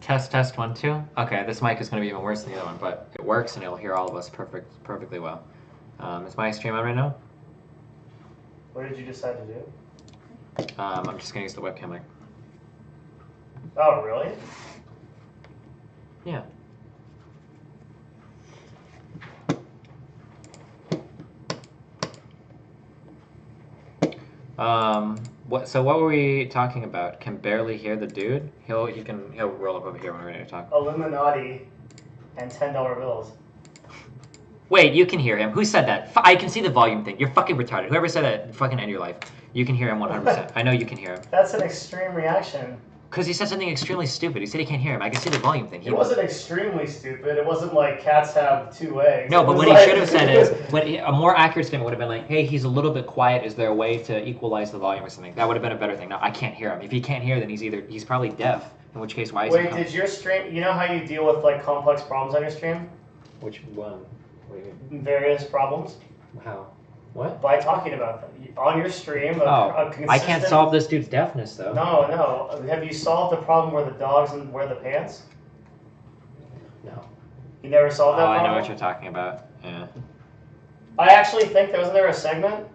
Test, test, 1, 2. Okay, this mic is going to be even worse than the other one, but it works and it'll hear all of us perfectly well. Is my stream on right now? What did you decide to do? I'm just going to use the webcam mic. Oh, really? Yeah. What were we talking about? Can barely hear the dude. He'll roll up over here when we're ready to talk. Illuminati and $10 bills. Wait, you can hear him. Who said that? I can see the volume thing. You're fucking retarded. Whoever said that, fucking end your life. You can hear him 100%. I know you can hear him. That's an extreme reaction. Because he said something extremely stupid. He said he can't hear him. I can see the volume thing. It wasn't extremely stupid. It wasn't like cats have 2 legs. No, but what he should have said is, a more accurate statement would have been like, hey, he's a little bit quiet. Is there a way to equalize the volume or something? That would have been a better thing. No, I can't hear him. If he can't hear, then he's probably deaf. In which case, why is he Wait, did your stream, you know how you deal with like complex problems on your stream? Which one? What do you mean? Various problems? How? What? By talking about them. On your stream, I can't solve this dude's deafness, though. No. Have you solved the problem where the dogs wear the pants? No. You never solved that problem? I know what you're talking about. Yeah. I actually think, wasn't there a segment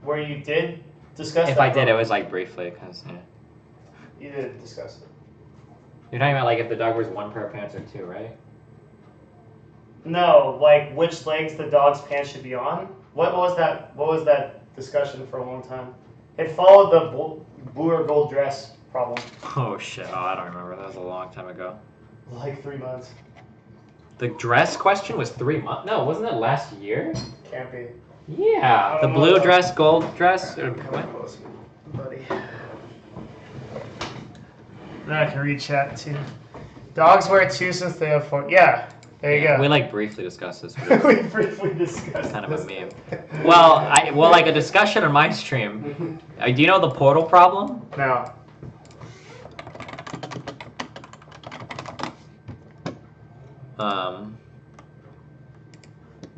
where you did discuss that? If I did, it was like briefly, because, yeah. You did discuss it. You're talking about like if the dog wears 1 pair of pants or 2, right? No, like which legs the dog's pants should be on. What was that discussion for a long time? It followed the blue or gold dress problem. Oh shit! Oh, I don't remember. That was a long time ago. Like 3 months. The dress question was 3 months. No, wasn't that last year? Can't be. Yeah, the blue dress, gold dress. Come close, buddy. Now I can read chat too. Dogs wear 2 since they have 4. Yeah. There you go. We like briefly discussed this. We briefly discussed kind of a meme. Well, like a discussion on my stream. Do you know the portal problem? No.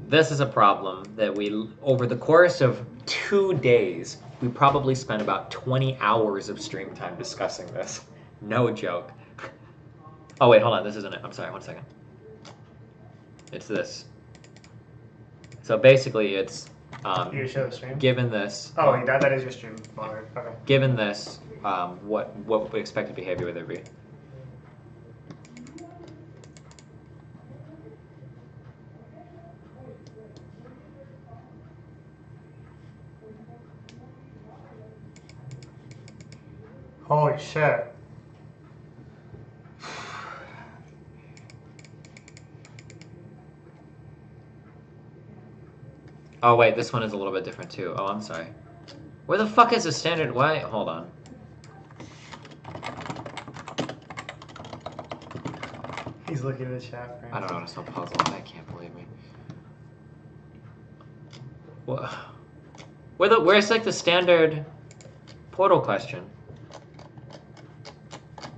This is a problem that over the course of 2 days, we probably spent about 20 hours of stream time discussing this. No joke. Oh wait, hold on. This isn't it. I'm sorry. 1 second. It's this. So basically, it's you show the stream? Given this. Oh, that is your stream. Okay. Given this, what expected behavior would there be? Holy shit. Oh wait, this one is a little bit different too. Oh, I'm sorry. Where the fuck is the standard? Why? Hold on. He's looking at the chat. I don't know. It's so puzzled. I can't believe me. What? Where's like the standard portal question?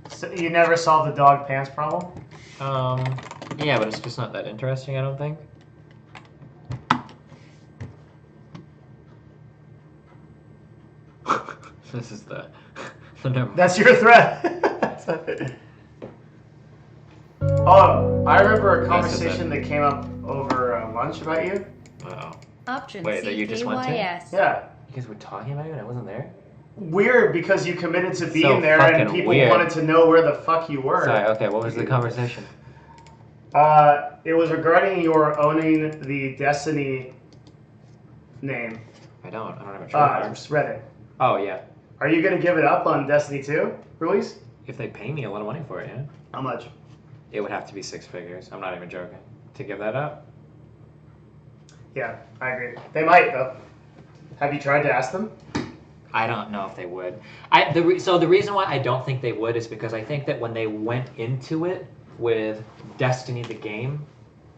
So you never solved the dog pants problem? Yeah, but it's just not that interesting, I don't think. This is the number. That's your threat. Oh, I remember a conversation that came up over lunch about you. Uh-oh. Option Wait, that you just went to? Yeah. You guys were talking about you and I wasn't there? Weird, because you committed to being So there and fucking people weird. wanted to know where the fuck you were. Sorry, okay, what was the conversation? It was regarding your owning the Destiny name. I don't have a trademark. Just read it. Oh, yeah. Are you going to give it up on Destiny 2 release? If they pay me a lot of money for it, yeah. How much? It would have to be 6 figures. I'm not even joking. To give that up? Yeah, I agree. They might, though. Have you tried to ask them? I don't know if they would. So the reason why I don't think they would is because I think that when they went into it with Destiny the game,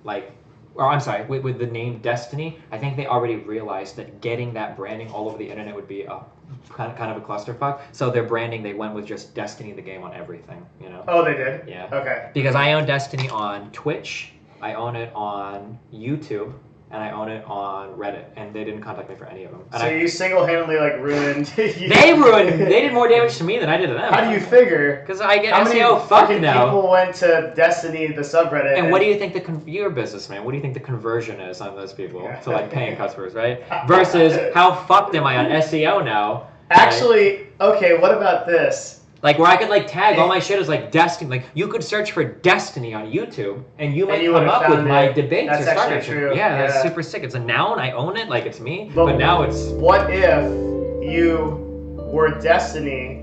with the name Destiny, I think they already realized that getting that branding all over the internet would be a kind of a clusterfuck. So their branding, they went with just Destiny the game on everything, you know? Oh, they did? Yeah. Okay. Because I own Destiny on Twitch, I own it on YouTube and I own it on Reddit, and they didn't contact me for any of them. And So you single-handedly like ruined. They ruined. They did more damage to me than I did to them. How do you figure? Because I get How many SEO fucked fucking now. people went to Destiny, the subreddit? And what do you think you're a businessman? What do you think the conversion is on those people Yeah. to like paying customers, right? Versus how fucked am I on SEO now? Actually, okay. What about this? Like where I could like tag all my shit as like Destiny. Like you could search for Destiny on YouTube and you might you come would've up with found my it. debates That's or actually startups. true. Yeah, that's Yeah. super sick. It's a noun. I own it. Like it's me. But now it's What if you were Destiny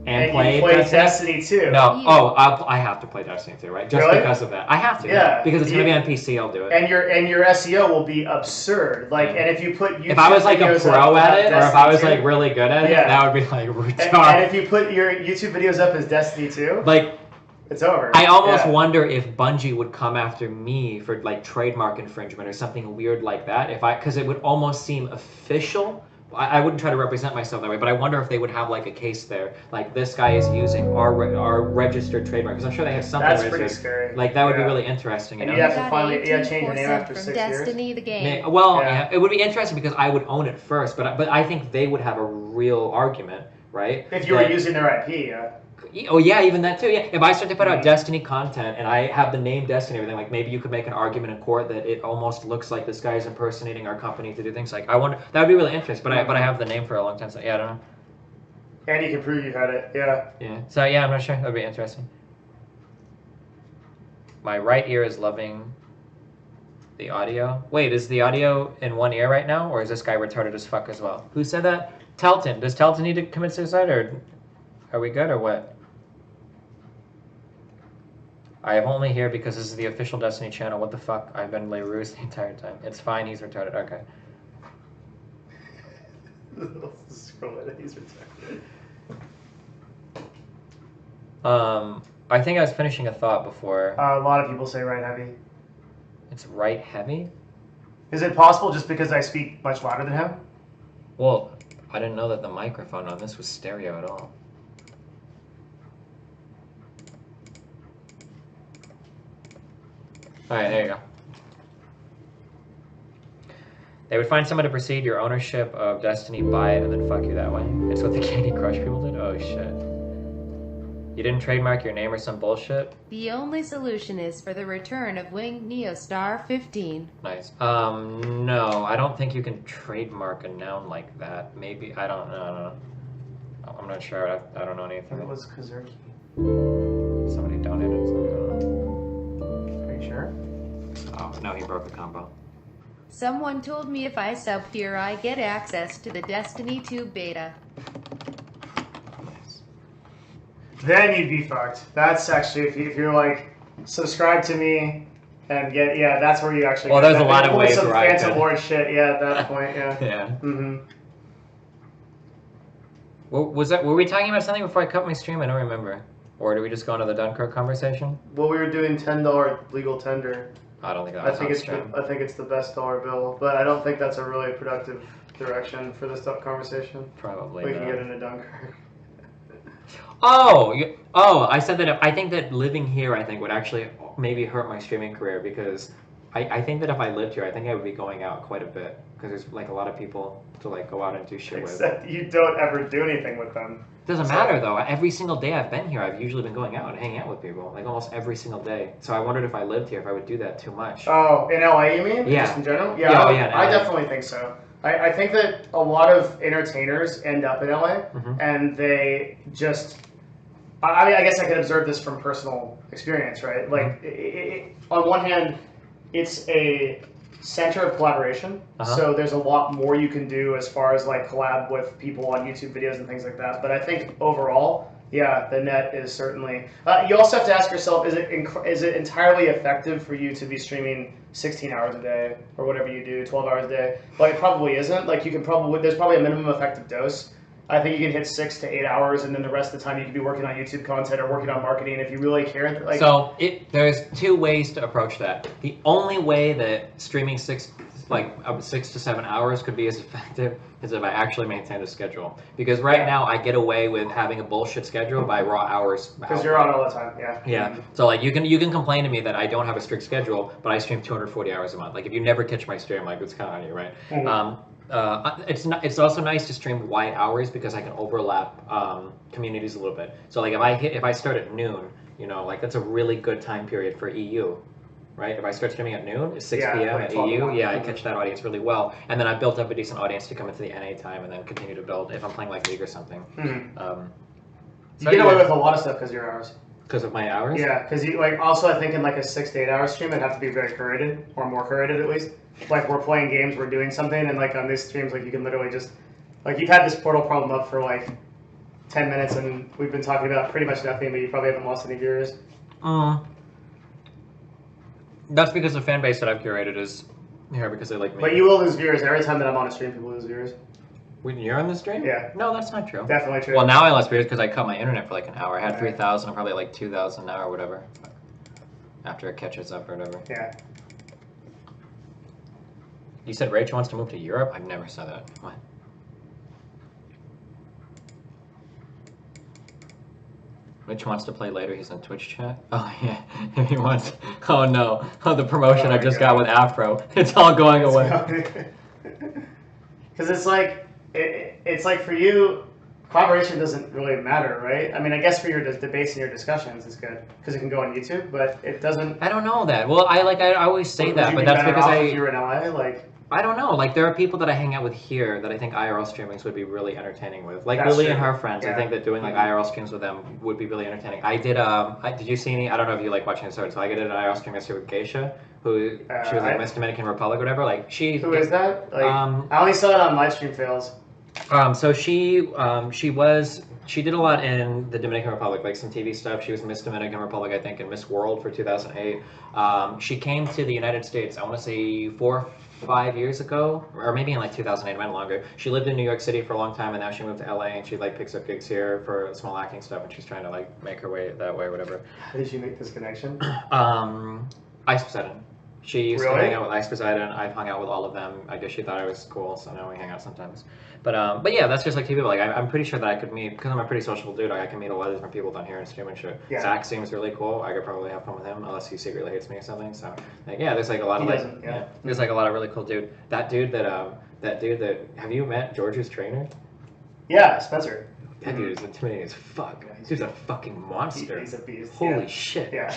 and you played Destiny 2? No. I have to play Destiny 2, right? Just Really? because of that. I have to. Yeah. Because it's gonna be on PC. I'll do it. And your SEO will be absurd. Like, and if you put YouTube if I was like a videos pro up at it, or if Destiny I was 2, like really good at it, that would be like and retarded. if you put your YouTube videos up as Destiny 2, Like, it's over. I almost wonder if Bungie would come after me for like trademark infringement or something weird like that. Because it would almost seem official. I wouldn't try to represent myself that way, but I wonder if they would have like a case there, like this guy is using our registered trademark. Because I'm sure they have something That's registered. pretty scary. Like that would be really interesting. And you you know? have to finally change your name after from 6 Destiny, years. the game. Well, yeah, it would be interesting because I would own it first, but I think they would have a real argument, right? If you were using their IP, yeah. Oh yeah, even that too. Yeah, if I start to put out Destiny content and I have the name Destiny, and everything, like maybe you could make an argument in court that it almost looks like this guy is impersonating our company to do things. Like I wonder, that would be really interesting. But I have the name for a long time, so yeah, I don't know. And you can prove you had it, yeah. Yeah. So yeah, I'm not sure. That'd be interesting. My right ear is loving the audio. Wait, is the audio in one ear right now, or is this guy retarded as fuck as well? Who said that? Telton. Does Telton need to commit suicide, or are we good, or what? I am only here because this is the official Destiny channel. What the fuck? I've been Leroux the entire time. It's fine, he's retarded. Okay. He's retarded. I think I was finishing a thought before. A lot of people say right heavy. It's right heavy? Is it possible just because I speak much louder than him? Well, I didn't know that the microphone on this was stereo at all. Alright, there you go. They would find someone to precede your ownership of Destiny, buy it, and then fuck you that way. It's what the Candy Crush people did? Oh shit. You didn't trademark your name or some bullshit? The only solution is for the return of Winged Neostar 15. Nice. No, I don't think you can trademark a noun like that. Maybe, I don't know. I'm not sure. I don't know anything. It was Kazurki. Somebody donated something. Are you sure? Oh, no, he broke the combo. Someone told me if I sub here, I get access to the Destiny 2 beta. Nice. Then you'd be fucked. That's actually, if you're like, subscribe to me and get, that's where you actually Well, get there's a lot of ways some where I Phantom could. Lord shit, at that point, yeah. Yeah. Mm-hmm. Were we talking about something before I cut my stream? I don't remember. Or did we just go into the Dunkirk conversation? Well, we were doing $10 legal tender. I don't think that was on stream. I think it's the best dollar bill, but I don't think that's a really productive direction for this conversation. Probably We not. can get into Dunkirk. I said that I think that living here, I think, would actually maybe hurt my streaming career because I think that if I lived here, I think I would be going out quite a bit because there's like a lot of people to like go out and do shit with. Except you don't ever do anything with them. Doesn't matter though. Every single day I've been here, I've usually been going out and hanging out with people, like almost every single day. So I wondered if I lived here, if I would do that too much. Oh, in LA you mean? Yeah. Just in general? Yeah, I definitely think so. I think that a lot of entertainers end up in LA and they just... I mean, I guess I could observe this from personal experience, right? Like, on one hand, it's a center of collaboration, so there's a lot more you can do as far as like collab with people on YouTube videos and things like that. But I think overall, the net is certainly. You also have to ask yourself: is it entirely effective for you to be streaming 16 hours a day or whatever you do, 12 hours a day? Like, it probably isn't. Like, you can probably there's probably a minimum effective dose. I think you can hit 6 to 8 hours, and then the rest of the time you can be working on YouTube content or working on marketing if you really care. Like, so there's two ways to approach that. The only way that streaming 6 to 7 hours could be as effective is if I actually maintain a schedule. Because right now I get away with having a bullshit schedule by raw hours. Because you're on all the time, yeah. Yeah. So like you can complain to me that I don't have a strict schedule, but I stream 240 hours a month. Like if you never catch my stream, like it's kind of on you, right? It's also nice to stream wide hours because I can overlap communities a little bit. So like if I start at noon, you know, like that's a really good time period for EU. Right? If I start streaming at noon, it's 6 p.m. at EU, I catch that audience really well. And then I've built up a decent audience to come into the NA time and then continue to build if I'm playing like League or something. You get away with a lot of stuff because of your hours. Because of my hours? Yeah, because you like also I think in like a 6 to 8 hour stream it'd have to be very curated or more curated at least. Like we're playing games, we're doing something, and like on these streams, like you can literally just like you've had this portal problem up for like 10 minutes, and we've been talking about pretty much nothing, but you probably haven't lost any viewers. That's because the fan base that I've curated is here because they like me. But you will lose viewers every time that I'm on a stream. People lose viewers. When you're on the stream? Yeah. No, that's not true. Definitely true. Well, now I lost viewers because I cut my internet for like an hour. I had 3,000, probably like 2,000 now or whatever. After it catches up or whatever. Yeah. You said Rachel wants to move to Europe? I've never said that. What? Rich wants to play later. He's on Twitch chat. Oh yeah, if he wants. Oh no. Oh, the promotion I just got with Afro. It's all going away. Because it's like for you, collaboration doesn't really matter, right? I mean, I guess for your debates and your discussions, it's good because it can go on YouTube, but it doesn't. I don't know that. Well, I always say that, but that's because if you were in LA, like. I don't know. Like, there are people that I hang out with here that I think IRL streamings would be really entertaining with. Like Lily and her friends. Yeah. I think that doing like IRL streams with them would be really entertaining. I did. Did you see any? I don't know if you like watching the story. So I did an IRL stream yesterday with Geisha, who she was like Miss Dominican Republic, or whatever. Like she. Who is that? Like, I only saw it on livestream fails. So she did a lot in the Dominican Republic, like some TV stuff. She was Miss Dominican Republic, I think, and Miss World for 2008. She came to the United States, I want to say 4 or 5 years ago, or maybe in like 2008, it went longer. She lived in New York City for a long time, and now she moved to LA, and she like picks up gigs here for small acting stuff, and she's trying to like make her way that way or whatever. How did you make this connection? Ice Poseidon. She used to hang out with Ice Poseidon. I've hung out with all of them. I guess she thought I was cool, so now we hang out sometimes. But yeah, that's just like two people. Like I'm pretty sure that I could meet, because I'm a pretty sociable dude. I can meet a lot of different people down here and stream and shit. Yeah. Zach seems really cool. I could probably have fun with him, unless he secretly hates me or something. So like, yeah, there's like a lot of there's like a lot of really cool dude. That dude that have you met George's trainer? Yeah, Spencer. That dude is intimidating as fuck. He's a fucking monster. He's a beast. Holy shit. Yeah.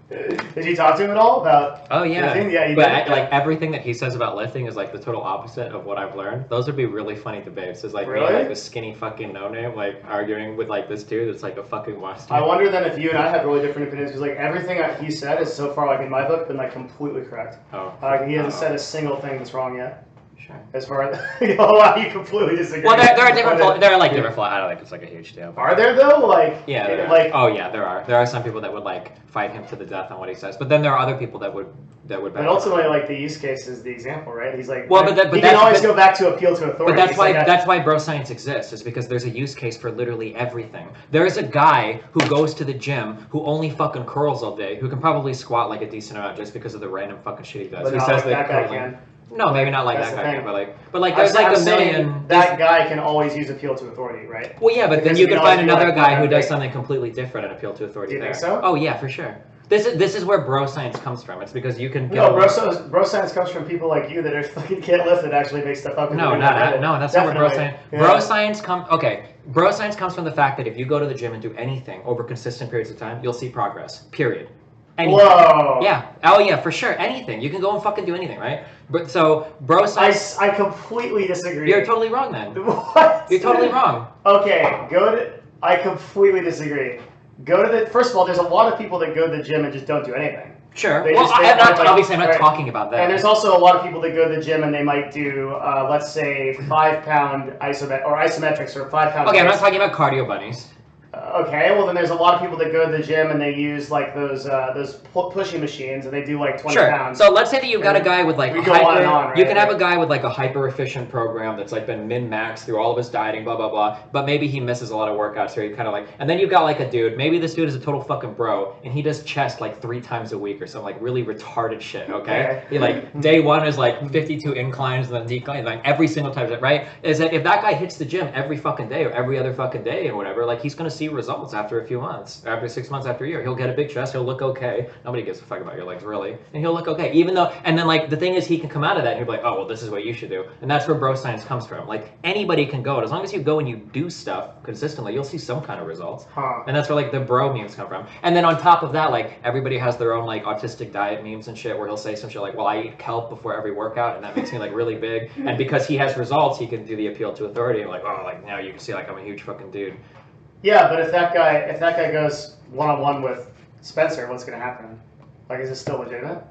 Did you talk to him at all about? Oh yeah, lifting? Yeah. You but did. Like everything that he says about lifting is like the total opposite of what I've learned. Those would be really funny debates. It's like me, like the skinny fucking no name, like arguing with like this dude that's like a fucking monster. I wonder then if you and I have really different opinions because like everything he said is so far like in my book been like completely correct. Oh. He hasn't said a single thing that's wrong yet. Sure. As far as wow, you completely disagree. Well, there are different. There are like different flaws. I don't think it's like a huge deal. Are there though? Like yeah, like oh yeah, there are. There are some people that would like fight him to the death on what he says, but then there are other people that would. But ultimately, like the use case is the example, right? He's like, well, but he can always go back to appeal to authority. But that's why bro science exists, is because there's a use case for literally everything. There is a guy who goes to the gym who only fucking curls all day, who can probably squat like a decent amount just because of the random fucking shit he does. But He says that guy can. No, maybe not like that guy, but like there's like a million. That guy can always use appeal to authority, right? Well, yeah, but then you can find another guy who does something completely different and appeal to authority. Do you there. think so? Oh yeah, for sure. This is where bro science comes from. It's because you can. No, bro science comes from people like you that are fucking can't lift and actually make stuff up. No, that's not where bro science. Yeah. Bro science comes. Okay, bro science comes from the fact that if you go to the gym and do anything over consistent periods of time, you'll see progress. Period. Anything. Whoa. Yeah. Oh yeah, for sure. Anything. You can go and fucking do anything, right? But so bro science. I completely disagree. You're totally wrong then. What? You're totally wrong. Okay, I completely disagree. First of all, there's a lot of people that go to the gym and just don't do anything. Sure. Obviously I'm not talking about that. And there's also a lot of people that go to the gym and they might do, let's say, 5-pound isometrics or 5 pound. Okay, I'm not talking about cardio bunnies. Okay, well then there's a lot of people that go to the gym and they use like those pushing machines and they do like 20 pounds. So let's say that you've got a guy with like we go on and on, right? You can have a guy with like a hyper efficient program that's like been min-maxed through all of his dieting, blah blah blah. But maybe he misses a lot of workouts, so he kind of like. And then you've got like a dude. Maybe this dude is a total fucking bro, and he does chest like 3 times a week or some like really retarded shit. Okay. He like day 1 is like 52 inclines and then decline like every single time, right? Is that if that guy hits the gym every fucking day or every other fucking day and whatever, like he's gonna see results after a few months, after 6 months, after a year. He'll get a big chest, he'll look okay. Nobody gives a fuck about your legs, really. And he'll look okay. Even though, and then like, the thing is he can come out of that and he'll be like, oh, well, this is what you should do. And that's where bro science comes from. Like, anybody can go. And as long as you go and you do stuff consistently, you'll see some kind of results. And that's where like the bro memes come from. And then on top of that, like, everybody has their own like autistic diet memes and shit where he'll say some shit like, well, I eat kelp before every workout and that makes me like really big. And because he has results, he can do the appeal to authority and like, oh, like now you can see like I'm a huge fucking dude. Yeah, but if that guy goes one-on-one with Spencer, what's gonna happen? Like, is it still legitimate?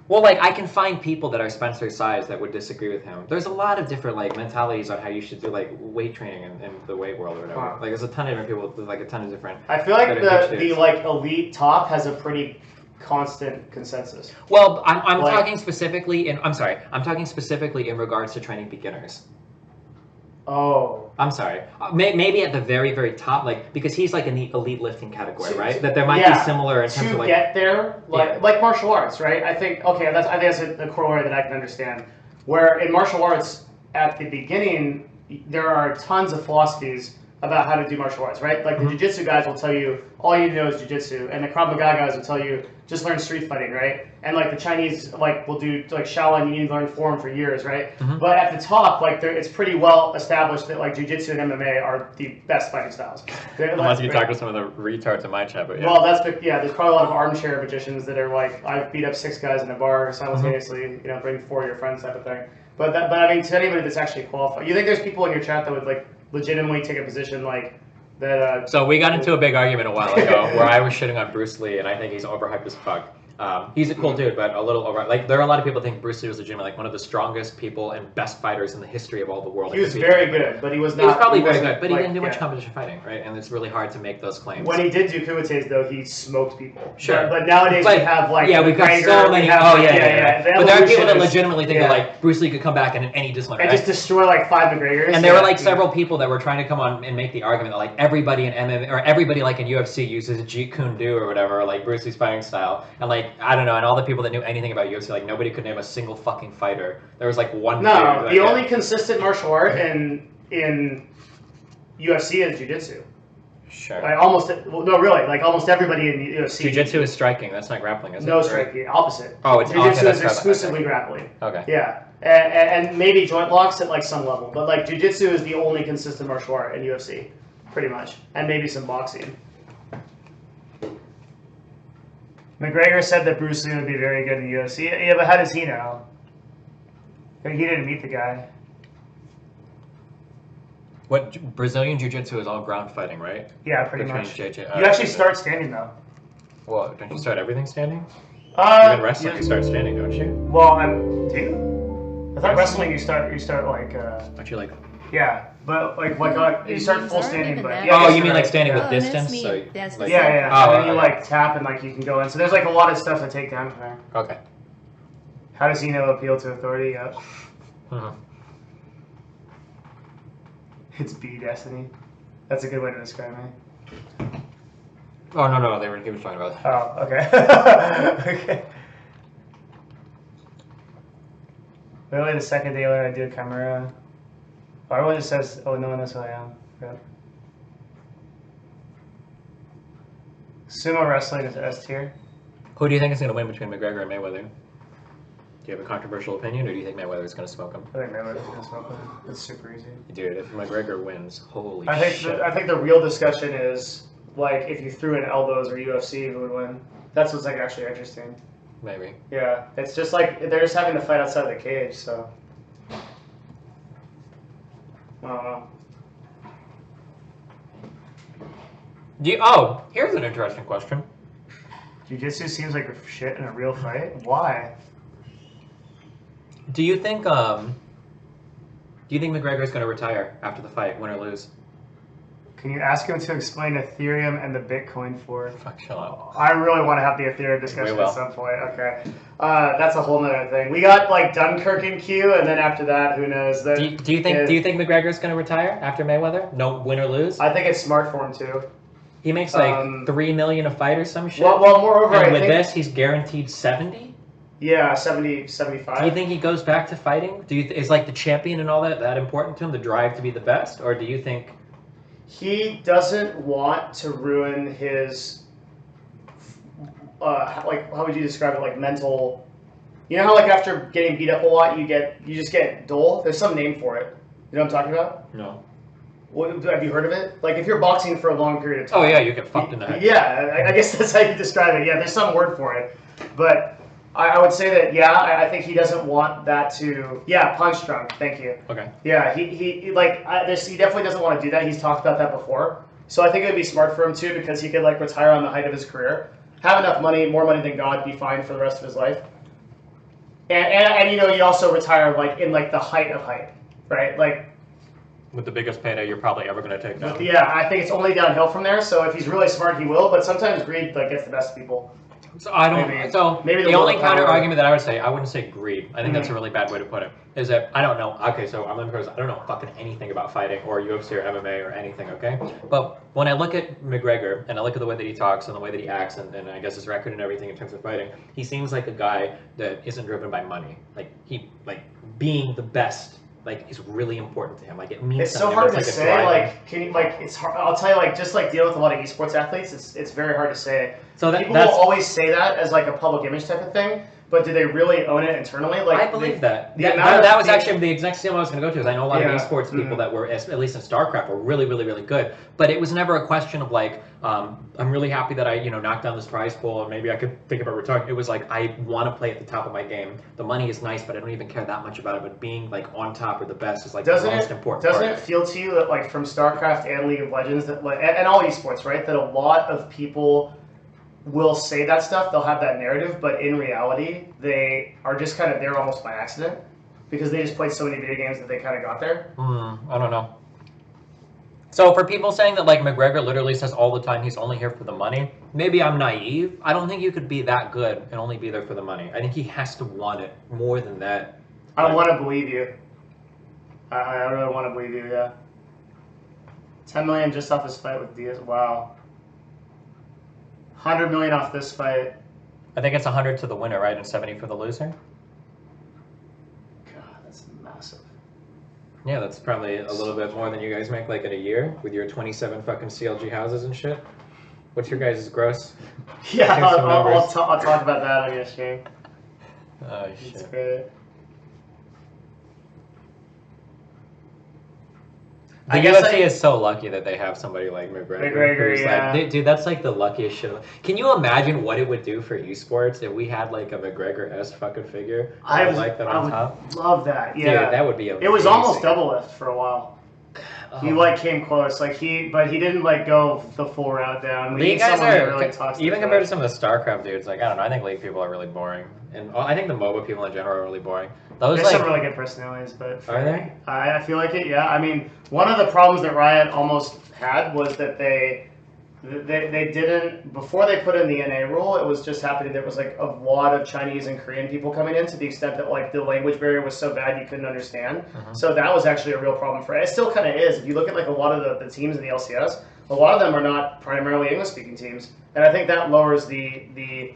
Well, like, I can find people that are Spencer's size that would disagree with him. There's a lot of different, like, mentalities on how you should do, like, weight training in the weight world or whatever. Like, there's a ton of different people with, like, a ton of different... I feel like the like, elite top has a pretty constant consensus. Well, I'm like, talking specifically in... I'm sorry. I'm talking specifically in regards to training beginners. Oh. I'm sorry. Maybe at the very, very top, like, because he's like in the elite lifting category, right? That there might be similar in terms of like... To get there, like martial arts, right? I think, okay, I think that's a corollary that I can understand. Where in martial arts, at the beginning, there are tons of philosophies about how to do martial arts, right? Like the jiu-jitsu guys will tell you, all you need to know is jiu-jitsu, and the Krav Maga guys will tell you, just learn street fighting, right? And like the Chinese, like, will do, like Shaolin, you need to learn form for years, right? But at the top, like, it's pretty well established that like jiu-jitsu and MMA are the best fighting styles. Unless you talk to some of the retards in my chat, but yeah. Well, there's probably a lot of armchair magicians that are like, I've beat up 6 guys in a bar simultaneously, you know, bring 4 of your friends type of thing. But I mean, to anybody that's actually qualified, you think there's people in your chat that would like legitimately take a position like that? So we got into a big argument a while ago where I was shitting on Bruce Lee, and I think he's overhyped as fuck. He's a cool dude, but a little over. Like, there are a lot of people who think Bruce Lee was legitimately like one of the strongest people and best fighters in the history of all the world. He was very good, but he was not. He was probably very good, but he didn't do much competition fighting, right? And it's really hard to make those claims. When he did do kumites, though, he smoked people. Sure. But nowadays we have like we've got so many. But there are people that legitimately think that like Bruce Lee could come back in any discipline, and just destroy like 5 McGregors. And there were like several people that were trying to come on and make the argument that like everybody in MMA or everybody like in UFC uses Jeet Kune Do or whatever, or like Bruce Lee's fighting style, and like I don't know, and all the people that knew anything about UFC, like nobody could name a single fucking fighter. There was like one. No, the only consistent martial art in UFC is jiu-jitsu. Sure. Like almost everybody in UFC. Jiu-jitsu is striking. That's not grappling, is it? No striking. Opposite. Oh, it's jiu-jitsu is exclusively grappling. Okay. Yeah, and maybe joint blocks at like some level, but like jiu-jitsu is the only consistent martial art in UFC, pretty much, and maybe some boxing. McGregor said that Bruce Lee would be very good in the UFC. Yeah, but how does he know? He didn't meet the guy. What Brazilian Jiu-Jitsu is all ground fighting, right? Yeah, pretty much. You actually start standing though. Well, don't you start everything standing? Even wrestling, you start standing, don't you? Well, do you? I thought wrestling you start like. Don't you like? Yeah, but like you start full standing, but oh, you mean like standing with distance? So, like, yeah. Oh, and then you like tap and like you can go in. So there's like a lot of stuff to take down from there. Okay. How does he know appeal to authority? Yep. It's B Destiny. That's a good way to describe me. Oh no, he was talking about that. Oh, okay. Okay. Literally the second day I do Chimera. Everyone just says, oh, no one knows who I am. Yep. Sumo wrestling is S tier. Who do you think is going to win between McGregor and Mayweather? Do you have a controversial opinion, or do you think Mayweather's going to smoke him? I think Mayweather's going to smoke him. It's super easy. Dude, if McGregor wins, holy shit. I think the real discussion is, like, if you threw in elbows or UFC, who would win? That's what's, like, actually interesting. Maybe. Yeah. It's just, like, they're just having to fight outside the cage, so... I don't know. Here's an interesting question. Jiu-Jitsu seems like shit in a real fight? Why? Do you think McGregor's going to retire after the fight, win or lose? Can you ask him to explain Ethereum and the Bitcoin fork? Fuck, shut up. I really want to have the Ethereum discussion We will. at some point. Okay. That's a whole nother thing. We got like Dunkirk in queue, and then after that, who knows? Do you think McGregor's going to retire after Mayweather? No win or lose? I think it's smart for him too. He makes like $3 million a fight or some shit. Well, moreover, and I with think, this, he's guaranteed 70. Yeah, 70, 75. Do you think he goes back to fighting? Is like the champion and all that important to him? The drive to be the best, or do you think? He doesn't want to ruin his, like, how would you describe it? Like mental, you know how like after getting beat up a lot, you just get dull. There's some name for it. You know what I'm talking about? No. What, have you heard of it? Like if you're boxing for a long period of time. Oh yeah, you get fucked in the head. Yeah, I guess that's how you describe it. Yeah, there's some word for it, but I would say that I think he doesn't want that to. Yeah, punch drunk. Thank you. Okay. Yeah, he definitely doesn't want to do that. He's talked about that before. So I think it would be smart for him too, because he could like retire on the height of his career, have enough money, more money than God, be fine for the rest of his life. And you know, you also retire like in like the height of height, right? Like with the biggest payday you're probably ever going to take down. Yeah, I think it's only downhill from there. So if he's really smart, he will. But sometimes greed like gets the best of people. So I don't. Maybe the only counter argument that I would say, I wouldn't say greed. I think that's a really bad way to put it. Is that I don't know. Okay, so I'm the person. I don't know fucking anything about fighting or UFC or MMA or anything. Okay, but when I look at McGregor and I look at the way that he talks and the way that he acts and I guess his record and everything in terms of fighting, he seems like a guy that isn't driven by money. Like being the best. Like is really important to him. Like it means. It's so hard to say. Like can you like it's hard. I'll tell you like just like dealing with a lot of esports athletes. It's very hard to say. So people will always say that as like a public image type of thing. But do they really own it internally? Like I believe that. That was actually the exact same I was going to go to. Is I know a lot of esports people that were, at least in StarCraft, were really, really, really good. But it was never a question of like, I'm really happy that I, knocked down this prize pool, and maybe I could think about retiring. It was like, I want to play at the top of my game. The money is nice, but I don't even care that much about it. But being like on top or the best is like the most important part. Doesn't it feel to you that like from StarCraft and League of Legends that like, and all esports, right, that a lot of people will say that stuff, they'll have that narrative, but in reality, they are just kind of there almost by accident because they just played so many video games that they kind of got there. I don't know. So for people saying that like McGregor literally says all the time he's only here for the money, maybe I'm naive. I don't think you could be that good and only be there for the money. I think he has to want it more than that. I want to believe you. I really want to believe you, yeah. 10 million just off his fight with Diaz. Wow. 100 million off this fight. I think it's 100 to the winner, right, and 70 for the loser. God, that's massive. Yeah, that's probably a little bit more than you guys make like in a year with your 27 fucking CLG houses and shit. What's your guys' gross? Yeah, I'll talk about that on your stream. Oh shit. It's great. The UFC is so lucky that they have somebody like McGregor. Yeah. Like, dude, that's like the luckiest shit. Can you imagine what it would do for esports if we had like a McGregor-esque fucking figure? I would love that. Yeah, dude, that would be amazing. It was almost double lift for a while. He like came close, but he didn't like go the full route down. League guys are even compared to some of the StarCraft dudes. Like I don't know, I think League people are really boring, and I think the MOBA people in general are really boring. There's some really good personalities, but are they? I feel like it. Yeah, I mean, one of the problems that Riot almost had was that they didn't, before they put in the NA rule, it was just happening. There was like a lot of Chinese and Korean people coming in to the extent that like the language barrier was so bad you couldn't understand. So that was actually a real problem for it. It still kind of is. If you look at like a lot of the teams in the LCS, a lot of them are not primarily English-speaking teams, and I think that lowers the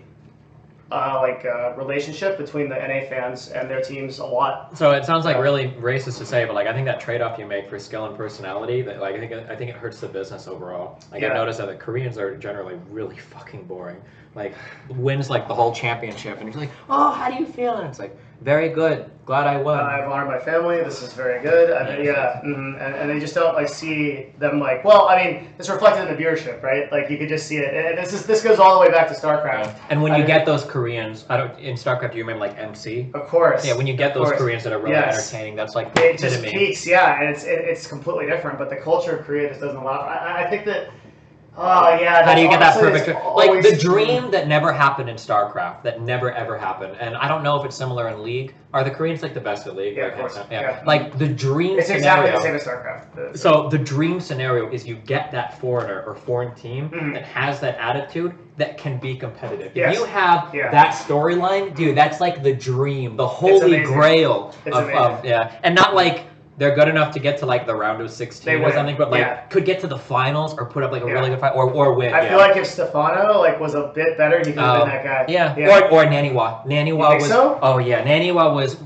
relationship between the NA fans and their teams a lot. So it sounds like really racist to say, but like I think that trade-off you make for skill and personality, that like I think it hurts the business overall. Like I noticed that the Koreans are generally really fucking boring. Like wins like the whole championship, and you're like, oh, how do you feel? And it's like, very good, glad I won. I've honored my family. This is very good. And they just don't like see them like. Well, I mean, it's reflected in the viewership, right? Like you could just see it. And this goes all the way back to StarCraft. Yeah. And when you get those Koreans, in StarCraft, do you remember like MC? Of course. Yeah, when you get those Koreans that are really entertaining, that's like it just peaks. Yeah, and it's completely different. But the culture of Korea just doesn't allow. I think that. Oh yeah. How do you get that honestly, perfect? it's Like always the dream that never happened in StarCraft, that never ever happened, and I don't know if it's similar in League. Are the Koreans like the best at League? Yeah, Like, of course. yeah. Yeah. Like the dream It's scenario. exactly the same as StarCraft. So the dream scenario is you get that foreigner or foreign team Mhm. that has that attitude that can be competitive. Yes. If you have Yeah. that storyline, dude, that's like the dream, the holy amazing. grail It's of amazing. yeah, and not like. They're good enough to get to like the round of 16 They or win. something, but like Yeah. could get to the finals or put up like a Yeah. really good fight or win. I feel like if Stefano like was a bit better, he could have been that guy. Yeah. Or Naniwa. Naniwa You think was. so? Oh yeah, Naniwa was.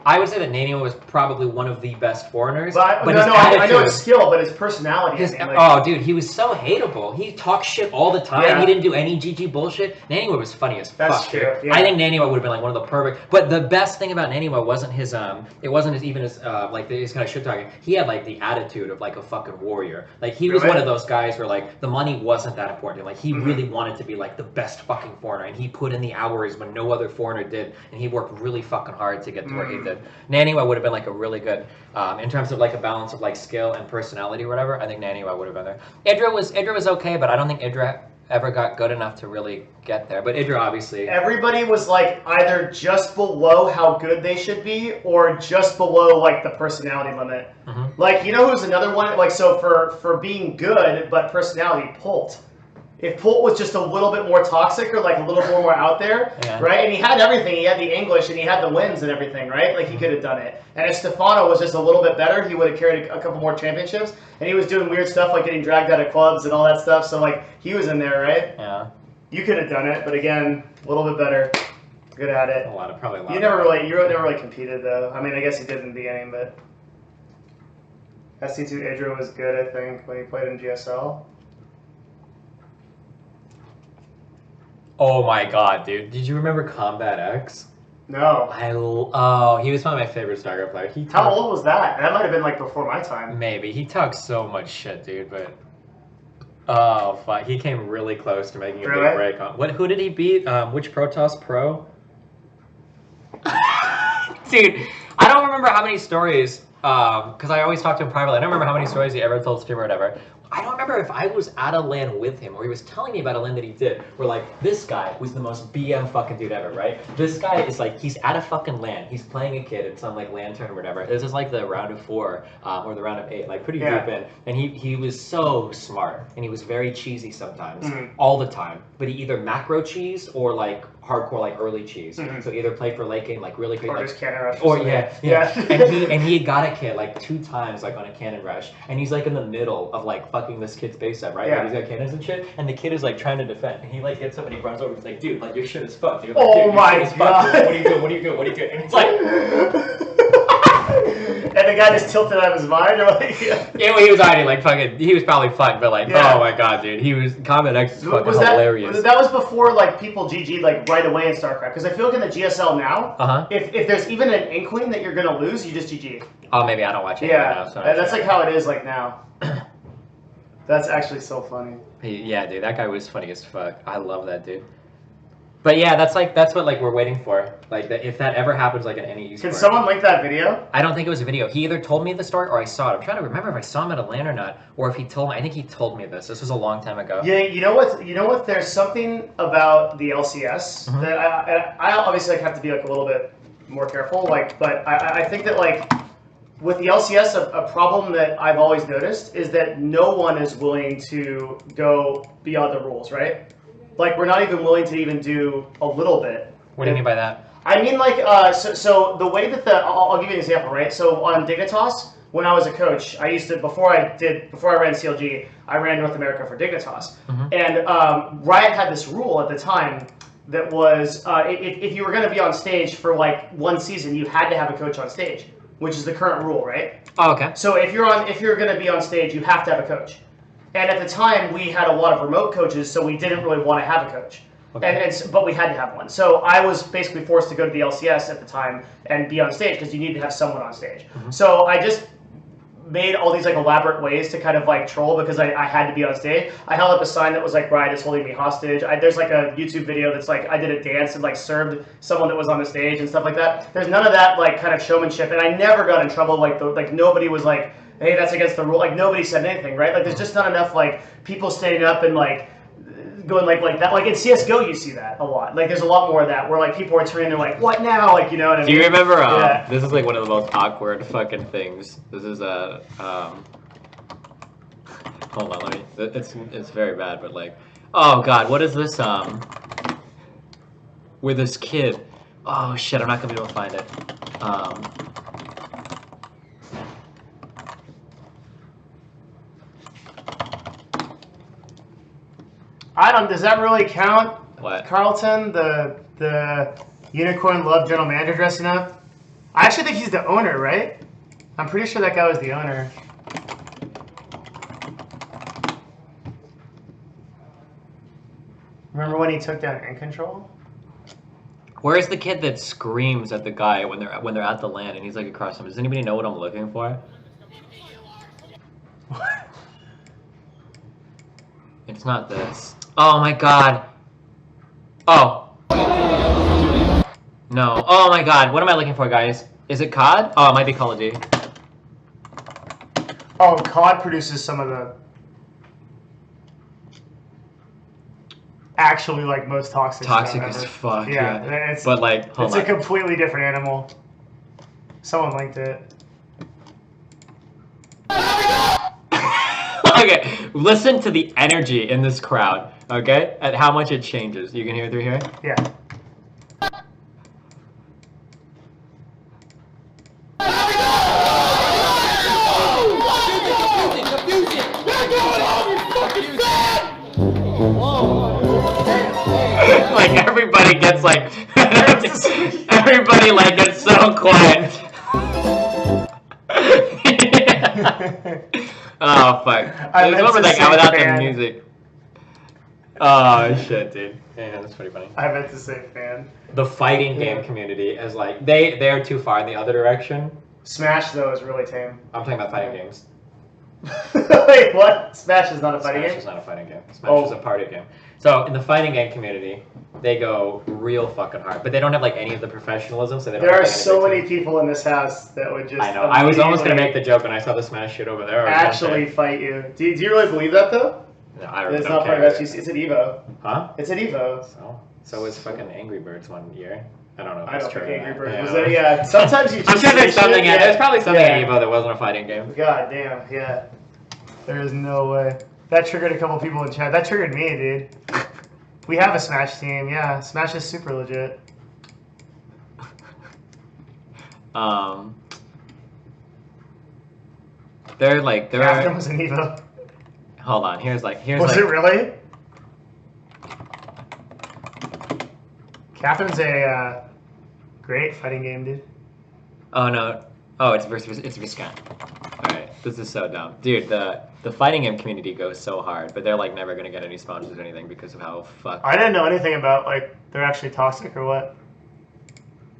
I would say that Naniwa was probably one of the best foreigners. But his I know attitude- his skill, but his personality. His, I mean, like, oh, dude, he was so hateable. He talked shit all the time. Yeah. He didn't do any GG bullshit. Naniwa was funny as That's fuck. true, Dude. yeah. I think Naniwa would have been like one of the perfect. But the best thing about Naniwa wasn't his it wasn't his even his like his kind of shit talking. He had like the attitude of like a fucking warrior. Like he was Really? one of those guys where like the money wasn't that important to him. Like he Mhm. really wanted to be like the best fucking foreigner, and he put in the hours when no other foreigner did, and he worked really fucking hard to get to where he did. Naniwa would have been like a really good in terms of like a balance of like skill and personality or whatever. I think Naniwa would have been there. Idra was okay, but I don't think Idra ever got good enough to really get there. But Idra obviously. everybody was like either just below how good they should be, or just below like the personality limit. Mhm. Like you know who's another one? Like so for being good but personality, Pult. If Pult was just a little bit more toxic or like a little more out there, Yeah. right? And he had everything. He had the English and he had the wins and everything, right? Like he could have done it. And if Stefano was just a little bit better, he would have carried a couple more championships. And he was doing weird stuff like getting dragged out of clubs and all that stuff. So like he was in there, right? Yeah. You could have done it, but again, a little bit better. Good at it. Probably a lot. You never really competed though. I mean, I guess you did in the beginning, but SC2 Idra was good, I think, when he played in GSL. Oh my god, dude! Did you remember Combat X? No. He was one of my favorite StarCraft players. How old was that? That might have been like before my time. Maybe he talks so much shit, dude. But oh fuck, he came really close to making a Really? big break on. What? Who did he beat? Which Protoss Pro? Dude, I don't remember how many stories. Because I always talk to him privately. I don't remember how many stories he ever told stream or whatever. I don't remember if I was at a LAN with him or he was telling me about a LAN that he did. Where like this guy was the most BM fucking dude ever, right? This guy is like he's at a fucking LAN. He's playing a kid in some like LAN tournament or whatever. This is like the round of 4 or the round of 8, like pretty Yeah. deep in. And he was so smart and he was very cheesy sometimes, Mhm. all the time. But he either macro cheese or like hardcore like early cheese. Mhm. So either play for late game like really crazy, Or like just cannon rush. or something. yeah. and he had got a kid like 2 times like on a cannon rush, and he's like in the middle of like fucking this kid's base up, right? Yeah. Like, he's got cannons and shit, and the kid is like trying to defend, and he like gets up and he runs over, he's like, dude, like your shit is fucked. Dude. Like, Oh dude, your my shit is fucked. God. Dude, what are you doing? What are you doing? What are you doing? And it's like, And the guy just tilted out of his mind, or like, yeah. yeah, well, he was already like fucking, he was probably fucked, but like, Yeah. oh my god, dude, he was Combat X is fucking Was hilarious. that was before like people GG'd like right away in StarCraft? Because I feel like in the GSL now, if there's even an inkling that you're gonna lose, you just GG. Oh, maybe I don't watch it. Yeah, Now, so that's like how it is like now. That's actually so funny. Yeah, dude, that guy was funny as fuck. I love that dude. But yeah, that's what like we're waiting for. Like that, if that ever happens, like in any esport. Can someone link that video? I don't think it was a video. He either told me the story or I saw it. I'm trying to remember if I saw him at a LAN or not, or if he told me. I think he told me this. This was a long time ago. Yeah, you know what? You know what? There's something about the LCS Mhm. that I obviously like have to be like a little bit more careful. Like, but I think that like with the LCS, a problem that I've always noticed is that no one is willing to go beyond the rules, right? Like, we're not even willing to even do a little bit. What do you mean by that? I mean, like, so the way that I'll give you an example, right? So on Dignitas, when I was a coach, I used to, before I ran CLG, I ran North America for Dignitas. Mhm. And Riot had this rule at the time that was, if you were going to be on stage for like one season, you had to have a coach on stage, which is the current rule, right? Oh, okay. So if you're going to be on stage, you have to have a coach. And at the time, we had a lot of remote coaches, so we didn't really want to have a coach. Okay. But we had to have one. So I was basically forced to go to the LCS at the time and be on stage because you need to have someone on stage. Mhm. So I just made all these like elaborate ways to kind of like troll because I had to be on stage. I held up a sign that was like Riot is holding me hostage. There's like a YouTube video that's like I did a dance and like served someone that was on the stage and stuff like that. There's none of that like kind of showmanship, and I never got in trouble. Like nobody was like hey, that's against the rule. Like nobody said anything, right? Like there's just not enough like people standing up and like going like that. Like in CS:GO, you see that a lot. Like there's a lot more of that where like people are turning and like, what now? Like you know what I mean? Do you remember? Yeah. This is like one of the most awkward fucking things. This is a. Hold on, let me. It's very bad, but like, oh god, what is this? With this kid. Oh shit, I'm not gonna be able to find it. I don't. Does that really count? What? Carlton, the unicorn love general manager dressing up. I actually think he's the owner, right? I'm pretty sure that guy was the owner. Remember when he took down In Control? Where's the kid that screams at the guy when they're at the land and he's like across him? Does anybody know what I'm looking for? It's not this. Oh my god. Oh. No. Oh my god. What am I looking for, guys? Is it COD? Oh, it might be Call of Duty. Oh, COD produces some of the actually like most toxic Toxic stuff as ever. fuck. Yeah, Yeah. it's But like, hold it's on. a completely different animal. Someone linked it. Okay, listen to the energy in this crowd, okay? And how much it changes. You can hear it through here? Yeah. Like everybody gets like everybody like gets so quiet. Oh fuck. I There's meant one to with like say without the fan. music. Oh shit, dude. Yeah, that's pretty funny. I meant to say fan. The fighting game community is like they're too far in the other direction. Smash though is really tame. I'm talking about fighting games. Wait, what? Smash is not a fighting Smash game? is not a fighting game. Smash is a party game. So in the fighting game community, they go real fucking hard, but they don't have like any of the professionalism. So they don't. There have, are like, so any many people in this house that would just. I know. I was almost gonna immediately make the joke when I saw the Smash shit over there. actually fight you. Do you really believe that though? No, I really It's don't not part care. of SGC. It's at Evo. Huh? It's at Evo. So was fucking Angry Birds one year. I don't know if I that's don't true. think or Angry not. Birds Yeah. was there. Yeah, sometimes you just. I'm sure there's say something. shit, Yeah, there's probably something yeah. in Evo that wasn't a fighting game. God damn, yeah. There is no way. That triggered a couple people in chat. That triggered me, dude. We have a Smash team, yeah. Smash is super legit. They're like Catherine was an Evo. Hold on. Here's Was like. it really? Catherine's a great fighting game, dude. Oh no. Oh, it's Viscount. Alright, this is so dumb. Dude, the fighting game community goes so hard, but they're like never gonna get any sponsors or anything because of how fucked. I didn't know anything about like they're actually toxic or what.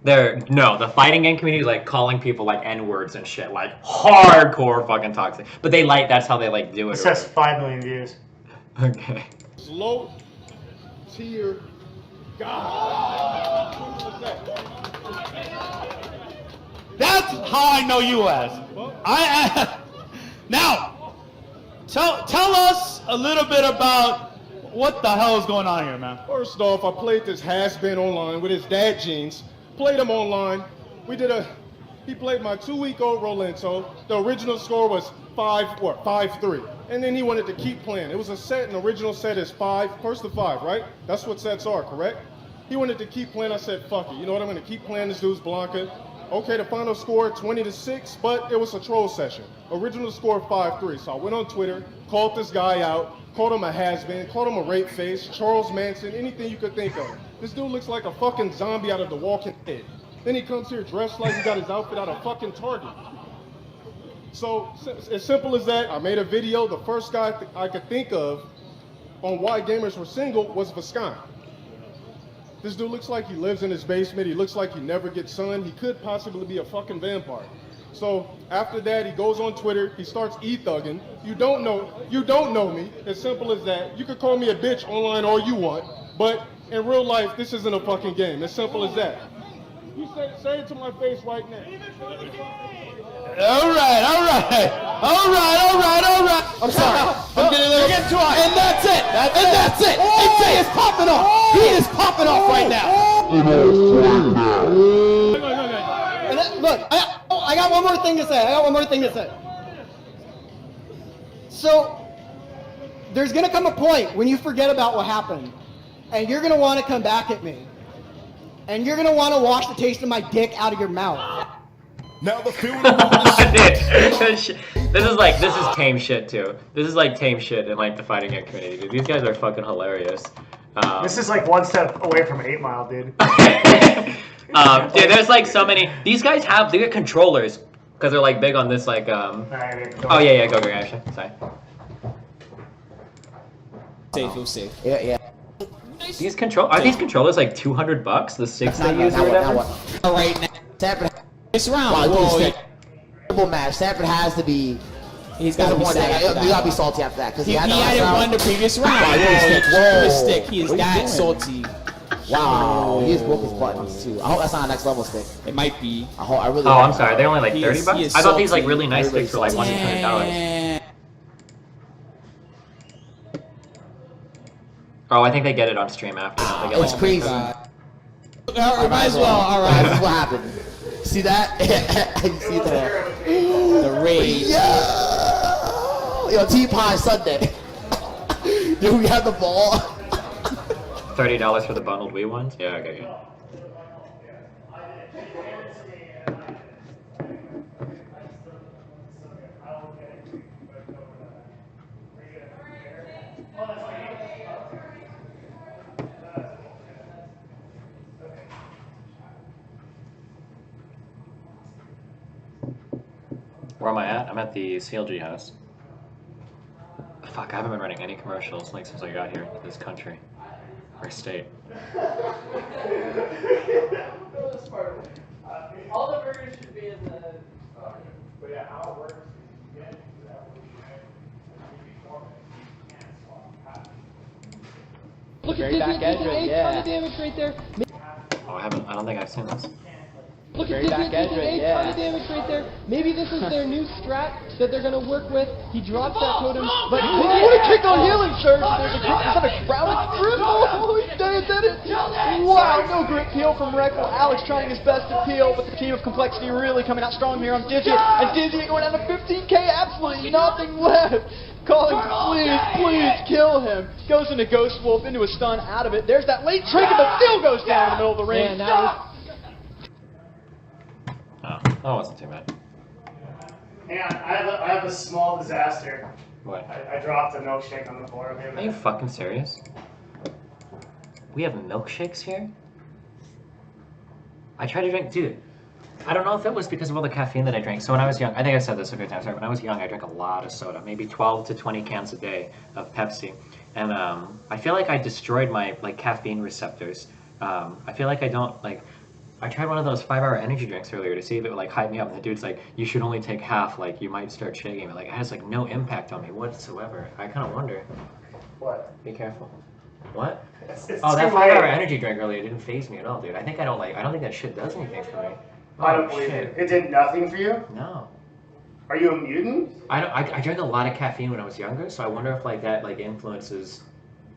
The fighting game community is like calling people like N-words and shit, like hardcore fucking toxic. But that's how they like do it. It says 5 million views. Okay. Low tier God. That's how I know you as. Now, tell us a little bit about what the hell is going on here, man. First off, I played this has-been online with his dad jeans. Played him online. He played my 2-week-old Rolento. The original score was 5-3. And then he wanted to keep playing. It was a set, an original set is 5, first to 5, right? That's what sets are, correct? He wanted to keep playing. I said, fuck it. You know what? I'm going to keep playing this dude's Blanca. Okay, the final score 20-6, but it was a troll session. Original score 5-3. So I went on Twitter, called this guy out, called him a has-been, called him a rape face, Charles Manson, anything you could think of. This dude looks like a fucking zombie out of The Walking Dead. Then he comes here dressed like he got his outfit out of fucking Target. So, as simple as that, I made a video. The first guy I could think of on why gamers were single was Viscount. This dude looks like he lives in his basement. He looks like he never gets sun. He could possibly be a fucking vampire. So after that, he goes on Twitter. He starts e-thugging. You don't know me. As simple as that. You could call me a bitch online all you want, but in real life, this isn't a fucking game. As simple as that. You say it to my face right now. All right. I'm sorry. I'm getting a little too high. And that's it. That's it. AJ is popping off. He is popping off right now. And look, I got one more thing to say. So, there's going to come a point when you forget about what happened, and you're going to want to come back at me. And you're going to want to wash the taste of my dick out of your mouth. Now the field. This is tame shit too. This is like tame shit in like the fighting game community, dude. These guys are fucking hilarious. This is like one step away from 8 Mile, dude. Dude, there's like so many. These guys they get controllers because they're like big on this like. Oh yeah, go actually. Sorry. Safe. Yeah. These controllers like $200? The 6 they use or whatever. All right now, Stafford. This round. Double match. Stafford has to be. He's got to be sad. You got to be salty after that because he hadn't won the previous round. Stick. He is that salty. Wow, he just broke his buttons too. I hope that's not a next level stick. It might be. I really. Oh, I'm sorry. They're only like $30. I thought these like really nice sticks were like $100. Oh, I think they get it on stream after. They get, it's crazy. Might as well. All right, this is what happened. See that? You see that? The rage. Yo, T-Pie Sunday. Dude, we have the ball. $30 for the bundled Wii ones? Yeah, okay. Where am I at? I'm at the CLG house. Fuck, I haven't been running any commercials like since I got here to this country. Or state. All the burgers should be in the... But yeah, how it works is Look at this, 8 damage right there. Oh, I don't think I've seen this. Look at this, 8 damage right there. Maybe this is their new strat that they're going to work with. He drops that totem, but what a kick on healing surge. There's a grounded through. Oh, he did it. Wow, no great peel from Rectal. Alex trying his best to peel, but the team of complexity really coming out strong here on Digi. And Digi going down to 15k, absolutely nothing left. Calling, please kill him. Goes into Ghost Wolf, into a stun, out of it. There's that late trinket, but still goes down in the middle of the ring. Oh, that wasn't too bad. Hang on, I have a small disaster. What? I dropped a milkshake on the floor. Are you fucking serious? We have milkshakes here? I tried to drink, dude. I don't know if it was because of all the caffeine that I drank. So when I was young, I think I said this a few times, right? When I was young, I drank a lot of soda, maybe 12 to 20 cans a day of Pepsi. And I feel like I destroyed my like caffeine receptors. I feel like I don't like. I tried one of those 5-hour energy drinks earlier to see if it would like hype me up, and the dude's like, "You should only take half. Like you might start shaking." Like it has like no impact on me whatsoever. I kind of wonder. What? Be careful. What? It's oh, that too 5-hour late. energy drink earlier didn't faze me at all, dude. I think I don't think that shit does anything for me. I don't believe it. It did nothing for you? No. Are you a mutant? I drank a lot of caffeine when I was younger, so I wonder if like that like influences,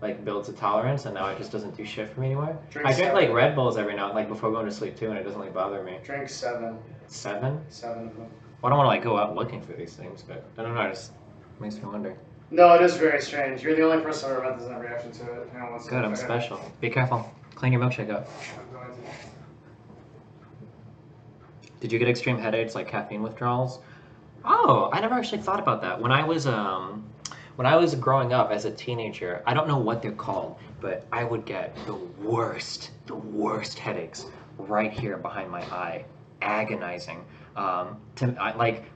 like builds a tolerance, and now it just doesn't do shit for me anymore. I drink like Red Bulls every now, like before going to sleep too, and it doesn't like bother me. Drink 7. 7? 7 of them. Well, I don't want to like go out looking for these things, but I don't know. It just makes me wonder. No, it is very strange. You're the only person who doesn't have a reaction to it. Hang on one second. Good, I'm special. Be careful. Clean your milkshake up. I'm going to. Did you get extreme headaches, like caffeine withdrawals? Oh, I never actually thought about that. When I was growing up as a teenager, I don't know what they're called, but I would get the worst headaches right here behind my eye, agonizing. I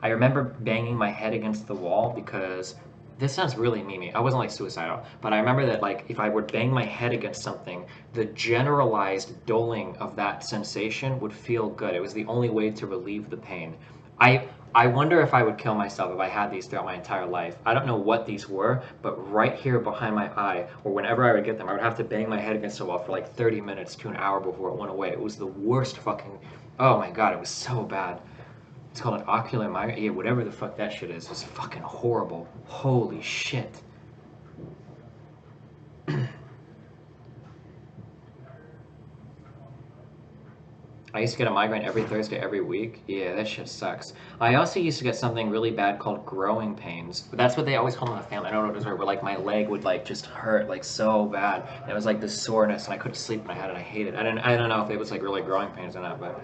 remember banging my head against the wall because this sounds really memey. I wasn't like suicidal, but I remember that like if I would bang my head against something, the generalized doling of that sensation would feel good. It was the only way to relieve the pain. I wonder if I would kill myself if I had these throughout my entire life. I don't know what these were, but right here behind my eye, or whenever I would get them, I would have to bang my head against the wall for like 30 minutes to an hour before it went away. It was the worst fucking... Oh my god, it was so bad. It's called an ocular migraine. Yeah, whatever the fuck that shit is fucking horrible. Holy shit. I used to get a migraine every Thursday, every week. Yeah, that shit sucks. I also used to get something really bad called growing pains. But that's what they always call them in the family. I don't know what it was, where like my leg would like just hurt like so bad. And it was like this soreness, and I couldn't sleep, and I had it. I hated it. I don't know if it was like really growing pains or not, but.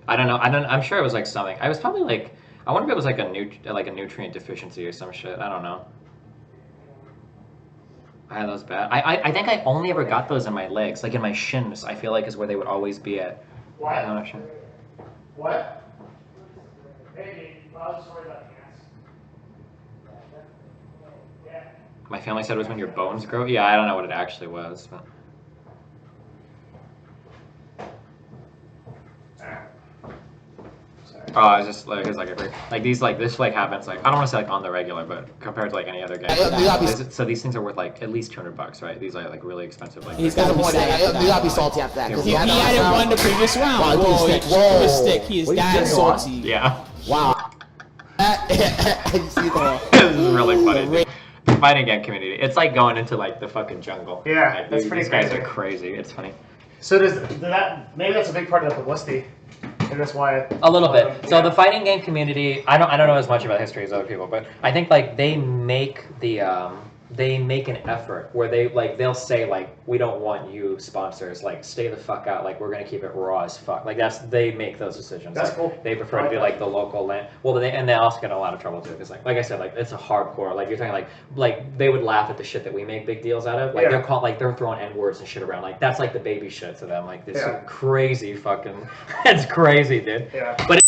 I don't know. I'm sure it was like something. I was probably like. I wonder if it was like a nutrient deficiency or some shit. I don't know. I had those bad. I think I only ever got those in my legs, like in my shins. I feel like is where they would always be at. What? I'm not sure. What? Maybe. I was just worried about the ants. Yeah. My family said it was when your bones grow. Yeah, I don't know what it actually was, but. Oh, I was just like, it's like these this like happens like I don't want to say like on the regular, but compared to like any other game. So these things are worth like at least $200, right? These are like really expensive. Like he's got to be salty. You gotta be salty after that. He hadn't won the previous round. Whoa, stick. He is that salty. Yeah. Wow. You see that? This is really funny. Dude. Fighting game community. It's like going into like the fucking jungle. Yeah, like, that's dude, pretty these guys crazy. are crazy. It's funny. So does that maybe that's a big part of the publicity. And that's why a little bit. So the fighting game community, I don't know as much about history as other people, but I think like they make an effort where they'll say like, we don't want you sponsors, like stay the fuck out, like we're gonna keep it raw as fuck. Like they make those decisions. That's like, cool. They prefer to be like the local land. Well, they also get in a lot of trouble too, because like I said, like it's a hardcore. Like you're talking like they would laugh at the shit that we make big deals out of. Like they're throwing N-words and shit around. Like that's like the baby shit to them. Like this crazy fucking. It's crazy, dude. Yeah. But.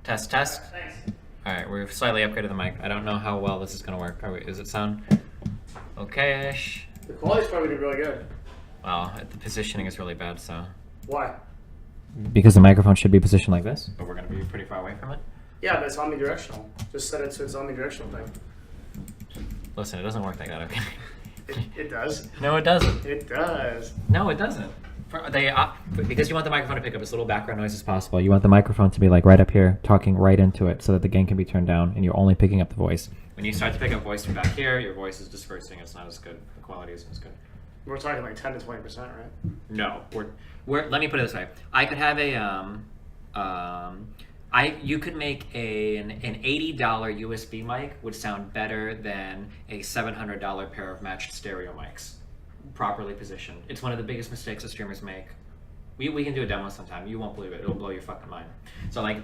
Test. Test. Thanks. Alright, we've slightly upgraded the mic. I don't know how well this is gonna work. Does it sound okay-ish? The quality's probably really good. Well, the positioning is really bad, so. Why? Because the microphone should be positioned like this, but we're going to be pretty far away from it. Yeah, but it's omnidirectional. Just set it to its omnidirectional thing. Listen, it doesn't work like that, okay? It does. No, it doesn't. It does. No, it doesn't. Because you want the microphone to pick up as little background noise as possible, you want the microphone to be like right up here, talking right into it so that the gain can be turned down and you're only picking up the voice. When you start to pick up voice from back here, your voice is dispersing. It's not as good. The quality isn't as good. We're talking like 10 to 20%, right? No, let me put it this way. I could have you could make an $80 USB mic would sound better than a $700 pair of matched stereo mics, properly positioned. It's one of the biggest mistakes that streamers make. We can do a demo sometime. You won't believe it. It'll blow your fucking mind. So like,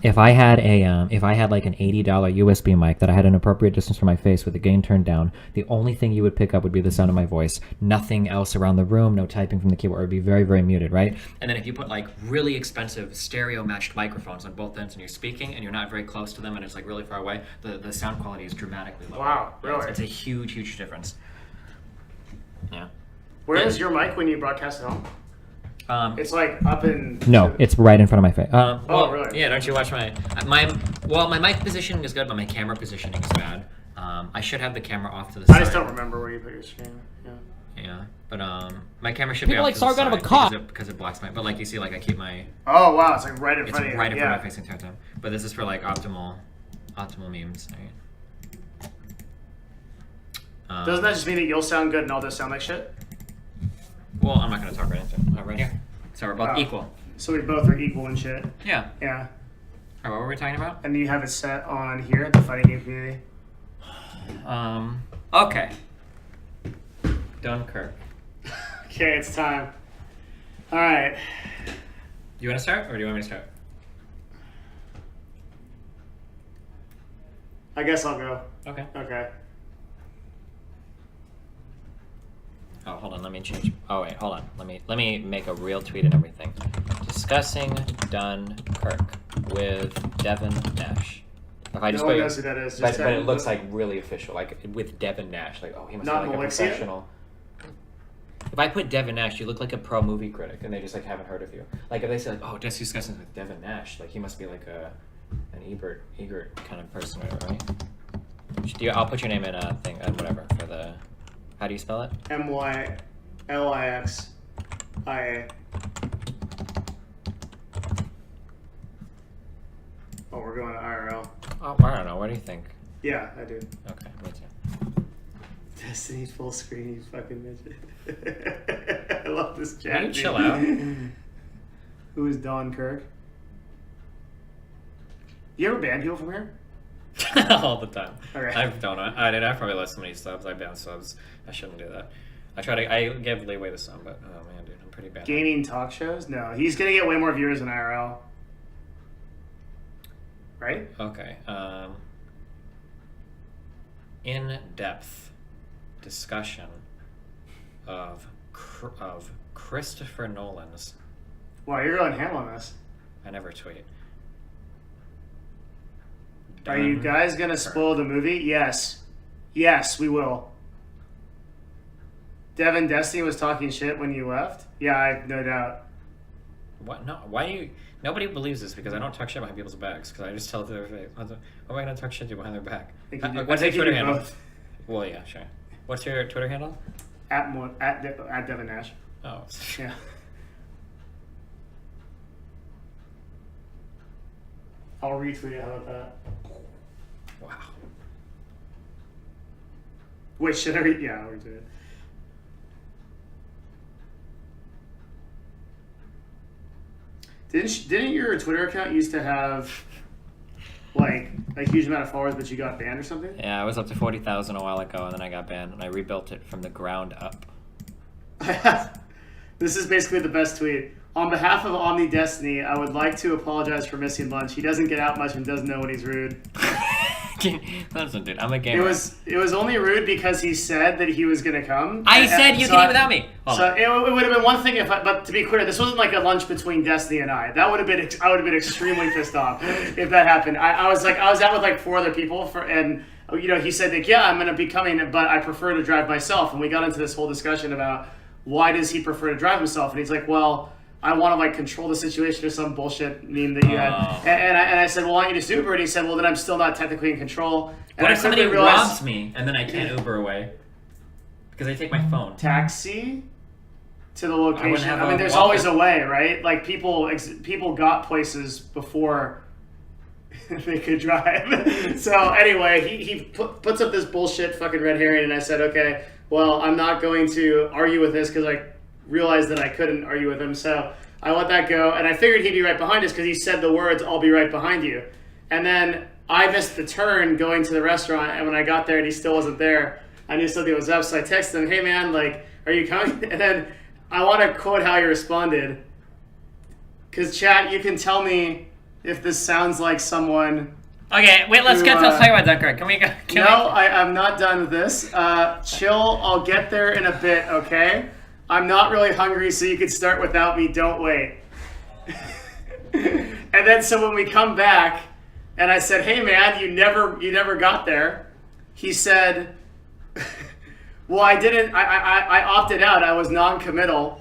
if I had like an $80 USB mic that I had an appropriate distance from my face with the gain turned down, the only thing you would pick up would be the sound of my voice. Nothing else around the room. No typing from the keyboard. It would be very, very muted, right? And then if you put like really expensive stereo matched microphones on both ends and you're speaking and you're not very close to them and it's like really far away, the sound quality is dramatically lower. Wow, really? It's a huge, huge difference. Yeah. Where is your mic when you broadcast at home? It's like up in... No, it's right in front of my face. Oh, really? Yeah, don't you watch my mic positioning is good, but my camera positioning is bad. I should have the camera off to the side. I just don't remember where you put your screen. Yeah. Yeah, but my camera should be off to the side because it blocks my... But like you see, like I keep my... Oh, wow, it's like right in front of you. It's right in front of my face the entire time. But this is for like optimal memes. Doesn't that just mean that you'll sound good and I'll just sound like shit? Well, I'm not going to talk right into it. Right here. So we're both equal. So we both are equal and shit. Yeah. Yeah. All right, what were we talking about? And you have it set on here at the fighting game community. Okay. Dunkirk. Okay, it's time. All right. You want to start, or do you want me to start? I guess I'll go. Okay. Okay. Oh, hold on. Let me change. Oh wait, hold on. Let me make a real tweet and everything. Discussing Dunkirk with Devin Nash. If I just no one knows who that is. But it looks like really official, like with Devin Nash. Like, oh, he must be like a professional. If I put Devin Nash, you look like a pro movie critic, and they just like haven't heard of you. Like if they say like, oh, just discussing with Devin Nash, like he must be like an Egert kind of person, right? I'll put your name in a thing and whatever for the. How do you spell it? MYLIXIA. Oh, we're going to IRL. Oh, I don't know. What do you think? Yeah, I do. Okay, me too. Destiny full screen, you fucking midget. I love this chat. Can you chill out? Who is Dunkirk? You ever ban people from here? All the time. Okay. I don't know. I probably lost so many subs. I ban subs. I shouldn't do that. I give leeway to some, but oh man, dude, I'm pretty bad. Gaming talk shows? No, he's gonna get way more viewers than IRL. Right? Okay. In-depth discussion of Christopher Nolan's. Wow, you're going ham on this. I never tweet. Are you guys gonna spoil the movie? Yes. Yes, we will. Devin Destiny was talking shit when you left? Yeah, I have no doubt. What? No, why do you... Nobody believes this because I don't talk shit behind people's backs because I just tell it to their face. Why am I going to talk shit to behind their back? What's your Twitter handle? Both. Well, yeah, sure. What's your Twitter handle? At Devin Nash. Oh. Yeah. I'll retweet it. How about that? Wow. Wait, should I read? Yeah, I'll retweet it. Didn't your Twitter account used to have like a huge amount of followers, but you got banned or something? Yeah, I was up to 40,000 a while ago, and then I got banned, and I rebuilt it from the ground up. This is basically the best tweet. On behalf of Omni Destiny, I would like to apologize for missing lunch. He doesn't get out much and doesn't know when he's rude. Listen, dude, I'm a gamer. It was only rude because he said that he was gonna come. I said you can eat without me. It would have been one thing if but to be clear, this wasn't like a lunch between Destiny and I. That would have been I would have been extremely pissed off if that happened. I was out with like 4 other people and he said that yeah, I'm gonna be coming, but I prefer to drive myself. And we got into this whole discussion about why does he prefer to drive himself, and he's like, well, I want to like control the situation or some bullshit meme that you had. And I said, well, why don't you just Uber? And he said, well, then I'm still not technically in control. And What I if somebody quickly realized, robs me and then I can't Uber away? Because I take my phone. taxi to the location. have I mean, a there's wallet. always a way, right? Like people got places before they could drive. So anyway, he puts up this bullshit fucking red herring, and I said, okay, well, I'm not going to argue with this because I realized that I couldn't argue with him. So I let that go, and I figured he'd be right behind us because he said the words, "I'll be right behind you." And then I missed the turn going to the restaurant, and when I got there and he still wasn't there, I knew something was up, so I texted him, "Hey man, like, are you coming?" And then I want to quote how he responded, because chat, you can tell me if this sounds like someone. Okay, wait, let's get to talk about Dunkirk. Can we go? I'm not done with this. Chill, I'll get there in a bit, okay? I'm not really hungry, so you can start without me. Don't wait. And then so when we come back, and I said, "Hey man, you never got there," he said, "Well, I didn't. I opted out. I was non-committal."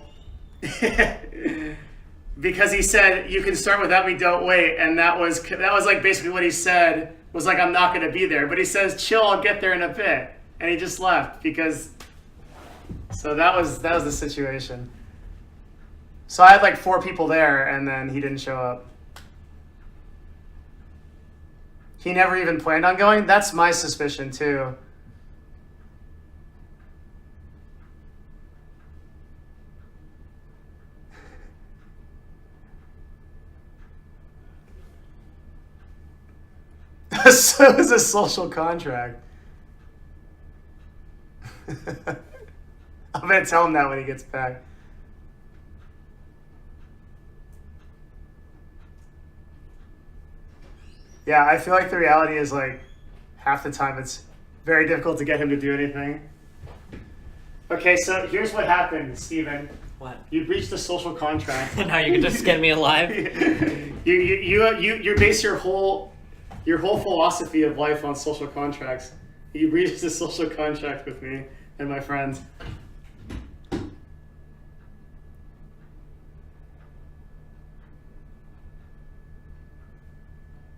Because he said, "You can start without me, don't wait," and that was like basically what he said was like, "I'm not going to be there." But he says, "Chill, I'll get there in a bit," and he just left because. So that was the situation. So I had like 4 people there, and then he didn't show up. He never even planned on going. That's my suspicion too. So it was a social contract. I'm gonna tell him that when he gets back. Yeah, I feel like the reality is like half the time it's very difficult to get him to do anything. Okay, so here's what happened, Steven. What? You breached the social contract. Now you can just skin me alive? You base your whole philosophy of life on social contracts. You breached a social contract with me and my friends.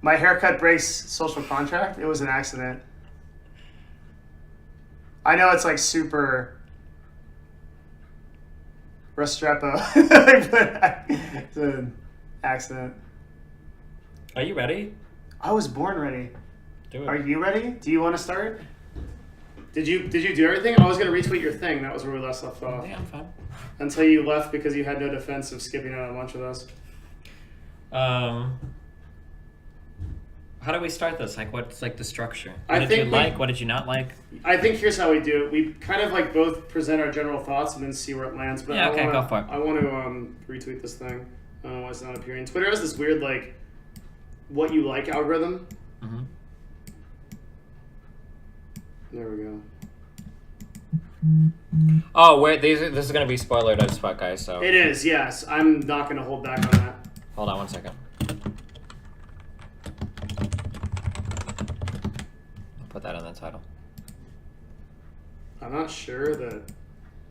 My haircut breaks social contract. It was an accident. I know it's like super Restrepo, but it's an accident. Are you ready? I was born ready. Do it. Are you ready? Do you want to start? Did you do everything? I was gonna retweet your thing. That was where we left off. Yeah, I'm fine. Until you left because you had no defense of skipping out on lunch with us. How do we start this? Like, what's like the structure? I What did you think like? What did you not like? I think here's how we do it. We kind of like both present our general thoughts and then see where it lands. But Yeah, okay, go for it. I want to retweet this thing. I don't know why it's not appearing. Twitter has this weird like what you like algorithm. Mm-hmm. There we go. Oh, wait, this is gonna be spoiler as fuck, guys. So It is, yes. I'm not gonna hold back on that. hold on 1 second. Put that in the title. I'm not sure that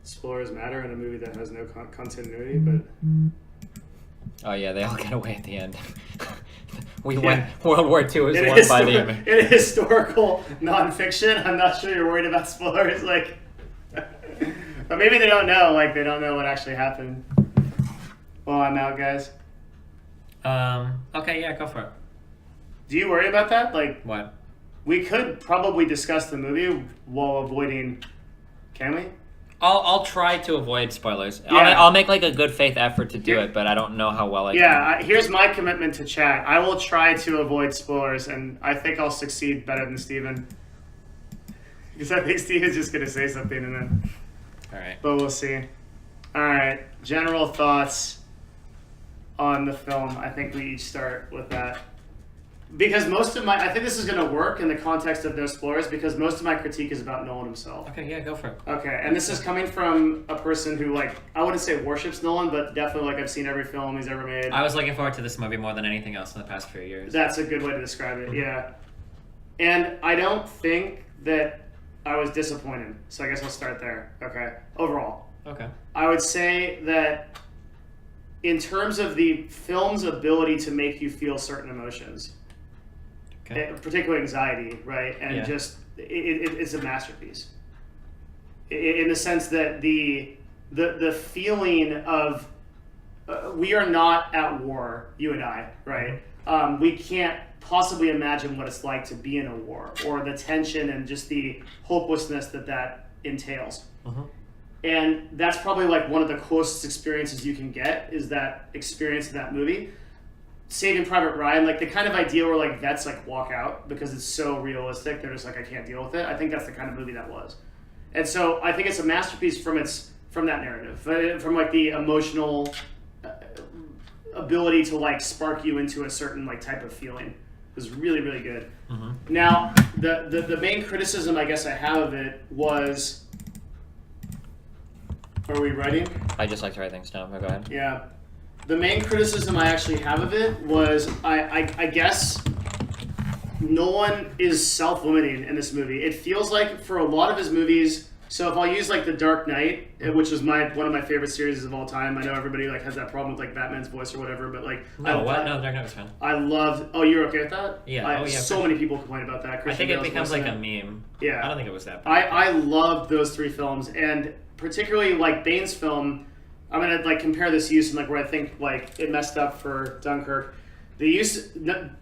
spoilers matter in a movie that has no continuity, but Oh yeah, they all get away at the end. We Yeah. won. World War II was in won by the Amer- in historical nonfiction, I'm not sure you're worried about spoilers. Like, but maybe they don't know. Like, they don't know what actually happened. Well, I'm out, guys. Okay, yeah, go for it. Do you worry about that? Like, What? we could probably discuss the movie while avoiding. Can we? I'll try to avoid spoilers. Yeah. I'll make like a good faith effort to do Yeah. it, but I don't know how well I can. Yeah. Here's my commitment to chat. I will try to avoid spoilers, and I think I'll succeed better than Steven. Because I think Steven's just gonna say something, and then. All right. But we'll see. All right. General thoughts on the film. I think we each start with that. Because I think this is going to work in the context of no spoilers, because most of my critique is about Nolan himself. Okay, yeah, go for it. Okay, and this is coming from a person who, like, I wouldn't say worships Nolan, but definitely, like, I've seen every film he's ever made. I was looking forward to this movie more than anything else in the past few years. That's a good way to describe it, yeah. And I don't think that I was disappointed, so I guess I'll start there. Okay, overall. Okay. I would say that in terms of the film's ability to make you feel certain emotions, particularly anxiety, right? And just it's a masterpiece in the sense that the feeling of we are not at war, you and I, right? We can't possibly imagine what it's like to be in a war, or the tension and just the hopelessness that entails. And that's probably like one of the closest experiences you can get, is that experience in that movie. Saving Private Ryan, like the kind of idea where like vets like walk out because it's so realistic, they're just like, I can't deal with it. I think that's the kind of movie that was. And so I think it's a masterpiece from that narrative, from like the emotional ability to like spark you into a certain like type of feeling. It was really, really good. Now, the main criticism I guess I have of it was, are we writing? I just like to write things down. Go ahead. Yeah. The main criticism I actually have of it was, I guess, Nolan is self-limiting in this movie. It feels like for a lot of his movies, so if I'll use like The Dark Knight, which is one of my favorite series of all time. I know everybody like has that problem with like Batman's voice or whatever, but like No, Dark Knight was fun. I loved. Oh, you're okay with that? Yeah. So many people complain about that. I think it becomes like a meme. Yeah. I don't think it was that bad. I loved those three films, and particularly like Bane's film. I'm gonna like compare this use and like where I think like it messed up for Dunkirk. The use,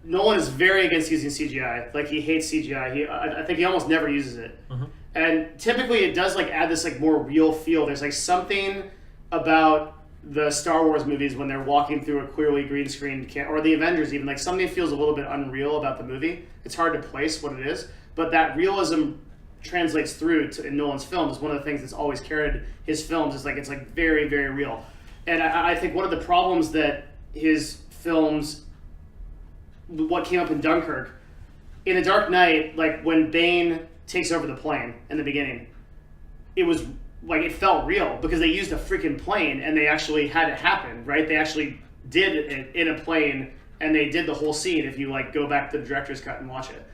Nolan is very against using CGI. Like he hates CGI. I think he almost never uses it. And typically it does like add this like more real feel. There's like something about the Star Wars movies when they're walking through a clearly green screen, or the Avengers even, like something feels a little bit unreal about the movie. It's hard to place what it is, but that realism translates through to in Nolan's films. One of the things that's always carried his films is like it's like very, very real. And I think one of the problems that his films, what came up in Dunkirk, in The Dark Knight, like when Bane takes over the plane in the beginning, it was like it felt real because they used a freaking plane and they actually had it happen, right? They actually did it in a plane and they did the whole scene if you like go back to the director's cut and watch it.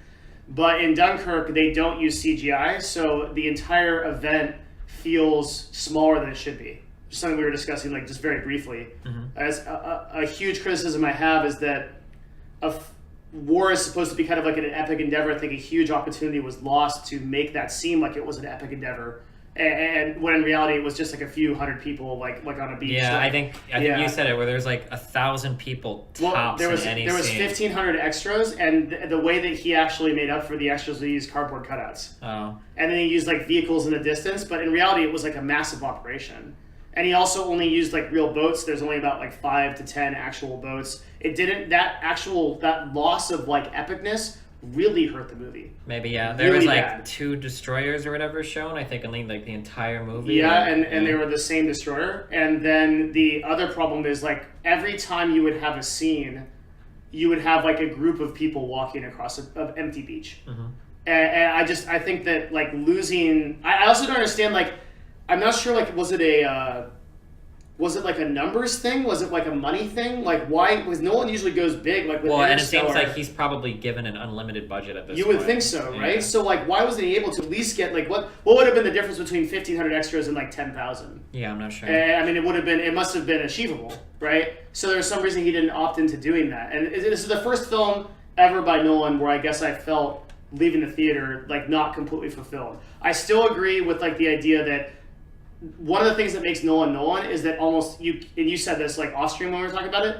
But in Dunkirk, they don't use CGI, so the entire event feels smaller than it should be. Just something we were discussing like just very briefly. As a huge criticism I have is that war is supposed to be kind of like an epic endeavor. I think a huge opportunity was lost to make that seem like it was an epic endeavor, and when in reality it was just like a few hundred people like on a beach. Yeah, like, I think you said it where there's like 1,000 people tops there was in any there was scene. 1,500 extras, and the way that he actually made up for the extras, he used cardboard cutouts. Oh. And then he used like vehicles in the distance, but in reality it was like a massive operation. And he also only used like real boats. There's only about like 5 to 10 actual boats. It didn't, that loss of like epicness really hurt the movie. Maybe, yeah. There Really was like bad. 2 destroyers or whatever shown, I think, in like the entire movie. Yeah, and they were the same destroyer. And then the other problem is like every time you would have a scene, you would have like a group of people walking across an empty beach. And I think that like losing, I also don't understand, like, I'm not sure, like, was it like a numbers thing? Was it like a money thing? Like, why? Because no one usually goes big. Like, with and it seems Interstellar. like he's probably given an unlimited budget at this You point. would think so, right? Yeah. So, like, why wasn't he able to at least get, like, what would have been the difference between 1,500 extras and, like, 10,000? Yeah, I'm not sure. I mean, it must have been achievable, right? So there's some reason he didn't opt into doing that. And this is the first film ever by Nolan where I guess I felt leaving the theater, like, not completely fulfilled. I still agree with, like, the idea that one of the things that makes Nolan is that you said this like off stream when we were talking about it,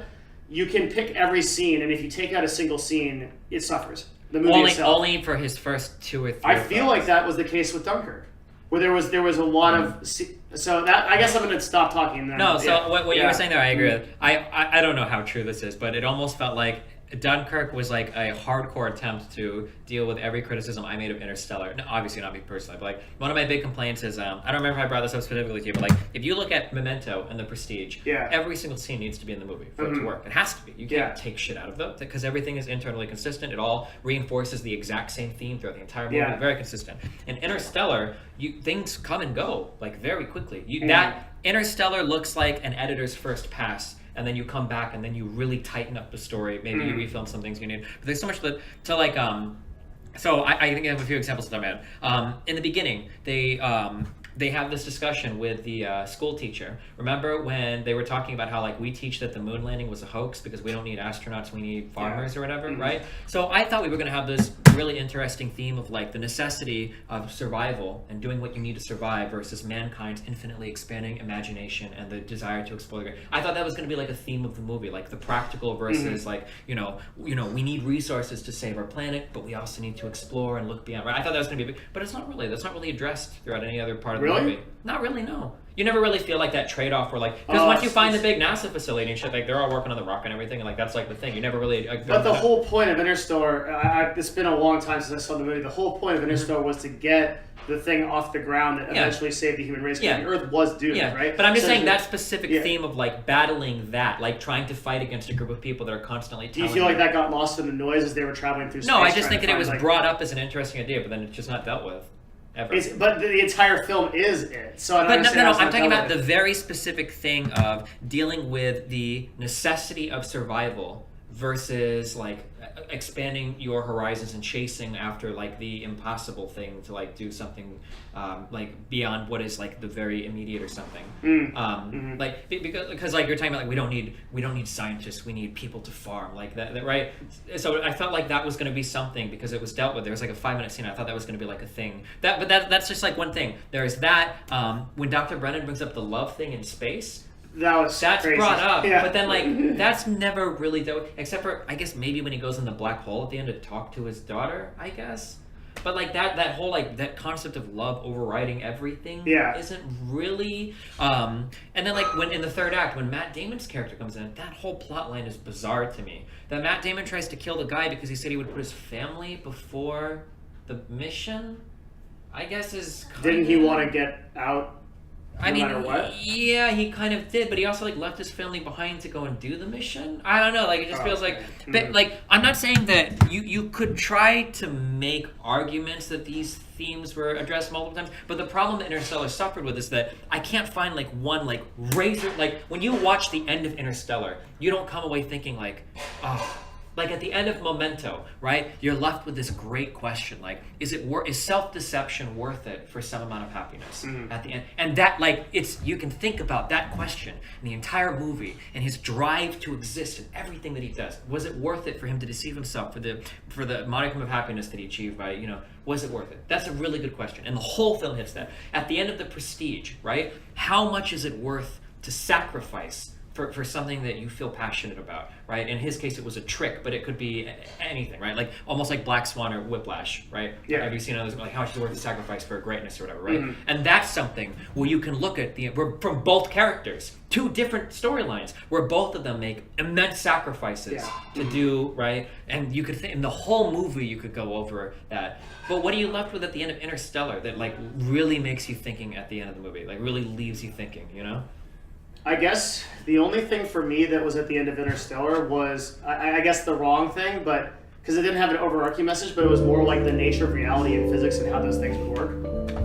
you can pick every scene, and if you take out a single scene, it suffers. The movie itself. Only for his first 2 or 3. I feel like that was the case with Dunkirk, where there was a lot of. So that I guess I'm going to stop talking. Then. No, so what you were saying there, I agree with. I don't know how true this is, but it almost felt like Dunkirk was like a hardcore attempt to deal with every criticism I made of Interstellar. No, obviously not me personally, but like one of my big complaints is I don't remember if I brought this up specifically to you, but like if you look at Memento and The Prestige, every single scene needs to be in the movie for it to work. It has to be. You can't take shit out of them because everything is internally consistent. It all reinforces the exact same theme throughout the entire movie. Very consistent. In Interstellar, things come and go like very quickly. That Interstellar looks like an editor's first pass. And then you come back and then you really tighten up the story. Maybe you refilm some things you need. But there's so much to like, so I think I have a few examples of that, man. In the beginning, they, they have this discussion with the school teacher. Remember when they were talking about how like we teach that the moon landing was a hoax because we don't need astronauts, we need farmers or whatever, right? So I thought we were going to have this really interesting theme of like the necessity of survival and doing what you need to survive versus mankind's infinitely expanding imagination and the desire to explore. I thought that was going to be like a theme of the movie, like the practical versus like you know we need resources to save our planet, but we also need to explore and look beyond. Right? I thought that was going to be big, but it's not really. That's not really addressed throughout any other part of the movie. Not really, no. You never really feel like that trade-off where like, because once you find the big NASA facility and shit, like they're all working on the rocket and everything, and like that's like the thing. You never really. But the whole point of Interstellar, it's been a long time since I saw the movie. The whole point of Interstellar was to get the thing off the ground that eventually saved the human race. Because the Earth was doomed, right? But I'm just saying that specific theme of like battling that, like trying to fight against a group of people that are constantly. Do you feel like that got lost in the noise as they were traveling through space? No, I just think that it was brought up as an interesting idea, but then it's just not dealt with. But the entire film is it. So I'm talking about the very specific thing of dealing with the necessity of survival versus like expanding your horizons and chasing after like the impossible thing to like do something like beyond what is like the very immediate or something. Like because like you're talking about like we don't need scientists, we need people to farm like that right. So I felt like that was going to be something because it was dealt with. There was like a 5-minute scene. I thought that was going to be like a thing but that's just like one thing. There's that when Dr. Brennan brings up the love thing in space. That's crazy. Brought up, but then like that's never really done, except for I guess maybe when he goes in the black hole at the end to talk to his daughter, I guess. But like that whole like that concept of love overriding everything isn't really. And then like when in the third act when Matt Damon's character comes in, that whole plot line is bizarre to me. That Matt Damon tries to kill the guy because he said he would put his family before the mission. I guess is. Didn't he want to get out? I mean, yeah, he kind of did, but he also like left his family behind to go and do the mission. I don't know, like it just feels like, but like I'm not saying that you could try to make arguments that these themes were addressed multiple times, but the problem that Interstellar suffered with is that I can't find like one like razor like when you watch the end of Interstellar, you don't come away thinking like, oh. Like at the end of Memento, right? You're left with this great question, like, is self-deception worth it for some amount of happiness at the end? And that, like, you can think about that question in the entire movie and his drive to exist and everything that he does. Was it worth it for him to deceive himself for the modicum of happiness that he achieved by, was it worth it? That's a really good question, and the whole film hits that. At the end of The Prestige, right? How much is it worth to sacrifice for something that you feel passionate about, right? In his case, it was a trick, but it could be anything, right? Like almost like Black Swan or Whiplash, right? Yeah. Have you seen others like how much is worth the sacrifice for greatness or whatever, right? And that's something where you can look at from both characters, two different storylines, where both of them make immense sacrifices to do, right? And you could in the whole movie you could go over that. But what are you left with at the end of Interstellar that like really makes you thinking at the end of the movie, like really leaves you thinking, I guess the only thing for me that was at the end of Interstellar was, I guess the wrong thing, but because it didn't have an overarching message, but it was more like the nature of reality and physics and how those things would work.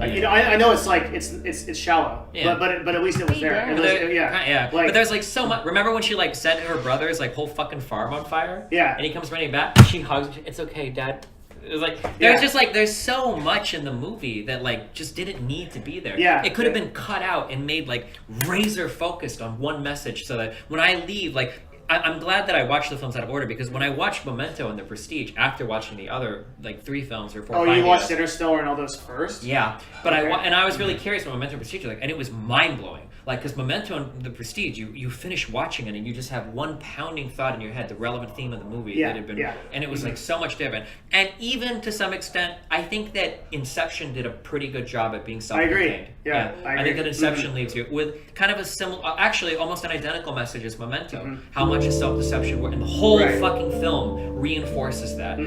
I know it's like it's shallow, but at least it was there. But there's like so much. Remember when she like set her brother's like whole fucking farm on fire? Yeah. And he comes running back. And she hugs him. It's okay, Dad. It was like there's just like there's so much in the movie that like just didn't need to be there. Yeah, it could have been cut out and made like razor focused on one message, so that when I leave, like I'm glad that I watched the films out of order, because when I watched Memento and The Prestige after watching the other like 3 films or 4. Oh, you watched Interstellar and all those first? Yeah, but I was really curious about Memento and Prestige, like, and it was mind blowing. Like, because Memento and The Prestige, you finish watching it and you just have one pounding thought in your head, the relevant theme of the movie that had been, and it was like so much different. And even to some extent, I think that Inception did a pretty good job at being self-contained. I agree. Yeah, I agree. think that Inception leaves you with kind of a similar, actually almost an identical message as Memento. How much is self-deception worth? And the whole fucking film reinforces that.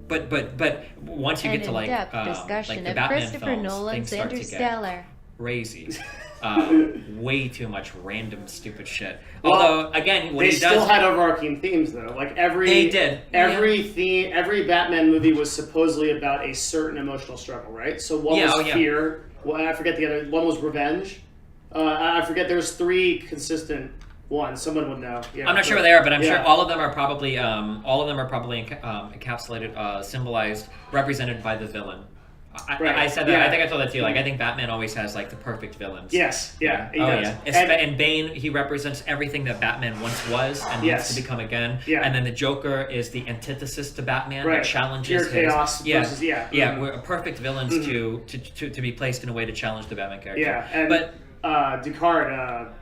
But once you get to like discussion the of Batman Christopher films, Nolan's things start Interstellar. to get crazy. Way too much random stupid shit. Although again, they still had overarching themes though. Like every theme, every Batman movie was supposedly about a certain emotional struggle, right? So one was fear. Well, I forget the other. One was revenge. I forget. There's 3 consistent ones. Someone would know. Yeah, I'm not sure they are, but I'm sure all of them are probably encapsulated, symbolized, represented by the villain. I said that. I think I told that to you. Like, I think Batman always has like the perfect villains. Yes. Yeah. He oh does. yeah. And Bane, he represents everything that Batman once was and needs to become again. Yeah. And then the Joker is the antithesis to Batman. Right. That challenges Pure chaos versus we're perfect villains to be placed in a way to challenge the Batman character. Yeah. And but Dunkirk,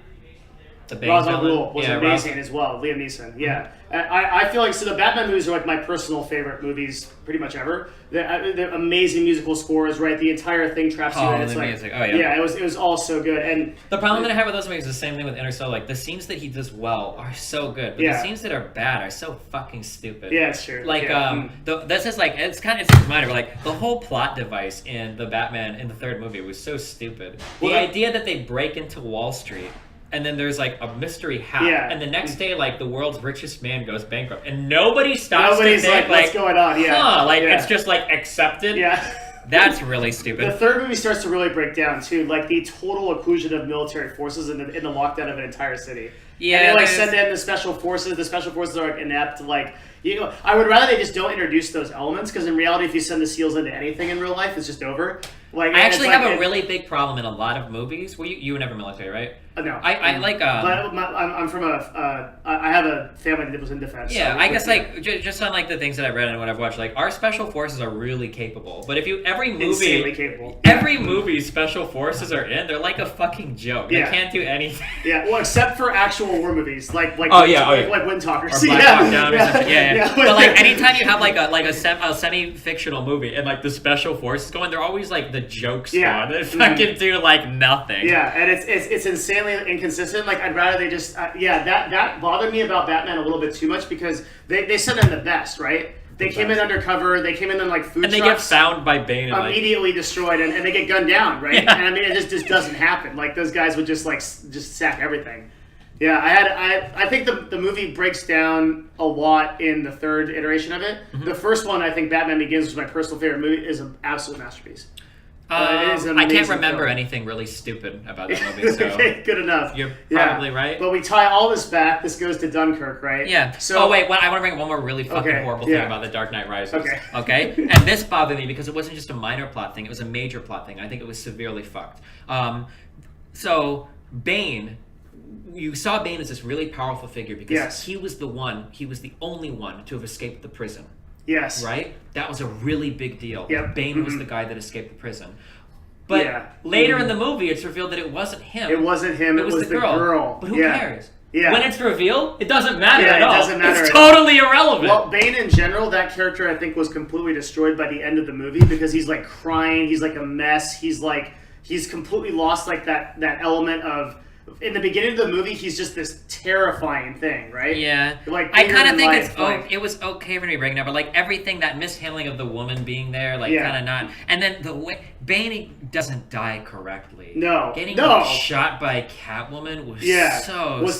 the Bane Ra's al villain Ghul was amazing as well. Liam Neeson. Yeah. I feel like the Batman movies are like my personal favorite movies pretty much ever. The amazing musical scores, right? The entire thing traps you in. It's like, music. Oh yeah. It was all so good. And the problem that I have with those movies is the same thing with Interstellar. Like the scenes that he does well are so good, but the scenes that are bad are so fucking stupid. Yeah, it's true. Like this is like it's minor, but like the whole plot device in the Batman in the third movie was so stupid. The idea that they break into Wall Street. And then there's like a mystery hat, and the next day, like the world's richest man goes bankrupt, and nobody stops to think, like, what's going on? Yeah, it's just like accepted. Yeah, that's really stupid. The third movie starts to really break down too, like the total inclusion of military forces in the lockdown of an entire city. Yeah, and they like send in the special forces. The special forces are like inept. Like I would rather they just don't introduce those elements because in reality, if you send the SEALs into anything in real life, it's just over. Like I actually have a really big problem in a lot of movies. Well, you were never military, right? No, I like. But I'm from I have a family that was in defense. Yeah, so I guess like just on like the things that I've read and what I've watched, like our special forces are really capable. But if you insanely capable. Every movie special forces are in, they're like a fucking joke. They can't do anything. Yeah, well, except for actual war movies, like Wind Talkers, or Black Hawk Down or something. Yeah. But like anytime you have like a semi-fictional movie and like the special forces going, they're always like the joke squad. They fucking do like nothing. Yeah, and it's insanely inconsistent. Like I'd rather they just that bothered me about Batman a little bit too much because they sent in the best, right? They came in undercover. They came in like food trucks. And they get found by Bane and immediately destroyed, and they get gunned down, right? Yeah. And I mean, it just doesn't happen. Like those guys would just sack everything. Yeah, I think the movie breaks down a lot in the third iteration of it. Mm-hmm. The first one, I think Batman Begins, was my personal favorite movie, is an absolute masterpiece. I can't remember anything really stupid about that movie. So okay, good enough. You're probably right. But we tie all this back. This goes to Dunkirk, right? Yeah. So, wait, I want to bring one more really fucking horrible thing about The Dark Knight Rises. Okay. And this bothered me because it wasn't just a minor plot thing; it was a major plot thing. I think it was severely fucked. So Bane. You saw Bane as this really powerful figure because he was the only one to have escaped the prison. Yes. Right? That was a really big deal. Yep. Bane was the guy that escaped the prison. But later in the movie, it's revealed that it wasn't him. It wasn't him. It was the girl. But who cares? Yeah. When it's revealed, it doesn't matter at all. It doesn't matter. It's totally irrelevant. Well, Bane in general, that character I think was completely destroyed by the end of the movie because he's like crying. He's like a mess. He's completely lost like that element of. In the beginning of the movie, he's just this terrifying thing, right? Yeah. Like I kind of think it was okay for me breaking down, but like everything, that mishandling of the woman being there, like kind of not. And then the way Bane doesn't die correctly. No. Getting shot by Catwoman was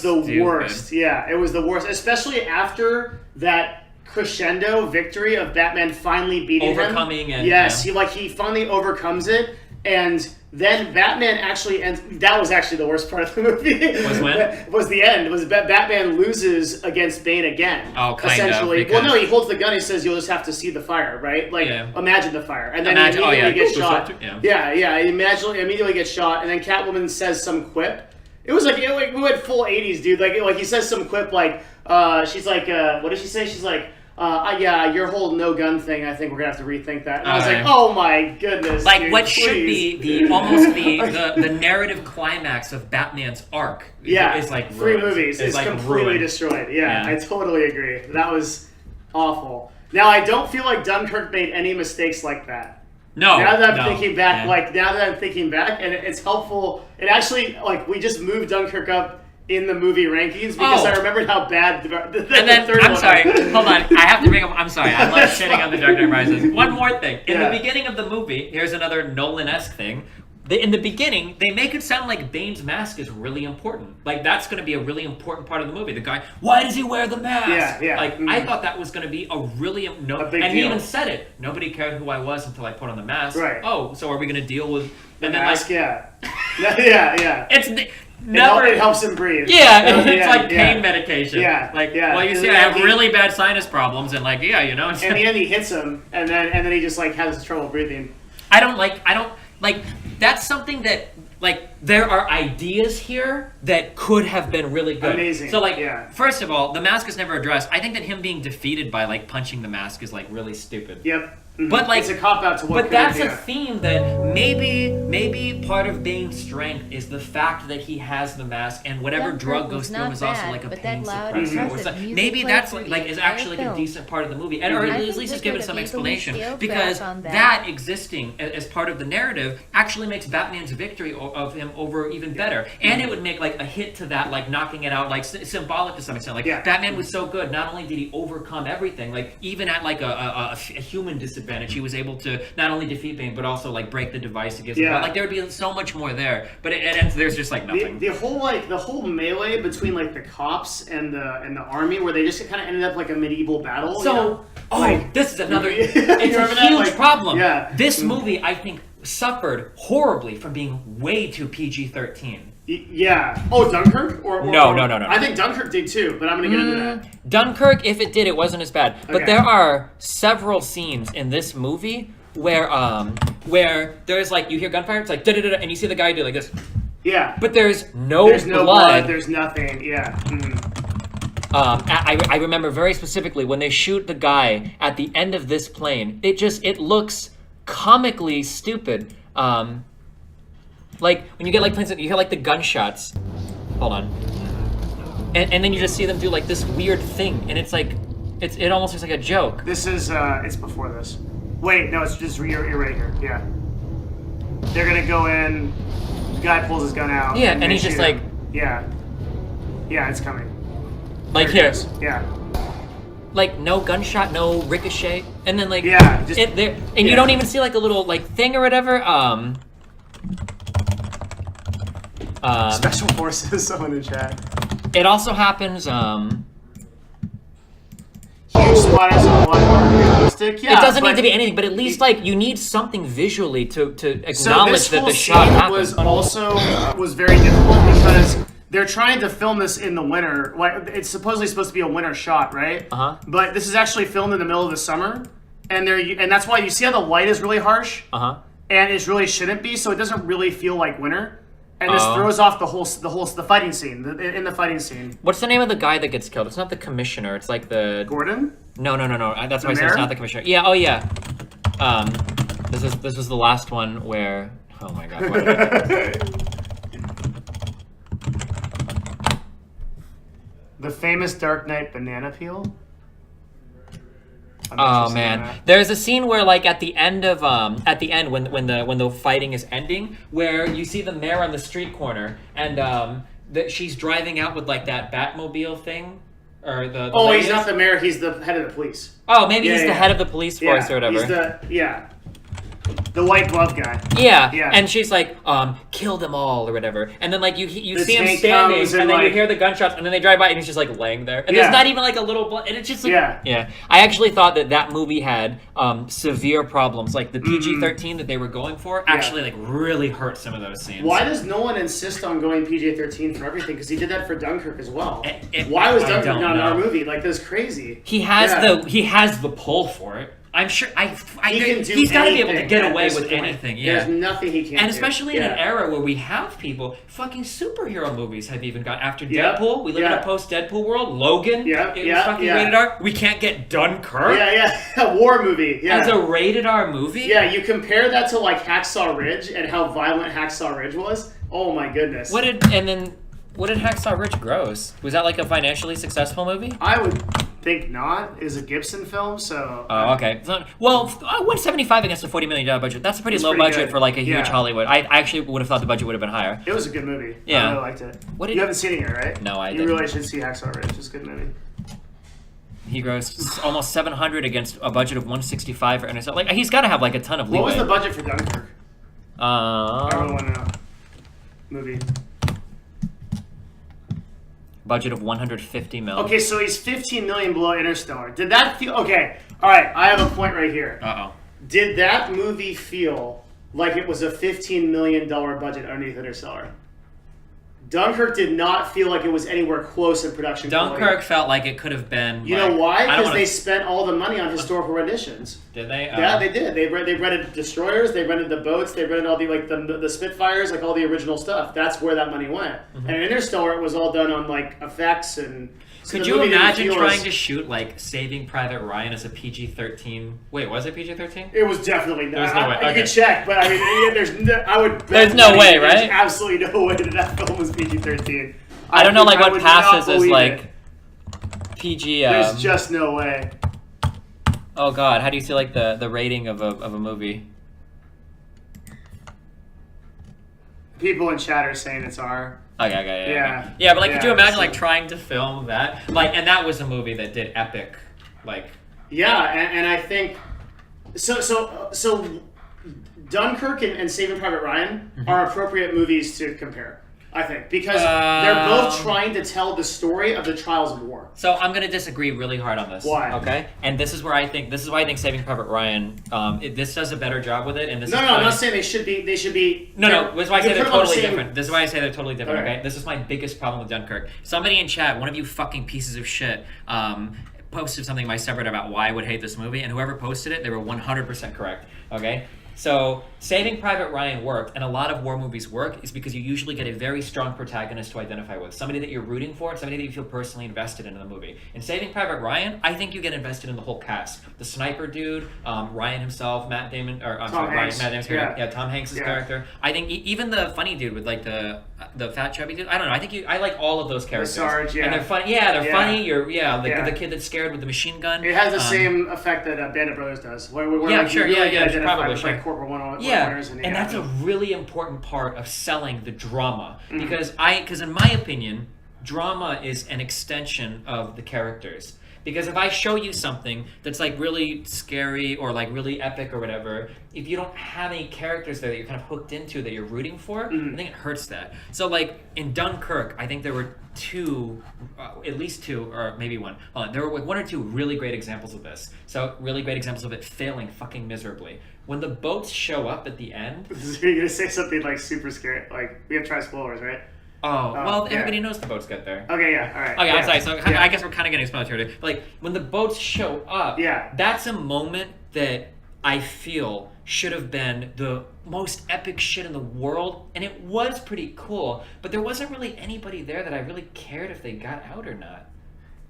the worst. Yeah, it was the worst, especially after that crescendo victory of Batman finally beating overcoming him. He finally overcomes it. And then Batman actually ends. That was actually the worst part of the movie. Was the end. Was Batman loses against Bane again. Oh, kind essentially. of. Well, no, he holds the gun. He says, "You'll just have to see the fire, right? Like, imagine the fire." And then he immediately gets shot. He immediately gets shot. And then Catwoman says some quip. It was like we went full 80s, dude. Like he says some quip like, she's like, what did she say? She's like. Your whole no gun thing, I think we're gonna have to rethink that. And I was like, oh my goodness. Like, dude, what please. should be the narrative climax of Batman's arc is like 3 movies. It's like completely ruined. destroyed. Yeah, I totally agree. That was awful. Now, I don't feel like Dunkirk made any mistakes like that. No. Now that I'm thinking back, and it's helpful. It actually, we just moved Dunkirk up in the movie rankings because I remembered how bad the third one was. Sorry, hold on. I have to bring up. I'm sorry. I love shitting on The Dark Knight Rises. One more thing. In the beginning of the movie, here's another Nolan-esque thing. In the beginning, they make it sound like Bane's mask is really important. Like, that's going to be a really important part of the movie. The guy, why does he wear the mask? I thought that was going to be a really... big deal. He even said it. Nobody cared who I was until I put on the mask. Right. Oh, so are we going to deal with... The mask, yeah. It's... It helps him breathe. Yeah, it's like pain medication. Yeah. Well, you see, I have really bad sinus problems, and in the end, he hits him, and then he just has trouble breathing. I don't like that's something that like there are ideas here that could have been really good. Amazing. So like first of all, the mask is never addressed. I think that him being defeated by like punching the mask is like really stupid. Yep. Mm-hmm. But like it's a cop out to what. But that's a theme that maybe part of Bane's strength is the fact that he has the mask and whatever drug goes through him is also like a pain suppressor. Maybe that's like is actually like a decent part of the movie, and or at least is given some explanation because that existing as part of the narrative actually makes Batman's victory of him over even better, and it would make like a hit to that, like knocking it out, like symbolic to some extent. Like Batman was so good, not only did he overcome everything, like even at like a human disadvantage, he was able to not only defeat Bane but also like break the device against him. Like there would be so much more there, but there's just like nothing. The whole melee between like the cops and the army, where they just kind of ended up like a medieval battle. So this is another. It's a huge problem. Yeah. This movie I think suffered horribly from being way too PG-13. Yeah. Oh, Dunkirk? No. I think Dunkirk did too, but I'm going to get into that. Dunkirk, if it did, it wasn't as bad. But there are several scenes in this movie where there's like, you hear gunfire, it's like da-da-da-da, and you see the guy do like this. Yeah. But there's no blood. There's nothing. Yeah. I remember very specifically when they shoot the guy at the end of this plane, it looks comically stupid. Like when you get like planes, you hear like the gunshots. Hold on. And then you just see them do like this weird thing, and it's like it almost looks like a joke. This is it's before this. Wait, no, it's just you're right here. Yeah. They're gonna go in. The guy pulls his gun out. Yeah, and he's just like. Yeah, it's coming. Like here. Yeah. Like no gunshot, no ricochet, and then like just you don't even see like a little like thing or whatever. Special forces, someone in chat. It also happens. Huge splatters of blood are realistic. Yeah, it doesn't need to be anything, but at least like you need something visually to acknowledge that the shot happened. Was very difficult because they're trying to film this in the winter. Like it's supposedly supposed to be a winter shot, right? But this is actually filmed in the middle of the summer, and that's why you see how the light is really harsh. And it really shouldn't be, so it doesn't really feel like winter. And this throws off the fighting scene. In the fighting scene. What's the name of the guy that gets killed? It's not the commissioner. It's like the Gordon. No. That's why I said it's not the commissioner. Yeah. Oh yeah. This was the last one where. Oh my god. The famous Dark Knight banana peel. Oh man, there's a scene where like at the end when the fighting is ending, where you see the mayor on the street corner and she's driving out with like that Batmobile thing, or the he's not the mayor, he's the head of the police. Oh, maybe he's the head of the police force or whatever. He's the white glove guy. Yeah, and she's like, kill them all or whatever. And then like you see him standing, and then you hear the gunshots, and then they drive by, and he's just like laying there. And there's not even like a little blood, and it's just like, I actually thought that movie had severe problems. Like the PG-13 that they were going for actually like really hurt some of those scenes. Why does Nolan insist on going PG-13 for everything? Because he did that for Dunkirk as well. Why was Dunkirk not in our movie? Like that's crazy. He has the pull for it. I'm sure he's got to be able to get away with anything. Yeah. There's nothing he can't do. And especially in an era where we have people, fucking superhero movies have even got, after Deadpool, we live in a post-Deadpool world, Logan, it was fucking rated R. We can't get Dunkirk. A war movie. As a rated R movie? Yeah, you compare that to like Hacksaw Ridge and how violent Hacksaw Ridge was. Oh my goodness. What did Hacksaw Ridge gross? Was that like a financially successful movie? I would think not. It was a Gibson film, so. Oh, okay. So, well, 175 against a $40 million budget. That's a pretty low budget for like a huge Hollywood. I actually would have thought the budget would have been higher. It was a good movie. Yeah. I really liked it. You haven't seen it yet, right? No, I didn't. You really should see Hacksaw Ridge. It's a good movie. He grossed almost 700 against a budget of 165 for Interstellar. Like he's got to have like a ton of leeway. What was the budget for Dunkirk? I really want to know. Movie. Budget of 150 million. Okay, so he's 15 million below Interstellar. Did that feel okay? All right, I have a point right here. Did that movie feel like it was a $15 million budget underneath Interstellar? Dunkirk did not feel like it was anywhere close in production Dunkirk quality. felt like it could have been. You know why? Because they spent all the money on historical renditions. Did they? Yeah, they did. They rented destroyers, they rented the boats, they rented all the Spitfires, like all the original stuff. That's where that money went. And in Interstellar, it was all done on like effects and. So could you imagine trying to shoot like Saving Private Ryan as a PG-13? Wait, was it PG-13? It was definitely not. There's no way. You can check, but I mean, I would bet There's no way, right? There's absolutely no way that film was PG-13. I don't know, like what passes as like PG. There's just no way. Oh God, how do you see like the rating of a movie? People in chat are saying it's R. Okay, yeah. Yeah, but like, could you imagine like trying to film that? Like, and that was a movie that did epic, like. Yeah, and I think so. Dunkirk and Saving Private Ryan are appropriate movies to compare. I think because they're both trying to tell the story of the trials of war. So I'm gonna disagree really hard on this. Why? Okay, and this is why I think Saving Private Ryan this does a better job with it. And this I'm not saying they should be. They should be. No. This is why I say they're totally different. This is why I say they're totally different. Okay, this is my biggest problem with Dunkirk. Somebody in chat, one of you fucking pieces of shit, posted something in my subreddit about why I would hate this movie, and whoever posted it, they were 100% correct. Okay. So, Saving Private Ryan worked, and a lot of war movies work, is because you usually get a very strong protagonist to identify with. Somebody that you're rooting for, somebody that you feel personally invested in the movie. In Saving Private Ryan, I think you get invested in the whole cast. The sniper dude, Ryan himself, Matt Damon's character, Tom Hanks' character. I think even the funny dude with like the fat chubby dude, I don't know, I like all of those characters. The Sarge, And they're funny, they're funny, the kid that's scared with the machine gun. It has the same effect that Band of Brothers does. Where probably. Corporal winners and that's a really important part of selling the drama because in my opinion, drama is an extension of the characters. Because if I show you something that's like really scary or like really epic or whatever, if you don't have any characters there that you're kind of hooked into that you're rooting for, I think it hurts that. So like in Dunkirk, I think there were at least two, or maybe one. There were one or two really great examples of this. So really great examples of it failing fucking miserably. When the boats show up at the end... You're going to say something like super scary. Like, we have tri-spoilers, right? Everybody knows the boats get there. Okay, yeah, all right. Okay, I'm sorry. So I guess we're kind of getting spoiled here. But like, when the boats show up, that's a moment that I feel should have been the most epic shit in the world, and it was pretty cool. But there wasn't really anybody there that I really cared if they got out or not.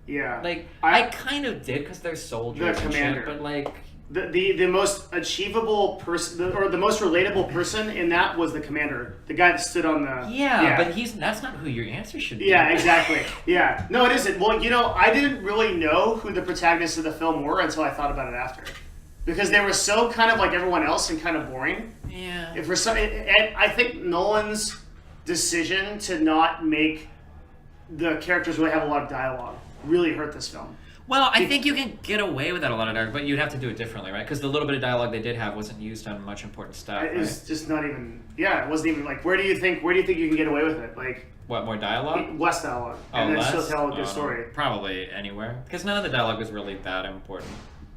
Yeah. Like, I kind of did because they're soldiers and shit, but like... The most achievable person, or the most relatable person in that was the commander, the guy that stood on the... but that's not who your answer should be. Yeah, exactly. Yeah. No, it isn't. Well, I didn't really know who the protagonists of the film were until I thought about it after. Because they were so kind of like everyone else and kind of boring. Yeah. And I think Nolan's decision to not make the characters really have a lot of dialogue really hurt this film. Well, I think you can get away with that a lot of dialogue, but you'd have to do it differently, right? Because the little bit of dialogue they did have wasn't used on much important stuff. It was just not even. Yeah, it wasn't even like. Where do you think you can get away with it? Like what, more dialogue? Less dialogue, and then still tell a good story. Probably anywhere, because none of the dialogue was really that important,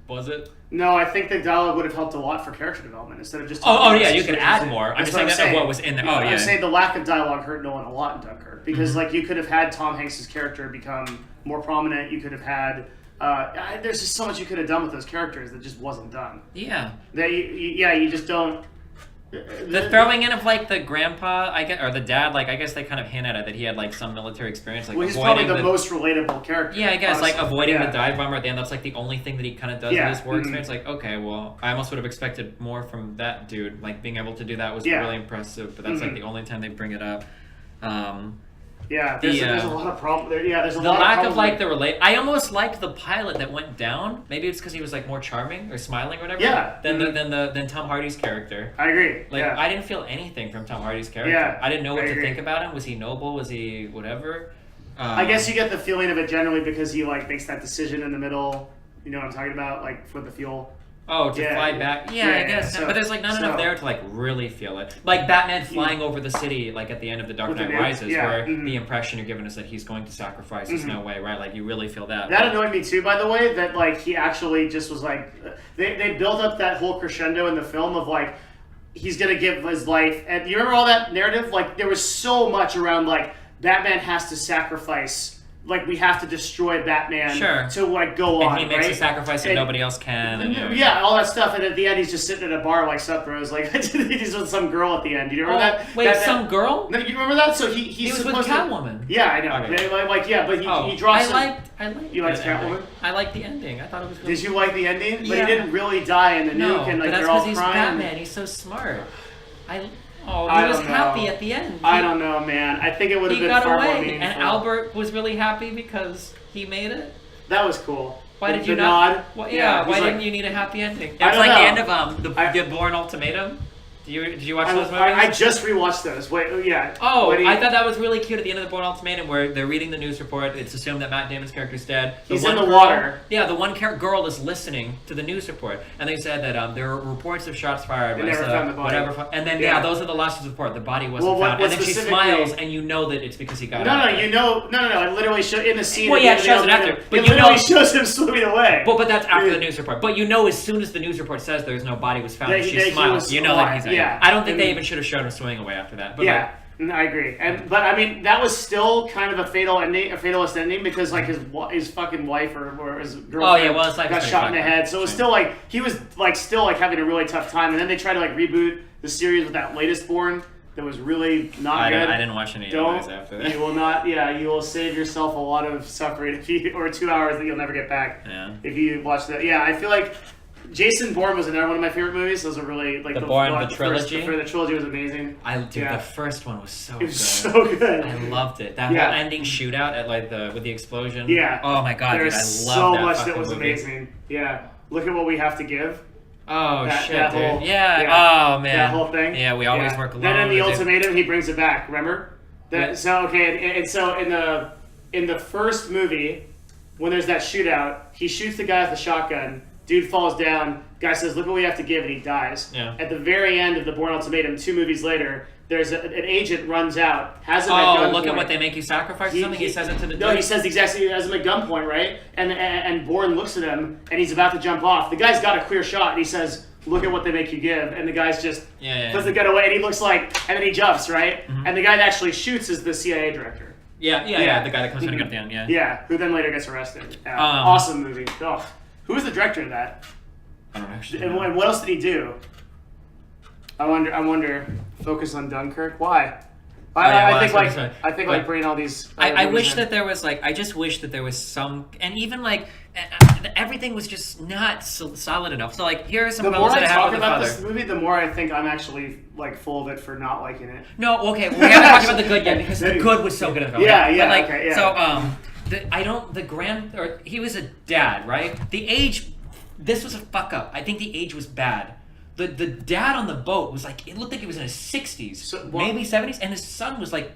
was it? No, I think the dialogue would have helped a lot for character development instead of just. You could add more. I'm just saying that what was in there. I'm saying the lack of dialogue hurt Nolan a lot in Dunkirk because like you could have had Tom Hanks' character become more prominent. You could have had. There's just so much you could have done with those characters that just wasn't done. Yeah. You just don't. The throwing in of like the grandpa, or the dad, like I guess they kind of hint at it that he had like some military experience, like he's probably the most relatable character. Yeah, I guess honestly. Like avoiding the dive bomber at the end. That's like the only thing that he kind of does in his war experience. Like, okay, well, I almost would have expected more from that dude. Like being able to do that was really impressive, but that's like the only time they bring it up. There's a lot of problems there. Yeah, there's a lot of lack of like the I almost liked the pilot that went down. Maybe it's because he was like more charming or smiling or whatever. Yeah. Than Tom Hardy's character. I agree. Like I didn't feel anything from Tom Hardy's character. Yeah. I didn't know what to think about him. Was he noble? Was he whatever? I guess you get the feeling of it generally because he like makes that decision in the middle. You know what I'm talking about? Like for the fuel. Oh, to fly back? Yeah, I guess. So, but there's like not enough there to like really feel it. Like Batman flying over the city, like at the end of The Dark Knight Rises, where the impression you're given is that he's going to sacrifice. There's no way, right? Like you really feel that. That annoyed me too, by the way. That like he actually just was like, they built up that whole crescendo in the film of like he's gonna give his life, and you remember all that narrative? Like there was so much around like Batman has to sacrifice. Like, we have to destroy Batman Sure. to, like, go on, And he makes right? a sacrifice that nobody else can. And, Yeah, all that stuff, and at the end he's just sitting at a bar like Seth Bros, like he's with some girl at the end. Do you remember that? Wait, some girl? No, you remember that? So he was supposed with Catwoman. Yeah, I know. Okay. But he draws. I liked. You liked the ending. Catwoman? I liked the ending. I thought it was. Really Did you like the ending? But Yeah. he didn't really die in the nuke, and like but that's they're all he's crying. Batman. He's so smart. He I was don't know. happy at the end. I don't know, man. I think it would have He been got far more away, meaningful. and Albert was really happy because he made it. That was cool. Why The did you nod. not? Well, Yeah, why he's didn't like- you need a happy ending? It's I don't like the know. end of the Bourne Ultimatum. Did you watch those movies? I just rewatched those. Wait, yeah. Oh, When he- I thought that was really cute at the end of the Bourne Ultimatum where they're reading the news report. It's assumed that Matt Damon's character's dead. He's one in the girl- water. Yeah, the one girl is listening to the news report, and they said that there were reports of shots fired. They by never found the body. Whatever, and then Yeah. those are the last of the report. The body wasn't Well, what- found, what and then she specifically- smiles, and you know that it's because he got No, out. you know, no. It literally shows in the scene. Well, at the yeah, end it of shows the it after, Ultimatum, but it you literally know- shows him swimming away. But that's after the news report. But you know, as soon as the news report says there's no body was found, That and he- she that he smiles. was You know that alive, he's. yeah. I don't think they And- even should have shown him swimming away after that. But Yeah, I agree. But I mean, that was still kind of a fatalist ending because like his fucking wife or his girlfriend his life got is shot in the pretty head. So it was still like he was like still like having a really tough time. And then they tried to like reboot the series with that latest Bourne that was really not good. I didn't watch any of Don't. those after that. You will not. Yeah, you will save yourself a lot of suffering or 2 hours that you'll never get back. Yeah. If you watch that. Yeah, I feel like Jason Bourne was another one of my favorite movies. Those are really like The Bourne, the trilogy. trilogy? The trilogy was amazing. The first one was so It good. was so good. I loved it. That Yeah. whole ending shootout at like with the explosion. Yeah. Oh my god, There's dude, I so love that much fucking that was movie. amazing. Yeah. Look at what we have to give. Oh That- shit, that dude. whole- Oh man. That whole thing. Yeah, we always work alone. Then in the dude. ultimatum, he brings it back. Remember? Yeah. So okay, and so in the first movie, when there's that shootout, he shoots the guy with the shotgun. Dude falls down. Guy says, "Look what we have to give," and he dies. Yeah. At the very end of the Bourne Ultimatum, 2 movies later, there's an agent runs out, has him at Oh, gunpoint. look at what they make you sacrifice or something. He says it to the No, dude. he says exactly. He has him at gunpoint, right? And Bourne looks at him, and he's about to jump off. The guy's got a clear shot, and he says, "Look at what they make you give." And the guy's just puts the gun away, and he looks like, and then he jumps, right? Mm-hmm. And the guy that actually shoots is the CIA director. Yeah. The guy that comes in at the end. Yeah. Yeah, who then later gets arrested. Awesome movie. Oh, who was the director of that? I don't actually And know. what else did he do? I wonder. Focus on Dunkirk. Why? I think like bringing all these. I movies wish in. that there was like I just wish that there was some and even like everything was just not solid enough. So like here are some The more problems I that I have talk with the about father. this movie, the more I think I'm actually like full of it for not liking it. No, okay, we haven't talked about the good yet because the good was so good in the film. Yeah, But, yeah, like, okay, yeah. So he was a dad, right? The age, this was a fuck up. I think the age was bad. The dad on the boat was like, it looked like he was in his 60s, maybe 70s, and his son was like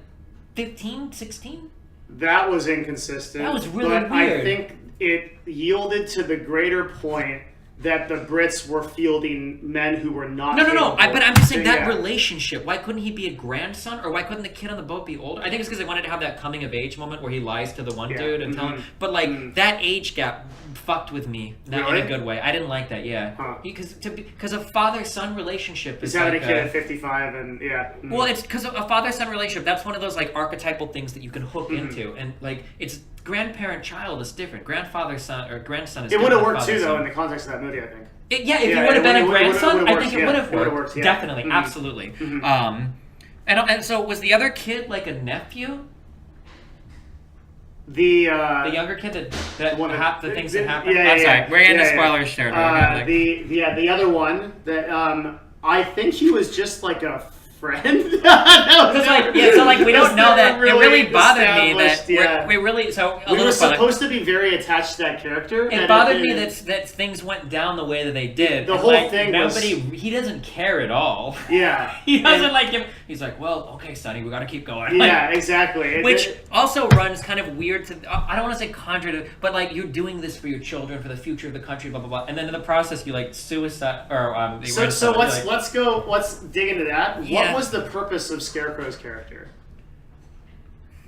15, 16? That was inconsistent. That was really but weird. I think it yielded to the greater point that the Brits were fielding men who were not. No. capable. But I'm just saying that Yeah. relationship. Why couldn't he be a grandson, or why couldn't the kid on the boat be older? I think it's because they wanted to have that coming of age moment where he lies to the one dude and tell him. But like that age gap fucked with me, not Really? in a good way. I didn't like that. Yeah, Huh. because a father-son relationship is He's having like a kid at 55, and yeah. well, it's because a father-son relationship. That's one of those like archetypal things that you can hook into, and like it's grandparent-child is different. Grandfather-son or grandson is. It would different have than worked too, though, father-son. in the context of that movie. I think. If Yeah, you would have been it a would've grandson, I worked, think it yeah. would have It would've worked. worked, yeah. Definitely, Mhm. absolutely. Mhm. And so was the other kid like a nephew? The younger kid that one that- the things that happened. Yeah, I'm sorry, we're in the yeah. spoilers territory. The other one that I think he was just like a friend. So we don't know that. It really bothered me that established, yeah. we really so a We little were spoiler. supposed to be very attached to that character. It and bothered me didn't. that things went down the way that they did. The And, whole like, thing was- he doesn't care at all. Yeah. He doesn't And- like him. He's like, well, okay, Sonny, we gotta keep going. Yeah, Like, exactly. which also runs kind of weird to, I don't want to say contrary, but like you're doing this for your children, for the future of the country, blah blah blah, and then in the process you like suicide or So let's dig into that. Yeah. What was the purpose of Scarecrow's character?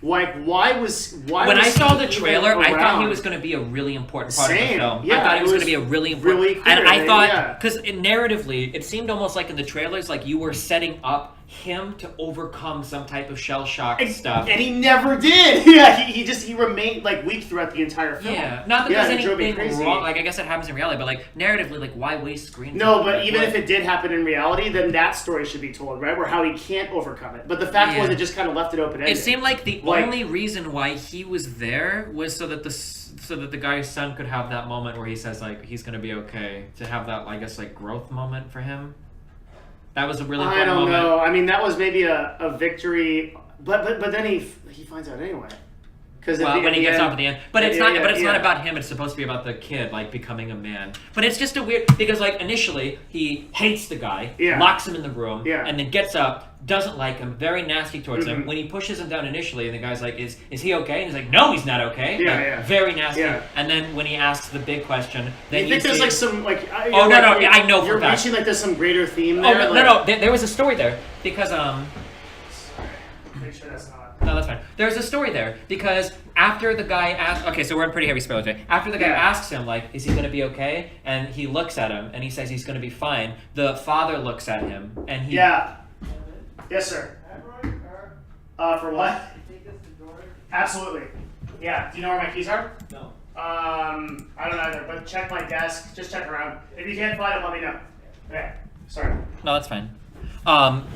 Like, why was when I saw the he trailer, I thought he around? was going to be a really important part of Same. the film. Yeah, I thought he it was going was to be a really important. really clear and I that- thought yeah. because narratively, it seemed almost like in the trailers, like you were setting up him to overcome some type of shell shock stuff. And he never did. Yeah, he remained like weak throughout the entire film. Yeah, not that there's anything wrong. Like I guess it happens in reality, but like narratively, like why waste screen time? No, but even if it did happen in reality, then that story should be told, right? Where how he can't overcome it. But the fact was, it just kind of left it open ended. It seemed like the only reason why he was there was so that the guy's son could have that moment where he says like he's gonna be okay, to have that I guess like growth moment for him. That was a really important moment. I don't know. I mean, that was maybe a victory, but then he finds out anyway. Because when he gets off at the end, but it's not. But it's not about him. It's supposed to be about the kid, like becoming a man. But it's just a weird because, like, initially he hates the guy, locks him in the room, and then gets up, doesn't like him, very nasty towards him. When he pushes him down initially, and the guy's like, "Is he okay?" And he's like, "No, he's not okay." Very nasty. And then when he asks the big question, then you think there's like some like. I know for a fact. You're reaching like there's some greater theme there. Oh no, there was a story there because Pretty sure that's not. No, that's fine. There's a story there because after the guy asks, okay, so we're in pretty heavy spoilers today. After the guy asks him, like, is he going to be okay? And he looks at him and he says he's going to be fine. The father looks at him and he... Yeah. Yes, sir. For what? Absolutely. Yeah. Do you know where my keys are? No. I don't either, but check my desk. Just check around. If you can't find them, let me know. Okay. Sorry. No, that's fine.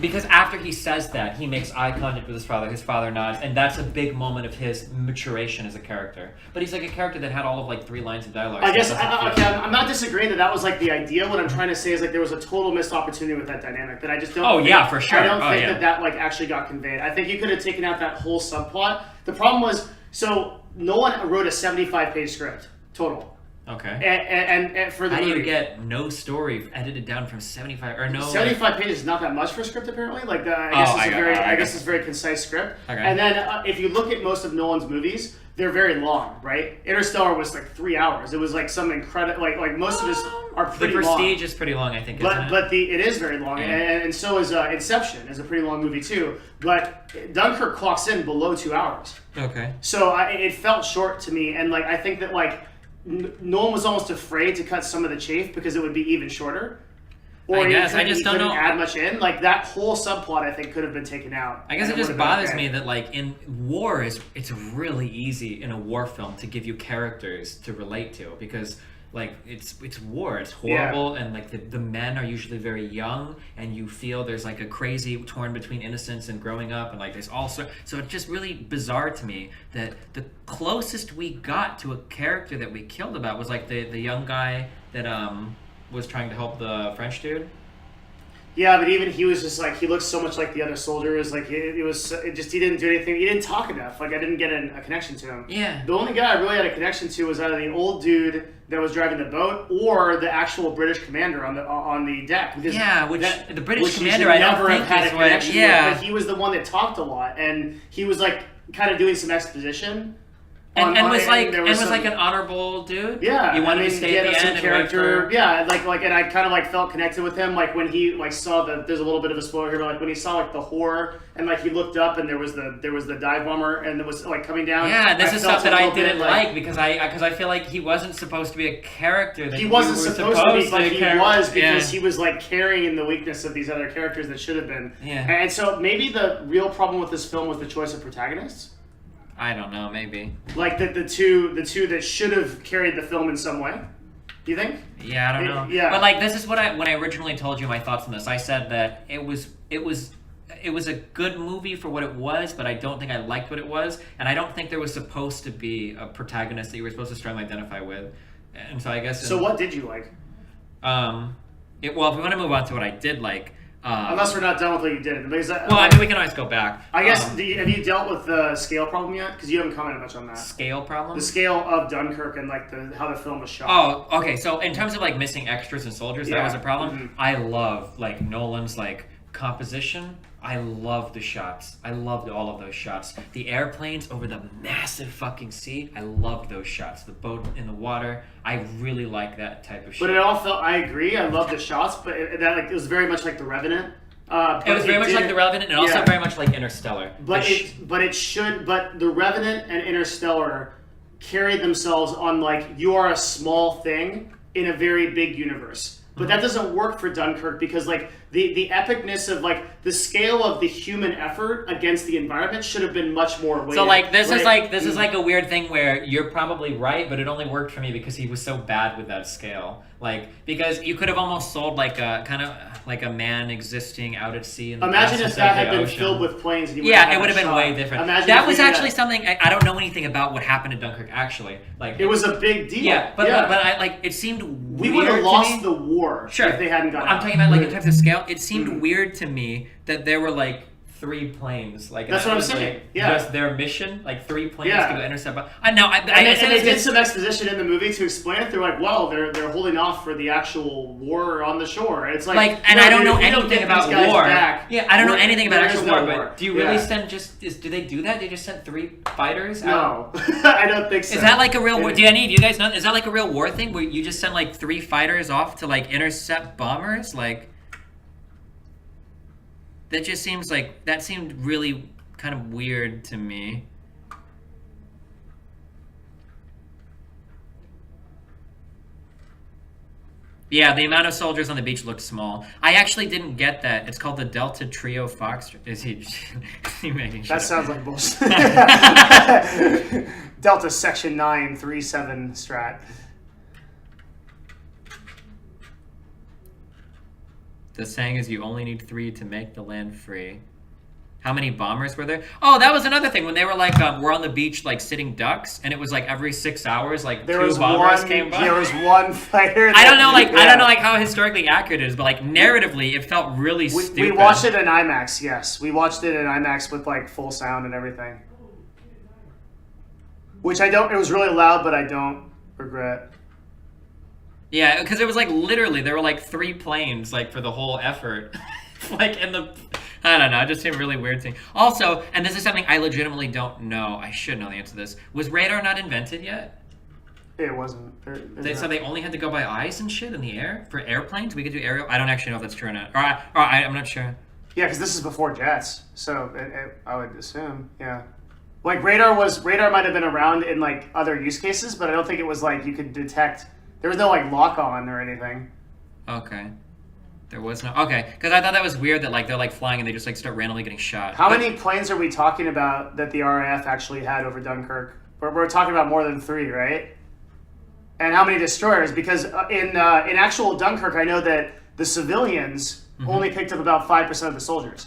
Because after he says that, he makes eye contact with his father nods, and that's a big moment of his maturation as a character. But he's like a character that had all of like 3 lines of dialogue. I guess, I'm not disagreeing that was like the idea. What I'm trying to say is like there was a total missed opportunity with that dynamic that I just don't think, for sure. I don't think that like actually got conveyed. I think you could have taken out that whole subplot. The problem was, so Nolan wrote a 75-page script, total. Okay. And for the how do movie. you get no story edited down from 75 or no? 75 pages is not that much for a script apparently. Like I guess it's a very concise script. Okay. And then if you look at most of Nolan's movies, they're very long, right? Interstellar was like 3 hours. It was like some incredible like most of his are pretty long. The Prestige is pretty long, I think. But it is very long, and so is Inception is a pretty long movie too. But Dunkirk clocks in below 2 hours. Okay. So it felt short to me, and like I think that like. Nolan was almost afraid to cut some of the chafe because it would be even shorter. Or I just don't know. Add much in. Like that whole subplot, I think, could have been taken out. I guess it just bothers me that, like, in war, it's really easy in a war film to give you characters to relate to because, like, it's war. It's horrible, and like the men are usually very young, and you feel there's like a crazy torn between innocence and growing up, and like there's also so it's just really bizarre to me that the closest we got to a character that we killed about was like the young guy that was trying to help the French dude. Yeah, but even he was just like he looked so much like the other soldiers. Like he didn't do anything. He didn't talk enough. Like I didn't get a connection to him. Yeah. The only guy I really had a connection to was either the old dude that was driving the boat or the actual British commander on the deck. Because the British commander I don't think had a connection with, but he was the one that talked a lot, and he was like kind of doing some exposition. And was like an honorable dude. Yeah, you wanted to stay at the end. Character, and and I kind of like felt connected with him. Like when he like saw there's a little bit of a spoiler here, but like when he saw like the horror and like he looked up and there was the dive bomber and it was like coming down. Yeah, this is stuff that I didn't like because I feel like he wasn't supposed to be a character. That he wasn't supposed to be, but he was because he was like carrying the weakness of these other characters that should have been. Yeah. And so maybe the real problem with this film was the choice of protagonists. I don't know, maybe. Like the two that should have carried the film in some way. Do you think? Yeah, I don't know. Yeah. But like this is when I originally told you my thoughts on this. I said that it was a good movie for what it was, but I don't think I liked what it was, and I don't think there was supposed to be a protagonist that you were supposed to strongly identify with. And so I guess. So what did you like? Well, if we want to move on to what I did like. Unless we're not done with what you did. Because, I mean, we can always go back. I guess, have you dealt with the scale problem yet? Because you haven't commented much on that. Scale problem? The scale of Dunkirk and like how the film was shot. Oh, okay. So in terms of like missing extras and soldiers, that was a problem. Mm-hmm. I love like Nolan's like composition. I love the shots. I loved all of those shots. The airplanes over the massive fucking sea. I loved those shots. The boat in the water. I really like that type of shit. But it all felt. I agree. I love the shots, but it was very much like The Revenant. It was very much like The Revenant, and also very much like Interstellar. But The Revenant and Interstellar carried themselves on like you are a small thing in a very big universe. But that doesn't work for Dunkirk because like the epicness of like the scale of the human effort against the environment should have been much more weighted. So like this is like a weird thing where you're probably right, but it only worked for me because he was so bad with that scale. Like because you could have almost sold like a kind of like a man existing out at sea in the imagine if vastness that of had the been ocean. filled with planes. And you Yeah, it would have been way different. Imagine that if was we did actually that. something I don't know anything about what happened in Dunkirk. Actually, like It was a big deal. yeah, but I like it seemed we weird would have to lost me. the war Sure. if they hadn't got I'm out. talking about like in terms of scale. It seemed weird to me that there were like 3 planes. Like That's that what I'm was, saying. Like, Yeah. just their mission, like 3 planes Yeah. to go intercept. I know. And they did some exposition in the movie to explain it. They're like, well, they're holding off for the actual war on the shore. It's like and I don't know if we don't anything get about these guys war. back, Yeah, I don't know we're- anything about there is actual no war. war. But do you really Yeah. send do they do that? They just send 3 fighters out? No, I don't think so. Is that like a real war? Do any of you guys know? Is that like a real war thing where you just send like 3 fighters off to like intercept bombers? Like that just seems like that seemed really kind of weird to me. Yeah, the amount of soldiers on the beach looked small. I actually didn't get that. It's called the Delta Trio Fox. Is he making shit That up? sounds like bullshit. Delta Section 937 strat. The saying is you only need 3 to make the land free. How many bombers were there? Oh, that was another thing when they were like, we're on the beach like sitting ducks, and it was like every 6 hours, like There 2 was bombers one. came by. There was one fighter. I don't know, like I Yeah. don't know, like how historically accurate it is, but like narratively, it felt really stupid. We watched it in IMAX. Yes, we watched it in IMAX with like full sound and everything. Which I don't. It was really loud, but I don't regret. Yeah, because it was like literally there were like 3 planes like for the whole effort, like in the. I don't know. It just seemed really weird to me. Also, and this is something I legitimately don't know. I should know the answer to this. Was radar not invented yet? It wasn't. So they only had to go by eyes and shit in the air for airplanes. We could do aerial. I don't actually know if that's true or not. I'm not sure. Yeah, because this is before jets, so I would assume. Yeah, like radar might have been around in like other use cases, but I don't think it was like you could detect. There was no like lock on or anything. Okay. There was no. Okay, because I thought that was weird that like they're like flying and they just like start randomly getting shot. How many planes are we talking about that the RAF actually had over Dunkirk? We're talking about more than 3, right? And how many destroyers? Because in actual Dunkirk, I know that the civilians only picked up about 5% of the soldiers,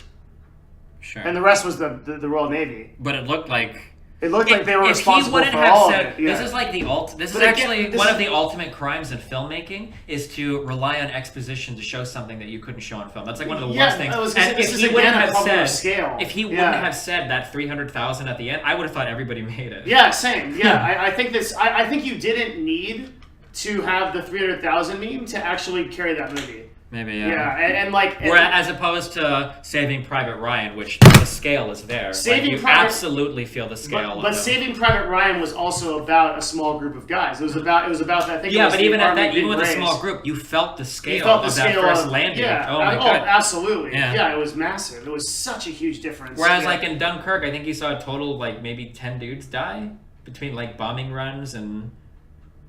Sure. and the rest was the Royal Navy. But it looked like. It looked like they were If he responsible wouldn't for have all said, of it. Yeah. this is like the This But is again, actually this one is- of the ultimate crimes in filmmaking is to rely on exposition to show something that you couldn't show on film. That's like one of the Yeah, worst things. I was gonna And say, if this he is wouldn't again a have problem of said, scale. if he wouldn't have said that 300,000 at the end, I would have thought everybody made it. Yeah, same. Yeah, I think this. I think you didn't need to have the 300,000 meme to actually carry that movie. Maybe, Yeah, and like. As opposed to Saving Private Ryan, which the scale is there. Saving you Private- absolutely feel the scale. But of them. Saving Private Ryan was also about a small group of guys. It was about I think. Yeah, it was but the even at Army that, Big even with a Rays. small group, you felt the scale You felt the of scale that first of, landing. Yeah, Oh my god. absolutely. Yeah. Yeah, it was massive. It was such a huge difference. Whereas, yeah. like in Dunkirk, I think you saw a total of like maybe 10 dudes die between like bombing runs and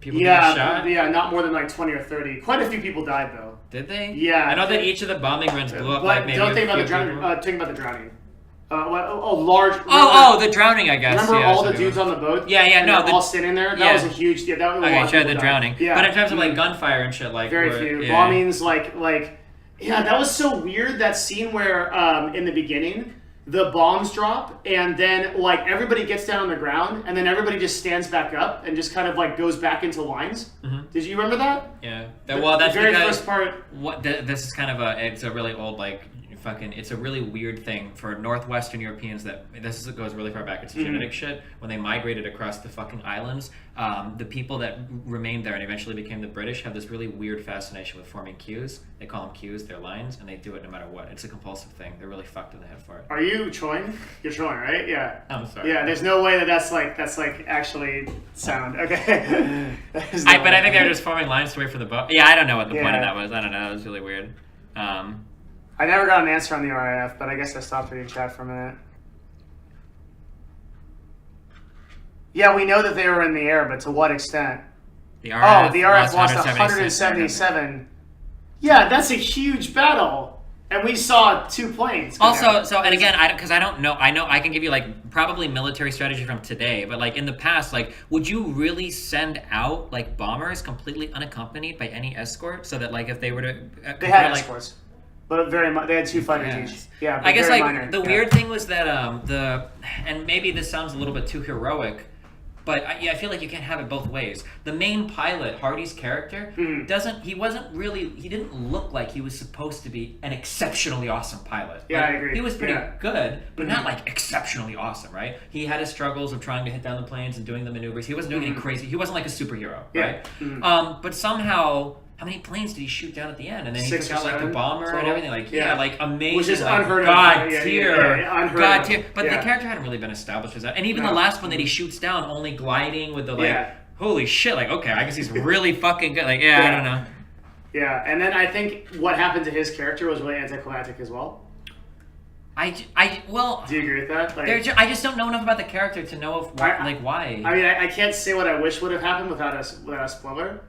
people getting shot. Yeah, not more than like 20 or 30. Quite a few people died though. Did they? Yeah. I know that each of the bombing runs blew up But like maybe don't a think about few the drowning. people. Think about the drowning. Large. The drowning, I guess. Remember yeah, all so the dudes on the boat? Yeah, yeah, and no, they're all sitting there. That yeah. was a huge. Yeah, that was a lot Okay, of sure, people the died. drowning. Yeah. But in terms of like gunfire and shit, like very few yeah. bombings, like yeah, that was so weird. That scene where in the beginning the bombs drop and then like everybody gets down on the ground and then everybody just stands back up and just kind of like goes back into lines. Mm-hmm. Did you remember that? Yeah. The That's very because first part. this is kind of it's a really old like it's a really weird thing for Northwestern Europeans that goes really far back. It's genetic shit. When they migrated across the fucking islands, the people that remained there and eventually became the British have this really weird fascination with forming queues. They call them queues, they're lines, and they do it no matter what. It's a compulsive thing. They're really fucked in the head for it. Are you Choin? You're Choin, right? Yeah. I'm sorry. Yeah, there's no way that's like actually sound. Okay. But I think they were just forming lines to wait for the boat. Yeah, I don't know what the point of that was. I don't know. It was really weird. I never got an answer on the RAF, but I guess I stopped reading chat for a minute. Yeah, we know that they were in the air, but to what extent? The RAF the RAF lost 177. Yeah, that's a huge battle. And we saw 2 planes. Also, so and again, because I don't know. I know I can give you like probably military strategy from today, but like in the past, like would you really send out like bombers completely unaccompanied by any escort, so that like if they were to they had like, escorts, but they had 2 fighters each. Yeah, but I guess very like minor. the weird thing was that and maybe this sounds a little bit too heroic. But I feel like you can't have it both ways. The main pilot, Hardy's character, he didn't look like he was supposed to be an exceptionally awesome pilot. Yeah, like, I agree. He was pretty good, but not like exceptionally awesome, right? He had his struggles of trying to hit down the planes and doing the maneuvers. He wasn't doing anything crazy. He wasn't like a superhero, right? But somehow, how many planes did he shoot down at the end? And then he 6 took out like the bomber and everything. Like like amazing. Which is like, unheard of. God tier. Unheard of. But the character hadn't really been established as that. And even the last one that he shoots down, only gliding with the like, holy shit, like, okay, I guess he's really fucking good. Like, I don't know. Yeah, and then I think what happened to his character was really anticlimactic as well. Well, do you agree with that? Like, I just don't know enough about the character to know if why. I mean, I can't say what I wish would have happened without a spoiler.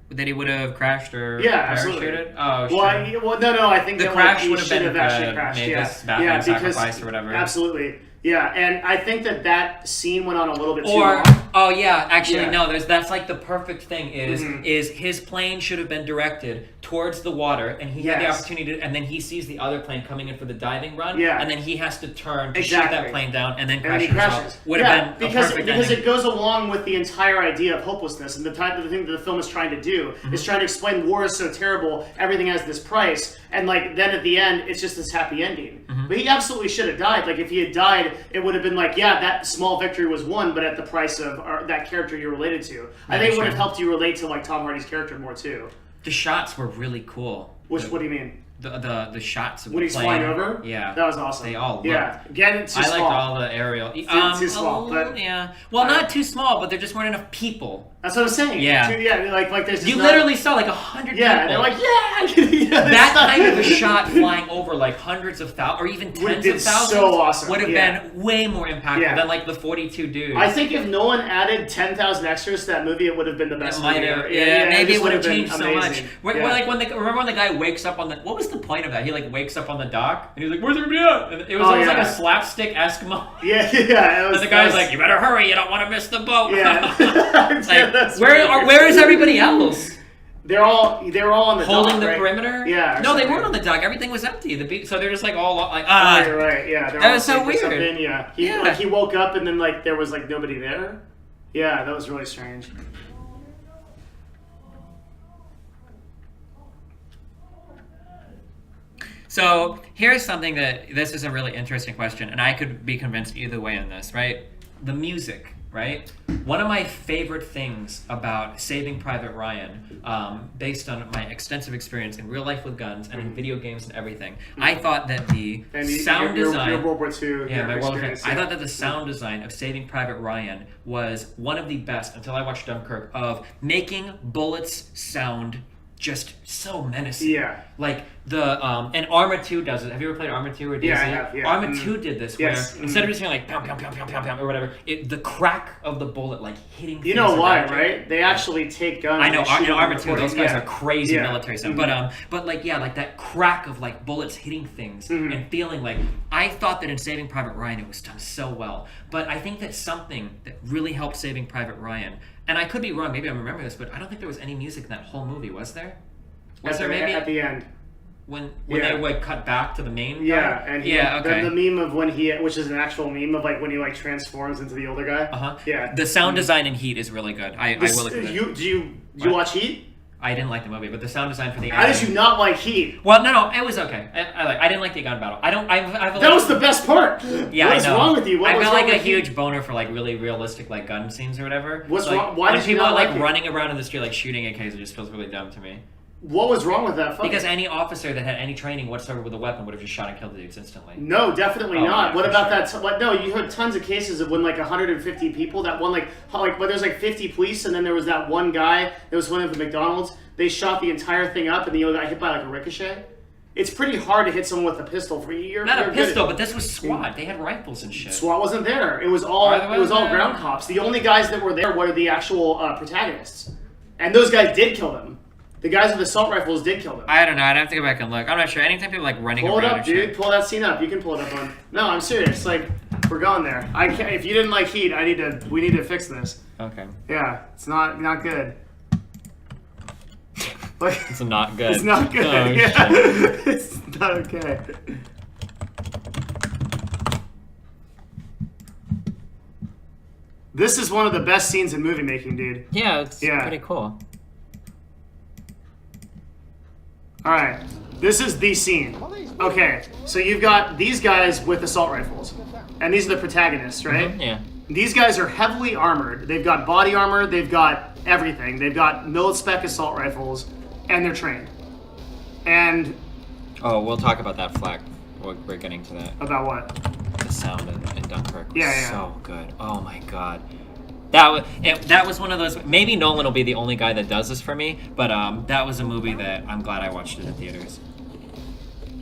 That he would have crashed or parachuted? Oh, sure. No, I think the that crash he would have been actually crashed. Made this Batman sacrifice or whatever. Absolutely. Yeah, and I think that scene went on a little bit too long. Oh yeah, actually no. That's like the perfect thing is his plane should have been directed towards the water, and he had the opportunity to, and then he sees the other plane coming in for the diving run, and then he has to turn to shoot that plane down, and then crashes. Would have been because ending. It goes along with the entire idea of hopelessness, and the thing that the film is trying to do is trying to explain war is so terrible, everything has this price, and like then at the end it's just this happy ending. But he absolutely should have died. Like if he had died, it would have been like, that small victory was won, but at the price of that character you're related to. I think it would have helped you relate to like Tom Hardy's character more too. The shots were really cool. What do you mean? The shots of when the he's plane. flying over? Yeah. That was awesome. They all looked. Yeah. Again, too small. I liked all the aerial. Too small. But, well, not too small, but there just weren't enough people. That's what I'm saying. Yeah. Like there's you literally saw like 100 people. Yeah, they're like, that kind of a shot flying over like hundreds of thousands or even tens of thousands so awesome. would have been way more impactful than like the 42 dudes. I think if Nolan added 10,000 extras to that movie, it would have been the best movie. Maybe it would have changed so much. Remember when the guy wakes up on the, what was the point of that? He like wakes up on the dock and he's like, "Where's everybody at?" And it was almost like a slapstick Eskimo. And the guy's like, "You better hurry, you don't want to miss the boat." Like, where is everybody else? They were all on the holding dock, the right? perimeter. Yeah. No, they weren't on the dock. Everything was empty. So they're just like all like right. Yeah. That was so weird. He woke up and then like there was like nobody there. Yeah, that was really strange. So here's something this is a really interesting question, and I could be convinced either way on this, right? The music, right? One of my favorite things about Saving Private Ryan, based on my extensive experience in real life with guns and in video games and everything, I thought that the sound design... Your World War II I thought that the sound design of Saving Private Ryan was one of the best, until I watched Dunkirk, of making bullets sound just so menacing. Yeah. Like and Arma 2 does it. Have you ever played Arma 2 or DayZ? Yeah, I have. Yeah. Arma 2 did this where instead of just saying like pow pow pow pow pow pow or whatever, the crack of the bullet like hitting. You know why, right? They actually take guns. I know. In Arma 2, those guys are crazy military stuff. But like that crack of like bullets hitting things and feeling like, I thought that in Saving Private Ryan it was done so well. But I think that something that really helped Saving Private Ryan, and I could be wrong, maybe I remember this, but I don't think there was any music in that whole movie, was there? Was there maybe at the end? When they would cut back to the main guy? Yeah, and the meme of when which is an actual meme of like when he like transforms into the older guy. Yeah. The sound design in Heat is really good. I will agree. Do you watch Heat? I didn't like the movie, but the sound design for the How did you not like Heat? Well, no, it was okay. I didn't like the gun battle. That was the best part. Yeah, What's wrong with you? I felt like a huge boner for like really realistic like gun scenes or whatever. What's like, wrong? Why did you people not are like like running around in the street like shooting AKs? It just feels really dumb to me. What was wrong with that fight? Because any officer that had any training whatsoever with a weapon would have just shot and killed the dudes instantly. No, definitely not. Yeah, what about that? No, you heard tons of cases of when like 150 people, that one but there's like 50 police, and then there was that one guy that was one of the McDonald's. They shot the entire thing up, and the other got hit by like a ricochet. It's pretty hard to hit someone with a pistol for you. Not a pistol, but this was SWAT. They had rifles and shit. SWAT wasn't there. It was all ground cops. The only guys that were there were the actual protagonists, and those guys did kill them. The guys with assault rifles did kill them. I don't know. I'd have to go back and look. I'm not sure. Anytime people like running Pull it around up, dude. Pull that scene up. You can pull it up on. No, I'm serious. Like, we're going there. I can't, if you didn't like Heat, we need to fix this. Okay. Yeah, it's not good. Like, It's not good. It's not good. Oh, yeah. shit. It's not okay. This is one of the best scenes in movie making, dude. Yeah, it's pretty cool. Alright, this is the scene. Okay, so you've got these guys with assault rifles. And these are the protagonists, right? Mm-hmm, yeah. These guys are heavily armored. They've got body armor, they've got everything. They've got mil-spec assault rifles, and they're trained. And... Oh, we'll talk about that flag. We're getting to that. About what? The sound in Dunkirk was Yeah. so good. Oh my god. That was one of those. Maybe Nolan will be the only guy that does this for me, but that was a movie that I'm glad I watched it in theaters.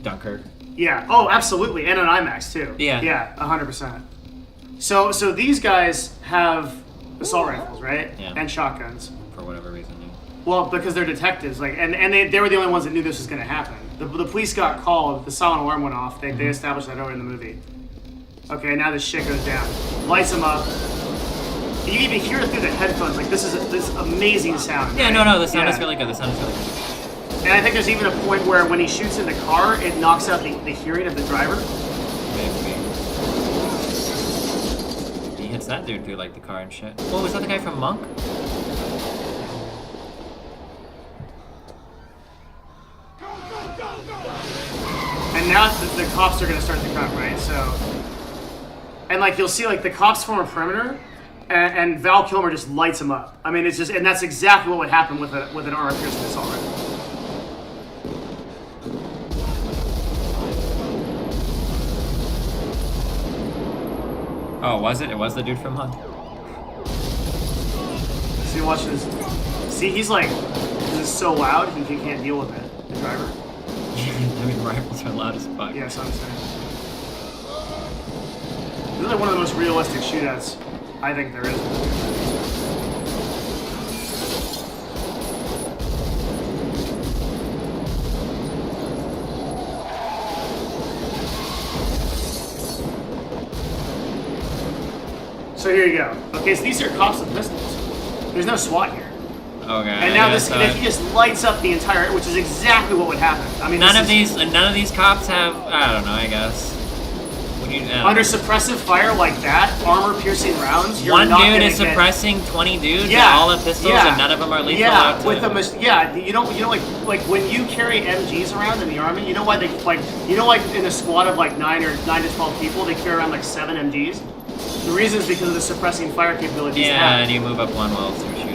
Dunkirk. Yeah. Oh, absolutely, and an IMAX too. Yeah. Yeah, 100%. So these guys have assault rifles, right? Yeah. And shotguns. For whatever reason. Yeah. Well, because they're detectives, like, and they were the only ones that knew this was going to happen. The police got called. The silent alarm went off. They established that earlier in the movie. Okay, now this shit goes down. Lights them up. You can even hear it through the headphones. Like, this is this amazing sound. Yeah, right? no, the sound is really good. The sound is really good. And I think there's even a point where when he shoots in the car, it knocks out the hearing of the driver. Maybe. He hits that dude through, like, the car and shit. Oh, was that the guy from Monk? And now the cops are going to start to come, right? So, and like you'll see, like the cops form a perimeter, and Val Kilmer just lights them up. I mean, it's just, and that's exactly what would happen with an armor piercing assault rifle. Oh, was it? It was the dude from Monk. See, watch this. See, he's like, this is so loud, he can't deal with it. The driver. I mean, rifles are loud as fuck. Yeah, that's what I'm saying. This is like one of the most realistic shootouts I think there is. So here you go. Okay, so these are cops with pistols. There's no SWAT here. Okay. And now he just lights up the entire, which is exactly what would happen. I mean, none of these cops have. I don't know. I guess. Under suppressive fire like that, armor-piercing rounds. You're one not dude gonna is suppressing 20 dudes. Yeah, all have pistols, and none of them are lethal. Yeah, you know, like when you carry MGs around in the army, you know why they in a squad of like 9 to 12 people, they carry around like 7 MGs. The reason is because of the suppressing fire capabilities. Yeah, and you move up one while they're shooting.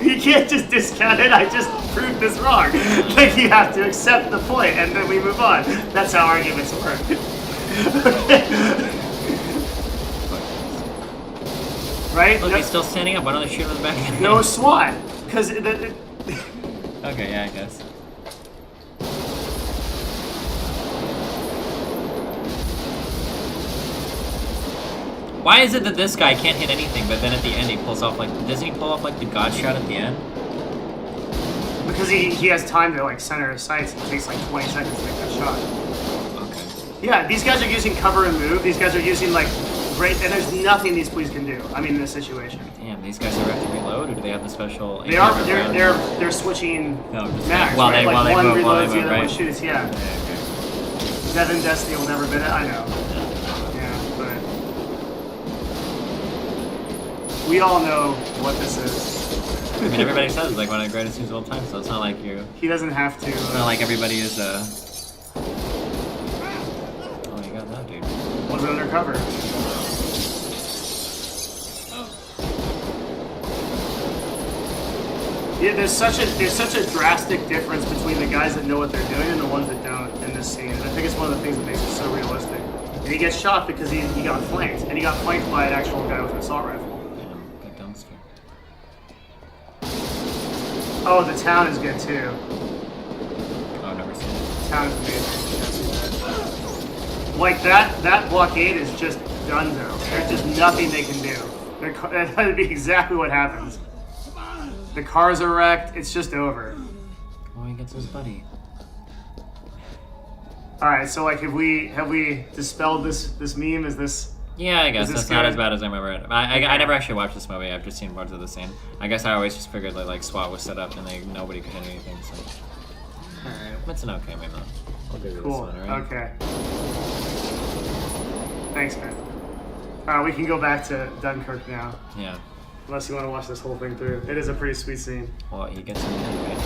You can't just discount it. I just proved this wrong. Like you have to accept the point, and then we move on. That's how arguments work. Right? Look, he's still standing up. Why don't they shoot him in the back? No SWAT, because okay, yeah, I guess. Why is it that this guy can't hit anything, but then at the end he pulls off, like, doesn't he pull off, like, the god shot at the end? Because he has time to, like, center his sights, and it takes, like, 20 seconds to make that shot. Okay. Yeah, these guys are using cover and move. These guys are using, like, great, and there's nothing these police can do. I mean, in this situation. Damn, these guys are ready to reload, or do they have the special... They're switching mags, while right? they one move, reloads, the other right? one shoots, yeah. Okay. Devin Destiny will never bid it, I know. We all know what this is. I mean, everybody says it's like one of the greatest scenes of all time, so it's not like you... He doesn't have to... It's not like everybody is, Oh, you got that, dude. Wasn't undercover. Yeah, there's such a drastic difference between the guys that know what they're doing and the ones that don't in this scene. And I think it's one of the things that makes it so realistic. And he gets shot because he got flanked. And he got flanked by an actual guy with an assault rifle. Oh, the town is good too. Oh, I've never seen it. The town is amazing. Like that blockade is just donezo. There's just nothing they can do. That would be exactly what happens. The cars are wrecked. It's just over. Oh, he gets his buddy. All right, so like, have we dispelled this meme? Is this? Yeah, I guess Is this that's not good? as bad as I remember it. I Okay. never actually watched this movie. I've just seen parts of the scene. I guess I always just figured that like SWAT was set up and nobody could hit anything. So Alright. it's an okay movie. I'll give you Cool. this one, alright? Okay. Thanks, man. We can go back to Dunkirk now, Yeah. unless you want to watch this whole thing through. It is a pretty sweet scene. Well, he gets in the end, right?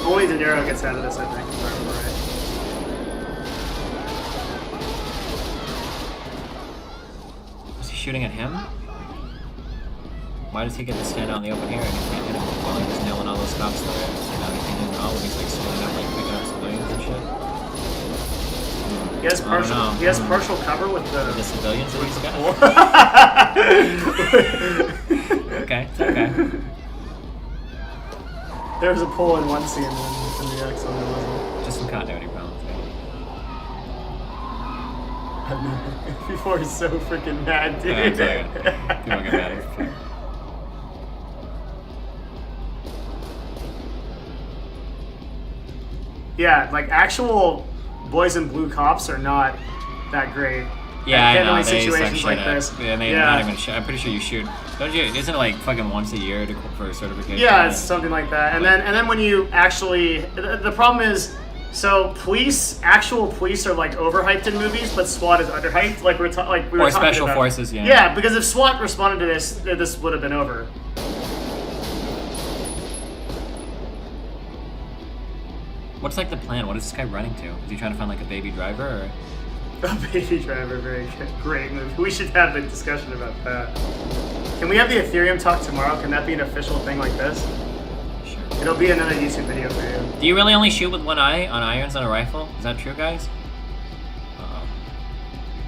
Only De Niro gets out of this, I think, if I remember right. Was he shooting at him? Why does he get to stand out in the open here and he can't hit him while he was nailing all those cops there? You know, he can hit all of these like swinging up like picking up civilians and shit. He has partial. know. He has partial cover with The the. civilians that he's got. Okay, it's okay. There was a pole in one scene and the X on the other. Just some continuity problems. Before he's so freaking mad, dude. Yeah, it's alright. People get mad. It's fine. Yeah, like actual boys in blue cops are not that great. Yeah, at I know. handling They situations suck like shit at- this. And they Yeah. not even shoot. I'm pretty sure you shoot. Don't you? Isn't it like fucking once a year for certification? Yeah, it's something like that. And then when you actually, the problem is, so actual police are like overhyped in movies, but SWAT is underhyped. Like we were talking special about. forces, yeah. Yeah, because if SWAT responded to this would have been over. What's like the plan? What is this guy running to? Is he trying to find like a baby driver or? A Baby Driver, very good, great movie. We should have a discussion about that. Can we have the Ethereum talk tomorrow? Can that be an official thing like this? Sure. It'll be another YouTube video for you. Do you really only shoot with one eye on irons on a rifle? Is that true, guys? Uh-oh.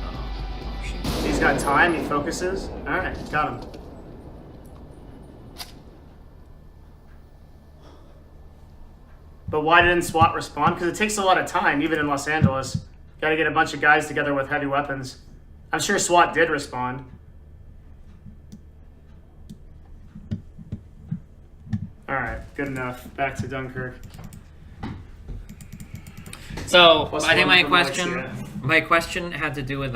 Oh, shit. He's got time, he focuses. Alright, got him. But why didn't SWAT respond? Because it takes a lot of time, even in Los Angeles. Gotta get a bunch of guys together with heavy weapons. I'm sure SWAT did respond. Alright, good enough. Back to Dunkirk. So Plus I think one my from question, Alexia. my question had to do with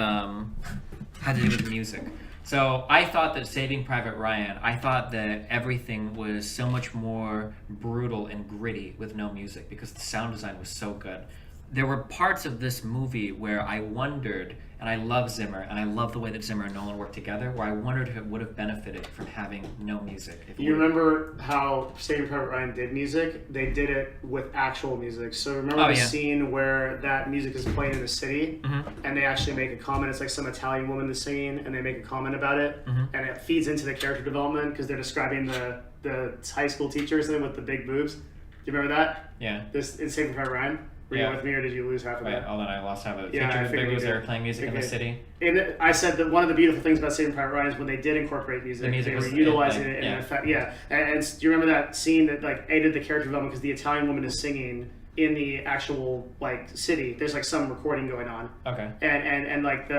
music. So I thought that Saving Private Ryan, I thought that everything was so much more brutal and gritty with no music because the sound design was so good. There were parts of this movie where I wondered, and I love Zimmer, and I love the way that Zimmer and Nolan work together, where I wondered if it would have benefited from having no music. If it You would- remember how Saving Private Ryan did music? They did it with actual music. So remember Oh, the yeah. scene where that music is playing in the city, Mhm. and they actually make a comment. It's like some Italian woman is singing, and they make a comment about it, and it feeds into the character development because they're describing the high school teacher or something with the big boobs. Do you remember that? Yeah. This in Saving Private Ryan. Were Yeah. you with me, or did you lose half of Wait, that? hold on, I lost half of it. Yeah, I Feature with figured Big Boots, you they were did. playing music in the Okay. city. And I said that one of the beautiful things about Saving Private Ryan is when they did incorporate music, The music they was were utilizing like, it in yeah. effect. Yeah, and do you remember that scene that like aided the character development because the Italian woman is singing in the actual like city? There's like some recording going on, Okay. and like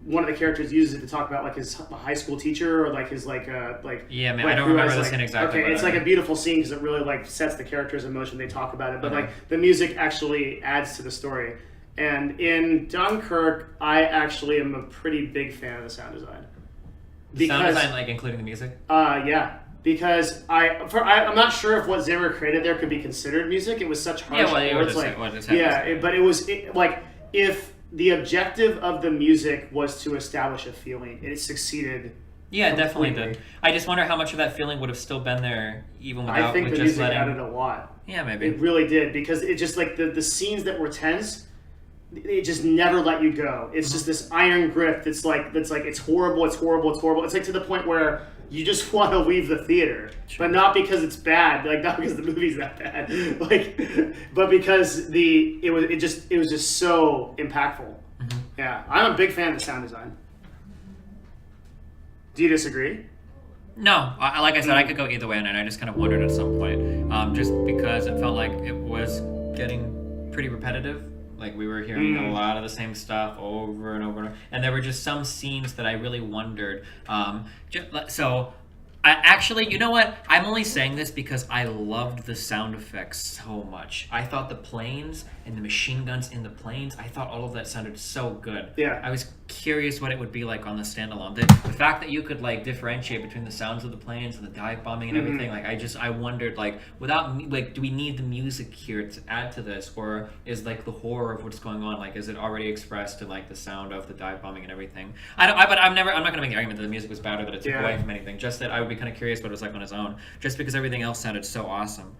one of the characters uses it to talk about like his high school teacher or like his Yeah, man, like, I don't who remember has, the like- scene exactly, Okay, but it's like a beautiful scene because it really like sets the character's emotion. They talk about it, but Okay. like the music actually adds to the story. And in Dunkirk, I actually am a pretty big fan of the sound design. Sound design, like including the music? Yeah, because I'm not sure if what Zimmer created there could be considered music. It was such harsh Yeah, well, it words, was like just but it was like if the objective of the music was to establish a feeling, it succeeded. Yeah, it definitely completely. did. I just wonder how much of that feeling would have still been there even without I think with the just music letting. added a lot. Yeah, maybe. It really did because it just like the scenes that were tense, it just never let you go. It's just this iron grip that's like it's horrible, it's horrible, it's horrible. It's like to the point where you just want to leave the theater, but not because it's bad, like not because the movie's that bad, like, but because it was just so impactful. Yeah, I'm a big fan of the sound design. Do you disagree? No, like I said, I could go either way, and I just kind of wondered at some point, just because it felt like it was getting pretty repetitive Like we were hearing a lot of the same stuff over and over and over. And there were just some scenes that I really wondered. So actually, you know what? I'm only saying this because I loved the sound effects so much. I thought the planes and the machine guns in the planes, I thought all of that sounded so good. Yeah. I was curious what it would be like on the standalone. The fact that you could like differentiate between the sounds of the planes and the dive bombing and everything, like I wondered, like, without, like, do we need the music here to add to this, or is like the horror of what's going on, like, is it already expressed in like the sound of the dive bombing and everything? But I'm not gonna make the argument that the music was bad or that it took away from anything. Just that I would be kind of curious what it was like on its own, just because everything else sounded so awesome.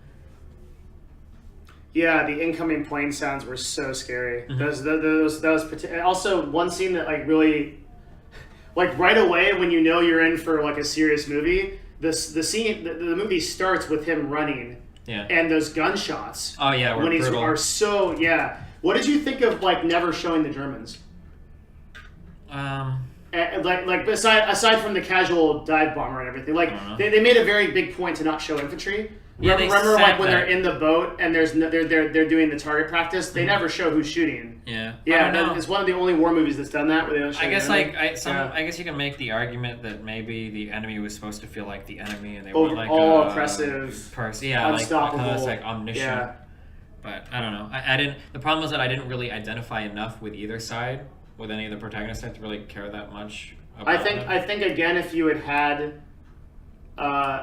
Yeah, the incoming plane sounds were so scary. Also, one scene that like really, like right away when you know you're in for like a serious movie, the movie starts with him running. Yeah. And those gunshots. Oh yeah, when he's are so What did you think of like never showing the Germans? Aside from the casual dive bomber and everything, like they made a very big point to not show infantry. Yeah, remember like when they're in the boat and they're doing the target practice, they never show who's shooting. Yeah. Yeah, it's one of the only war movies that's done that. Where they don't show I guess I guess you can make the argument that maybe the enemy was supposed to feel like the enemy, and they were like all oppressive, unstoppable, like omniscient. Yeah. But I don't know. I didn't. The problem was that I didn't really identify enough with either side, with any of the protagonists, to really care that much about I think again, if you had.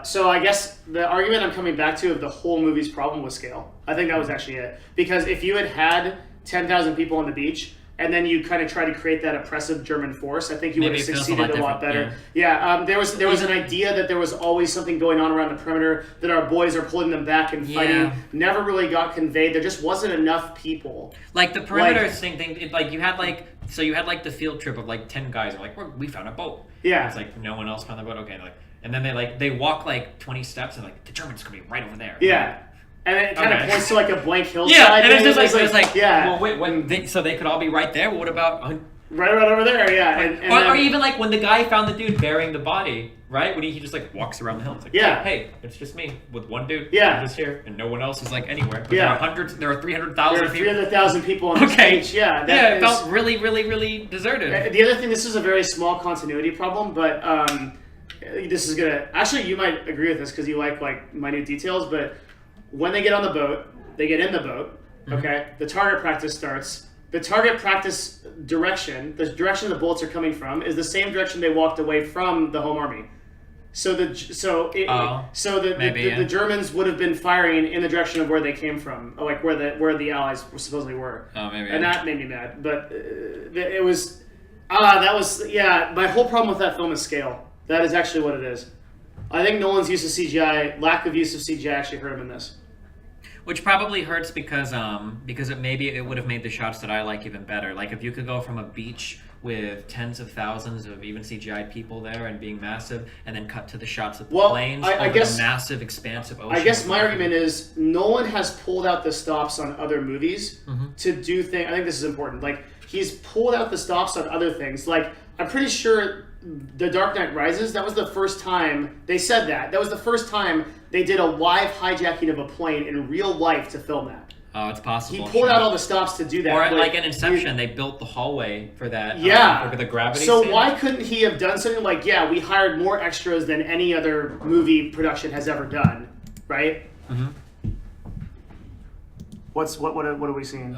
So I guess the argument I'm coming back to of the whole movie's problem was scale. I think that was actually it. Because if you had 10,000 people on the beach, and then you kind of try to create that oppressive German force, I think you would have succeeded a lot better. Yeah, there was an idea that there was always something going on around the perimeter, that our boys are pulling them back and fighting. Never really got conveyed. There just wasn't enough people. Like the perimeter thing, like you had like the field trip of like 10 guys, like we found a boat. Yeah. And it's like no one else found the boat. Okay, like. And then they walk like 20 steps and like the Germans could be right over there. Yeah, and then it kind of points to like a blank hillside. Yeah, and it's like yeah. Well, wait, so they could all be right there. What about right over there? Yeah, or even like when the guy found the dude burying the body, right? When he just like walks around the hill. It's like, hey, it's just me with one dude. Yeah, just here, and no one else is like anywhere. But there are 300,000 people. 300,000 people on the stage. Yeah, it felt really, really, really deserted. The other thing, this is a very small continuity problem, but. This is gonna actually, you might agree with this because you like minute details, but when they get on the boat, they get in the boat. Okay, the target practice starts. The target practice direction, the direction the bullets are coming from, is the same direction they walked away from the home army. So the Germans would have been firing in the direction of where they came from, like where the Allies supposedly were. Oh, maybe. And that made me mad, but it was my whole problem with that film is scale. That is actually what it is. I think Nolan's use of CGI, lack of use of CGI, actually hurt him in this. Which probably hurts because it would have made the shots that I like even better. Like if you could go from a beach with tens of thousands of even CGI people there and being massive, and then cut to the shots of the planes over the massive, expansive ocean. I guess my argument is Nolan has pulled out the stops on other movies to do things. I think this is important. Like he's pulled out the stops on other things. Like I'm pretty sure. The Dark Knight Rises, that was the first time they said that. That was the first time they did a live hijacking of a plane in real life to film that. Oh, it's possible. He pulled out all the stops to do that. Or like in Inception, they built the hallway for that. For the gravity So scene. why couldn't he have done something like, we hired more extras than any other movie production has ever done, right? What are we seeing?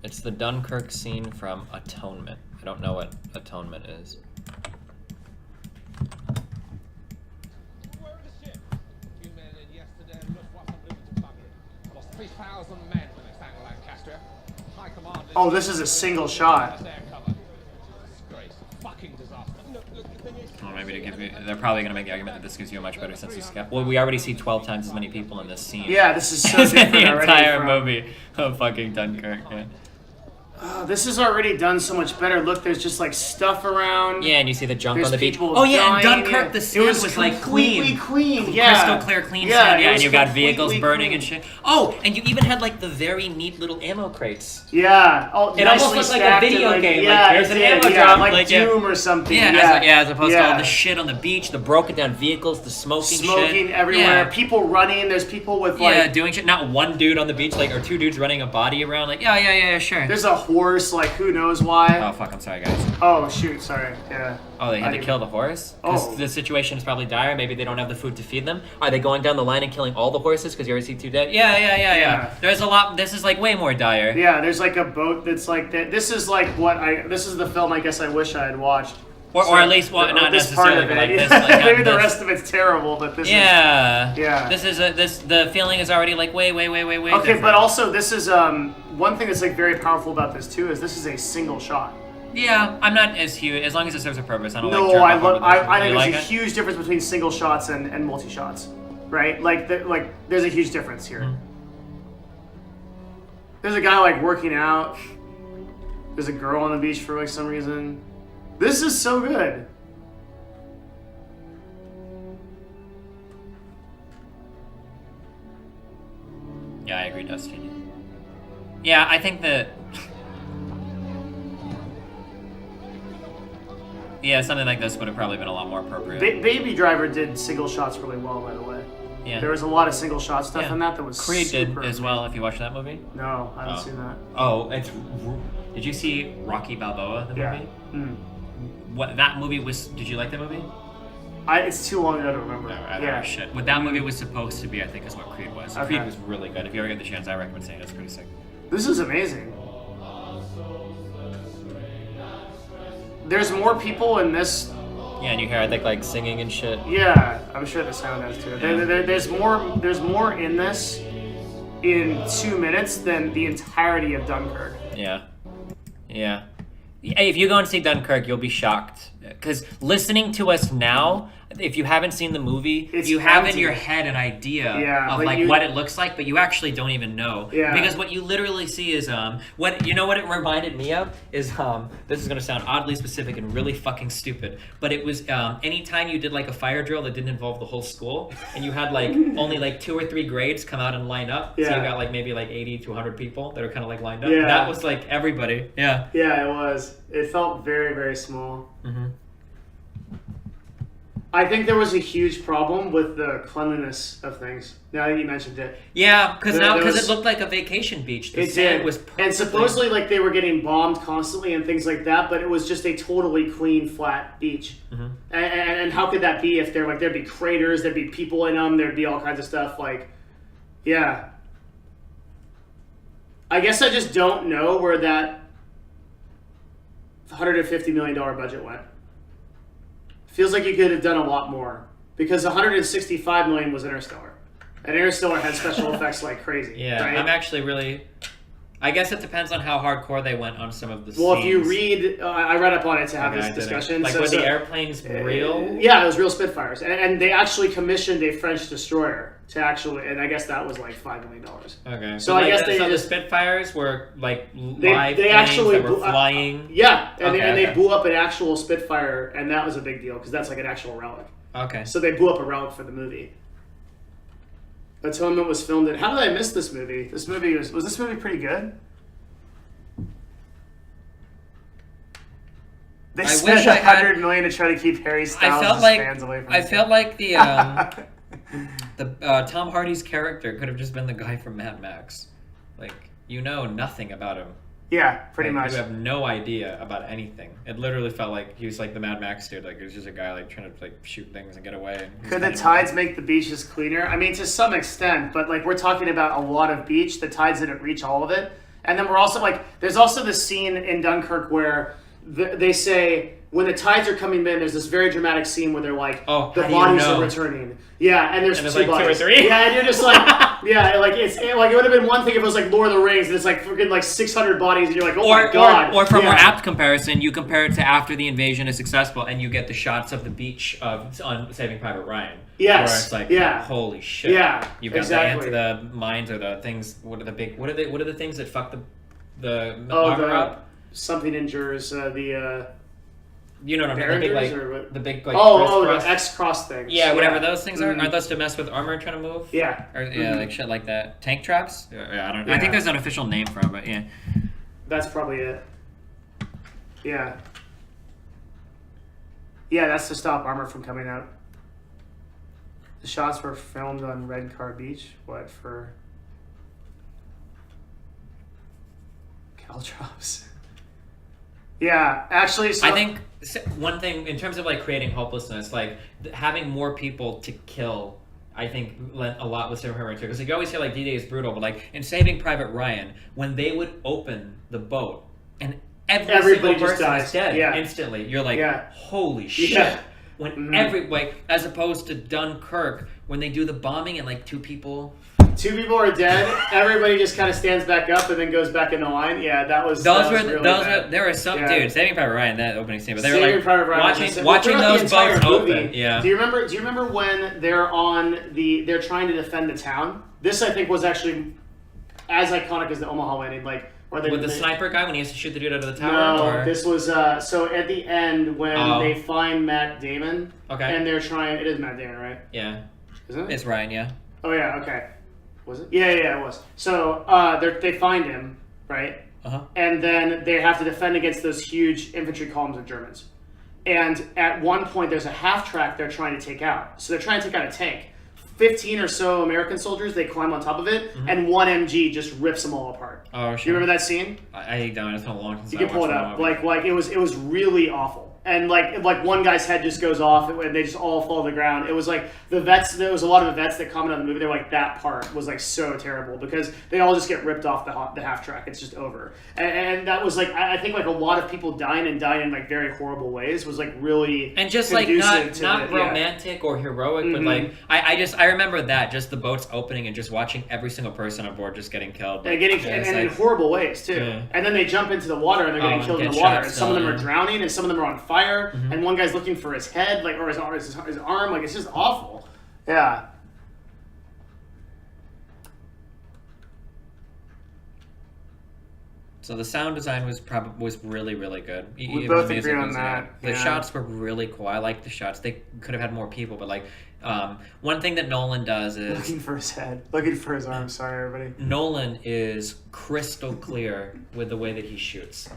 It's the Dunkirk scene from Atonement. I don't know what Atonement is. Oh, this is a single shot. Maybe to give you, they're probably going to make the argument that this gives you a much better sense of scale. Well, we already see 12 times as many people in this scene. Yeah, this is so as different in the already entire movie of fucking Dunkirk. Yeah. Oh, this is already done so much better. Look, there's just like stuff around. Yeah, and you see the junk There's on the beach. people Oh yeah, and dying, Dunkirk, yeah. the It sand was like completely clean. clean. Yeah, Crystal clear, clean yeah, sand. it Yeah, was and you got vehicles completely burning clean. and shit. Oh, and you even had like the very neat little ammo crates. Yeah. Oh, It almost nicely looked like a stacked video and, game. Yeah, Like, here's it an did, ammo yeah, drop. like Like, Doom or something. Yeah, as opposed to all Yeah. the shit on the beach, the broken down vehicles, the smoking shit. everywhere. Yeah. People running. There's people with Yeah, like. doing shit. Not one dude on the beach, like, or two dudes running a body around. Like, yeah, sure. There's a horse. Like, who knows why? Oh fuck! I'm sorry, guys. Oh shoot! Sorry. Yeah. Oh, they had to I- kill the horse? Because Oh. the situation is probably dire. Maybe they don't have the food to feed them. Are they going down the line and killing all the horses because you already see two dead? Yeah. There's a lot. This is like way more dire. Yeah. There's like a boat that's like that. This is like what I. This is the film I guess I wish I had watched. Or at least not this part necessarily, of but it. like this. Yeah. Like, Maybe the this. rest of it's terrible, but this is. Yeah. This is the feeling is already like way. Okay, different. but also this is one thing that's like very powerful about this too is this is a single shot. Yeah, I'm not as huge as long as it serves a purpose. I don't No, like. I jerk love. off over this. I You think like there's a it? huge difference between single shots and multi shots, right? Like there's a huge difference here. Mm-hmm. There's a guy like working out. There's a girl on the beach for like some reason. This is so good. Yeah, I agree, Dustin. Yeah, I think that. Yeah, something like this would have probably been a lot more appropriate. Baby Driver did single shots really well, by the way. Yeah. There was a lot of single shot stuff in that was Creed did super as well. If you watched that movie. No, I haven't seen that. Oh, it's. Did you see Rocky Balboa, the movie? Mm. What that movie was? Did you like that movie? It's too long ago to remember. Yeah. Shit. What that movie was supposed to be, I think, is what Creed was. Okay. Creed was really good. If you ever get the chance, I recommend seeing it. It's pretty sick. This is amazing. There's more people in this. Yeah, and you hear I think like singing and shit. Yeah, I'm sure the sound has too. Yeah. There's more in this in 2 minutes than the entirety of Dunkirk. Yeah. Hey, if you go and see Dunkirk, you'll be shocked. Because listening to us now, if you haven't seen the movie, It's you have in empty. your head an idea Yeah, of like like what it looks like, but you actually don't even know. Yeah. Because what you literally see is what it reminded me of is this is gonna sound oddly specific and really fucking stupid, but it was anytime you did like a fire drill that didn't involve the whole school, and you had like only like 2 or 3 grades come out and line up. So Yeah. you got like maybe like 80 to 100 people that are kind of like lined up. Yeah. That was like everybody. Yeah. Yeah, it was. It felt very, very small. Mm-hmm. I think there was a huge problem with the cleanliness of things. Now that you mentioned it, Yeah, because There it was- looked like a vacation beach. The it sand did. was And perfectly- supposedly, like they were getting bombed constantly and things like that. But it was just a totally clean, flat beach. Mm-hmm. And how could that be if there'd be craters, there'd be people in them, there'd be all kinds of stuff. Like, yeah. I guess I just don't know where that $150 million budget went. Feels like you could have done a lot more because $165 million was Interstellar, and Interstellar had special effects like crazy. Yeah, right? I'm actually really. I guess it depends on how hardcore they went on some of the Well, scenes. if you read, I read up on it to have Okay, I this didn't. discussion. Like, were the airplanes real? Yeah, it was real Spitfires, and they actually commissioned a French destroyer to actually, and I guess that was like $5 million. Okay. So I guess they so just- the Spitfires were like live they planes actually that were blew- flying. Yeah, and, Okay, they okay. blew up an actual Spitfire, and that was a big deal because that's like an actual relic. Okay. So they blew up a relic for the movie. Atonement was filmed in. How did I miss this movie? This movie was this movie pretty good? They I spent wish I had- $100 million to try to keep Harry Styles' fans away from I the felt set. like the Tom Hardy's character could have just been the guy from Mad Max. Like, you know nothing about him. Yeah, pretty Like, much. You have no idea about anything. It literally felt like he was like the Mad Max dude. Like, he was just a guy like trying to like shoot things and get away. And he was Could the kind of- tides make the beaches cleaner? I mean, to some extent, but like we're talking about a lot of beach. The tides didn't reach all of it. And then we're also like, there's also this scene in Dunkirk where they say when the tides are coming in, there's this very dramatic scene where they're like, Oh, the how do you bodies know? are returning. Yeah, and there's And there's, two like, 2 or bodies. 3? Yeah, and you're just like, yeah, like it's like it would have been one thing if it was like Lord of the Rings and it's like freaking like 600 bodies and you're like, oh my god. Or for a more Yeah. apt comparison, you compare it to after the invasion is successful and you get the shots of the beach on Saving Private Ryan. Yes, Where it's like, yeah. holy shit. Yeah, You've got exactly. the mines or the things. What are the things that fuck the Oh, armor up? something endures the. You know what I mean? The big like the X cross things. Yeah, whatever those things are. Aren't those to mess with armor trying to move? Yeah. Or, like shit like that. Tank traps? Yeah, I don't know. I think there's an official name for it, but yeah. That's probably it. Yeah. Yeah, that's to stop armor from coming out. The shots were filmed on Red Car Beach. What for? Caltrops. Yeah, actually, so I think one thing in terms of like creating hopelessness, like having more people to kill, I think lent a lot with Saving Private Ryan too. Because like, you always hear like D-Day is brutal, but like in Saving Private Ryan, when they would open the boat and every single person is dead instantly, you're like, holy shit. Yeah. When as opposed to Dunkirk, when they do the bombing and like two people are dead, everybody just kind of stands back up and then goes back in the line. Yeah, that was really bad. There were some dude Saving Private Ryan, that opening scene, but they Saving were like Private Ryan watching those boats open. Yeah. Do you remember when they're trying to defend the town? This I think was actually as iconic as the Omaha landing, like with the sniper guy when he has to shoot the dude out of the tower? No, this was so at the end when they find Matt Damon. Okay. And they're trying. It is Matt Damon, right? Yeah. Isn't it? It's Ryan. Yeah. Oh yeah. Okay. Was it? Yeah, it was. So they find him, right? And then they have to defend against those huge infantry columns of Germans. And at one point, there's a half track they're trying to take out. So they're trying to take out a tank. 15 or so American soldiers, they climb on top of it, and one MG just rips them all apart. Oh, sure. You remember that scene? I don't. It's been a long time. You can pull it up. Like it was really awful. And like one guy's head just goes off and they just all fall to the ground. It was like the vets. There was a lot of the vets that commented on the movie. They're like, that part was like so terrible because they all just get ripped off the half track. It's just over. And that was like I think like a lot of people dying in like very horrible ways was like really and just like not romantic or heroic, but like I remember that just the boats opening and just watching every single person on board just getting killed. And in horrible ways too. Yeah. And then they jump into the water and they're getting killed in the water. And some of them are drowning and some of them are on fire. And one guy's looking for his head, like, or his arm, like, it's just awful. Yeah. So the sound design was really, really good. We both agree on that. The shots were really cool. I like the shots. They could have had more people, but like one thing that Nolan does is looking for his head, looking for his arm. Sorry, everybody. Nolan is crystal clear with the way that he shoots.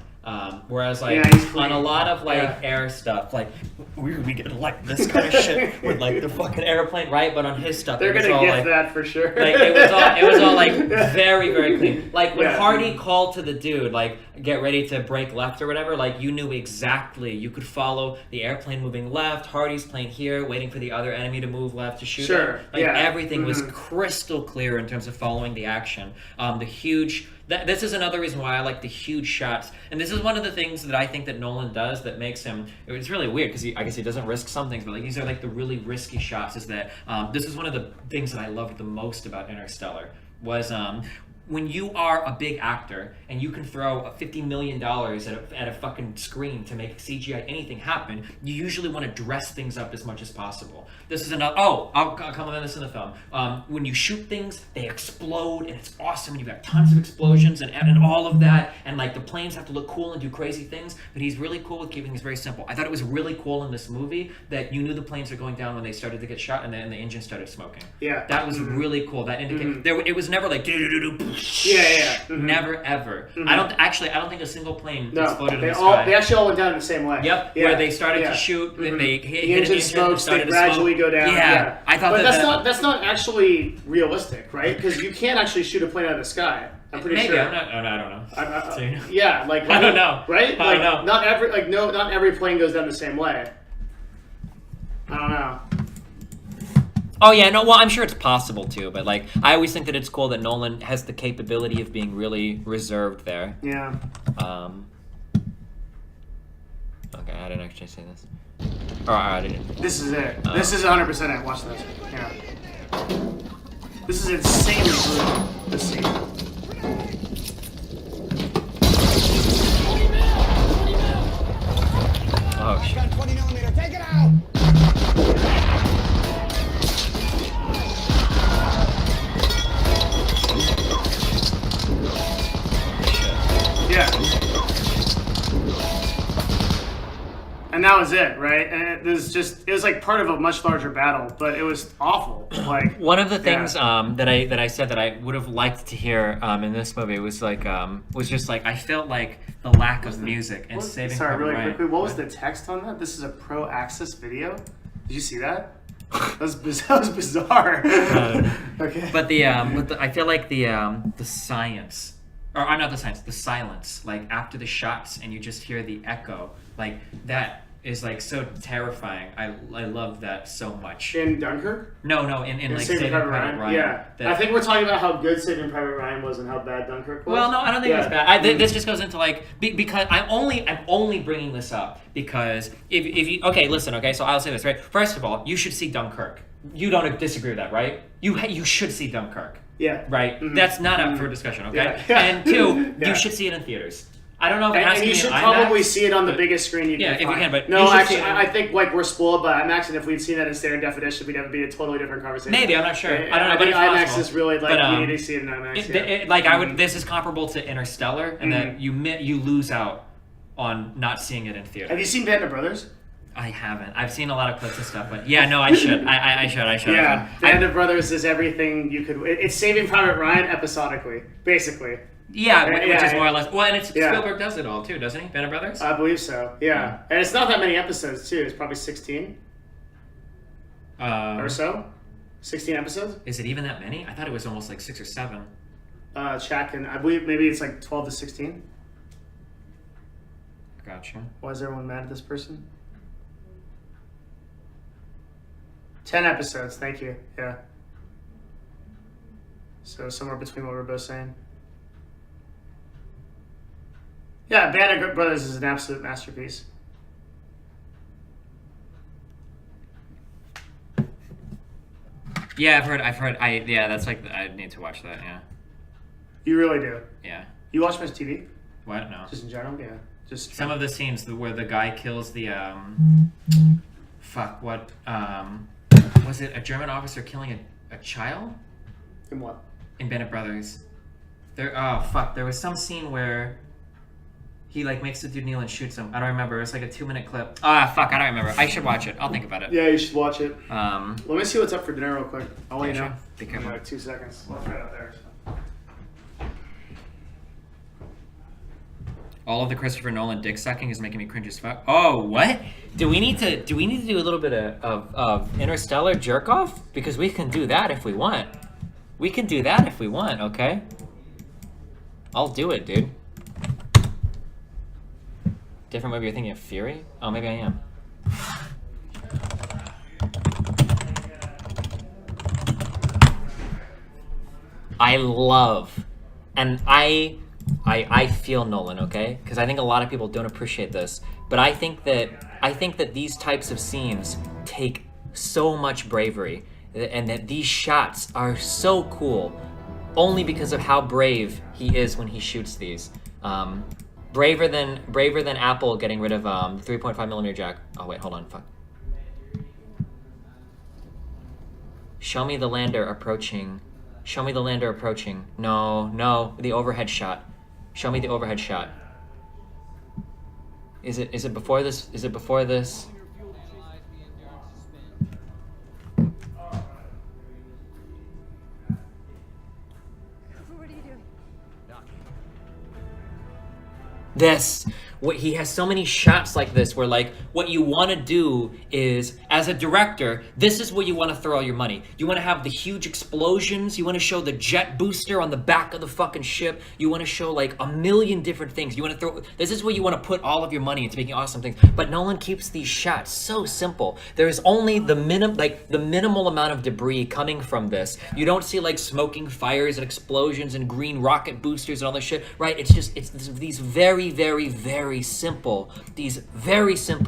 Whereas on a lot of air stuff, like we get like this kind of shit with like the fucking airplane, right? But on his stuff, they're gonna get that for sure. Like it was all like very, very clean. Like when Hardy called to the dude, like get ready to break left or whatever, like you knew exactly. You could follow the airplane moving left, Hardy's plane here, waiting for the other enemy to move left to shoot him. Like everything was crystal clear in terms of following the action. The huge. This is another reason why I like the huge shots, and this is one of the things that I think that Nolan does that makes him. It's really weird because I guess he doesn't risk some things, but like these are like the really risky shots. Is that this is one of the things that I loved the most about Interstellar was when you are a big actor and you can throw $50 million at a fucking screen to make CGI anything happen, you usually want to dress things up as much as possible. This is another. I'll comment on this in the film. When you shoot things, they explode and it's awesome. And you've got tons of explosions and all of that, and like the planes have to look cool and do crazy things. But he's really cool with keeping things very simple. I thought it was really cool in this movie that you knew the planes were going down when they started to get shot, and then the engine started smoking. Yeah, that was really cool. That indicated it was never like. Never ever. I don't think a single plane exploded in the sky. They actually all went down in the same way. Yep. Yeah. Where they started to shoot, they hit the engine smokes, they gradually go down. Yeah. I thought that's not actually realistic, right? Because you can't actually shoot a plane out of the sky. I'm pretty sure. I don't know. Yeah, like I don't know. Right? Like, I don't know. Not every plane goes down the same way. I don't know. Oh yeah, no. Well, I'm sure it's possible too, but like I always think that it's cool that Nolan has the capability of being really reserved there. Yeah. Okay, I didn't actually say this. Oh, I didn't. This is it. This is 100% it. Watch this. Yeah. This is insanely brutal. This scene. Oh shit. 20mm. Take it out. Yeah. that was it, right? And it was like part of a much larger battle, but it was awful. Like one of the things that I said that I would have liked to hear in this movie was just like I felt like the lack of music and Saving Private really Ryan. quickly, what was the text on that? This is a pro access video. Did you see that? That was bizarre. Okay. But I feel like the science, or not the science, the silence, like after the shots and you just hear the echo, like that is like so terrifying. I love that so much. In Dunkirk? No, in like Saving Private Ryan. Yeah. I think we're talking about how good Saving Private Ryan was and how bad Dunkirk was. Well, no, I don't think it's bad. This just goes into like because I'm only bringing this up because if you listen, so I'll say this, right? First of all, you should see Dunkirk. You don't disagree with that, right? You should see Dunkirk. Yeah. Right. Mm-hmm. That's not up for discussion, okay? Yeah. And two, you should see it in theaters. I don't know if it has to be you should in probably IMAX, see it on the biggest screen you can if you find. can, but no, you should actually, see it. I think like we're spoiled by IMAX, and if we'd seen that in standard definition, we'd have been a totally different conversation. Maybe, I'm not sure. I don't know. I But think it's IMAX possible. is really like But, you need to see it in IMAX. Like I would. This is comparable to Interstellar, and that you lose out on not seeing it in theater. Have you seen Band of Brothers? I haven't. I've seen a lot of clips and stuff, but yeah, no, I should. I should. Yeah, Band of Brothers is everything you could. It's Saving Private Ryan episodically, basically. Yeah, which is more or less. Well, and Spielberg does it all too, doesn't he? Band of Brothers. I believe so. Yeah, and it's not that many episodes too. It's probably 16 or so. 16 episodes. Is it even that many? I thought it was almost like 6 or 7. Check, and I believe maybe it's like 12 to 16. Gotcha. Why is everyone mad at this person? 10 episodes, thank you. Yeah. So somewhere between what we're both saying. Yeah, Band of Brothers is an absolute masterpiece. Yeah, I've heard. That's like I need to watch that. Yeah. You really do. Yeah. You watch much TV? What? No. Just in general, yeah. Just some of the scenes where the guy kills the was it a German officer killing a child? In what? In Band of Brothers. There was some scene where he like makes the dude kneel and shoots him. I don't remember. It's like a 2-minute clip. I don't remember. I should watch it. I'll think about it. Yeah, you should watch it. Let me see what's up for dinner real quick. I'll let you know. Be careful. Like 2 seconds. Well, it's right out there. All of the Christopher Nolan dick sucking is making me cringe as fuck. Oh, what? Do we need to do a little bit of Interstellar jerk off? Because we can do that if we want. We can do that if we want, okay? I'll do it, dude. Different movie, you're thinking of Fury? Oh, maybe I am. I love, and I feel Nolan, okay? Because I think a lot of people don't appreciate this, but I think that these types of scenes take so much bravery, and that these shots are so cool, only because of how brave he is when he shoots these. Braver than Apple getting rid of 3.5mm jack. Oh wait, hold on, fuck. Show me the lander approaching. Show me the lander approaching. No, the overhead shot. Show me the overhead shot. Is it before this? Is it before this? He has so many shots like this where like what you want to do is, as a director, this is where you want to throw all your money. You want to have the huge explosions. You want to show the jet booster on the back of the fucking ship. You want to show like a million different things. You want to this is where you want to put all of your money into making awesome things. But Nolan keeps these shots so simple. There's only the minimal amount of debris coming from this. You don't see like smoking fires and explosions and green rocket boosters and all this shit, right? It's these very, very, very simple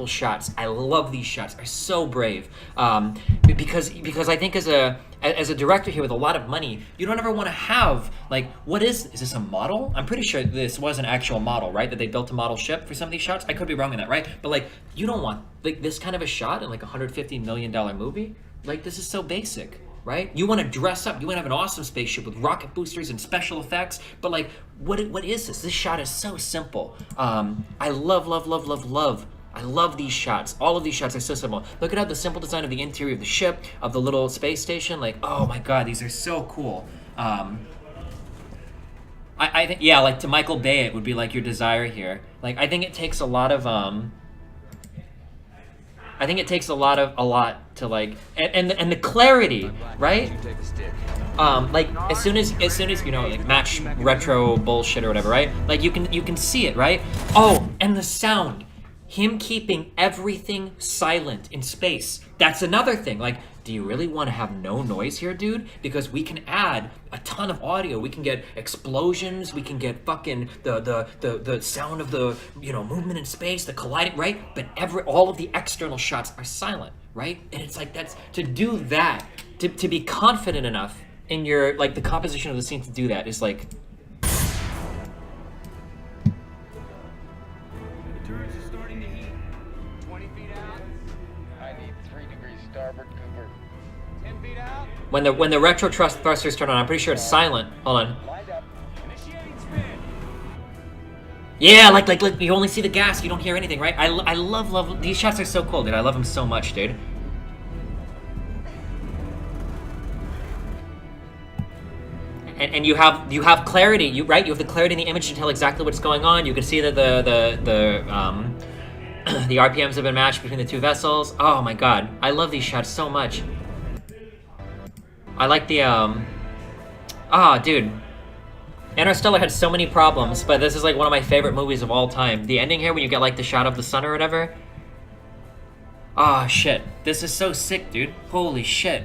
shots. I love these shots. They're so brave. Because I think as a director here with a lot of money, you don't ever want to have like, is this a model? I'm pretty sure this was an actual model, right? That they built a model ship for some of these shots. I could be wrong in that, right? But like, you don't want like this kind of a shot in like $150 million movie. Like, this is so basic. Right? You want to dress up. You want to have an awesome spaceship with rocket boosters and special effects. But like, what is this? This shot is so simple. I love I love these shots. All of these shots are so simple. Look at how the simple design of the interior of the ship, of the little space station. Like, oh my god, these are so cool. I think, yeah, like to Michael Bay, it would be like your desire here. Like, I think it takes a lot of, I think it takes a lot to like, and the clarity, right? Like as soon as you know, like match retro bullshit or whatever, right? Like you can see it, right? Oh, and the sound, him keeping everything silent in space. That's another thing. Like, do you really want to have no noise here, dude? Because we can add a ton of audio. We can get explosions. We can get fucking the sound of the, you know, movement in space, the colliding, right? But all of the external shots are silent, right? And it's like that's to do that, to be confident enough in your like the composition of the scene to do that is like. When the retro thrusters turn on, I'm pretty sure it's silent. Hold on. Yeah, like you only see the gas, you don't hear anything, right? I love these shots are so cool, dude. I love them so much, dude. And you have clarity, right? You have the clarity in the image to tell exactly what's going on. You can see that the RPMs have been matched between the two vessels. Oh my god, I love these shots so much. I like the dude. Interstellar had so many problems, but this is like one of my favorite movies of all time. The ending here when you get like the shot of the sun or whatever. Ah, shit. This is so sick, dude. Holy shit.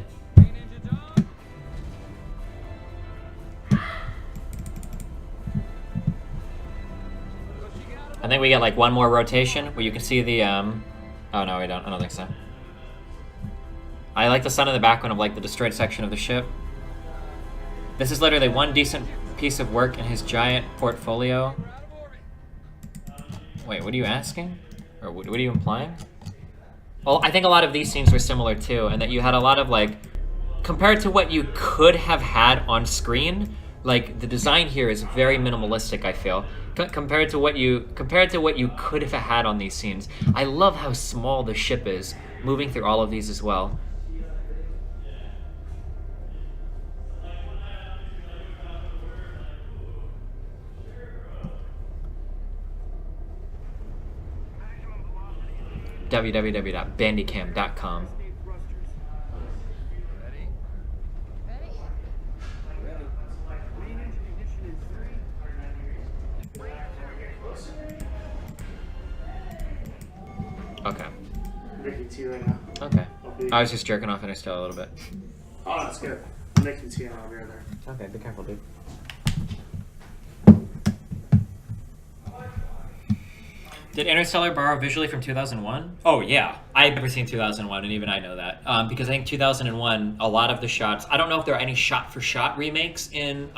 I think we get like one more rotation where you can see the oh no, we don't. I don't think so. I like the sun in the background of like the destroyed section of the ship. This is literally one decent piece of work in his giant portfolio. Wait, what are you asking? Or what are you implying? Well, I think a lot of these scenes were similar too, and that you had a lot of like, compared to what you could have had on screen, like the design here is very minimalistic, I feel. Compared to what you could have had on these scenes. I love how small the ship is, moving through all of these as well. www.bandicam.com. Okay. I'm making tea right now. Okay. I was just jerking off Interstellar a little bit. Oh, that's good. I'm making tea and I'll be right there. Okay, be careful, dude. Did Interstellar borrow visually from 2001? Oh yeah, I've never seen 2001, and even I know that. Because I think 2001, a lot of the shots, I don't know if there are any shot-for-shot remakes in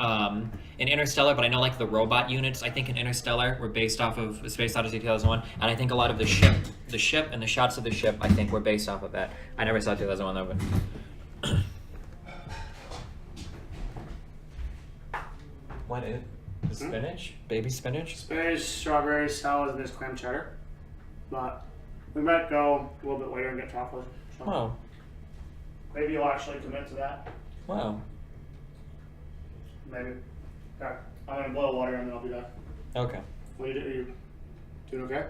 Interstellar, but I know like the robot units, I think in Interstellar were based off of Space Odyssey 2001, and I think a lot of the ship and the shots of the ship, I think were based off of that. I never saw 2001 though, but... What is it? Spinach? Baby spinach? Spinach, strawberry salad, and this clam cheddar. But we might go a little bit later and get chocolate. So Wow. maybe you'll actually commit to that. Wow. Maybe. Okay. I'm gonna boil water and then I'll be back. Okay. What are you doing okay?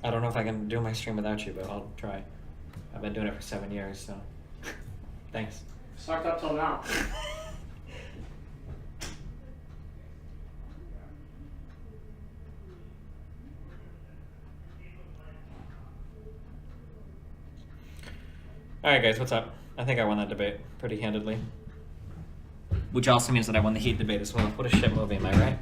I don't know if I can do my stream without you, but I'll try. I've been doing it for 7 years, so... Thanks. Sucked up till now. Alright guys, what's up? I think I won that debate pretty handedly. Which also means that I won the heat debate as well. What a shit movie, am I right?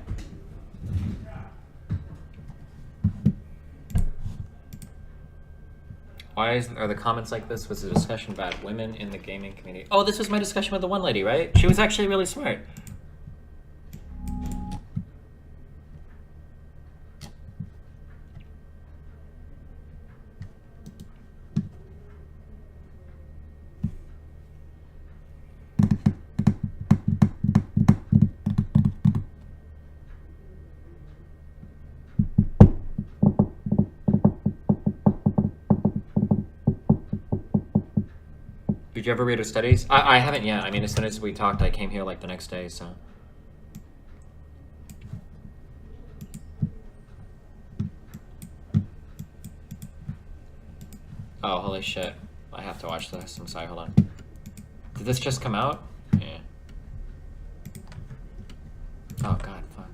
Why are the comments like this? Was a discussion about women in the gaming community? Oh, this was my discussion with the one lady, right? She was actually really smart. Did you ever read her studies? I haven't yet. I mean, as soon as we talked, I came here like the next day, so. Oh, holy shit. I have to watch this. I'm sorry, hold on. Did this just come out? Yeah. Oh, God, fuck.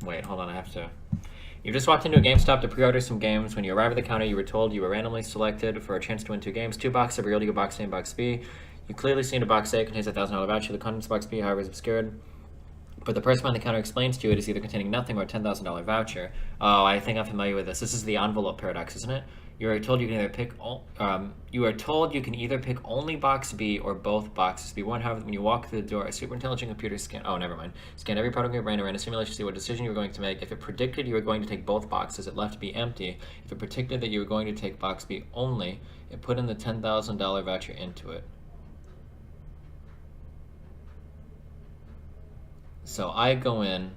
Wait, hold on, I have to... You just walked into a GameStop to pre-order some games. When you arrived at the counter, you were told you were randomly selected for a chance to win 2 games. 2 boxes of Realty Box A and Box B. You clearly seen a Box A contains a $1,000 voucher. The contents of Box B, however, is obscured. But the person behind the counter explains to you it is either containing nothing or a $10,000 voucher. Oh, I think I'm familiar with this. This is the envelope paradox, isn't it? You are told you can either pick. You are told you can either pick only box B or both boxes B. One, however, when you walk through the door, a super intelligent computer scan. Oh, never mind. Scanned every part of your brain and ran a simulation to see what decision you were going to make. If it predicted you were going to take both boxes, it left B empty. If it predicted that you were going to take box B only, it put in the $10,000 voucher into it. So I go in.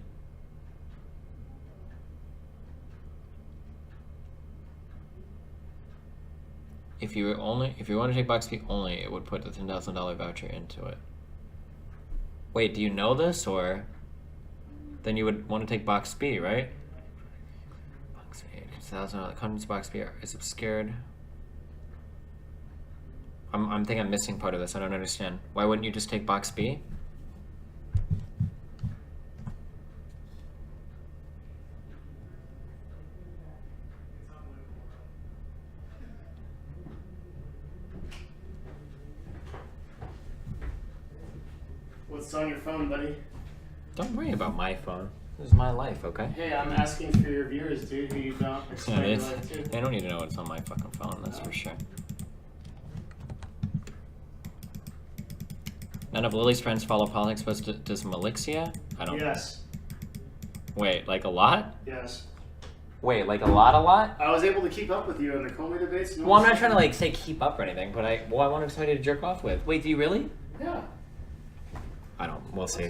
If you want to take box B only, it would put the $10,000 voucher into it. Wait, do you know this, or then you would want to take box B, right? Box A, $10,000. Contents box B is obscured. I'm thinking I'm missing part of this. I don't understand. Why wouldn't you just take box B? What's on your phone, buddy? Don't worry about my phone. This is my life, okay? Hey, I'm asking for your viewers, dude, who you don't explain your life to. They don't need to know what's on my fucking phone, that's for sure. None of Lily's friends follow politics, but does Melixia? I don't. Yes. Wait, like a lot? Yes. Wait, like a lot? I was able to keep up with you in the Comey debates. Well, I'm not trying to like say keep up or anything, but I wanted somebody to jerk off with. Wait, do you really? Yeah. We'll see.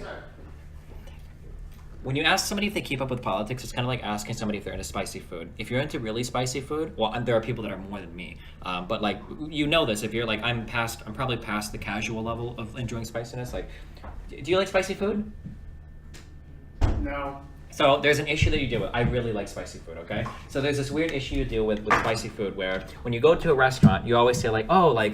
When you ask somebody if they keep up with politics, it's kind of like asking somebody if they're into spicy food. If you're into really spicy food, well, there are people that are more than me. But like, you know this, if you're like, I'm probably past the casual level of enjoying spiciness. Like, do you like spicy food? No. So there's an issue that you deal with. I really like spicy food, okay? So there's this weird issue you deal with spicy food where when you go to a restaurant, you always say like, oh, like,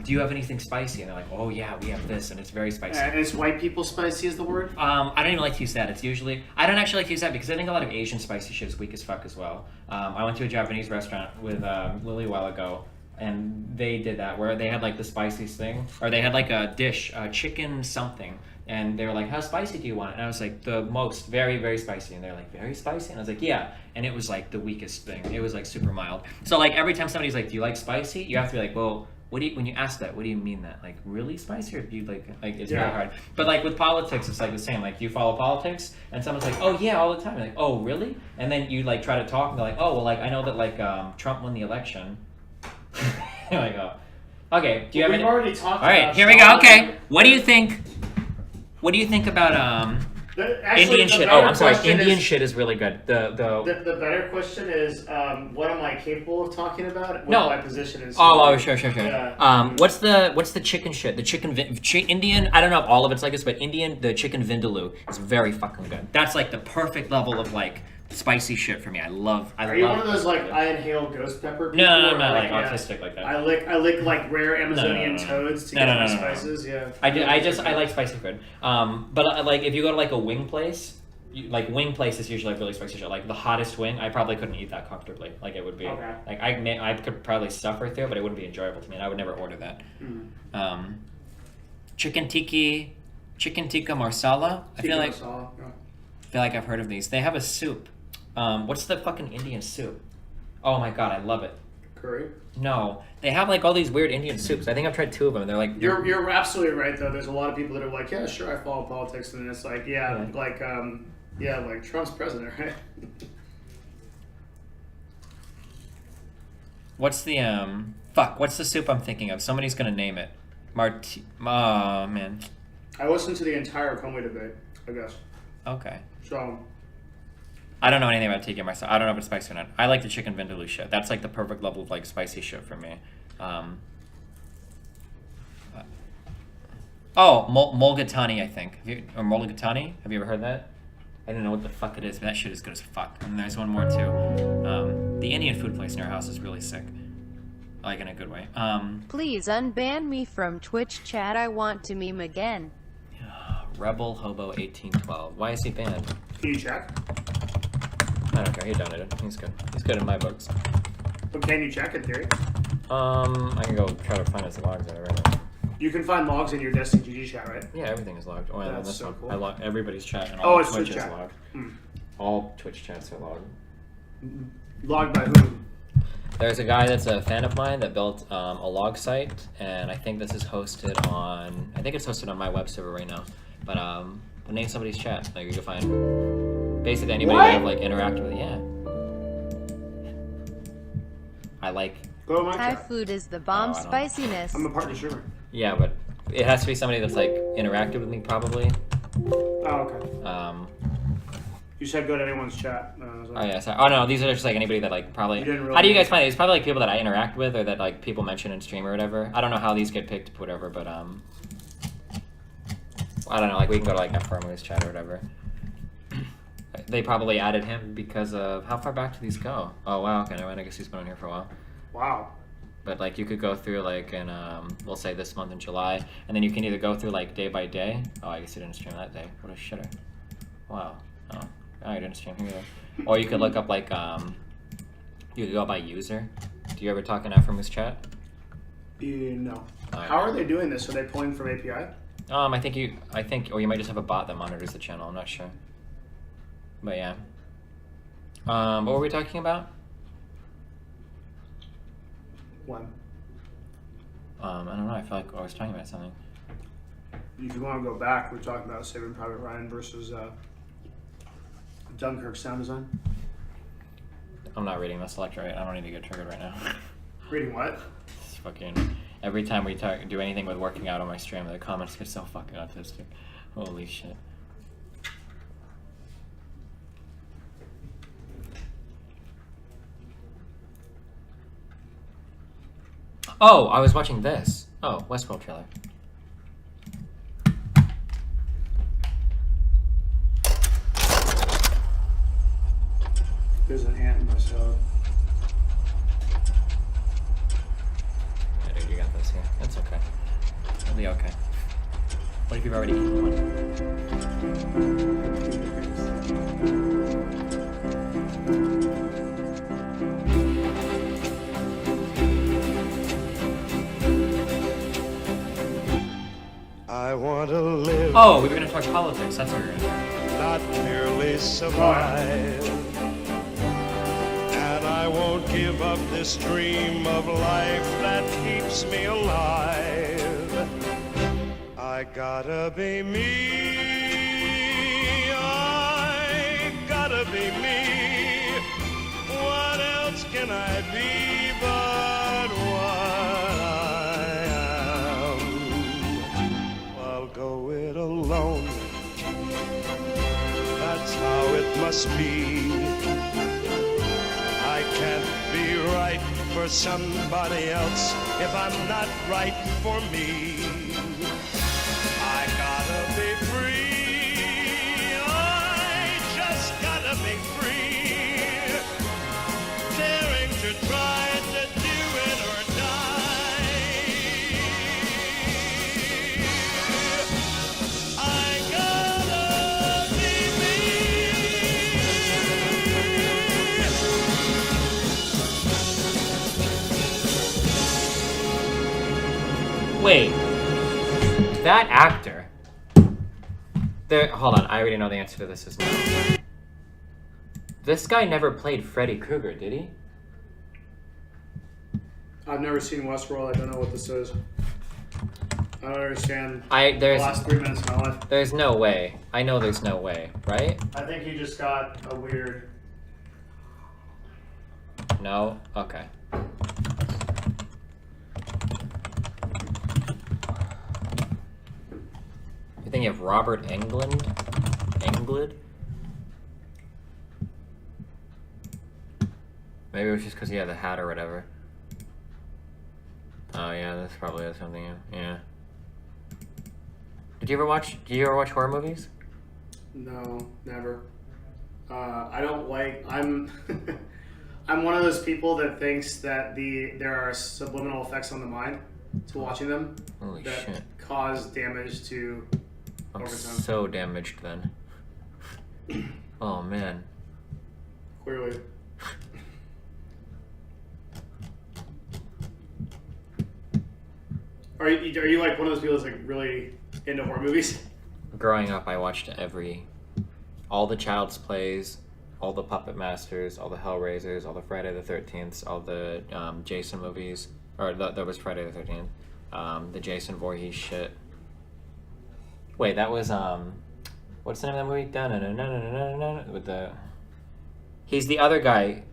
do you have anything spicy? And they're like, oh yeah, we have this, and it's very spicy. And is white people spicy is the word? I don't even like to use that. It's usually, I don't actually like to use that because I think a lot of Asian spicy shit is weak as fuck as well. I went to a Japanese restaurant with Lily a while ago, and they did that where they had like the spiciest thing, or they had like a dish, chicken something. And they were like, how spicy do you want it? And I was like, the most, very, very spicy. And they're like, very spicy? And I was like, yeah. And it was like the weakest thing. It was like super mild. So like every time somebody's like, do you like spicy? You have to be like, well, when you ask that, what do you mean that? Like really spicy, or do you like it's very hard. But like with politics, it's like the same. Like, do you follow politics? And someone's like, oh yeah, all the time. You're like, oh really? And then you like try to talk and they're like, oh, well, like I know that like Trump won the election. You're like, oh. Okay, do you have any? We've already talked all right, about here we go. Okay, what do you think? What do you think about Indian shit? Oh, I'm sorry. Indian shit is really good. The better question is, what am I capable of talking about? What No. my position is. Oh, sure. Yeah. What's the chicken shit? The chicken Indian. I don't know if all of it's like this, but the chicken vindaloo is very fucking good. That's like the perfect level of like spicy shit for me. I love. Are you one of those like I inhale ghost pepper people? No, or, like autistic like that. I lick like rare Amazonian toads to get my no. spices. Yeah. I like spicy food. But like if you go to like a wing place. Wing places usually have really spicy shit. Like the hottest wing, I probably couldn't eat that comfortably. Like it would be like I could probably suffer through it, but it wouldn't be enjoyable to me, and I would never order that. Chicken tikka marsala. I feel like I've heard of these. They have a soup. What's the fucking Indian soup? Oh my god, I love it. Curry? No, they have like all these weird Indian soups. I think I've tried 2 of them. They're like you're absolutely right though. There's a lot of people that are like, yeah, sure, I follow politics, and it's like, like Trump's president, right? What's the What's the soup I'm thinking of? Somebody's gonna name it. Oh man. I listened to the entire Comey debate, I guess. Okay. So. I don't know anything about tiki myself. I don't know if it's spicy or not. I like the chicken vindaloo shit. That's like the perfect level of like spicy shit for me. Mulligatawny, I think. Or Mulligatawny? Have you ever heard that? I don't know what the fuck it is, but that shit is good as fuck. And there's one more too. The Indian food place in our house is really sick. Like in a good way. Please unban me from Twitch chat. I want to meme again. Rebel Hobo 1812. Why is he banned? Can you check? I don't care. He donated. He's good. He's good in my books. But can you check in theory? I can go try to find his logs in it right now. You can find logs in your Destiny GG chat, right? Yeah, everything is logged. Oh, and That's this so one. cool. I log everybody's chat and Oh, all it's Twitch Twitch is chat. logged. Hmm. All Twitch chats are logged. Logged by whom? There's a guy that's a fan of mine that built a log site, and I think this is hosted on. I think it's hosted on my web server right now. But name somebody's chat. Like you can find basically anybody that I've like interacted with. Yeah. I like. Go to my Thai chat. food is the bomb Oh, I don't- spiciness. I'm a partner streamer. Yeah, but it has to be somebody that's like interacted with me probably. Oh, okay. You said go to anyone's chat. I was like, Oh yeah, sorry. Oh no, these are just like anybody that like probably. You didn't really How do you guys find it? It's probably like people that I interact with or that like people mention in stream or whatever. I don't know how these get picked, whatever, but I don't know. Like we can go to like F4Mo's chat or whatever. They probably added him because of how far back do these go? Oh wow, okay, I guess he's been on here for a while. Wow. But like you could go through like in we'll say this month in July, and then you can either go through like day by day. Oh, I guess you didn't stream that day. What a shitter. Wow. Oh, I didn't stream here either. Or you could look up like you could go by user. Do you ever talk in F4Mo's chat? No. Alright. How are they doing this? Are they pulling from API? I think, or you might just have a bot that monitors the channel. I'm not sure. But yeah. What were we talking about? When? I don't know. I feel like I was talking about something. If you want to go back, we're talking about Saving Private Ryan versus Dunkirk sound design. I'm not reading this lecture. Right? I don't need to get triggered right now. Reading what? It's fucking. Every time we do anything with working out on my stream, the comments get so fucking autistic. Holy shit. Oh, I was watching this. Oh, Westworld trailer. There's an ant in my salad. Yeah, dude, you got this here. That's okay. It'll be okay. What if you've already eaten one? I want to live. Oh, we were gonna talk politics. That's what we were gonna do. Not merely survive. And I won't give up this dream of life that keeps me alive. I gotta be me. I gotta be me. What else can I be but what I am? I'll go it alone. That's how it must be. I can't be right for somebody else if I'm not right for me. I gotta be free. I just gotta be free. Daring to try to do it or die. I gotta be Wait. That actor. Hold on, I already know the answer to this is no. This guy never played Freddy Krueger, did he? I've never seen Westworld. I don't know what this is. I don't understand the There's last 3 minutes of my life. there's no way. I know there's no way, right? I think he just got a weird. No? Okay. think you have Robert Englund. Maybe it was just because he had the hat or whatever. Oh yeah, this probably has something. Yeah. Do you ever watch horror movies? No, never. I don't like. I'm I'm one of those people that thinks that there are subliminal effects on the mind to watching them. Holy that shit. cause damage to I'm over time. so damaged then. Oh man. Clearly. Are you like one of those people that's like really into horror movies? Growing up, I watched all the Child's Plays, all the Puppet Masters, all the Hellraisers, all the Friday the 13th, all the Jason movies, or that was Friday the 13th, the Jason Voorhees shit. Wait, that was what's the name of that movie? Da-na-na-na-na-na-na, with the he's the other guy.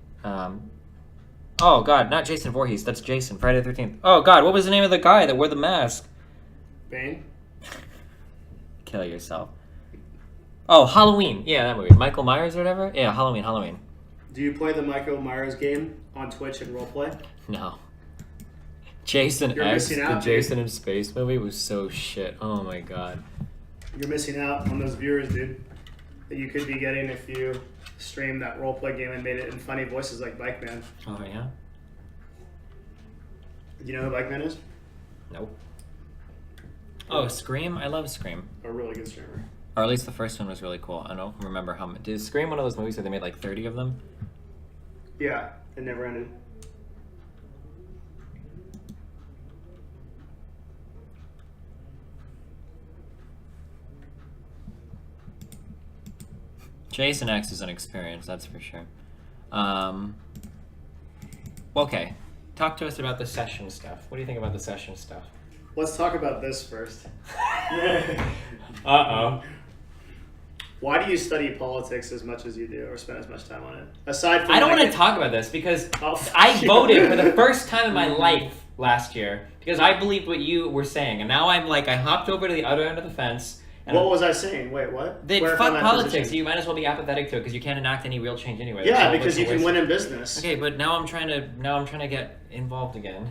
Oh god, not Jason Voorhees. That's Jason. Friday the 13th. Oh god, what was the name of the guy that wore the mask? Bane? Kill yourself. Oh, Halloween. Yeah, that movie. Michael Myers or whatever? Yeah, Halloween. Do you play the Michael Myers game on Twitch and roleplay? No. Jason You're X, missing the out, Jason in Space movie was so shit. Oh my god. You're missing out on those viewers, dude. That you could be getting if you streamed that roleplay game and made it in funny voices like Bike Man. Oh yeah? Do you know who Bike Man is? Nope. Oh, Scream? I love Scream. A really good streamer. Or at least the first one was really cool. I don't remember how many. Did Scream one of those movies where they made like 30 of them? Yeah, it never ended. Jason X is an experience, that's for sure. Okay. Talk to us about the session stuff. What do you think about the session stuff? Let's talk about this first. Uh-oh. Why do you study politics as much as you do, or spend as much time on it? Aside from I don't want to talk about this because I voted for the first time in my life last year because I believed what you were saying, and now I'm like, I hopped over to the other end of the fence. And what was I saying? Wait, what? Fuck politics. You might as well be apathetic to it because you can't enact any real change anyway. Yeah, because you can win in business. Okay, but now I'm trying to get involved again.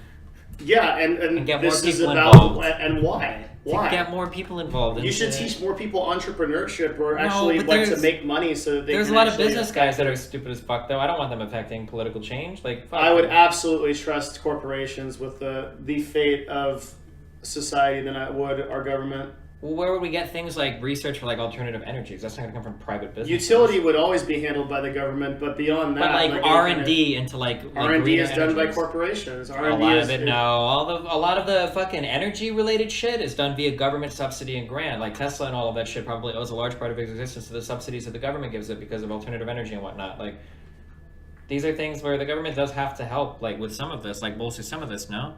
Yeah, and get this more is people about involved. And why? Why? To get more people involved. You should teach more people entrepreneurship or actually like to make money so that they there's can a lot of actually business guys that are stupid as fuck though. I don't want them affecting political change. Like fuck I would them. absolutely trust corporations with the fate of society than I would our government. Well, where would we get things like research for like alternative energies? That's not going to come from private business. Utility would always be handled by the government, but beyond that, but like R&D into like R&D is done by corporations. A lot of it, no. A lot of the fucking energy related shit is done via government subsidy and grant. Like Tesla and all of that shit probably owes a large part of its existence to the subsidies that the government gives it because of alternative energy and whatnot. Like these are things where the government does have to help, like with some of this, like bolster some of this. No.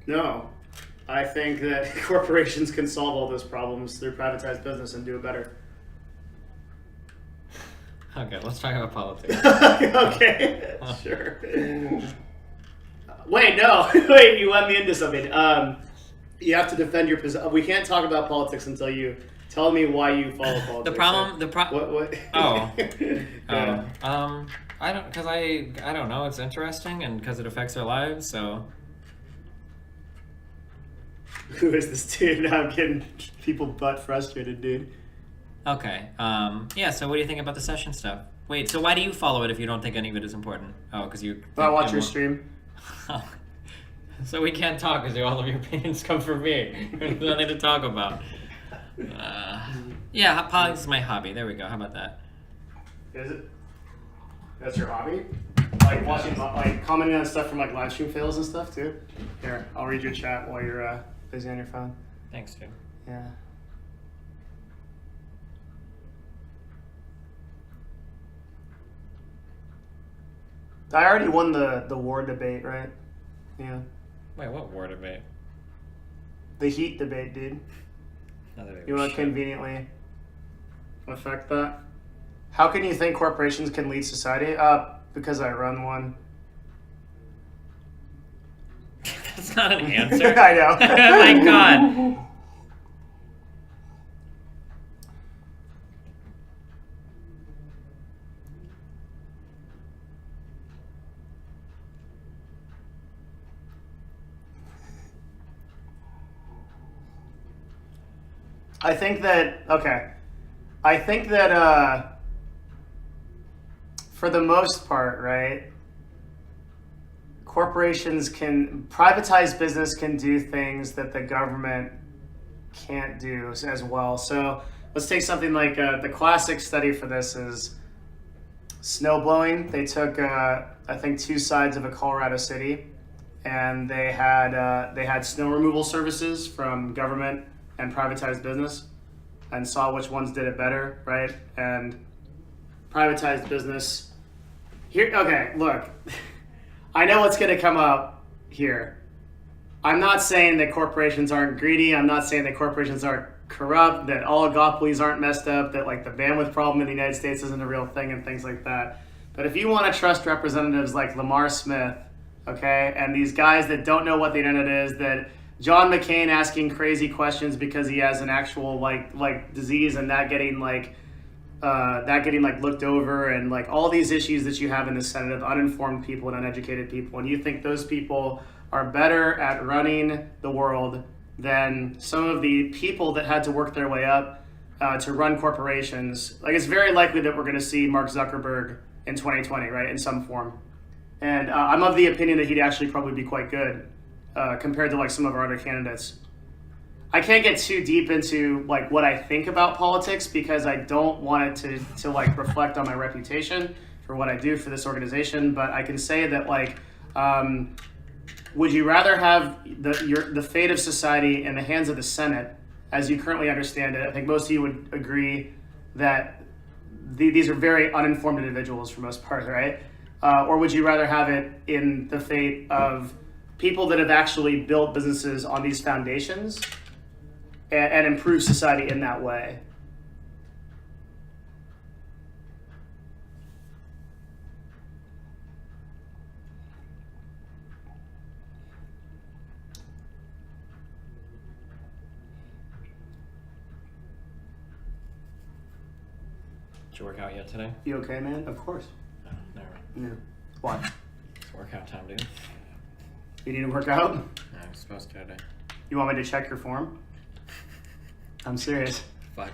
No. I think that corporations can solve all those problems through privatized business and do it better. Okay, let's talk about politics. Okay, sure. Wait, no. Wait, you let me into something. You have to defend your position. We can't talk about politics until you tell me why you follow politics. What? Oh. Yeah. I don't, because I don't know. It's interesting and because it affects our lives, so... Who is this dude? I'm getting people butt frustrated, dude. Okay. Yeah, so what do you think about the session stuff? Wait, so why do you follow it if you don't think any of it is important? Oh, because you... I watch your stream. So we can't talk because all of your opinions come from me. There's nothing to talk about. Yeah, politics is my hobby. There we go. How about that? Is it? That's your hobby? Like watching, like commenting on stuff from like live stream fails and stuff too? Here, I'll read your chat while you're busy on your phone. Thanks, dude. Yeah. I already won the war debate, right? Yeah. Wait, what war debate? The heat debate, dude. You want to conveniently affect that? How can you think corporations can lead society? Because I run one. That's not an answer. I know. Oh my god. I think that for the most part, right, privatized business can do things that the government can't do as well. So let's take something like the classic study for this is snow blowing. They took, I think, 2 sides of a Colorado city, and they had snow removal services from government and privatized business, and saw which ones did it better, right? And privatized business here. Okay, look, I know what's going to come up here. I'm not saying that corporations aren't greedy. I'm not saying that corporations aren't corrupt, that oligopolies aren't messed up, that like the bandwidth problem in the United States isn't a real thing and things like that. But if you want to trust representatives like Lamar Smith, okay, and these guys that don't know what the internet is, that John McCain asking crazy questions because he has an actual like disease and that getting looked over, and like all these issues that you have in the Senate of uninformed people and uneducated people, and you think those people are better at running the world than some of the people that had to work their way up to run corporations. Like, it's very likely that we're going to see Mark Zuckerberg in 2020, right, in some form. And I'm of the opinion that he'd actually probably be quite good compared to like some of our other candidates. I can't get too deep into like what I think about politics because I don't want it to like reflect on my reputation for what I do for this organization. But I can say that like, would you rather have the fate of society in the hands of the Senate, as you currently understand it? I think most of you would agree that these are very uninformed individuals for most part, right? Or would you rather have it in the fate of people that have actually built businesses on these foundations and improve society in that way? Did you work out yet today? You okay, man? Of course. No, never mind. Yeah. Why? It's workout time, dude. You need to work out? I'm supposed to today. You want me to check your form? I'm serious. Fuck.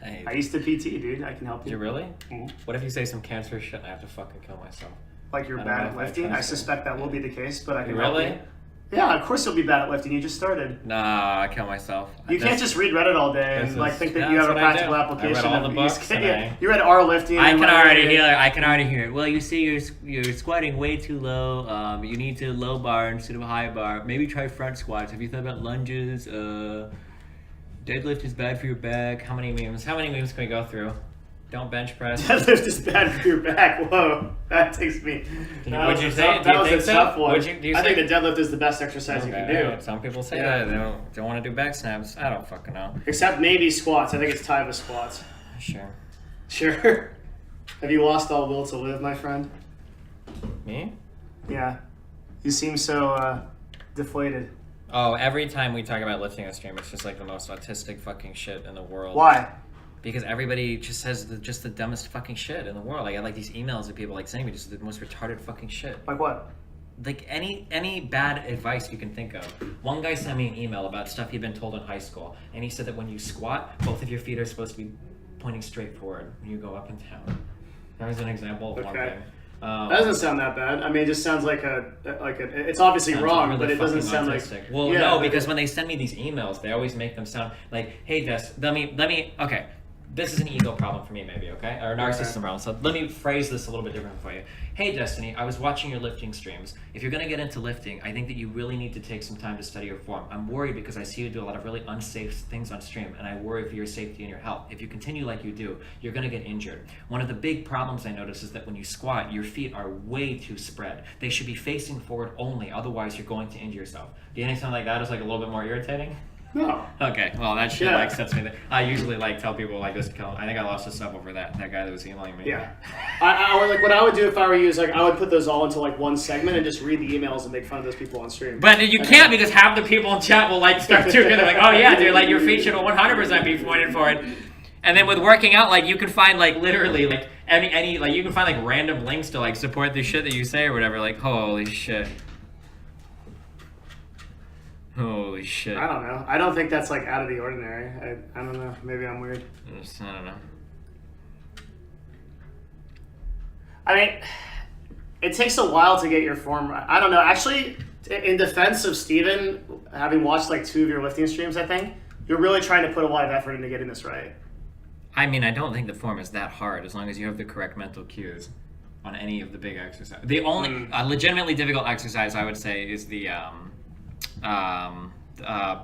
I used to PT, dude. I can help you. You really? Mm-hmm. What if you say some cancerous shit and I have to fucking kill myself? Like you're bad at lifting? I suspect that will be the case, but I can really? help you. Yeah, of course you'll be bad at lifting. You just started. Nah, I kill myself. You can't just read Reddit all day and like think that you have a practical application. I read all the books. You read R lifting. I can already hear it. Well, you see, you're squatting way too low. You need to low bar instead of a high bar. Maybe try front squats. Have you thought about lunges? Deadlift is bad for your back. How many memes? How many memes can we go through? Don't bench press. Deadlift is bad for your back. Whoa, that takes me. Would you say? That was a tough one. Do you I think the deadlift is the best exercise you can do. Some people say that. They don't want to do back snaps. I don't fucking know. Except maybe squats. I think it's tied with squats. Sure. Sure. Have you lost all will to live, my friend? Me? Yeah. You seem so deflated. Oh, every time we talk about lifting on stream, it's just like the most autistic fucking shit in the world. Why? Because everybody just says just the dumbest fucking shit in the world. I get like these emails of people like saying just the most retarded fucking shit. Like what? Like any bad advice you can think of. One guy sent me an email about stuff he'd been told in high school, and he said that when you squat, both of your feet are supposed to be pointing straight forward when you go up and down. That was an example of one thing. That doesn't sound that bad. I mean, it just sounds like it's obviously wrong, really, but it doesn't sound autistic. Well, yeah, no, because when they send me these emails, they always make them sound like, hey, Jess, let me, okay. This is an ego problem for me, maybe, okay? Or a narcissism problem. So let me phrase this a little bit different for you. Hey, Destiny, I was watching your lifting streams. If you're going to get into lifting, I think that you really need to take some time to study your form. I'm worried because I see you do a lot of really unsafe things on stream, and I worry for your safety and your health. If you continue like you do, you're going to get injured. One of the big problems I notice is that when you squat, your feet are way too spread. They should be facing forward only, otherwise you're going to injure yourself. Do you think something like that is like a little bit more irritating? No. Okay, well that shit like sets me. I usually like tell people like this. I think I lost a sub over that guy that was emailing me. Yeah. I like what I would do if I were you is like I would put those all into like one segment and just read the emails and make fun of those people on stream. But you can't because half the people in chat will like start too. They're like, oh yeah, dude, like your feet should 100% be pointed forward. And then with working out, like you can find like literally like any like you can find like random links to like support the shit that you say or whatever. Like holy shit. Holy shit. I don't know. I don't think that's like out of the ordinary. I don't know. Maybe I'm weird. I don't know. I mean, it takes a while to get your form. I don't know. Actually, in defense of Steven, having watched like 2 of your lifting streams, I think, you're really trying to put a lot of effort into getting this right. I mean, I don't think the form is that hard as long as you have the correct mental cues on any of the big exercises. The only legitimately difficult exercise I would say is the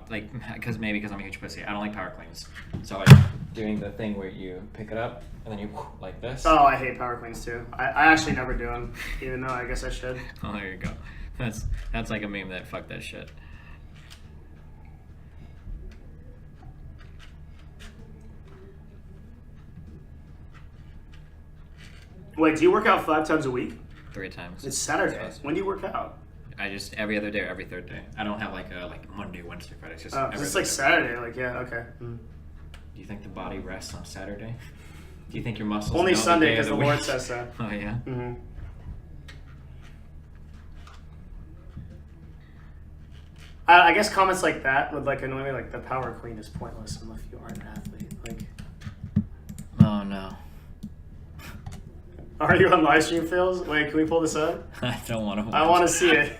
like because I'm a huge pussy. I don't like power cleans. So like doing the thing where you pick it up and then you like this. Oh, I hate power cleans too. I actually never do them, even though I guess I should. Oh, there you go. That's like a meme that fuck that shit. Wait, do you work out 5 times a week? 3 times. It's Saturday. When do you work out? I just every other day or every third day. I don't have like a Monday, Wednesday, Friday. It's just every it's like day. Saturday. Like okay. Do you think the body rests on Saturday? Do you think your muscles? Only know Sunday because the Lord says so. Oh yeah. Mm-hmm. I guess comments like that would like annoy me. Like the power clean is pointless unless you are an athlete. Like, oh no. Are you on live stream, Phils? Wait, can we pull this up? I don't want to. I want to see it.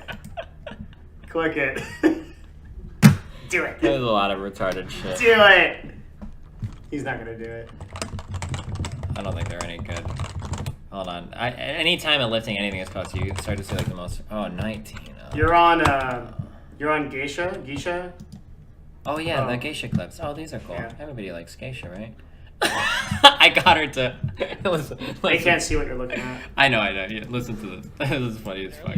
Click it. Do it. There's a lot of retarded shit. Do it. He's not gonna do it. I don't think they're any good. Hold on. Anytime at lifting anything is close, you start to see like the most. Oh, 19. Oh. You're on Geisha. Oh yeah, the geisha clips. Oh, these are cool. Yeah. Everybody likes geisha, right? I got her to listen. They can't see what you're looking at. I know. Yeah, listen to this. This is funny as fuck.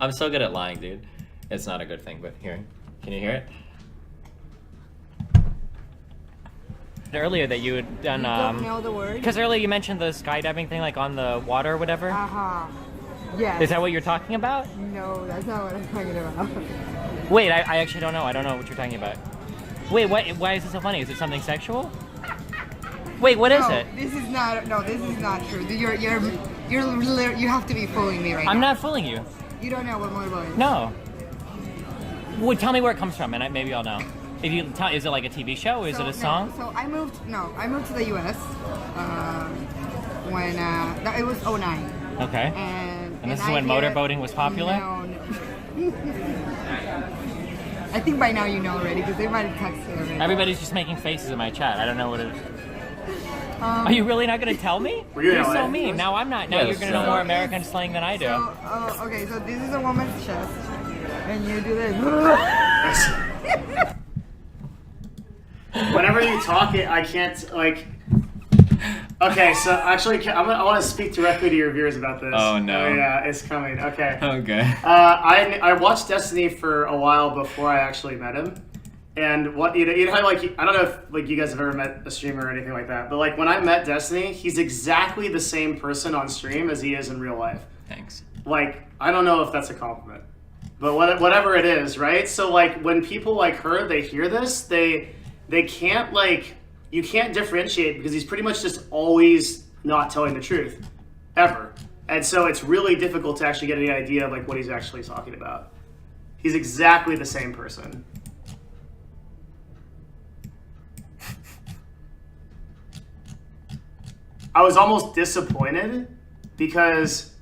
I'm so good at lying, dude. It's not a good thing, but hearing. Can you hear it? Earlier that you had done. You don't know the word? Because earlier you mentioned the skydiving thing, like on the water or whatever. Yes. Is that what you're talking about? No, that's not what I'm talking about. Wait, I actually don't know. I don't know what you're talking about. Wait, what? Why is it so funny? Is it something sexual? Wait, what is it? This is not. No, this is not true. You have to be fooling me right now. I'm not fooling you. You don't know what motorboat is. No. Well, tell me where it comes from, and maybe I'll know. If you tell, is it like a TV show? Is it a song? So I moved to the U.S. When it was 2009. Okay. And this is when motorboating was popular? No. I think by now you know already because they might have texted already. Everybody's just making faces in my chat. I don't know what it is. Are you really not going to tell me? You're so mean. Now I'm not. Now you're going to know more American slang than I do. Okay, so this is a woman's chest. And you do this. Whenever you talk it, I can't, like... Okay, so actually, I want to speak directly to your viewers about this. Oh, no. Oh, yeah, it's coming. Okay. Okay. I watched Destiny for a while before I actually met him. And what you know, like, I don't know if like you guys have ever met a streamer or anything like that, but like when I met Destiny, he's exactly the same person on stream as he is in real life. Thanks. Like, I don't know if that's a compliment, but whatever it is, right? So like when people like her, they hear this, they can't like, you can't differentiate because he's pretty much just always not telling the truth, ever. And so it's really difficult to actually get any idea of like what he's actually talking about. He's exactly the same person. I was almost disappointed because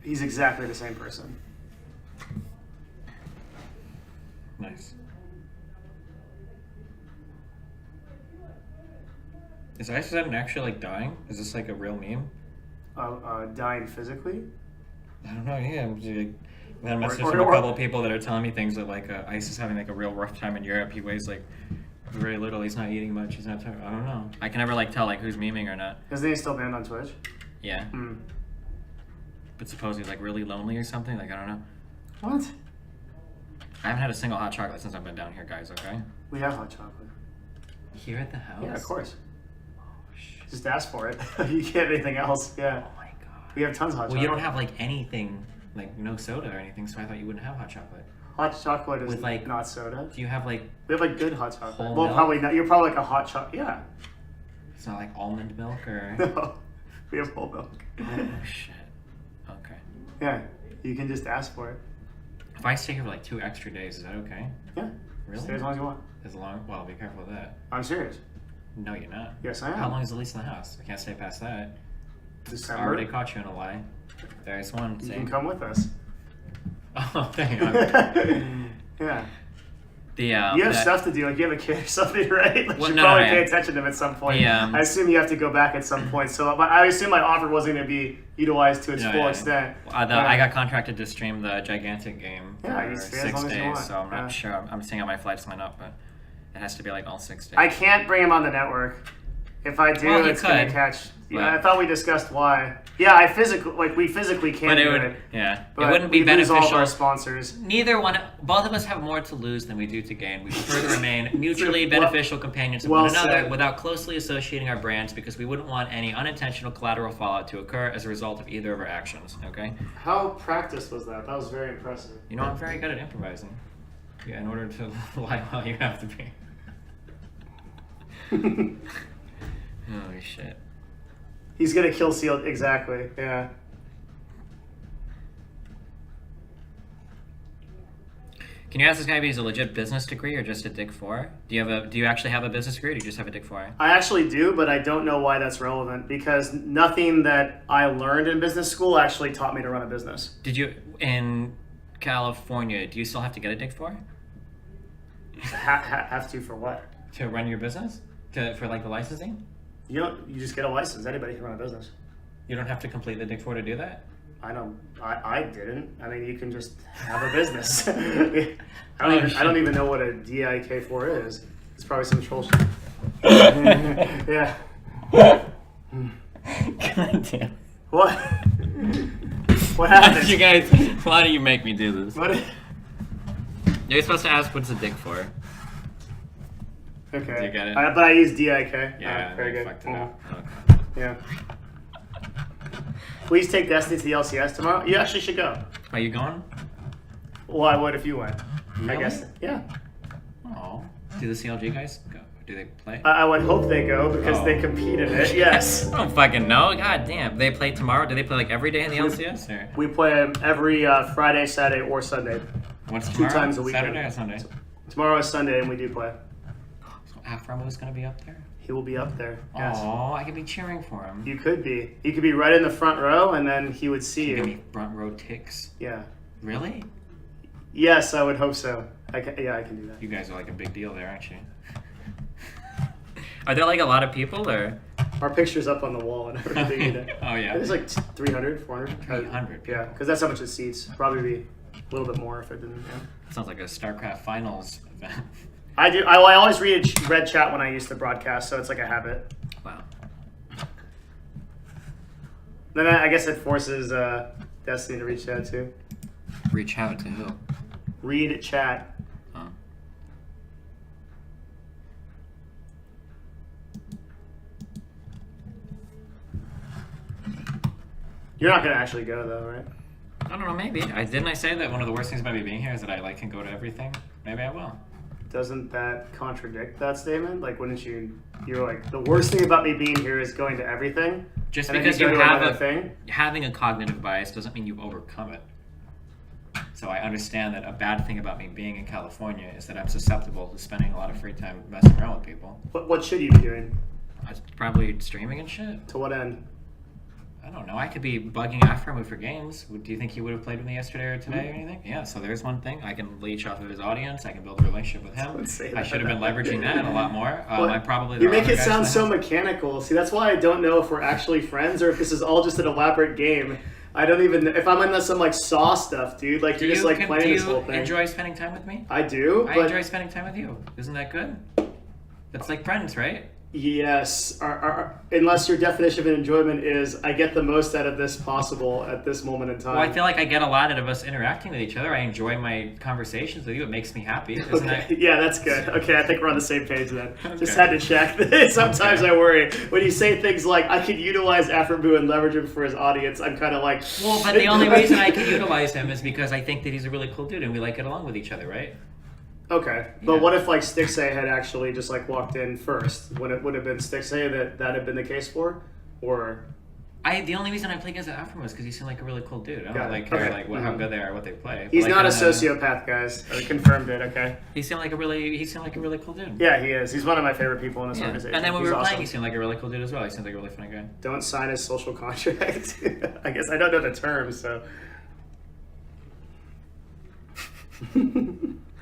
he's exactly the same person. Nice. Is Ice actually like dying? Is this like a real meme? Dying physically? I don't know. Yeah, I'm just, like, I had a message from a couple of people that are telling me things that like Ice is having like a real rough time in Europe. He weighs like very little. He's not eating much. He's not. I don't know. I can never like tell like who's memeing or not. Isn't he still banned on Twitch? Yeah. But suppose he's like really lonely or something. Like I don't know. What? I haven't had a single hot chocolate since I've been down here, guys. Okay. We have hot chocolate. Here at the house? Yeah, of course. Just ask for it. You get anything else? Yeah. Oh my god. We have tons of hot chocolate. Well, you don't have like anything, like no soda or anything, so I thought you wouldn't have hot chocolate. Hot chocolate is with like not soda. Do you have like? We have like good hot chocolate. Whole well, milk? probably not. You're probably like a hot chocolate. Yeah. It's not like almond milk or. No, we have whole milk. Oh shit. Okay. Yeah, you can just ask for it. If I stay here for like 2 extra days, is that okay? Yeah. Really? Stay as long as you want. Well, be careful with that. I'm serious. No, you're not. Yes, I am. How long is the lease in the house? I can't stay past that. December. I already caught you in a lie. There's one. You can come with us. Oh, thank you. Yeah. You have stuff to do, like you have a kid or something, right? Like well, you no, probably no, pay attention to them at some point. I assume you have to go back at some point. So I assume my offer wasn't going to be utilized to its full extent. I got contracted to stream the gigantic game for you stay 6 as long as you days, want. so I'm not sure. I'm seeing how my flights line up, but it has to be like all 6 days. I can't bring him on the network. If I do, it's going to catch. Yeah, I thought we discussed why. Yeah, we physically can't do it. Yeah, but it wouldn't be we beneficial. lose all of our sponsors. Both of us have more to lose than we do to gain. We prefer to remain mutually beneficial companions of one another without closely associating our brands because we wouldn't want any unintentional collateral fallout to occur as a result of either of our actions. Okay? How practiced was that? That was very impressive. You know, I'm very good at improvising. Yeah, in order to lie well, you have to be. Holy shit. He's gonna kill Seal, exactly, yeah. Can you ask this guy if he's a legit business degree or just a Dick 4? Do you actually have a business degree or do you just have a Dick 4? I actually do, but I don't know why that's relevant because nothing that I learned in business school actually taught me to run a business. Did you, in California, do you still have to get a Dick 4? Have to for what? To run your business? For like the licensing? You just get a license. Anybody can run a business. You don't have to complete the Dick 4 to do that? I didn't. I mean, you can just have a business. I don't even know what a DIK4 is. It's probably some troll shit. Yeah. God damn. What? What happened? You guys, why do you make me do this? What? You're supposed to ask what's a Dick 4. Okay. Do you get it? But I use DIK. Yeah, very good. Fucked it up. Okay. Yeah. Please take Destiny to the LCS tomorrow. You actually should go. Are you going? Well, I would if you went. Really? I guess. Yeah. Oh. Do the CLG guys go? Do they play? I would hope they go because they compete in it. Yes. I don't fucking know. God damn. They play tomorrow? Do they play like every day in the LCS? Or? We play every Friday, Saturday, or Sunday. What's tomorrow? 2 times a week. Saturday or Sunday? Tomorrow is Sunday, and we do play. So Afromo's gonna be up there? He will be up there. Yes. Oh, I could be cheering for him. You could be. You could be right in the front row, and then he would see you. Give me front row ticks. Yeah. Really? Yes, I would hope so. I can do that. You guys are like a big deal there, aren't you? Are there like a lot of people or? Our picture's up on the wall and everything. Oh yeah. There's like 300, 400. 300 people. Yeah, because that's how much it seats. Probably be a little bit more if it didn't. Yeah. Sounds like a StarCraft Finals event. I do. I always read chat when I used to broadcast, so it's like a habit. Wow. Then I guess it forces Destiny to reach out too. Reach out to who? Read chat. Oh. You're not gonna actually go though, right? I don't know. Maybe. Didn't I say that one of the worst things about me being here is that I can go to everything? Maybe I will. Doesn't that contradict that statement? Like, wouldn't you're like, the worst thing about me being here is going to everything? Just and because you you have thing? having a cognitive bias doesn't mean you've overcome it. So I understand that a bad thing about me being in California is that I'm susceptible to spending a lot of free time messing around with people. What should you be doing? Probably streaming and shit. To what end? I don't know. I could be bugging Afro for games. Do you think he would have played with me yesterday or today or anything? Yeah, so there's one thing. I can leech off of his audience. I can build a relationship with him. I should have been leveraging that a lot more. I probably. You make it sound so mechanical. See, that's why I don't know if we're actually friends or if this is all just an elaborate game. I don't even. If I'm into some like Saw stuff, dude. Like you're just like playing this whole thing. Do you enjoy spending time with me? I do. I enjoy spending time with you. Isn't that good? That's like friends, right? Yes, unless your definition of enjoyment is I get the most out of this possible at this moment in time. Well, I feel like I get a lot out of us interacting with each other. I enjoy my conversations with you. It makes me happy. Isn't that... Yeah, that's good. Okay, I think we're on the same page then. Okay. Just had to check. Sometimes I worry. When you say things like, I could utilize Afrobu and leverage him for his audience, I'm kind of like... Well, but the only reason I could utilize him is because I think that he's a really cool dude and we like get along with each other, right? Okay, but what if like Stixay had actually just like walked in first? Would it have been Stixay that had been the case for, or The only reason I play games with Afro is because he seemed like a really cool dude. I don't care how good they are, what they play. He's like, not a sociopath, guys. I confirmed it. Okay. He seemed like a really cool dude. Yeah, he is. He's one of my favorite people in this organization. And then when we He's were playing, awesome. he seemed like a really cool dude as well. He seemed like a really funny guy. Don't sign his social contract. I guess I don't know the terms, so.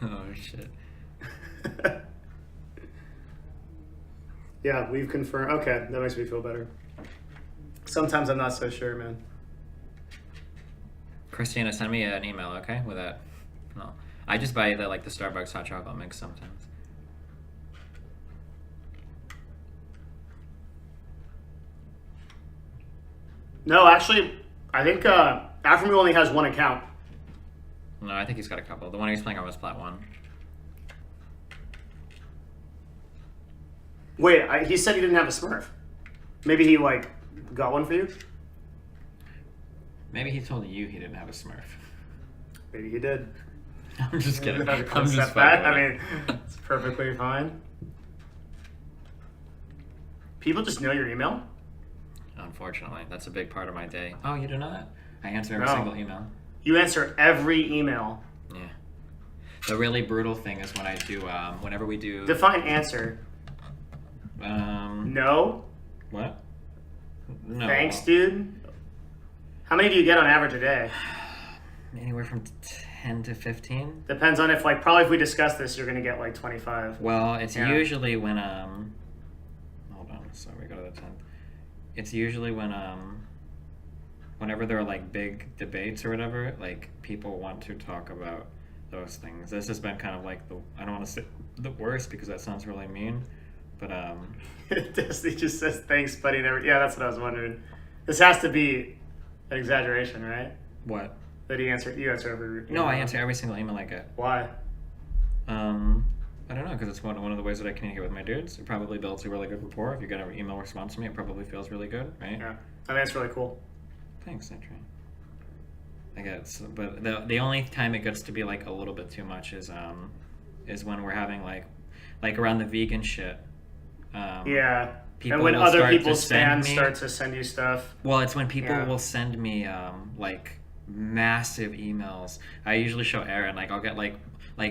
Oh shit. Yeah, we've confirmed. Okay, that makes me feel better. Sometimes I'm not so sure, man. Christina, send me an email, okay? With that. No, I just buy the Starbucks hot chocolate mix sometimes. No, actually, I think Afremu only has one account. No, I think he's got a couple. The one he's playing on was Plat 1. Wait, he said he didn't have a Smurf. Maybe he got one for you? Maybe he told you he didn't have a Smurf. Maybe he did. I'm just kidding. I'm just fucking. I mean, it's perfectly fine. People just know your email? Unfortunately, that's a big part of my day. Oh, you don't know that? I answer every single email. You answer every email. Yeah. The really brutal thing is when I do, whenever we do... Define answer. No? What? No. Thanks, dude. How many do you get on average a day? Anywhere from 10 to 15. Depends on if if we discuss this, you're going to get 25. Well, it's usually when, hold on, so we go to the 10th. It's usually when, whenever there are big debates or whatever, people want to talk about those things. This has been kind of I don't want to say the worst because that sounds really mean, but Disney just says thanks, buddy. Yeah, that's what I was wondering. This has to be an exaggeration, right? What? That you answer every email. No, I answer every single email I get. Why? I don't know, because it's one of the ways that I communicate with my dudes. It probably builds a really good rapport. If you get an email response to me, it probably feels really good, right? Yeah, I mean, that's really cool. Thanks, Nathan. I guess, but the only time it gets to be a little bit too much is when we're having around the vegan shit. Yeah. And when other people's fans start to send you stuff. Well, it's when people will send me massive emails. I usually show Aaron I'll get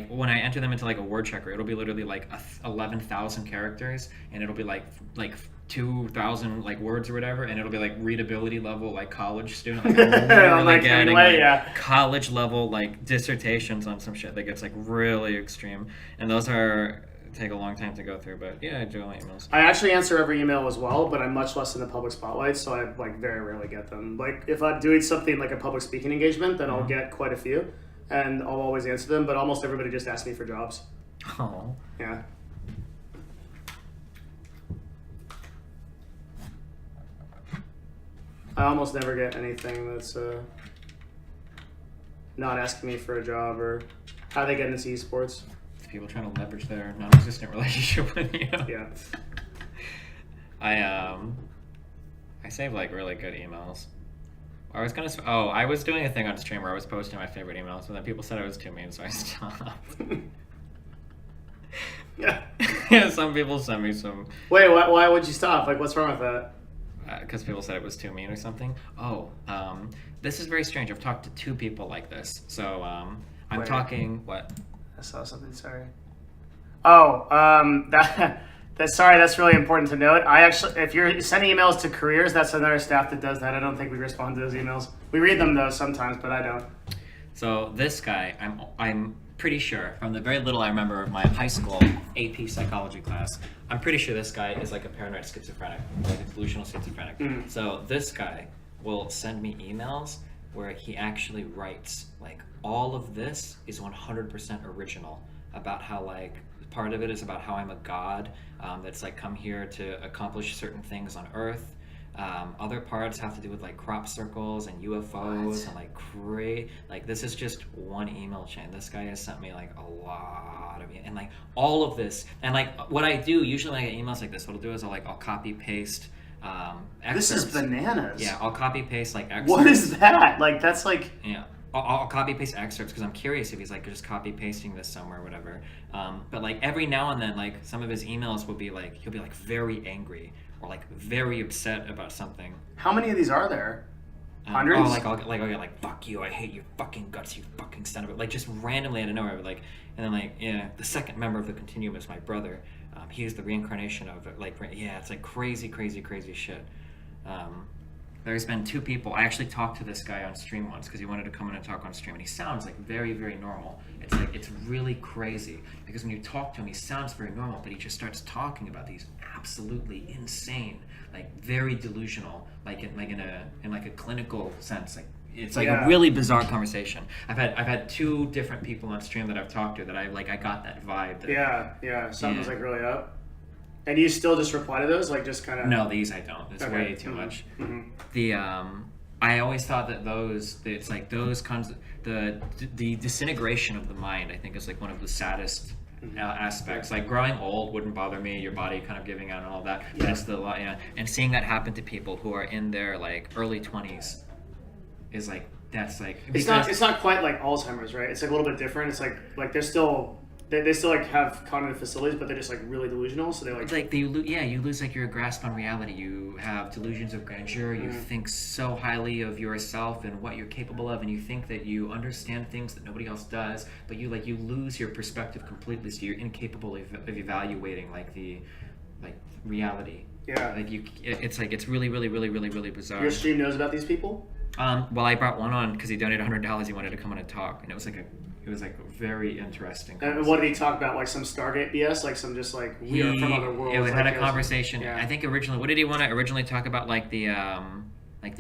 when I enter them into a word checker, it'll be literally 11,000 characters, and it'll be 2,000 words or whatever, and it'll be readability level college student. I'm literally getting college level dissertations on some shit that gets really extreme, and those take a long time to go through. But yeah, I do my emails. I actually answer every email as well, but I'm much less in the public spotlight, so I very rarely get them. If I'm doing something like a public speaking engagement, then I'll get quite a few, and I'll always answer them. But almost everybody just asks me for jobs. Oh. Yeah. I almost never get anything that's not asking me for a job or how they get into esports. People trying to leverage their non-existent relationship with you. Yeah. I save really good emails. I was doing a thing on stream where I was posting my favorite emails, but then people said I was too mean, so I stopped. Yeah. Some people sent me some. Wait, why would you stop? What's wrong with that? Because people said it was too mean or something. This is very strange. I've talked to 2 people like this. So I'm talking what? I saw something. Sorry. Oh, sorry. That's really important to note. I actually, if you're sending emails to careers, that's another staff that does that. I don't think we respond to those emails. We read them though sometimes, but I don't. So this guy, I'm pretty sure from the very little I remember of my high school AP psychology class, I'm pretty sure this guy is a paranoid schizophrenic, a delusional schizophrenic. Mm. So this guy will send me emails where he actually writes all of this is 100% original about how part of it is about how I'm a god that's come here to accomplish certain things on Earth. Other parts have to do with crop circles and UFOs and this is just one email chain. This guy has sent me a lot of and all of this and what I do usually when I get emails like this, what I'll do is I'll copy paste excerpts. This is bananas. Yeah, I'll copy paste excerpts. What is that? That's yeah. I'll copy paste excerpts because I'm curious if he's like just copy pasting this somewhere or whatever. But like every now and then, like some of his emails will be like he'll be like very angry or like very upset about something. How many of these are there? Hundreds? I'll get like fuck you, I hate your fucking guts, you fucking son of it, like just randomly out of nowhere, like, and then like the second member of the continuum is my brother. He is the reincarnation of it. Like it's like crazy shit. There's been 2 people. I actually talked to this guy on stream once because he wanted to come in and talk on stream, and he sounds like very normal. It's like it's really crazy because when you talk to him, he sounds very normal, but he just starts talking about these absolutely insane, like very delusional, like in a clinical sense, like. It's like a really bizarre conversation. I've had 2 different people on stream that I've talked to that I got that vibe. That, something's like really up. And you still just reply to those, like just kind of? No, these I don't. It's way too much. The I always thought that it's like those kinds of, the disintegration of the mind, I think, is like one of the saddest aspects. Like growing old wouldn't bother me, your body kind of giving out and all that. But it's and seeing that happen to people who are in their like early 20s is like that's like it's not quite like Alzheimer's, right? It's like a little bit different. It's like they're still. They still like have cognitive facilities, but they're just like really delusional. So they like. It's like you lose like your grasp on reality. You have delusions of grandeur. You think so highly of yourself and what you're capable of, and you think that you understand things that nobody else does. But you lose your perspective completely. So you're incapable of evaluating like the reality. Yeah. Like it's really bizarre. Your stream knows about these people? Well, I brought one on because he donated $100. He wanted to come on and talk, and it was like very interesting. And what did he talk about? Like some Stargate BS? Like some just like we are from other worlds? We had a conversation. Yeah. I think originally, what did he want to originally talk about? Like the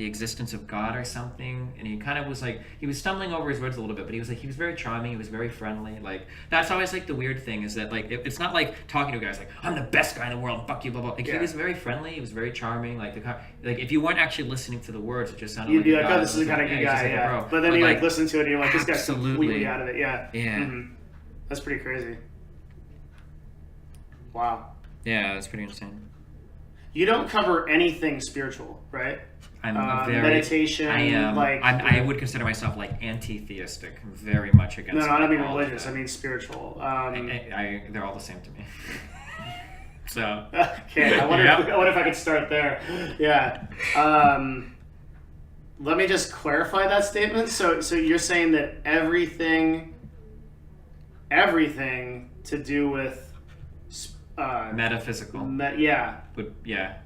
existence of God or something. And he kind of was like, he was stumbling over his words a little bit, but he was very charming. He was very friendly. Like that's always like the weird thing is that like it's not like talking to guys like I'm the best guy in the world. Fuck you, blah blah. Like he was very friendly. He was very charming. Like if you weren't actually listening to the words, it just sounded you'd like be like, oh, this is the kind of good guy. Yeah. But then you like listen to it and you're like, this guy's completely out of it. Yeah. Yeah. Mm-hmm. That's pretty crazy. Wow. Yeah, that's pretty insane. You don't cover anything spiritual, right? I'm very meditation. I would consider myself like anti-theistic. I'm very much against. No, I don't mean religious. I mean spiritual. They're all the same to me. So. Okay. I wonder if I could start there. Yeah. Let me just clarify that statement. So you're saying that everything to do with metaphysical. Yeah. But yeah.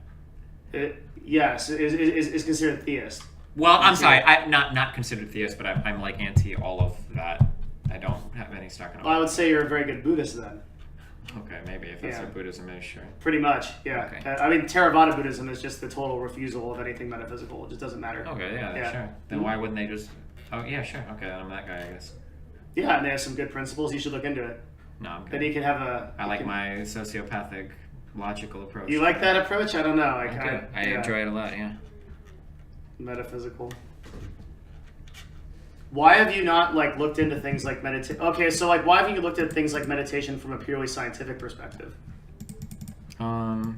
Yes, is considered theist. Well, I'm sorry, I'm not considered theist, but I'm like anti all of that. I don't have any stock in it. Well, I would say you're a very good Buddhist then. Okay, maybe if that's what Buddhism is, sure. Pretty much, yeah. Okay. I mean, Theravada Buddhism is just the total refusal of anything metaphysical. It just doesn't matter. Okay, yeah. Sure. Then why wouldn't they just? Oh yeah, sure. Okay, then I'm that guy, I guess. Yeah, and they have some good principles. You should look into it. No, I'm good. Then you can have a. I like my sociopathic, logical approach. You like that approach? I don't know. I enjoy it a lot. Yeah. Metaphysical. Why have you not like looked into things like meditation? Okay, so like, why haven't you looked at things like meditation from a purely scientific perspective? Because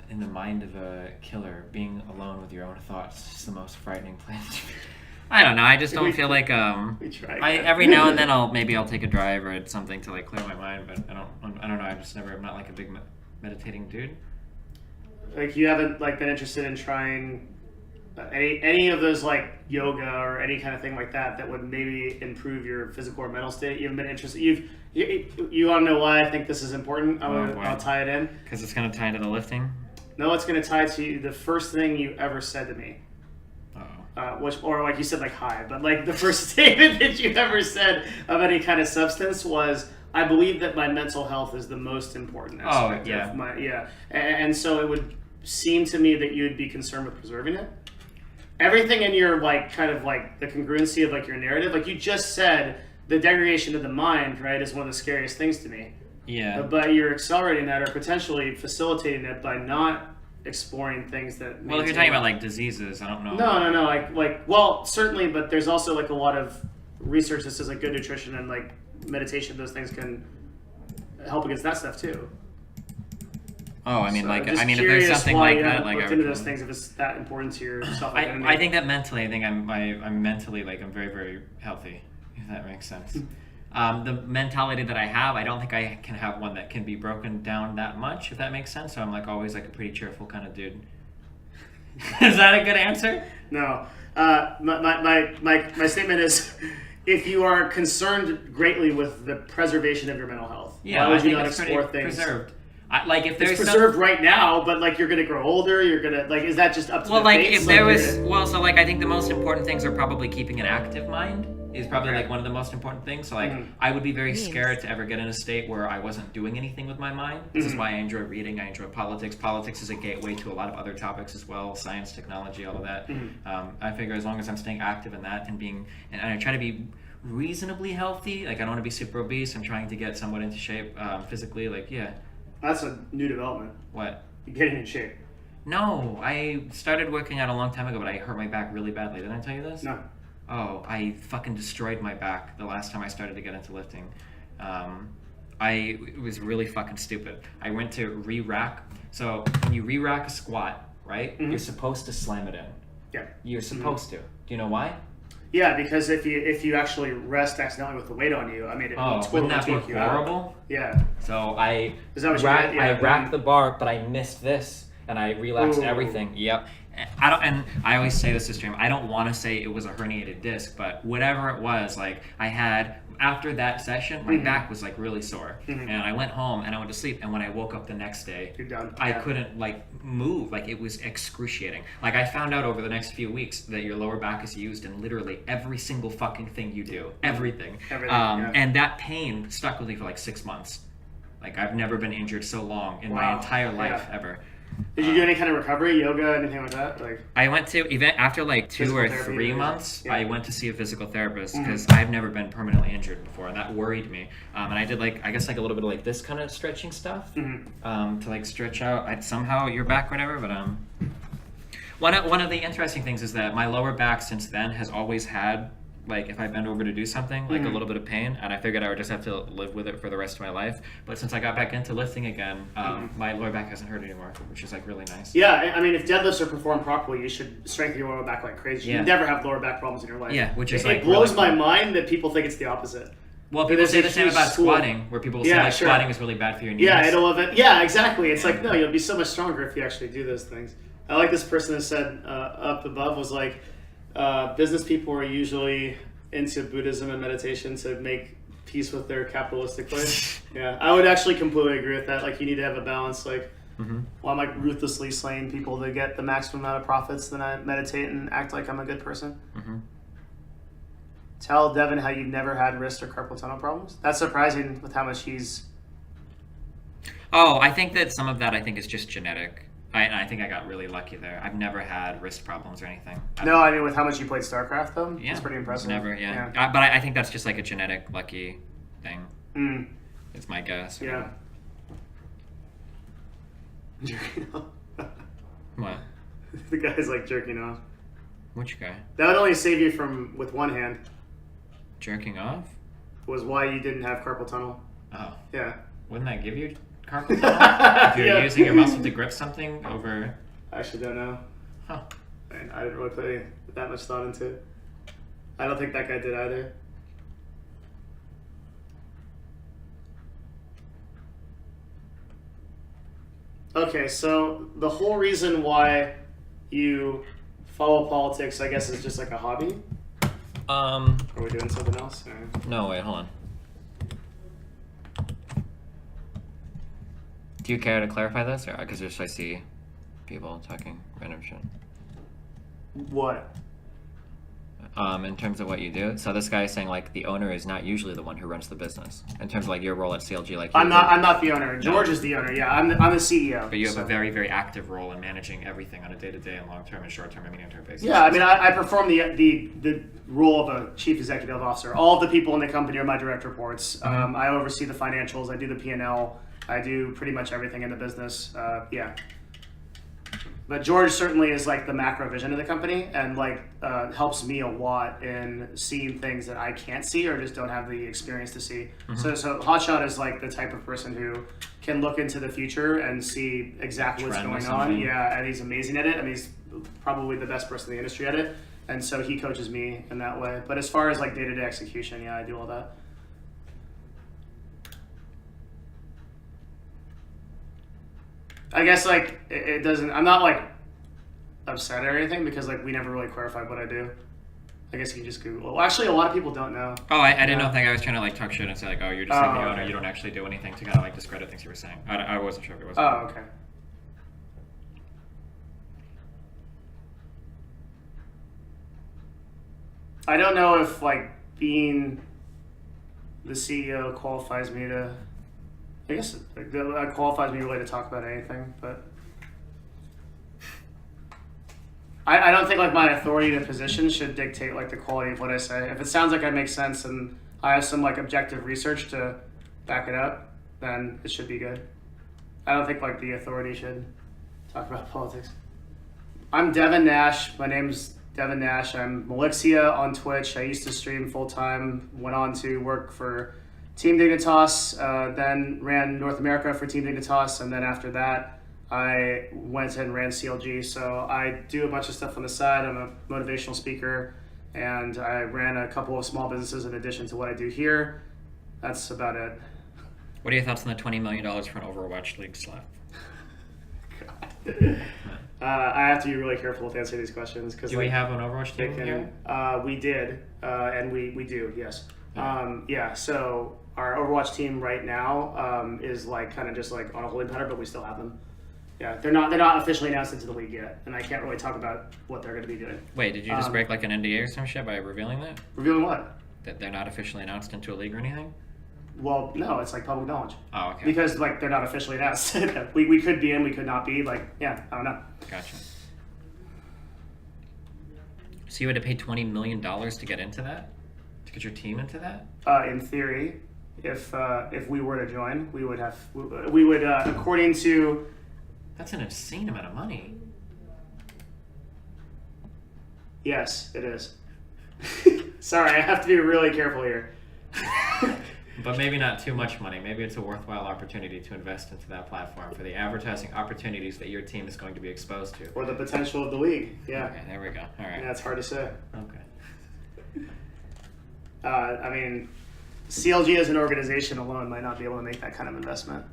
in the mind of a killer, being alone with your own thoughts is the most frightening place. I don't know. I just don't feel like every now and then I'll take a drive or something to like clear my mind, but I don't know. I'm not like a big meditating dude. Like you haven't like been interested in trying any of those like yoga or any kind of thing like that would maybe improve your physical or mental state. You haven't been interested. You want to know why I think this is important? I'll tie it in. Because it's going to tie into the lifting. No, it's going to tie to the first thing you ever said to me. Or like you said, like hi, but like the first statement that you ever said of any kind of substance was, I believe that my mental health is the most important aspect of my, and so it would seem to me that you would be concerned with preserving it. Everything in your like kind of like the congruency of like your narrative, like you just said, the degradation of the mind, right, is one of the scariest things to me. Yeah. But you're accelerating that or potentially facilitating it by not exploring things that. Well, if you're talking about like diseases, I don't know. No. Well, certainly, but there's also like a lot of research that says like good nutrition and like meditation, those things can help against that stuff too. Oh, I mean, So like, just I mean, if there's curious something why like you that, haven't like, looked into those things if it's that important to your self-identity. I think that mentally, I'm mentally, like, I'm very, very healthy, if that makes sense. The mentality that I have, I don't think I can have one that can be broken down that much, if that makes sense. So I'm, like, always, like, a pretty cheerful kind of dude. Is that a good answer? No. My statement is, if you are concerned greatly with the preservation of your mental health, Yeah, why would I think you not it's explore pretty things? preserved. Like if there's It's preserved right now, but like you're gonna grow older. You're gonna like. Is that just up to well, the like fates? if there Like, was so like I think the most important things are probably keeping an active mind is probably like one of the most important things. So like I would be very scared to ever get in a state where I wasn't doing anything with my mind. This is why I enjoy reading. I enjoy politics. Politics is a gateway to a lot of other topics as well, science, technology, all of that. I figure as long as I'm staying active in that and I try to be reasonably healthy. Like I don't want to be super obese. I'm trying to get somewhat into shape physically. Like that's a new development. What? You're getting in shape. No, I started working out a long time ago, but I hurt my back really badly. Didn't I tell you this? No. Oh, I fucking destroyed my back the last time I started to get into lifting. It was really fucking stupid. I went to re-rack. So when you re-rack a squat, right? You're supposed to slam it in. Yeah. You're supposed to. Do you know why? Yeah, because if you actually rest accidentally with the weight on you, I mean, it will totally wouldn't that be torque you out. horrible? Yeah. So I racked the bar, but I missed this, and I relaxed everything. Yep. And I always say this to stream. I don't want to say it was a herniated disc, but whatever it was, like I had after that session, my back was like really sore, and I went home and I went to sleep. And when I woke up the next day, you're done. I couldn't like move. Like it was excruciating. Like I found out over the next few weeks that your lower back is used in literally every single fucking thing you do. Everything. And that pain stuck with me for like 6 months. Like I've never been injured so long in my entire life ever. Did you do any kind of recovery, yoga, anything like that? Like I went to after like 2 or 3 months. I went to see a physical therapist because I've never been permanently injured before, and that worried me. And I did like I guess like a little bit of like this kind of stretching stuff to like stretch out somehow your back, whatever. But one of the interesting things is that my lower back since then has always had like if I bend over to do something, like a little bit of pain, and I figured I would just have to live with it for the rest of my life. But since I got back into lifting again, my lower back hasn't hurt anymore, which is like really nice. Yeah, I mean, if deadlifts are performed properly, you should strengthen your lower back like crazy. Yeah. You never have lower back problems in your life. Yeah, which is it blows my mind that people think it's the opposite. Well, people say the same about squatting, where people say like squatting is really bad for your knees. Yeah, exactly. It's like, no, you'll be so much stronger if you actually do those things. I like this person that said up above was like, business people are usually into Buddhism and meditation to make peace with their capitalistic life. Yeah, I would actually completely agree with that. Like, you need to have a balance. Like, while I'm like ruthlessly slaying people to get the maximum amount of profits, then I meditate and act like I'm a good person. Tell Devin how you've never had wrist or carpal tunnel problems. That's surprising with how much he's. Oh, I think that some of that I think is just genetic. I think I got really lucky there. I've never had wrist problems or anything. No, I mean with how much you played StarCraft though, yeah, it's pretty impressive. Never, but I think that's just like a genetic lucky thing. It's my guess. Yeah. Jerking off. What? The guy's like jerking off. Which guy? That would only save you from with one hand. Jerking off? Was why you didn't have carpal tunnel. Oh. Yeah. Wouldn't that give you carpal tunnel? If you're using your muscle to grip something over... I actually don't know. Huh. Man, I didn't really put that much thought into it. I don't think that guy did either. Okay, so the whole reason why you follow politics, I guess, is just like a hobby? Are we doing something else? Or? No, wait, hold on. Do you care to clarify this? Or because just I see people talking random shit. What? In terms of what you do. So this guy is saying like the owner is not usually the one who runs the business. In terms of like your role at CLG, like I'm not the owner. George is the owner. Yeah, I'm the CEO. But you have a very, very active role in managing everything on a day-to-day and long-term and short-term and medium-term basis. Yeah, I mean, I perform the role of a chief executive officer. All of the people in the company are my direct reports. I oversee the financials. I do the P&L. I do pretty much everything in the business. Yeah. But George certainly is like the macro vision of the company and like helps me a lot in seeing things that I can't see or just don't have the experience to see. So Hotshot is like the type of person who can look into the future and see exactly what's going on. Yeah, and he's amazing at it. I mean, he's probably the best person in the industry at it. And so he coaches me in that way. But as far as like day-to-day execution, yeah, I do all that. I guess like it doesn't, I'm not like upset or anything because like we never really clarified what I do. I guess you can just Google. Well, actually, a lot of people don't know. Oh, I didn't know. Think I was trying to like talk shit and say like, oh, you're just the owner. Okay. You don't actually do anything to kind of like discredit things you were saying. I wasn't sure if it was. Oh, okay. I don't know if like being the CEO qualifies me to. I guess that qualifies me really to talk about anything, but I don't think like my authority in a position should dictate like the quality of what I say. If it sounds like I make sense and I have some like objective research to back it up, then it should be good. I don't think like the authority should talk about politics. I'm Devin Nash. My name's Devin Nash. I'm Melixia on Twitch. I used to stream full time, went on to work for Team Dignitas, then ran North America for Team Dignitas, and then after that, I went and ran CLG. So I do a bunch of stuff on the side. I'm a motivational speaker, and I ran a couple of small businesses in addition to what I do here. That's about it. What are your thoughts on the $20 million for an Overwatch League slot? I have to be really careful with answering these questions. Do we have an Overwatch team here? We did, and we do, yes. Yeah, so our Overwatch team right now is like kind of just like on a holding pattern, but we still have them. Yeah, they're not officially announced into the league yet, and I can't really talk about what they're going to be doing. Wait, did you just break like an NDA or some shit by revealing that? Revealing what? That they're not officially announced into a league or anything? Well, no, it's like public knowledge. Oh, okay. Because like they're not officially announced. we could be in, we could not be. Like, yeah, I don't know. Gotcha. So you had to pay $20 million to get into that? To get your team into that? In theory, if we were to join, we would according to. That's an insane amount of money. Yes, it is. Sorry, I have to be really careful here. But maybe not too much money. Maybe it's a worthwhile opportunity to invest into that platform for the advertising opportunities that your team is going to be exposed to. Or the potential of the league, yeah. Okay, there we go. All right. Yeah, it's hard to say. Okay. I mean, CLG as an organization alone might not be able to make that kind of investment.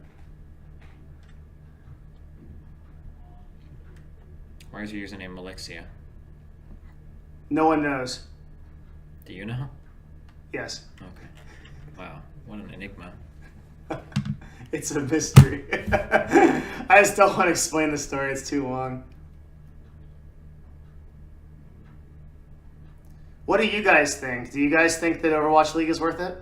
Why is your username Melixia? No one knows. Do you know? Yes. Okay. Wow, what an enigma. It's a mystery. I just don't want to explain the story, it's too long. What do you guys think? Do you guys think that Overwatch League is worth it?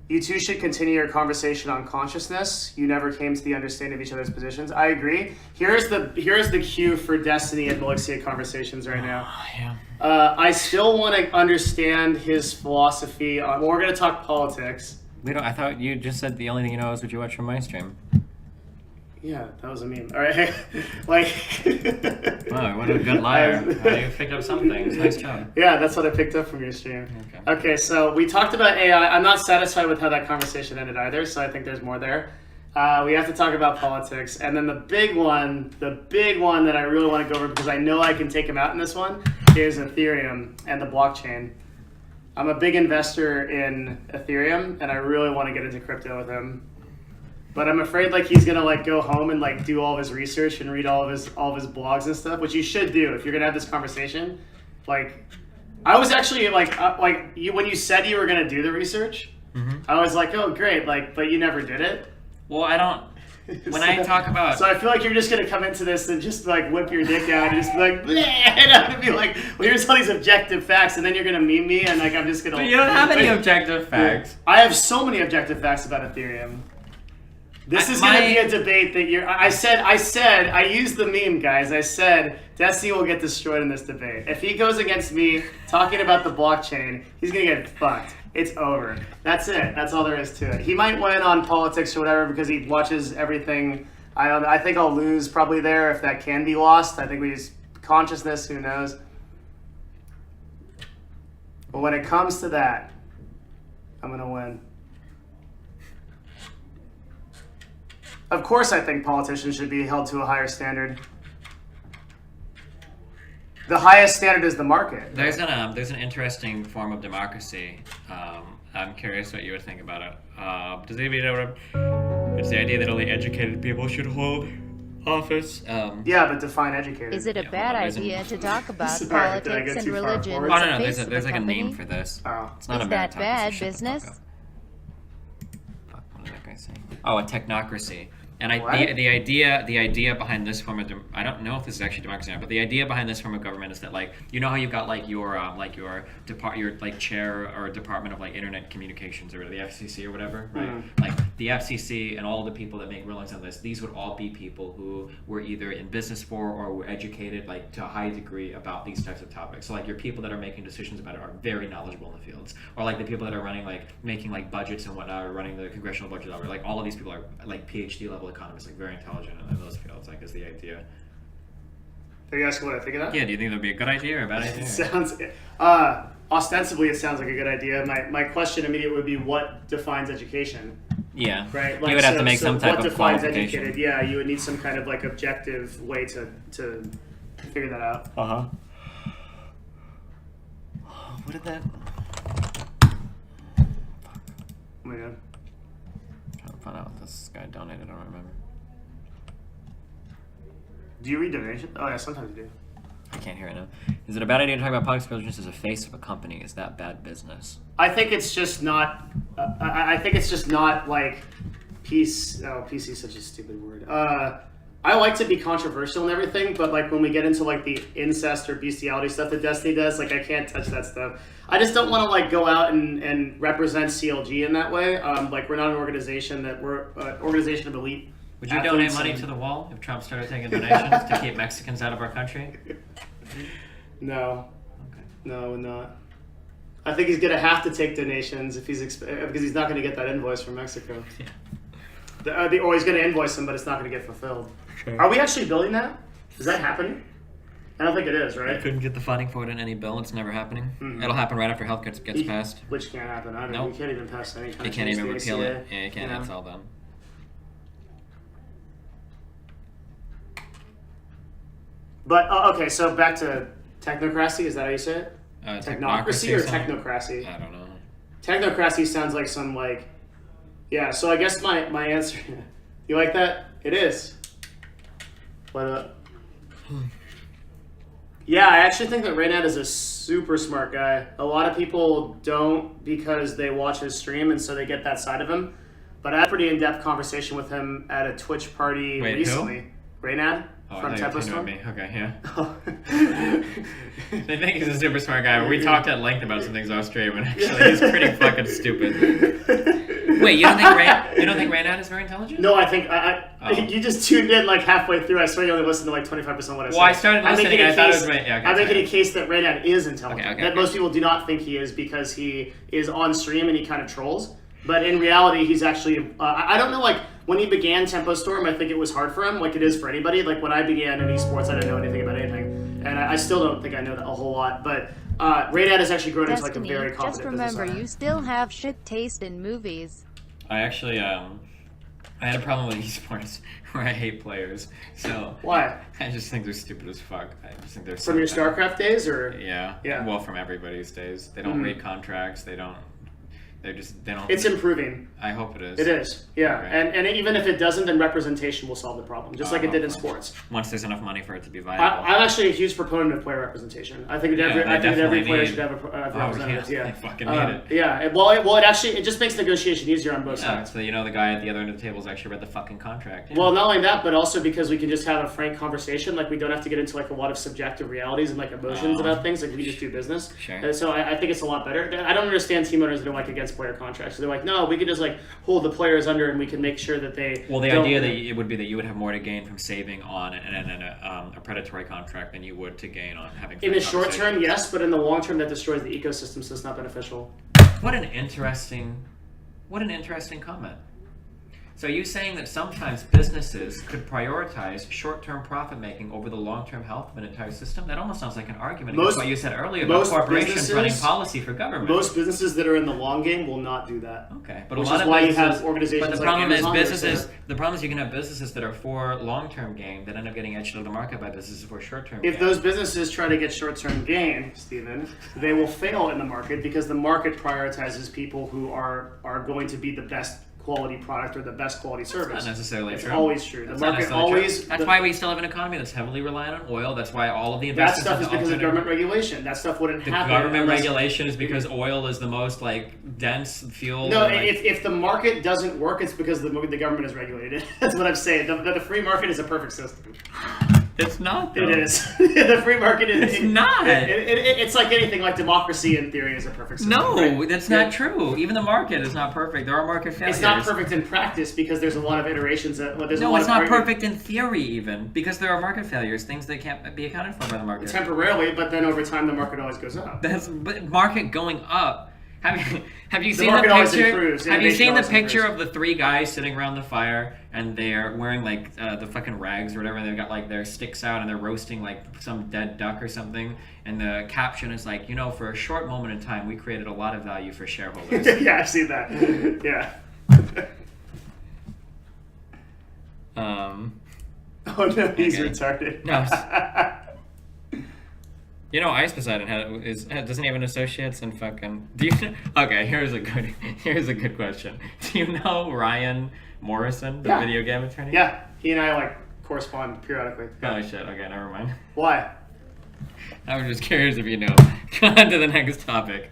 You two should continue your conversation on consciousness. You never came to the understanding of each other's positions. I agree. Here's the cue for Destiny and Melixia conversations right now. Yeah. I still want to understand his philosophy on. Well, we're going to talk politics. I thought you just said the only thing you know is what you watch from my stream. Yeah, that was a meme. All right, like. Wow, what a good liar! You picked up some things. Nice job. Yeah, that's what I picked up from your stream. Okay. Okay, so we talked about AI. I'm not satisfied with how that conversation ended either, so I think there's more there. We have to talk about politics, and then the big one that I really want to go over because I know I can take him out in this one is Ethereum and the blockchain. I'm a big investor in Ethereum, and I really want to get into crypto with him. But I'm afraid like he's gonna like go home and like do all of his research and read all of his blogs and stuff, which you should do if you're gonna have this conversation. Like, I was actually like when you said you were gonna do the research, I was like, oh great, like, but you never did it. Well, I don't. When I talk about, so I feel like you're just gonna come into this and just like whip your dick out and just be like, bleh, and I'm gonna be like, well, here's all these objective facts, and then you're gonna meme me, and like I'm just gonna. But you don't have any objective facts. I have so many objective facts about Ethereum. This is going to be a debate that you're... I used the meme, guys. I said, Destiny will get destroyed in this debate. If he goes against me talking about the blockchain, he's going to get fucked. It's over. That's it. That's all there is to it. He might win on politics or whatever because he watches everything. I think I'll lose probably there if that can be lost. I think we use consciousness. Who knows? But when it comes to that, I'm going to win. Of course, I think politicians should be held to a higher standard. The highest standard is the market. There's an interesting form of democracy. I'm curious what you would think about it. Does anybody know what it's the idea that only educated people should hold office? Yeah, but define educated. Is it a bad idea to talk about Sorry, did I politics get and too far religion? forward? Oh, no, face of there's the like a name company? for this. Oh. It's not Is a that meritocracy. bad Shut the fuck business? up. Fuck, what did that guy say? Oh, a technocracy. And What? the idea behind this form of I don't know if this is actually democracy or not, but the idea behind this form of government is that, like, you know how you've got like your chair or department of like internet communications or the FCC or whatever, right? Like the FCC and all the people that make rulings on this, these would all be people who were either in business for or were educated like to a high degree about these types of topics. So like your people that are making decisions about it are very knowledgeable in the fields, or like the people that are running making budgets and whatnot, or running the congressional budget, or like all of these people are like PhD level economists, like very intelligent in those fields, like is the idea. Are you asking what I think of that? Yeah, do you think that would be a good idea or a bad idea? It sounds ostensibly it sounds like a good idea. My question immediately would be, what defines education? Yeah, Right. you would have to make some type what of defines qualification. educated? Yeah, you would need some kind of like objective way to figure that out. Uh-huh. What did that? Oh my god. Trying to find out what this guy donated. I don't remember. Do you read donations? Oh yeah, sometimes you do. I can't hear it now. Is it a bad idea to talk about public religion as a face of a company? Is that bad business? I think it's just not. I think it's just not like peace. Oh, PC is such a stupid word. I like to be controversial and everything, but like when we get into like the incest or bestiality stuff that Destiny does, like I can't touch that stuff. I just don't want to like go out and represent CLG in that way. Like we're not an organization we're an organization of elite. Would you donate money to the wall if Trump started taking donations to keep Mexicans out of our country? No. Okay. No, not. I think he's gonna have to take donations if because he's not gonna get that invoice from Mexico. Yeah. Or he's gonna invoice them, but it's not gonna get fulfilled. Sure. Are we actually building that? Is that happening? I don't think it is, I right? couldn't get the funding for it in any bill. It's never happening. It'll happen right after health gets passed. Which can't happen either. Nope. You can't even pass any kind You of can't change even to the repeal ACA. it. Yeah, you can't. It's all done. But okay, so back to technocracy. Is that how you say it? Technocracy or something? technocracy? I don't know. Technocracy sounds like some like, yeah. So I guess my answer. You like that? It is. But yeah, I actually think that Reynad is a super smart guy. A lot of people don't because they watch his stream and so they get that side of him. But I had a pretty in-depth conversation with him at a Twitch party recently. Who? Reynad From Tempo Storm? Storm. Me. Okay, yeah. They think he's a super smart guy, but we talked at length about some things off stream, and actually he's pretty fucking stupid. Wait, you don't think Reynad is very intelligent? No, I think you just tuned in like halfway through. I swear you only listened to like 25% of what I said. Well, I started listening and I thought it was right. Yeah, okay, I'm making a case that Reynad is intelligent. Okay, that most people do not think he is because he is on stream and he kind of trolls. But in reality, he's actually. I don't know, like when he began Tempo Storm, I think it was hard for him, like it is for anybody. Like when I began in esports, I didn't know anything about anything, and I still don't think I know a whole lot. But Reynad has actually grown into like a very competent just remember, business you still have shit taste in movies. I actually, I had a problem with esports where I hate players. So why? I just think they're stupid as fuck. I just think they're from your StarCraft days, or yeah. Well, from everybody's days, they don't read contracts. They don't. They don't. It's improving. I hope it is. It is, yeah. Okay. And even if it doesn't, then representation will solve the problem, just like it did in sports. Once there's enough money for it to be viable. I'm actually a huge proponent of player representation. I think every player should have a representative. Yeah, they fucking need it. Yeah. Well, it just makes negotiation easier on both sides. So the guy at the other end of the table has actually read the fucking contract. Yeah. Well, not only that, but also because we can just have a frank conversation. Like we don't have to get into like a lot of subjective realities and like emotions about things. Like we can just do business. Sure. So I think it's a lot better. I don't understand team owners that are like against player contracts. So they're like, no, we can just like hold the players under and we can make sure that they. Well, the idea that it would be that you would have more to gain from saving on a predatory contract than you would to gain on having. In the short term, yes, but in the long term, that destroys the ecosystem, so it's not beneficial. What an interesting comment. So are you saying that sometimes businesses could prioritize short-term profit-making over the long-term health of an entire system? That almost sounds like an argument against what you said earlier about corporations running policy for government. Most businesses that are in the long game will not do that. Okay, but which a lot is of why you businesses, have organizations but the like problem Amazon is businesses. The problem is you can have businesses that are for long-term gain that end up getting edged out of the market by businesses for short-term gain. If those businesses try to get short-term gain, Stephen, they will fail in the market because the market prioritizes people who are going to be the best quality product or the best quality service. Not necessarily it's true. Always true. That's the market always. True. That's why we still have an economy that's heavily reliant on oil. That's why all of the That investments. stuff is because of government regulation. That stuff wouldn't happen. The government regulation is because oil is the most like dense fuel. No, if the market doesn't work, it's because the government is regulated. That's what I'm saying. The free market is a perfect system. It's not, though. It is. The free market is. It's not. It's like anything. Like democracy in theory is a perfect system. No, right? That's not true. Even the market is not perfect. There are market failures. It's not perfect in practice because there's a lot of iterations. It's not perfect in theory even because there are market failures, things that can't be accounted for by the market. Temporarily, but then over time the market always goes up. But market going up. Have you seen the picture? Improves. Have you seen the picture of the three guys sitting around the fire and they're wearing like the fucking rags or whatever, and they've got like their sticks out and they're roasting like some dead duck or something, and the caption is like, for a short moment in time we created a lot of value for shareholders. Yeah, I've seen that. Yeah. Oh no, he's retarded. No. Ice Poseidon doesn't he have an associates in fucking? Okay, here's a good question. Do you know Ryan Morrison, the video game attorney? Yeah, he and I correspond periodically. Oh shit. Okay, never mind. Why? I was just curious if you know. Go on to the next topic.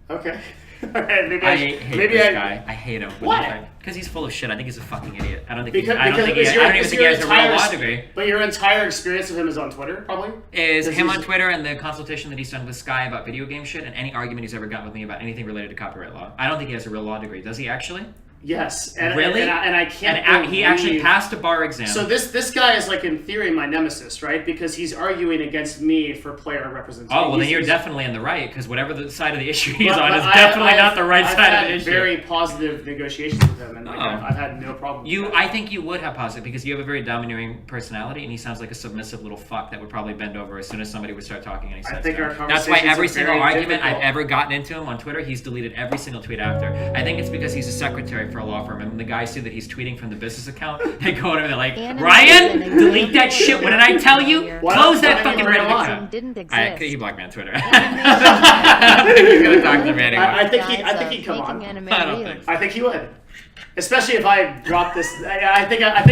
Okay. Alright, I hate this guy. I hate him. Why? Because he's full of shit. I think he's a fucking idiot. I don't think because I don't even think he has a real law degree. But your entire experience of him is on Twitter, probably? Is him on Twitter and the consultation that he's done with Sky about video game shit and any argument he's ever gotten with me about anything related to copyright law. I don't think he has a real law degree. Does he actually? Yes. Really? And I can't he actually passed a bar exam. So this guy is in theory my nemesis, right? Because he's arguing against me for player representation. Oh, well then you're definitely in the right, because whatever the side of the issue he's on is definitely not the right side of the issue. I've had very positive negotiations with him, and I've had no problem with that. I think you would have positive, because you have a very domineering personality, and he sounds like a submissive little fuck that would probably bend over as soon as somebody would start talking and he says That's why every single argument I've ever gotten into him on Twitter, he's deleted every single tweet after. I think it's because he's a secretary for a law firm, and the guys see that he's tweeting from the business account, they go to him and they're like, Ryan, delete that shit. What did I tell you? Close that fucking Reddit account. Didn't exist. He blocked me on Twitter. I don't think he's gonna talk to me anymore. I think he'd come on. I don't think so. I think he would. Especially if I drop this, I think I'm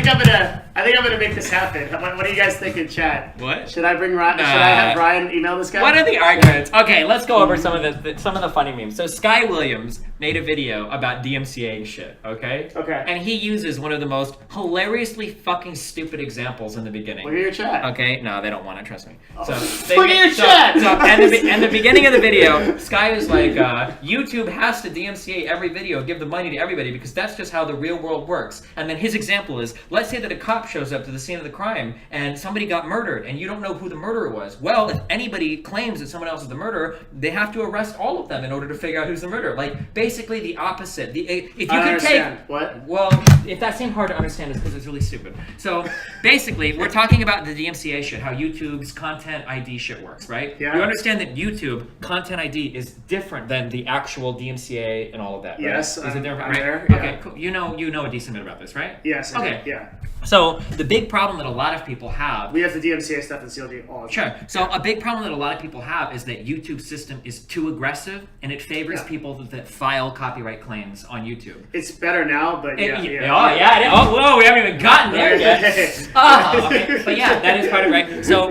gonna make this happen. What do you guys think in chat? What? Should I bring Ryan? Should I have Ryan email this guy? What are the arguments? Okay, let's go over some of the funny memes. So Sky Williams made a video about DMCA shit. Okay. Okay. And he uses one of the most hilariously fucking stupid examples in the beginning. Look at your chat. Okay. No, they don't want it. Trust me. Oh. So Look at your chat. And the beginning of the video, Sky was like, YouTube has to DMCA every video, give the money to everybody because that's just how the real world works. And then his example is, let's say that a cop shows up to the scene of the crime and somebody got murdered and you don't know who the murderer was. Well, if anybody claims that someone else is the murderer, they have to arrest all of them in order to figure out who's the murderer. Like, basically the opposite. If you could take... What? Well, if that seemed hard to understand, it's because it's really stupid. So, basically, we're talking about the DMCA shit, how YouTube's content ID shit works, right? Yeah. You understand that YouTube content ID is different than the actual DMCA and all of that, right? Yes, Is it different? I'm Right? there, yeah. Okay, cool. You know a decent bit about this, right? Yes. Okay. Yeah. So, the big problem that a lot of people have... We have the DMCA stuff in CLG all the time. Sure. So, a big problem that a lot of people have is that YouTube's system is too aggressive and it favors people that file copyright claims on YouTube. It's better now, but Oh, whoa, we haven't even gotten there yet. Okay. But yeah, that is part of it, right? So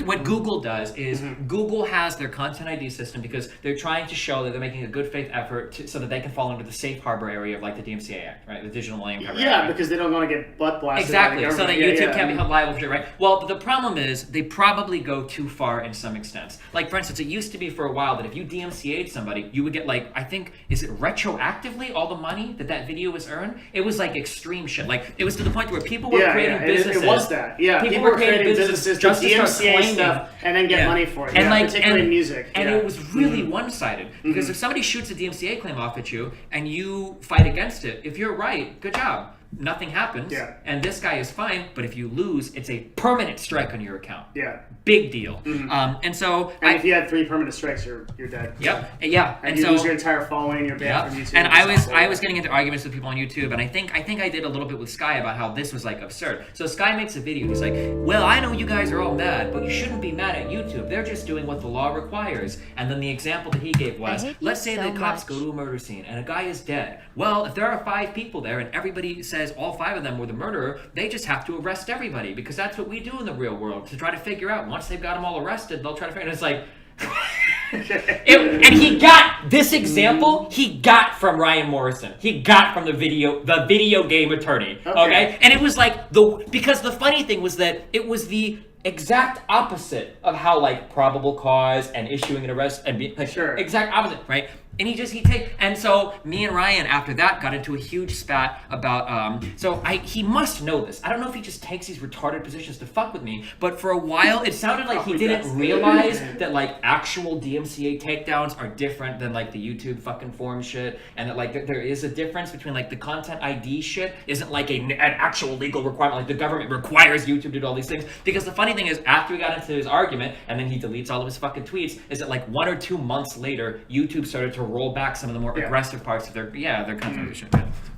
what Google does is Google has their Content ID system because they're trying to show that they're making a good faith effort so that they can fall under the safe harbor area of like the DMCA Act, right? The Digital Millennium Copyright Act. Because they don't want to get butt blasted exactly, by the so that government. YouTube can't be held liable for it, right? Well, the problem is they probably go too far in some extents. Like, for instance, it used to be for a while that if you DMCA'd somebody, you would get, like, I think, is it retroactively all the money that video was earned? It was, like, extreme shit. Like, it was to the point where people were creating businesses. It was that. Yeah, people were creating businesses just to DMCA stuff and then get money for it. And particularly in music. And it was really one-sided. Because if somebody shoots a DMCA claim off at you and you fight against it, if you're right, good job. Nothing happens, and this guy is fine. But if you lose, it's a permanent strike on your account. Yeah, big deal. And so, if you had 3 permanent strikes, you're dead. Yep. Yeah. And you lose your entire following. You're banned from YouTube. And I was getting into arguments with people on YouTube, and I think I did a little bit with Sky about how this was like absurd. So Sky makes a video. He's like, "Well, I know you guys are all mad, but you shouldn't be mad at YouTube. They're just doing what the law requires." And then the example that he gave was, let's say the cops go to a murder scene and a guy is dead. Well, if there are 5 people there and everybody says all 5 of them were the murderer, they just have to arrest everybody, because that's what we do in the real world to try to figure out. Once they've got them all arrested, they'll try to figure. And it's like, and he got this example. He got from Ryan Morrison. He got from the video game attorney. Okay, and it was like because the funny thing was that it was the exact opposite of how like probable cause and issuing an arrest and exact opposite, right? And and so me and Ryan after that got into a huge spat about he must know this. I don't know if he just takes these retarded positions to fuck with me, but for a while it sounded like he didn't realize that like actual DMCA takedowns are different than like the YouTube fucking forum shit, and that like there is a difference between like the content ID shit isn't like an actual legal requirement, like the government requires YouTube to do all these things. Because the funny thing is, after we got into his argument and then he deletes all of his fucking tweets, is that like 1 or 2 months later YouTube started to roll back some of the more aggressive parts of their content.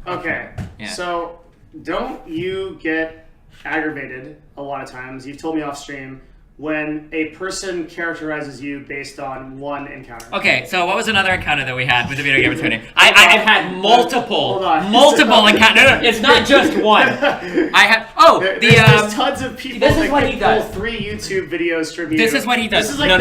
Okay, so don't you get aggravated a lot of times? You've told me off stream when a person characterizes you based on one encounter. Okay, so what was another encounter that we had with the video game attorney? I've had multiple encounters. No, it's not just one. I have. There's tons of people. This is what he does. 3 YouTube videos from you. This is what he does. This is like no.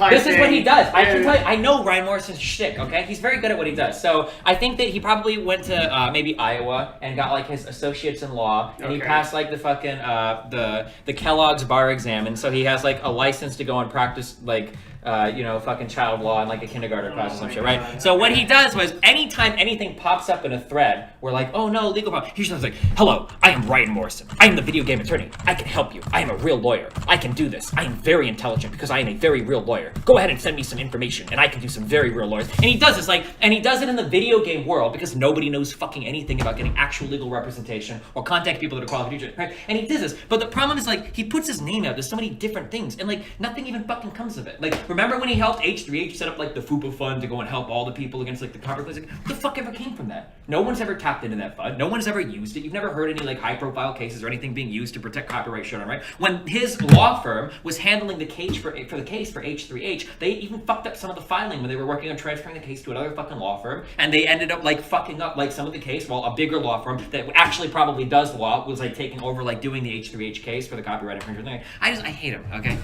This thing. is what he does. I can tell you. I know Ryan Morrison's shtick. Okay, he's very good at what he does. So I think that he probably went to maybe Iowa and got like his associates in law, and he passed like the fucking the Kellogg's bar exam, and so he has like a license to go and practice like fucking child law in like a kindergarten class or some shit, right? God. So what he does was anytime anything pops up in a thread, we're like, oh no, legal problem. He's just like, hello, I am Ryan Morrison. I am the video game attorney. I can help you. I am a real lawyer. I can do this. I am very intelligent because I am a very real lawyer. Go ahead and send me some information and I can do some very real lawyers. And he does this and he does it in the video game world because nobody knows fucking anything about getting actual legal representation or contact people that are qualified, right? And he does this. But the problem is like, he puts his name out. There's so many different things and like nothing even fucking comes of it. Like, remember when he helped H3H set up like the FUPA fund to go and help all the people against like the copyright? Like, what the fuck ever came from that? No one's ever tapped into that fund. No one's ever used it. You've never heard any like high profile cases or anything being used to protect copyright shit on, right? When his law firm was handling the case for H3H, they even fucked up some of the filing when they were working on transferring the case to another fucking law firm, and they ended up like fucking up like some of the case while a bigger law firm that actually probably does law was like taking over like doing the H3H case for the copyright infringement thing. I hate him, okay?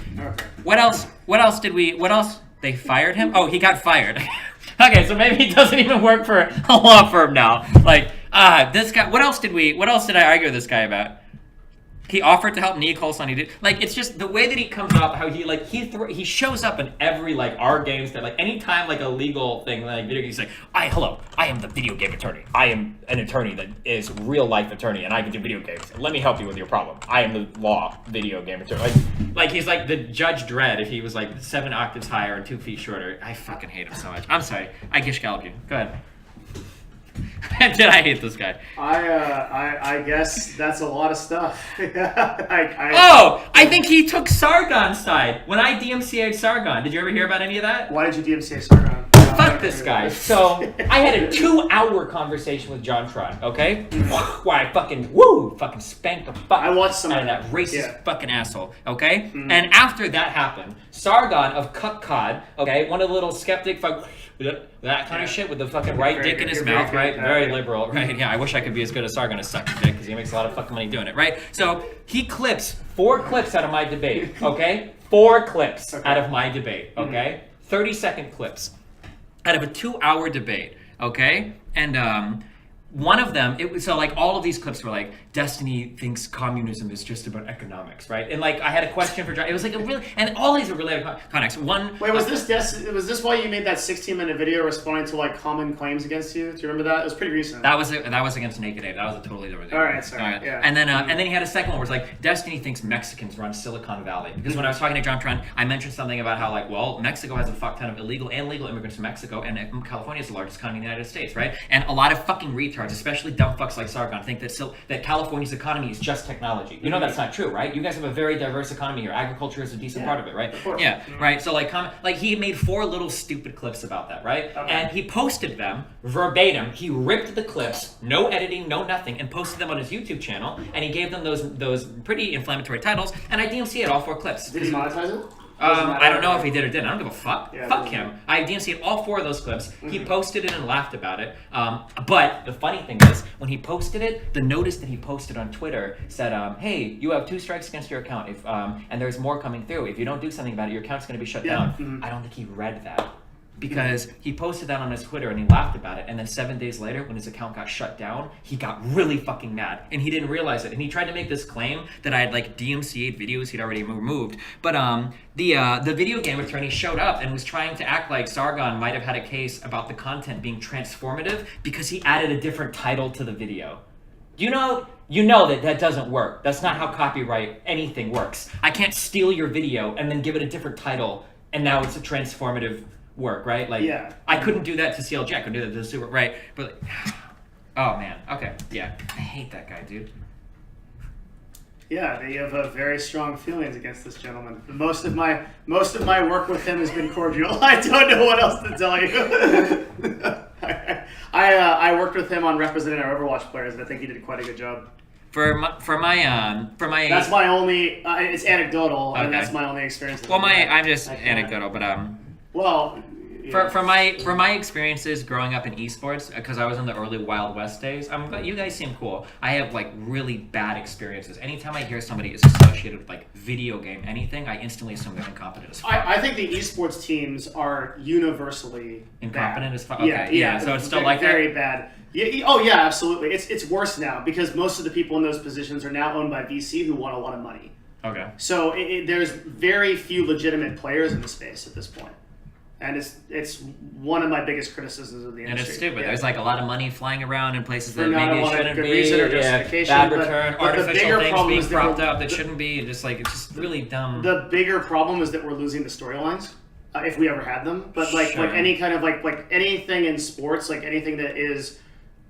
What else They fired him? Oh, he got fired. Okay, so maybe he doesn't even work for a law firm now. Like, this guy, what else did I argue with this guy about? He offered to help Nia Coulson. He did. Like, it's just the way that he comes up, how he like he shows up in every like our games that like anytime like a legal thing like video games, he's like, I am the video game attorney. I am an attorney that is real life attorney and I can do video games. Let me help you with your problem. I am the law video game attorney. Like he's like the Judge Dredd if he was like 7 octaves higher and 2 feet shorter. I fucking hate him so much. I'm sorry. I gish gallop you. Go ahead. Did I hate this guy? I guess that's a lot of stuff. I think he took Sargon's side when I DMCA'd Sargon. Did you ever hear about any of that? Why did you DMCA Sargon? Fuck this guy. So I had a 2-hour conversation with John Tron, okay? Why I fucking spanked the fuck I watched some out of that racist fucking asshole, okay? Mm-hmm. And after that happened, Sargon of Cuck Cod, okay, one of the little skeptic that kind of shit with the fucking right dick in his mouth, right? Very liberal, right? Yeah, I wish I could be as good as Sargon as sucking dick because he makes a lot of fucking money doing it, right? So he clips 4 clips out of my debate, okay? 4 clips out of my debate, okay? 30-second clips out of a 2-hour debate, okay? And one of them, it was so like all of these clips were like, Destiny thinks communism is just about economics, right? And like I had a question for John. It was like a really, and all these are related context. One. Wait, was this why you made that 16-minute video responding to like common claims against you? Do you remember that? It was pretty recent. That was against Naked Ape. That was a totally different thing. All right, sorry. Yeah. And then he had a second one where it's like Destiny thinks Mexicans run Silicon Valley, because when I was talking to John Trent, I mentioned something about how like, well, Mexico has a fuck ton of illegal and legal immigrants from Mexico, and California is the largest economy in the United States, right? And a lot of fucking retards, especially dumb fucks like Sargon, think that California's economy is just technology. You know that's not true, right? You guys have a very diverse economy here. Agriculture is a decent part of it, right? Of course. Yeah, right. So like he made 4 little stupid clips about that, right? Okay. And he posted them verbatim. He ripped the clips, no editing, no nothing, and posted them on his YouTube channel. And he gave them those pretty inflammatory titles. And I DMCA'd all 4 clips. Did he monetize it? I don't know if he did or didn't. I don't give a fuck. Yeah, fuck him. I DMCA'd all 4 of those clips. He posted it and laughed about it. But the funny thing is, when he posted it, the notice that he posted on Twitter said, hey, you have 2 strikes against your account, and there's more coming through. If you don't do something about it, your account's going to be shut down. I don't think he read that. Because he posted that on his Twitter and he laughed about it, and then 7 days later, when his account got shut down, he got really fucking mad, and he didn't realize it. And he tried to make this claim that I had like DMCA'd videos he'd already removed, but the video game attorney showed up and was trying to act like Sargon might have had a case about the content being transformative because he added a different title to the video. You know that doesn't work. That's not how copyright anything works. I can't steal your video and then give it a different title, and now it's a transformative work, right? Like, I couldn't do that to CLG. I couldn't do that to the Super, right? But, oh man, okay, yeah, I hate that guy, dude. Yeah, you have very strong feelings against this gentleman. Most of my work with him has been cordial. I don't know what else to tell you. I worked with him on representing our Overwatch players, and I think he did quite a good job. For my That's my only. It's anecdotal, and that's my only experience. Well, I'm just anecdotal, but Well, for my experiences growing up in esports, because I was in the early Wild West days, you guys seem cool. I have like really bad experiences. Anytime I hear somebody is associated with like video game anything, I instantly assume they're incompetent as fuck. I think the esports teams are universally incompetent bad. as fuck. Okay, yeah. So it's still like very that? bad. Yeah, oh yeah, absolutely. It's worse now because most of the people in those positions are now owned by VC who want a lot of money. Okay. So there's very few legitimate players in the space at this point. And it's one of my biggest criticisms of the industry. And it's stupid. Yeah. There's like a lot of money flying around in places that not maybe a lot shouldn't of good be. Reason or justification, bad return, artificial things being is propped up that shouldn't be. It's just really dumb. The bigger problem is that we're losing the storylines, if we ever had them. But like any kind of like anything in sports, like anything that is,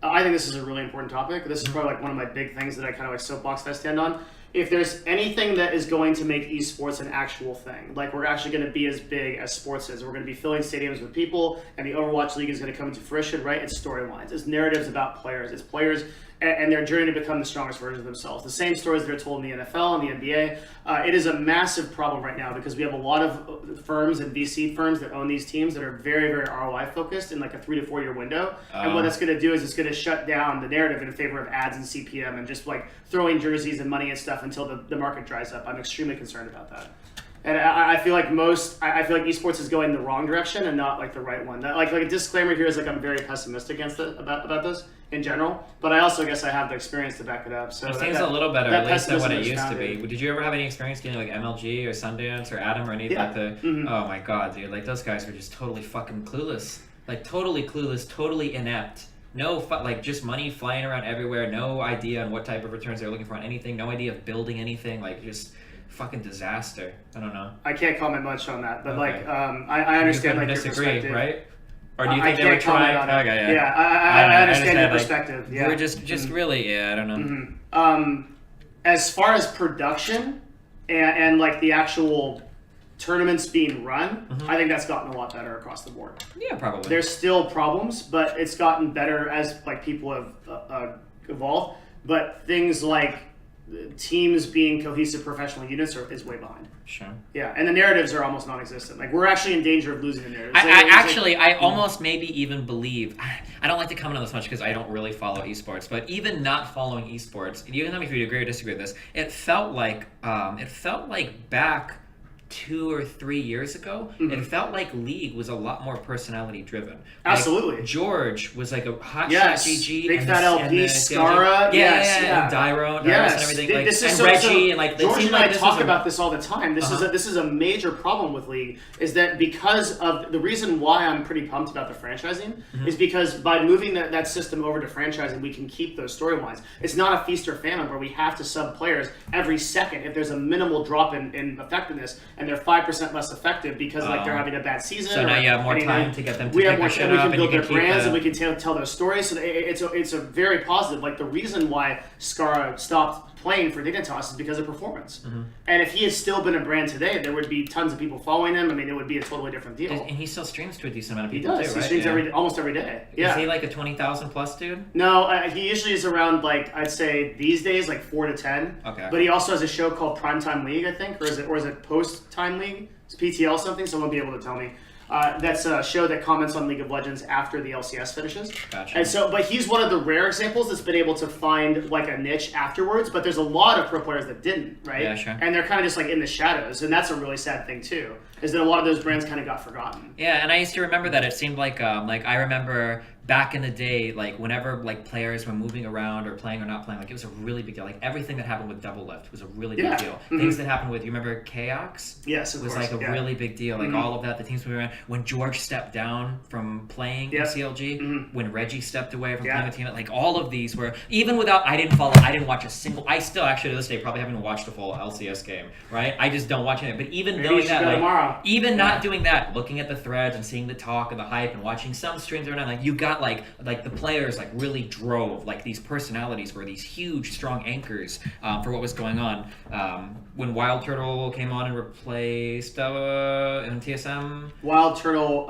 I think this is a really important topic. This is probably like one of my big things that I kind of like soapbox I stand on. If there's anything that is going to make esports an actual thing, like we're actually going to be as big as sports is, we're going to be filling stadiums with people, and the Overwatch League is going to come to fruition, right? It's storylines. It's narratives about players. It's players and their journey to become the strongest version of themselves. The same stories that are told in the NFL and the NBA. It is a massive problem right now because we have a lot of firms and VC firms that own these teams that are very, very ROI focused in like a 3 to 4 year window. And what that's going to do is it's going to shut down the narrative in favor of ads and CPM and just like throwing jerseys and money and stuff until the market dries up. I'm extremely concerned about that. And I feel like esports is going the wrong direction and not like the right one. That, like a disclaimer here is like I'm very pessimistic about this in general, but I also guess I have the experience to back it up. So it seems a little better at least than what it used to be. Did you ever have any experience getting like MLG or Sundance or Adam or anything like the? Mm-hmm. Oh my god, dude! Like those guys were just totally fucking clueless, totally inept. No, like just money flying around everywhere. No idea on what type of returns they're looking for on anything. No idea of building anything. Like just. Fucking disaster. I don't know. I can't comment much on that, but like I understand like your perspective, right? Or do you think they were trying? Okay, yeah. I understand your perspective. Yeah, we're just really I don't know. Mm-hmm. As far as production and like the actual tournaments being run, I think that's gotten a lot better across the board. Yeah, probably. There's still problems, but it's gotten better as like people have evolved. But things like teams being cohesive professional units is way behind. Sure. Yeah, and the narratives are almost non-existent. Like we're actually in danger of losing the narratives. I almost maybe even believe. I don't like to comment on this much because I don't really follow esports. But even not following esports, you can tell me if you agree or disagree with this. It felt like back 2 or 3 years ago, it felt like League was a lot more personality driven. Absolutely. Like, George was like a hot yes. shot GG. Big and Fat LP, Skara. And Dyrone and everything. Like, this is and Reggie. And like, George and I talk about this all the time. This is a major problem with League, is that because of the reason why I'm pretty pumped about the franchising is because by moving that system over to franchising, we can keep those storylines. It's not a feast or famine where we have to sub players every second if there's a minimal drop in effectiveness and they're 5% less effective because like they're having a bad season. So now you have more time to get them to we have more shit time. We up can build their brands the... and we can tell those stories. So it's a very positive. Like the reason why Skara stopped playing for Dignitas is because of performance. And if he had still been a brand today, there would be tons of people following him. I mean, it would be a totally different deal. And he still streams to a decent amount of He people does. too, right? He streams almost every day. Yeah. Is he like a 20,000 plus dude? No, he usually is around like I'd say these days like 4 to 10. Okay. But he also has a show called Primetime League, I think, or is it Post Time League? It's PTL something. Someone will be able to tell me. That's a show that comments on League of Legends after the LCS finishes. Gotcha. And so, but he's one of the rare examples that's been able to find like a niche afterwards. But there's a lot of pro players that didn't, right? Yeah, sure. And they're kind of just like in the shadows, and that's a really sad thing too. Is that a lot of those brands kind of got forgotten. Yeah, and I used to remember that. It seemed like I remember back in the day, like whenever like players were moving around or playing or not playing, like it was a really big deal. Like everything that happened with Double Lift was a really big deal. Things that happened with, you remember Chaox? Yes, of was course. like a really big deal. Like all of that, the teams moving around. When George stepped down from playing in CLG, when Reggie stepped away from playing the team, like all of these were, even without, I didn't watch a single, I still actually to this day probably haven't watched a full LCS game, right? I just don't watch it. But even knowing that, like, even not doing that, looking at the threads and seeing the talk and the hype and watching some streams around, like you got like the players like really drove, like these personalities were these huge strong anchors for what was going on. When Wild Turtle came on and replaced in TSM, Wild Turtle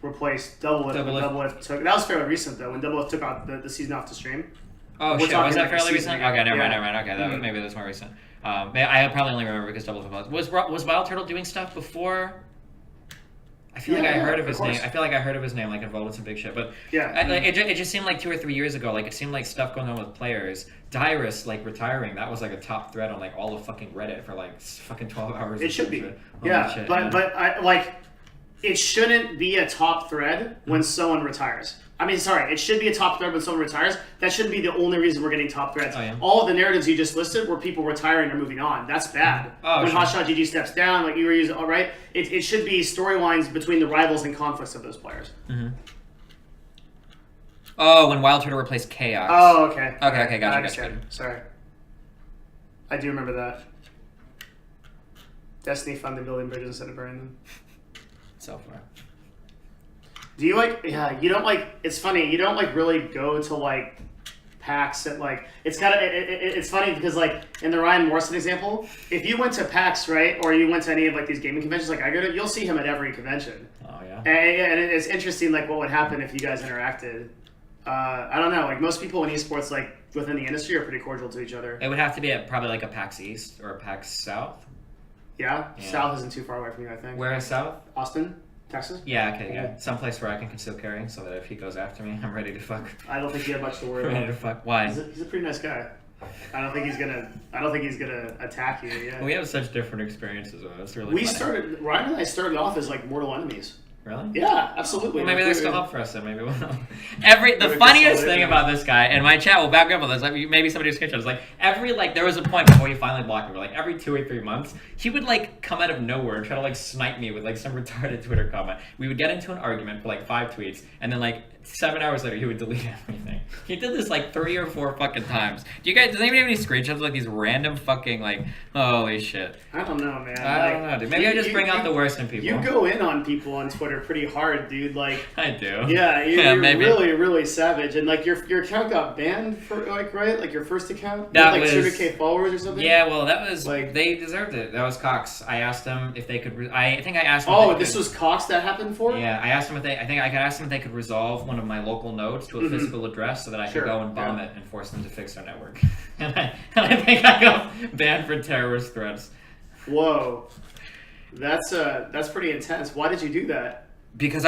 replaced Double Lift. Double Lift. That was fairly recent though, when Double Lift took out the season off the stream. Oh shit, was that fairly recent? Okay, never mind. Okay, that maybe that's more recent. I probably only remember because Double Lift was Wild Turtle doing stuff before. I feel like I heard of his name. I feel like I heard of his name, like involved in some big shit. But it just seemed like 2 or 3 years ago, like it seemed like stuff going on with players. Dyrus like retiring, that was like a top thread on like all of fucking Reddit for like fucking 12 hours. It should be. But I like it shouldn't be a top thread when someone retires. I mean, sorry, it should be a top thread when someone retires. That shouldn't be the only reason we're getting top threads. All of the narratives you just listed were people retiring or moving on. That's bad. When Hotshot GG steps down, like you were using, all right, it should be storylines between the rivals and conflicts of those players. Oh, when Wild Turtle replaced Chaos. Oh, okay. Okay, gotcha. Sorry. I do remember that. Destiny funded building bridges instead of burning them. So far. Do you like? Yeah, you don't like. It's funny. You don't like really go to like PAX and like. It's kind of. It's funny because like in the Ryan Morrison example, if you went to PAX, right, or you went to any of like these gaming conventions, like I go to, you'll see him at every convention. Oh yeah. And it's interesting, like what would happen if you guys interacted. I don't know. Like most people in esports, like within the industry, are pretty cordial to each other. It would have to be at probably like a PAX East or a PAX South. Yeah, South isn't too far away from you, I think. Where is South? Austin. Texas? Yeah, okay, yeah. Someplace where I can conceal carry so that if he goes after me, I'm ready to fuck. I don't think you have much to worry about. Ready to fuck. Why? He's a pretty nice guy. I don't think he's gonna attack you. Yeah. We have such different experiences. That's really. Ryan and I started off as like mortal enemies. Really? Yeah, absolutely. Well, maybe they're still up for us then. Maybe we'll know. The funniest thing about this guy, and my chat will back up on this, like maybe somebody was screenshot, is like there was a point before you finally blocked me, where like every 2 or 3 months, he would like come out of nowhere and try to like snipe me with like some retarded Twitter comment. We would get into an argument for like 5 tweets, and then like 7 hours later, he would delete everything. He did this like 3 or 4 fucking times. Does anybody have any screenshots of like these random fucking like, holy shit? I don't know, man. I don't know, dude. Maybe I just bring out the worst in people. You go in on people on Twitter pretty hard, dude. Like I do. Yeah, you're really, really savage. And like your account got banned for like like your first account. That with, like was 200K followers or something. Yeah, well, that was like they deserved it. That was Cox. I asked them if they could. I think I asked them. Oh, this was Cox that happened for? Yeah, I asked them if they. I think I could ask them if they could resolve one of my local nodes to a physical address so that I could go and bomb it and force them to fix their network. and I think I got banned for terrorist threats. Whoa, that's pretty intense. Why did you do that? Because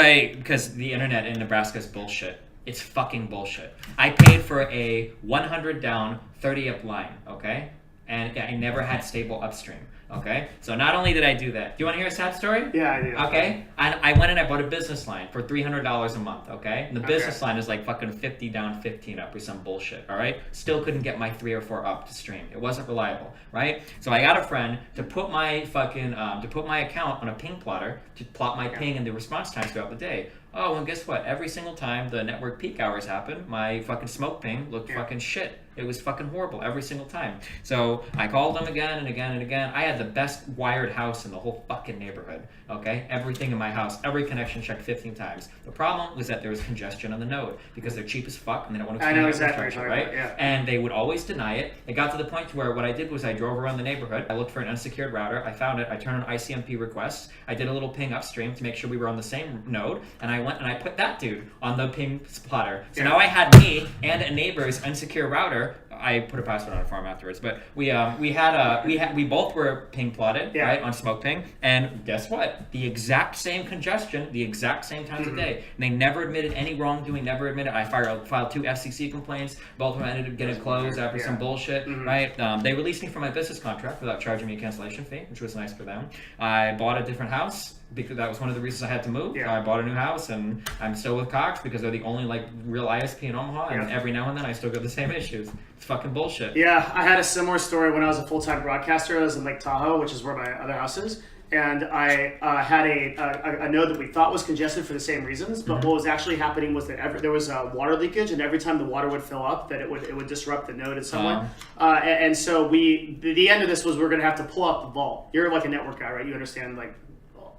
the internet in Nebraska is bullshit. It's fucking bullshit. I paid for a 100 down, 30 up line, okay? and I never had stable upstream. Okay, so not only did I do that, do you want to hear a sad story? Yeah, I do. Okay, I went and I bought a business line for $300 a month. Okay, and the business line is like fucking 50 down, 15 up or some bullshit. All right, still couldn't get my 3 or 4 up to stream. It wasn't reliable, right? So I got a friend to put my fucking to put my account on a ping plotter to plot my ping and the response times throughout the day. Oh, and guess what? Every single time the network peak hours happened, my fucking smoke ping looked fucking shit. It was fucking horrible every single time. So I called them again and again and again. I had the best wired house in the whole fucking neighborhood. Okay, everything in my house, every connection checked 15 times. The problem was that there was congestion on the node because they're cheap as fuck and they don't want to expand infrastructure, right? Yeah. And they would always deny it. It got to the point where what I did was I drove around the neighborhood. I looked for an unsecured router. I found it. I turned on ICMP requests. I did a little ping upstream to make sure we were on the same node, and I went and I put that dude on the ping plotter. So now I had me and a neighbor's unsecure router. I put a password on a farm afterwards, but we both were ping plotted, right, on smoke ping, and guess what? The exact same congestion, the exact same times a day. And they never admitted any wrongdoing, never admitted. I filed 2 FCC complaints. Both of them ended up getting closed after some bullshit, right? They released me from my business contract without charging me a cancellation fee, which was nice for them. I bought a different house because that was one of the reasons I had to move. I bought a new house, and I'm still with Cox because they're the only like real ISP in Omaha, and every now and then I still get the same issues. It's fucking bullshit. Yeah, I had a similar story when I was a full-time broadcaster. I was in Lake Tahoe, which is where my other house is, and I had a node that we thought was congested for the same reasons, but what was actually happening was that there was a water leakage, and every time the water would fill up, that it would disrupt the node in some way. And so the end of this was we're going to have to pull up the vault. You're like a network guy, right? You understand like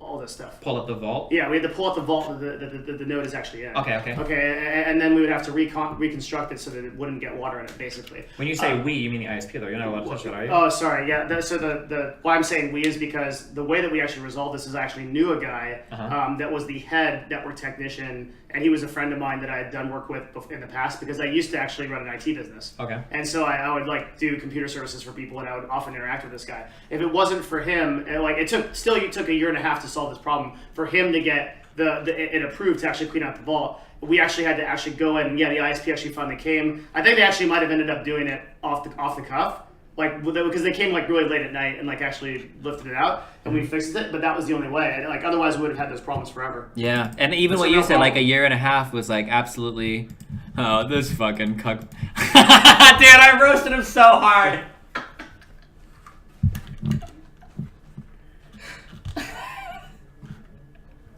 all this stuff. Pull up the vault? Yeah, we had to pull up the vault that the node is actually in. Okay. And then we would have to reconstruct it so that it wouldn't get water in it, basically. When you say we, you mean the ISP, though. You're not allowed to touch it, are you? Oh, sorry. Yeah. So why I'm saying we is because the way that we actually resolved this is I actually knew a guy that was the head network technician, and he was a friend of mine that I had done work with in the past because I used to actually run an IT business. Okay. And so I would like do computer services for people, and I would often interact with this guy. If it wasn't for him, it took a year and a half to solve this problem for him to get it approved to actually clean out the vault. We actually had to actually go in. Yeah, the ISP actually finally came. I think they actually might have ended up doing it off the cuff. Like, because they came like really late at night and like actually lifted it out, and we fixed it. But that was the only way. And, like, otherwise we would have had those problems forever. Yeah, and even what you said, like a year and a half, was like absolutely. Oh, this fucking cuck. Dude, I roasted him so hard.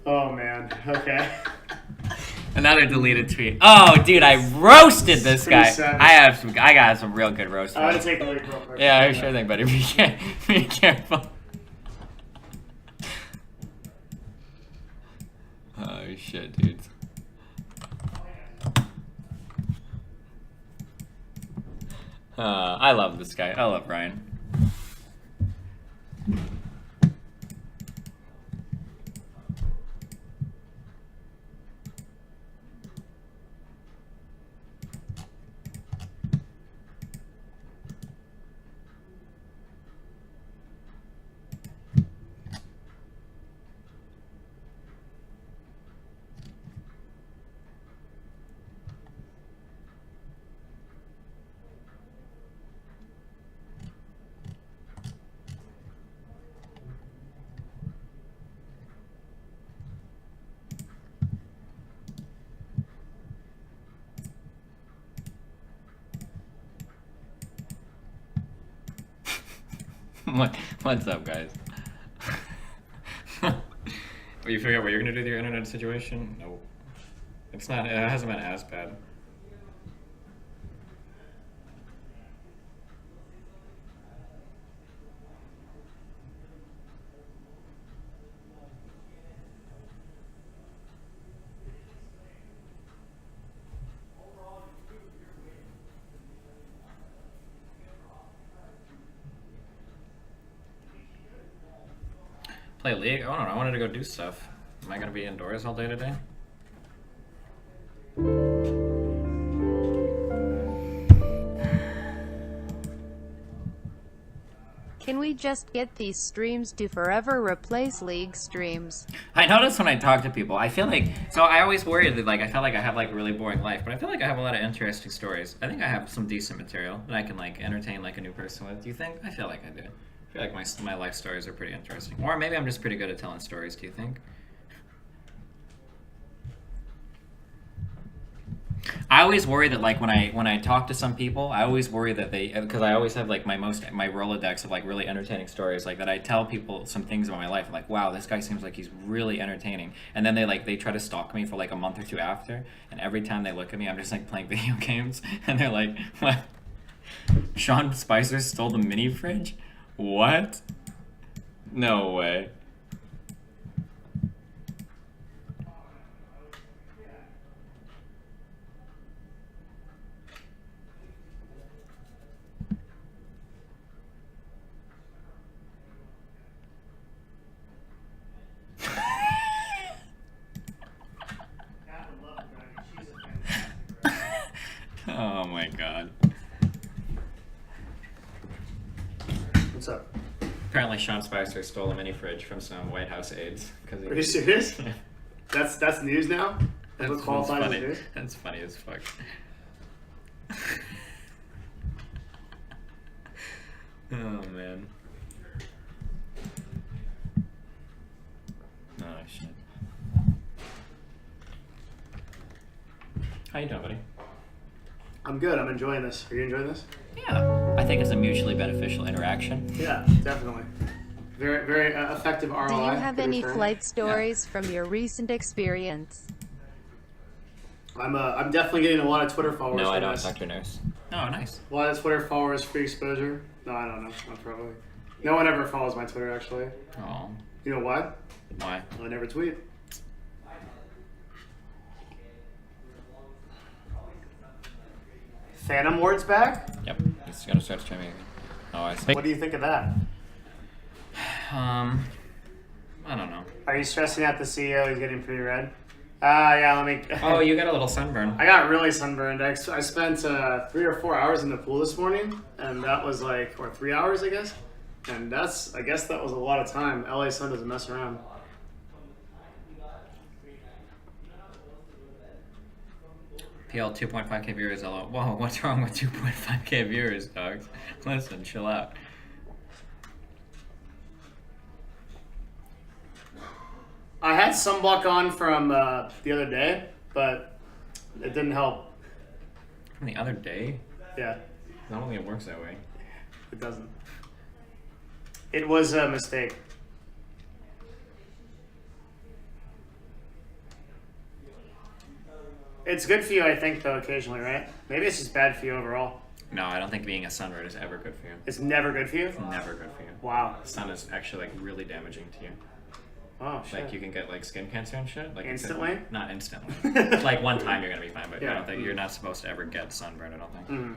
Oh man. Okay. Another deleted tweet. Oh, dude, I roasted this guy. I got some real good roast. I want to take the lead real quick. Yeah, sure thing, buddy. Be careful. Oh shit, dude. I love this guy. I love Ryan. What's up, guys? You figure out what you're gonna do with your internet situation? No, it's not. It hasn't been as bad. Play League? I don't know. I wanted to go do stuff. Am I gonna be indoors all day today? Can we just get these streams to forever replace League streams? I notice when I talk to people, I feel like, so I always worry that like, I feel like I have like a really boring life, but I feel like I have a lot of interesting stories. I think I have some decent material that I can like entertain like a new person with. Do you think? I feel like I do. I feel like my life stories are pretty interesting. Or maybe I'm just pretty good at telling stories, do you think? I always worry that like when I talk to some people, I always worry that because I always have like my Rolodex of like really entertaining stories, like that I tell people some things about my life, like wow, this guy seems like he's really entertaining, and then they try to stalk me for like a month or two after, and every time they look at me, I'm just like playing video games, and they're like, what? Sean Spicer stole the mini fridge? What? No way. Oh my god. What's up? Apparently Sean Spicer stole a mini fridge from some White House aides. Are you serious? That's news now? That's what qualifies as news? That's funny as fuck. Oh man. Oh shit. How you doing, buddy? I'm good. I'm enjoying this. Are you enjoying this? Yeah. I think it's a mutually beneficial interaction. Yeah, definitely. Very, very effective ROI. Do you have Good any return. flight stories from your recent experience? I'm definitely getting a lot of Twitter followers. No, I from don't, this. Dr. Nurse. Oh, nice. A lot of Twitter followers, free exposure. No, I don't know. Not probably. No one ever follows my Twitter, actually. Oh. You know why? Why? I never tweet. Phantom Ward's back? Yep. He's gonna start streaming again. Oh, I see. What do you think of that? I don't know. Are you stressing out the CEO? He's getting pretty red. Yeah, let me... Oh, you got a little sunburn. I got really sunburned. I spent 3 or 4 hours in the pool this morning, and that was like, or 3 hours, I guess. And I guess that was a lot of time. LA sun doesn't mess around. PL 2.5k viewers. Hello. Whoa, what's wrong with 2.5k viewers, dogs? Listen, chill out. I had sunblock on from the other day, but it didn't help. From the other day? Yeah. I don't think it works that way. It doesn't. It was a mistake. It's good for you, I think, though, occasionally, right? Maybe it's just bad for you overall. No, I don't think being a sunbird is ever good for you. It's never good for you? It's never good for you. Wow. The sun is actually like really damaging to you. Oh, shit. Like you can get like skin cancer and shit. Like instantly? Not instantly. Like one time you're gonna be fine, but I don't think you're not supposed to ever get sunburn. I don't think. Mm.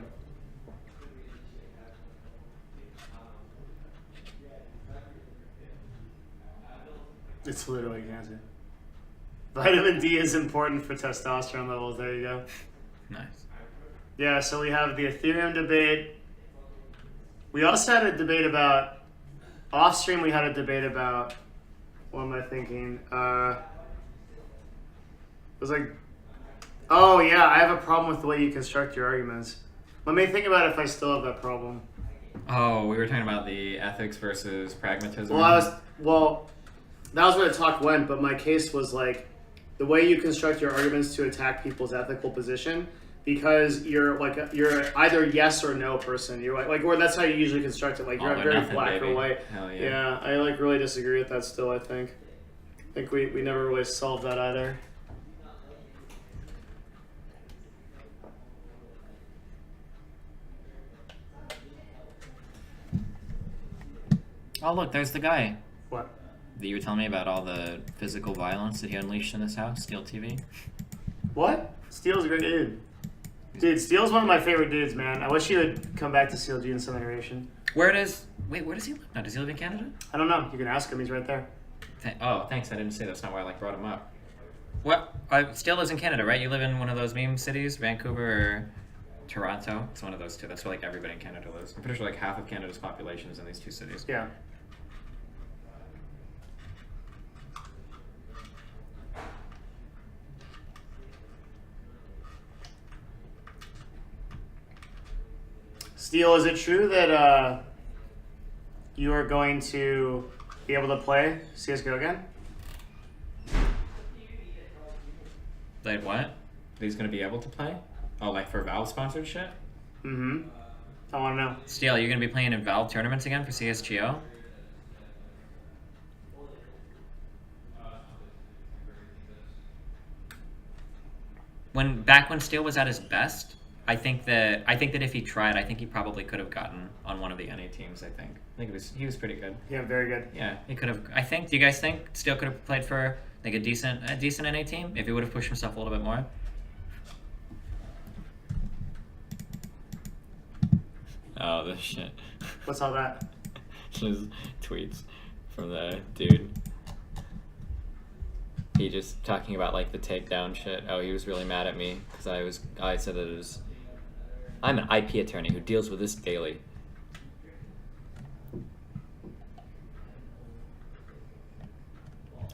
It's literally cancer. Vitamin D is important for testosterone levels. There you go. Nice. Yeah, so we have the Ethereum debate. We also had a debate about, off stream we had a debate about, what am I thinking? It was like, oh yeah, I have a problem with the way you construct your arguments. Let me think about if I still have that problem. Oh, we were talking about the ethics versus pragmatism. Well, that was where the talk went, but my case was like, the way you construct your arguments to attack people's ethical position, because you're either yes or no person. You're like or that's how you usually construct it. Like you're very nothing, black baby. or white. Hell yeah. Yeah, I like really disagree with that still. I think we never really solved that either. Oh look, there's the guy. What? That you were telling me about all the physical violence that he unleashed in this house, Steel TV. What? Steel's a great dude. Dude, Steel's one of my favorite dudes, man. I wish he would come back to CLG in some iteration. Where does he live now? Does he live in Canada? I don't know. You can ask him. He's right there. Oh, thanks. I didn't say that's not why I brought him up. What? Steel lives in Canada, right? You live in one of those meme cities, Vancouver or Toronto. It's one of those two. That's where like everybody in Canada lives. I'm pretty sure like half of Canada's population is in these two cities. Yeah. Steel, is it true that you are going to be able to play CSGO again? Like what? He's gonna be able to play? Oh, like for Valve sponsored shit? Mm-hmm. I want to know. Steel, you're gonna be playing in Valve tournaments again for CSGO? Back when Steel was at his best, I think that if he tried, I think he probably could have gotten on one of the NA teams. I think he was pretty good. Yeah, very good. Yeah, he could have. I think. Do you guys think Steel could have played for like a decent NA team if he would have pushed himself a little bit more? Oh, this shit. What's all that? Just tweets from the dude. He just talking about like the takedown shit. Oh, he was really mad at me because I said that it was. I'm an IP attorney who deals with this daily.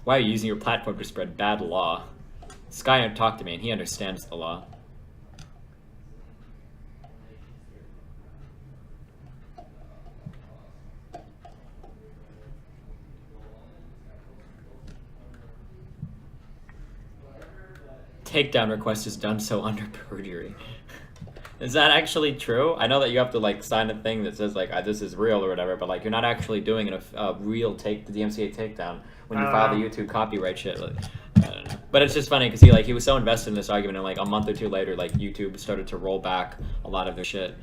Why are you using your platform to spread bad law? Skynet talked to me and he understands the law. Takedown request is done so under perjury. Is that actually true? I know that you have to like sign a thing that says like this is real or whatever, but like you're not actually doing a real the DMCA takedown when you file the YouTube copyright shit. Like, I don't know. But it's just funny because he was so invested in this argument, and like a month or two later, like YouTube started to roll back a lot of their shit.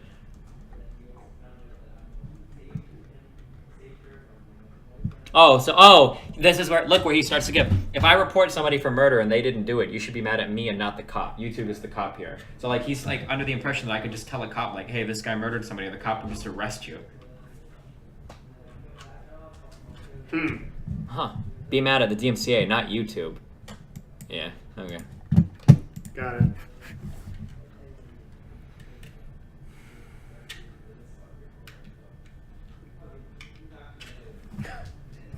Oh, this is where he starts to give. If I report somebody for murder and they didn't do it, you should be mad at me and not the cop. YouTube is the cop here. So like he's like under the impression that I could just tell a cop like, hey, this guy murdered somebody, and the cop would just arrest you. Huh. Be mad at the DMCA, not YouTube. Yeah, okay. Got it.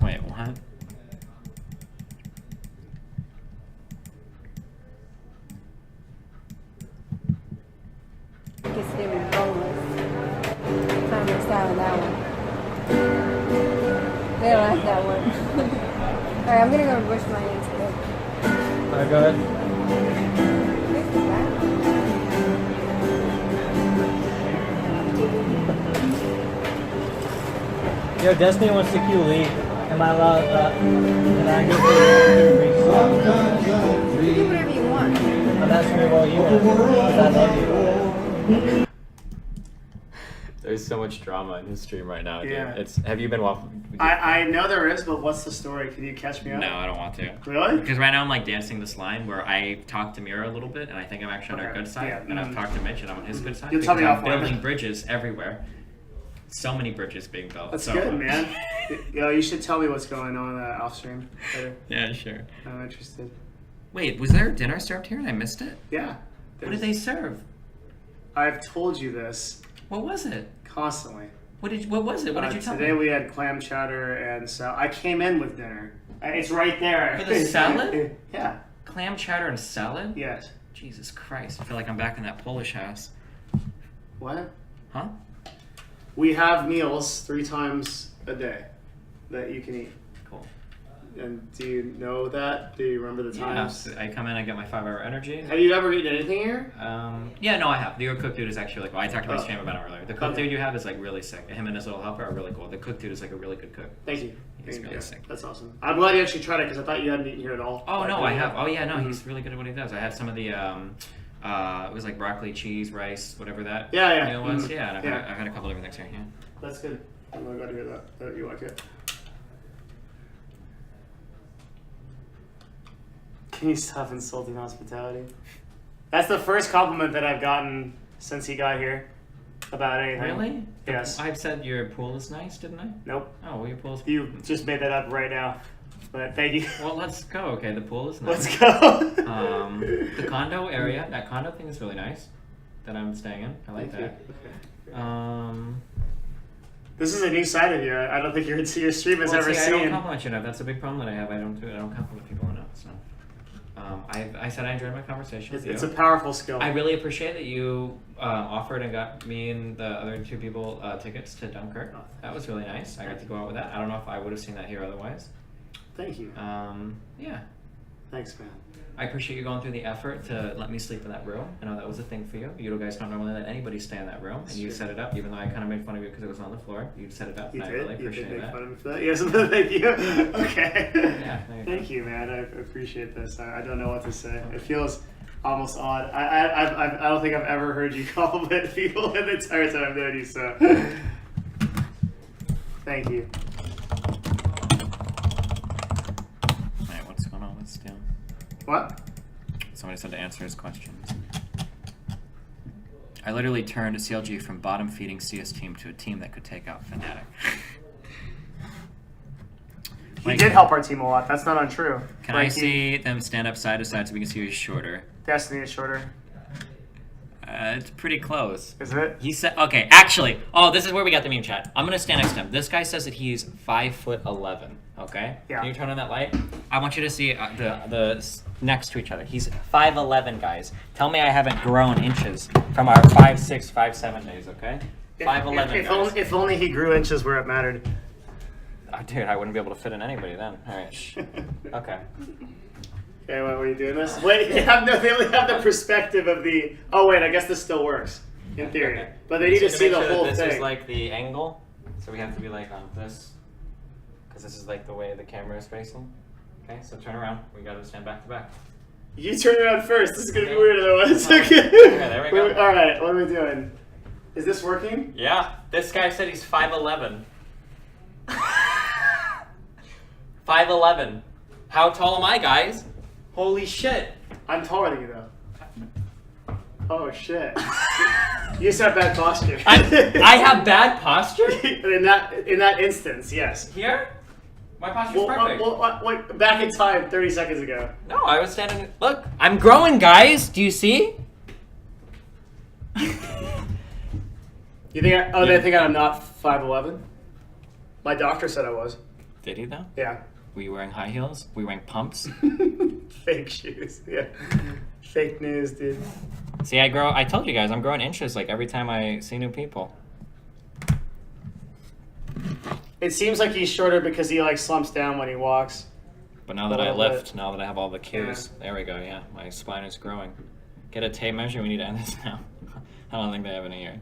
Wait, what? Guess they were boneless. Trying to style that one. They don't like that one. Alright, I'm gonna go brush my hands quick. Alright, go ahead. Yo, Destiny wants to queue lead. Am I allowed can I go for You do whatever you want. I'm asking what you want. Because I love you. There's so much drama in his stream right now, dude. Yeah. Have you been I know there is, but what's the story? Can you catch me up? No, I don't want to. Really? Because right now I'm like dancing this line where I talked to Mira a little bit, and I think I'm actually on our good side, and I've talked to Mitch, and I'm on his good side. You'll tell me I'm offline. building bridges everywhere. So many bridges being built. That's so good, man. Yo, you should tell me what's going on off stream later. Yeah, sure. I'm interested. Wait, was there dinner served here and I missed it? Yeah. What did they serve? I've told you this. What was it? Constantly. What was it? What did you tell me? Today we had clam chowder and I came in with dinner. It's right there. For the salad? Yeah. Clam chowder and salad? Yes. Jesus Christ. I feel like I'm back in that Polish house. What? Huh? We have meals 3 times a day that you can eat. Cool. And do you know that? Do you remember the times? Yeah, I come in, I get my 5-hour energy. Have you ever eaten anything here? Yeah, no, I have. The cook dude is actually like, well, I talked to my stream about him earlier. The cook dude you have is like really sick. Him and his little helper are really cool. The cook dude is like a really good cook. Thank you. He's really sick. That's awesome. I'm glad you actually tried it because I thought you hadn't eaten here at all. Oh, no, I have. Oh, yeah, no, he's really good at what he does. I had some of the, it was like broccoli, cheese, rice, whatever that meal was. Yeah, and I've had a couple different things here. Yeah. That's good. I'm glad to hear that you like it. Can you stop insulting hospitality? That's the first compliment that I've gotten since he got here about anything. Really? Yes. I've said your pool is nice, didn't I? Nope. Oh, well, your pool's... You just made that up right now. But thank you. Well, let's go. Okay, the pool is nice. Let's go. The condo area, that condo thing is really nice. that I'm staying in. I like that. Okay. This is a new side of you. I don't think your stream has ever seen. I don't compliment you enough. That's a big problem that I have. I don't compliment people enough. So, I said I enjoyed my conversation with you. It's a powerful skill. I really appreciate that you offered and got me and the other 2 people tickets to Dunkirk. That was really nice. I got to go out with that. I don't know if I would have seen that here otherwise. Thank you. Yeah. Thanks, man. I appreciate you going through the effort to let me sleep in that room. I know that was a thing for you. You guys don't normally let anybody stay in that room, and you set it up. Even though I kind of made fun of you because it was on the floor, you set it up. You and did. I really appreciate you did make that. fun of me for that. Yes, thank you. Okay. Yeah. Thank you, man. I appreciate this. I don't know what to say. It feels almost odd. I don't think I've ever heard you compliment people in the entire time I've known you. So, thank you. Alright, what's going on with Stu? What? Somebody said to answer his questions. I literally turned CLG from bottom-feeding CS team to a team that could take out Fnatic. He did help our team a lot. That's not untrue. Can I see them stand up side to side so we can see who's shorter? Destiny is shorter. It's pretty close. Is it? He said, okay, actually, this is where we got the meme chat. I'm going to stand next to him. This guy says that he's 5'11", okay? Yeah. Can you turn on that light? I want you to see the next to each other. He's 5'11", guys. Tell me I haven't grown inches from our 5'6", 5'7" days, okay? 5'11", guys. If only he grew inches where it mattered. Oh, dude, I wouldn't be able to fit in anybody then. All right. Okay. Okay, why were you doing this? Wait, they only have the perspective of the... Oh, wait, I guess this still works, in theory. Okay. But they need to see the whole this thing. This is like the angle, so we have to be like on this, because this is like the way the camera is facing. Okay, so turn around. We got to stand back to back. You turn around first. This is going to be weird otherwise. Okay, there we go. All right, what are we doing? Is this working? Yeah, this guy said he's 5'11". 5'11". How tall am I, guys? Holy shit. I'm taller than you, though. Oh, shit. You just have bad posture. I have bad posture? in that instance, yes. Here? My posture's perfect. Well, back in time, 30 seconds ago. No, I was standing... Look, I'm growing, guys. Do you see? You think they think I'm not 5'11"? My doctor said I was. Did he, though? Yeah. Were you wearing high heels? Were you wearing pumps? Fake shoes, yeah. Fake news, dude. See, I told you guys, I'm growing inches like every time I see new people. It seems like he's shorter because he like slumps down when he walks. But now that I lift, now that I have all the cues, there we go, yeah. My spine is growing. Get a tape measure, we need to end this now. I don't think they have any here.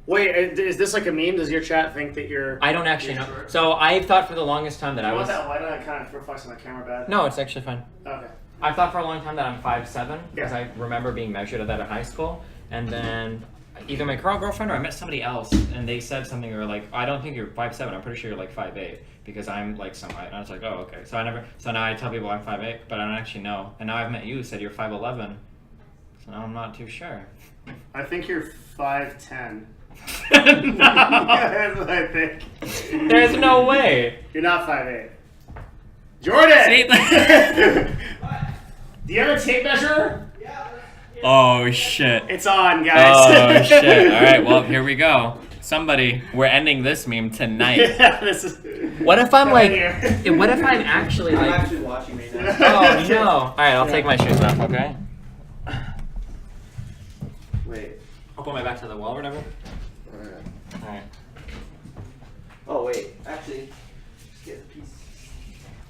Wait, is this like a meme? Does your chat think that you're... I don't actually know. So I thought for the longest time that I was... Why don't that kind of reflects on the camera bad? No, it's actually fine. Okay. I thought for a long time that I'm 5'7", because Yeah. I remember being measured at that in high school. And then either my girlfriend or I met somebody else, and they said something, or like, I don't think you're 5'7", I'm pretty sure you're like 5'8", because I'm like some height. And I was like, oh, okay. So now I tell people I'm 5'8", but I don't actually know. And now I've met you, said you're 5'11", so now I'm not too sure. I think you're 5'10". No. That's what I think. There's no way. You're not 5'8". Jordan! See? Do you have a tape measure? Oh, shit. It's on, guys. Oh, shit. All right, well, here we go. Somebody, we're ending this meme tonight. Yeah, this is... What if I'm like... here. What if I'm actually like... I'm actually watching me now. Oh, no. All right, I'll take my shoes off, okay? Wait. I'll put my back to the wall or whatever. All right. Oh, wait. Actually, just get a piece.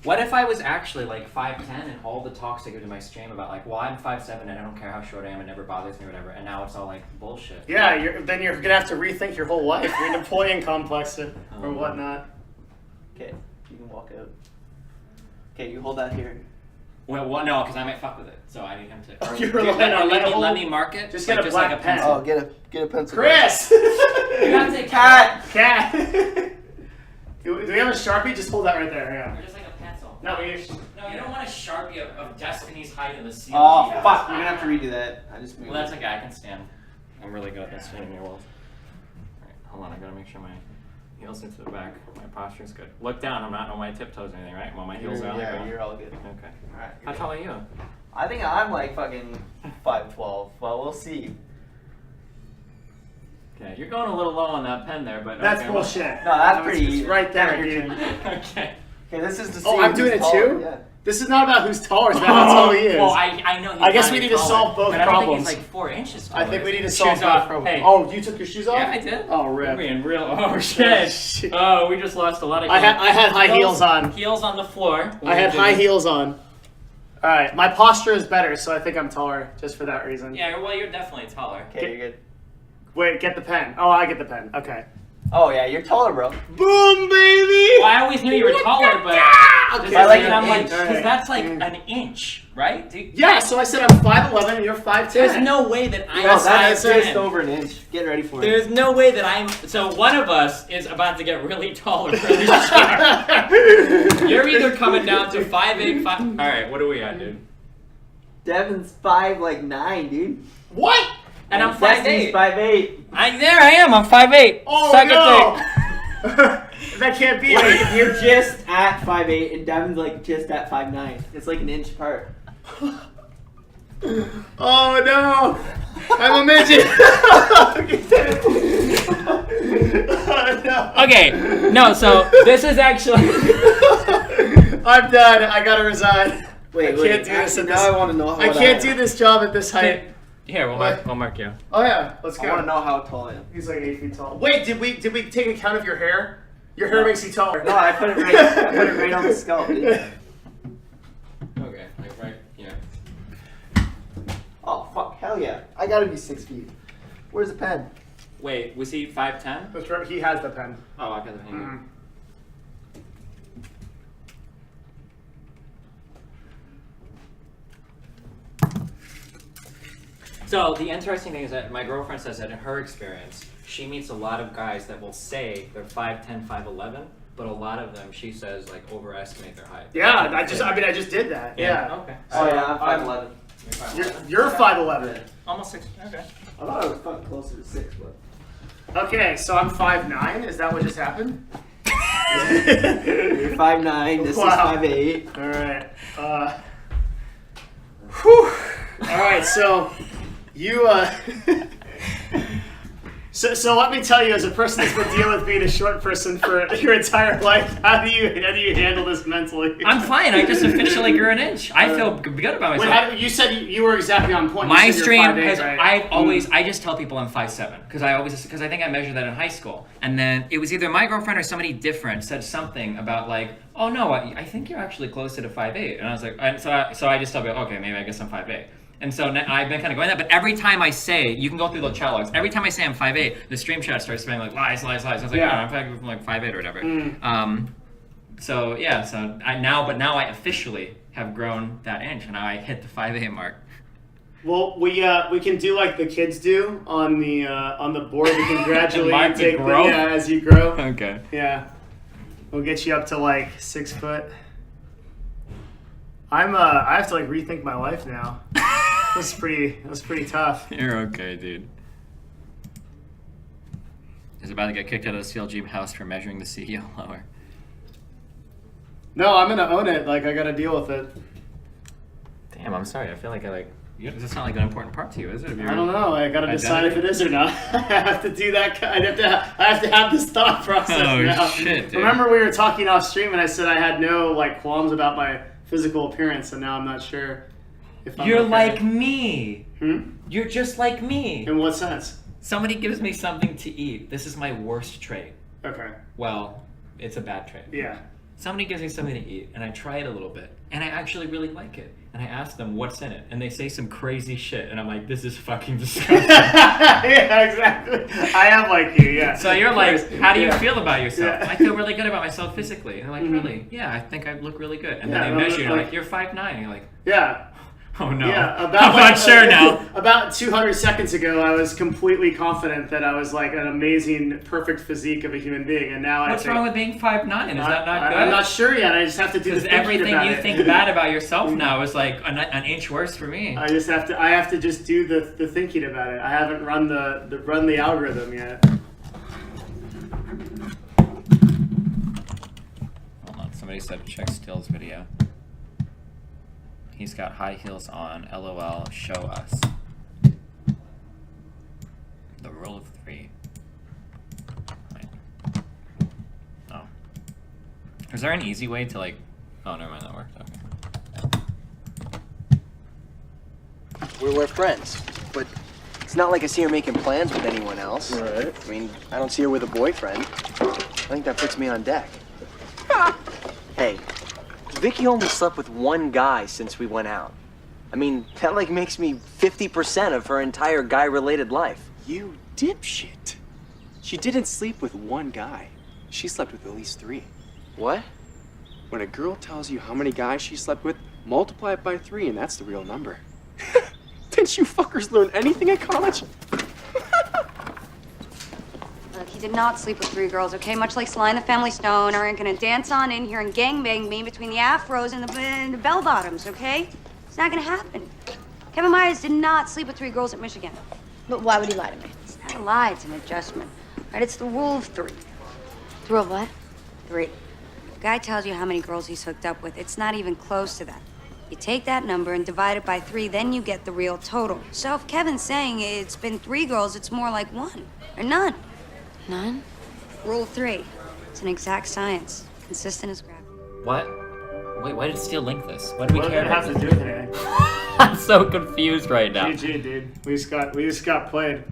What if I was actually like 5'10", and all the talks I give to my stream about like, well, I'm 5'7", and I don't care how short I am, it never bothers me or whatever, and now it's all like bullshit. Yeah, then you're going to have to rethink your whole life. Your Napoleon complex or whatnot. Okay, you can walk out. Okay, you hold that here. Well, no, because I might fuck with it, so I need him to. Oh, you're relying on that let me mark it. Just like, get a black like pen. pencil. Oh, get a pencil. Chris! You have to say cat. Cat! Do we have a Sharpie? Just hold that right there. Yeah. Or just like a pencil. No, you don't want a Sharpie of Destiny's height in the CLG. Oh, fuck. You're going to have to redo that. I just moved. Well, that's okay. I can stand. I'm really good at this standing near walls. Alright, hold on. I gotta make sure my heels into the back. My posture's good. Look down. I'm not on my tiptoes or anything, right? Well, my heels are on the ground. You're all good. Okay. Alright. How tall are you? I think I'm like fucking 5'12". Well, we'll see. Okay, you're going a little low on that pen there, but That's okay, bullshit. No, that's pretty It's easy. right there, dude. Okay. Okay, this is to see Oh, I'm who's doing it taller. too? Yeah. This is not about who's taller, it's about how tall he is. Well, I know. He's I guess not we any need to taller, solve both but I don't problems. think he's like 4 inches I taller. think we need to Shoes solve both off. problems. Hey. Oh, you took your shoes off? Yeah, I did. Oh, We're rip. being real. Oh shit. Oh, we just lost a lot of. I had high heels on. Heels on the floor. I had high heels on. All right, my posture is better, so I think I'm taller just for that reason. Yeah, well, you're definitely taller. Okay, you're good. Wait, get the pen. Oh, I get the pen. Okay. Oh yeah, you're taller, bro. Boom, baby! Well, I always knew you were taller, but Okay, I like and an I'm like, inch. because that's like an inch, right? Dude, Yeah, so I said I'm 5'11" and you're 5'10". there's no way that I'm No, that's 5'10". just over an inch. Get ready for it. There's no way that I'm. So one of us is about to get really tall really sure. You're either coming down to 5'8", 5. All right, what are we at, dude? Devin's 5'9", dude. What? And I'm Destiny's 5'8". 5'8". There I am. I'm 5'8". Oh, Suck no. it, That can't be. Wait, you're just at 5'8", and Devin's like just at 5'9". It's like an inch apart. Oh no! I'm a midget. Oh, no. Okay, no. So this is actually. I'm done. I gotta resign. Wait, I can't do this at now this. I want to know how I can't do this job at this height. Here, we'll mark you. Oh yeah, let's I want to go. know how tall I am. He's like 8 feet tall. Wait, did we take account of your hair? Your hair makes you taller. No, I put it right on the scalp, dude. Okay, like right here. Oh fuck, hell yeah! I gotta be 6 feet. Where's the pen? Wait, was he 5'10"? That's right. He has the pen. Oh, I got the pen. Mhm. So the interesting thing is that my girlfriend says that in her experience, she meets a lot of guys that will say they're 5'10", 5'11", but a lot of them, she says, like overestimate their height. Yeah, I just did that. Yeah. Okay. Oh yeah, I'm 5'11". You're 5'11". Almost 6. Okay. I thought I was fucking closer to 6, but. Okay, so I'm 5'9". Is that what just happened? You're 5'9", this Wow. is 5'8". All right. Whew. All right. So you. So let me tell you, as a person that's been dealing with being a short person for your entire life, how do you handle this mentally? I'm fine. I just officially grew an inch. I feel good about myself. Wait, you said you were exactly on point. My You said you're stream 5'8", has right? I just tell people I'm 5'7" because I think I measured that in high school, and then it was either my girlfriend or somebody different said something about like, oh no, I think you're actually closer to 5'8", and I was like, so I just tell people, okay, maybe I guess I'm 5'8". And so I've been kind of going that, but every time I say, you can go through the chat logs, every time I say I'm 5'8", the stream chat starts saying like lies. I was like, Yeah. no, I'm like 5'8" or whatever. So yeah, now I officially have grown that inch, and now I hit the 5'8" mark. Well, we can do like the kids do on the board. We can gradually Mark the take growth? as you grow. Okay. Yeah, we'll get you up to like 6 foot. I have to like rethink my life now. That's pretty tough. You're okay, dude. He's about to get kicked out of the CLG house for measuring the CEO lower. No, I'm gonna own it. Like I gotta deal with it. Damn, I'm sorry. I feel like it's not like an important part to you, is it? I don't know. I gotta decide if it is or not. I have to do that. I have to have this thought process now. Shit, dude. Remember we were talking off stream and I said I had no like qualms about my physical appearance, and now I'm not sure if I'm You're okay. like me. Hmm? You're just like me. In what sense? Somebody gives me something to eat. This is my worst trait. Okay. Well, it's a bad trait. Yeah. Somebody gives me something to eat, and I try it a little bit, and I actually really like it. And I ask them what's in it, and they say some crazy shit, and I'm like, this is fucking disgusting. Yeah, exactly. I am like you, yeah. So you're like, how do you feel about yourself? Yeah. I feel really good about myself physically. And they're like, really? Yeah, I think I look really good. And Yeah, then they measure you, and like- you're 5'9", and you're like, Yeah. oh no. Yeah, I'm not sure now. About 200 seconds ago, I was completely confident that I was like an amazing, perfect physique of a human being, and now What's wrong with being 5'9"? Is that not good? I'm not sure yet. I just have to do the Because thinking everything about you it. think bad about yourself now is like an inch worse for me. I have to just do the thinking about it. I haven't run the algorithm yet. Hold on, somebody said check Still's video. He's got high heels on. LOL. Show us. The rule of 3. Is there an easy way to like? Oh, never mind, that worked. Okay. We're friends, but it's not like I see her making plans with anyone else. Right. I mean, I don't see her with a boyfriend. I think that puts me on deck. Hey, Vicky only slept with one guy since we went out. I mean, that like makes me 50% of her entire guy-related life. You dipshit. She didn't sleep with one guy. She slept with at least 3. What? When a girl tells you how many guys she slept with, multiply it by 3 and that's the real number. Didn't you fuckers learn anything at college? Look, he did not sleep with 3 girls, okay? Much like Sly and the Family Stone aren't gonna dance on in here and gangbang me between the afros and the bell-bottoms, okay? It's not gonna happen. Kevin Myers did not sleep with 3 girls at Michigan. But why would he lie to me? It's not a lie, it's an adjustment. Right? It's the rule of 3. The rule of what? 3. Guy tells you how many girls he's hooked up with. It's not even close to that. You take that number and divide it by 3, then you get the real total. So if Kevin's saying it's been 3 girls, it's more like 1 or none. None? Rule of 3. It's an exact science. Consistent as gravity. What? Wait, why did Steel link this? Why do we What care? does it have to do with anything? I'm so confused right now. GG, dude. We just got played.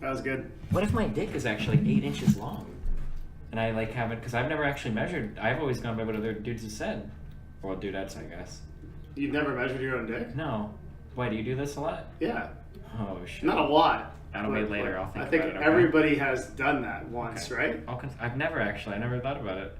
That was good. What if my dick is actually 8 inches long? And I like haven't, because I've never actually measured. I've always gone by what other dudes have said. Or dudettes, I guess. You've never measured your own dick? No. Why, do you do this a lot? Yeah. Oh, shit. Not a lot. That'll be later, I'll think I think about it. Okay? everybody has done that once, right? I've never actually, I never thought about it.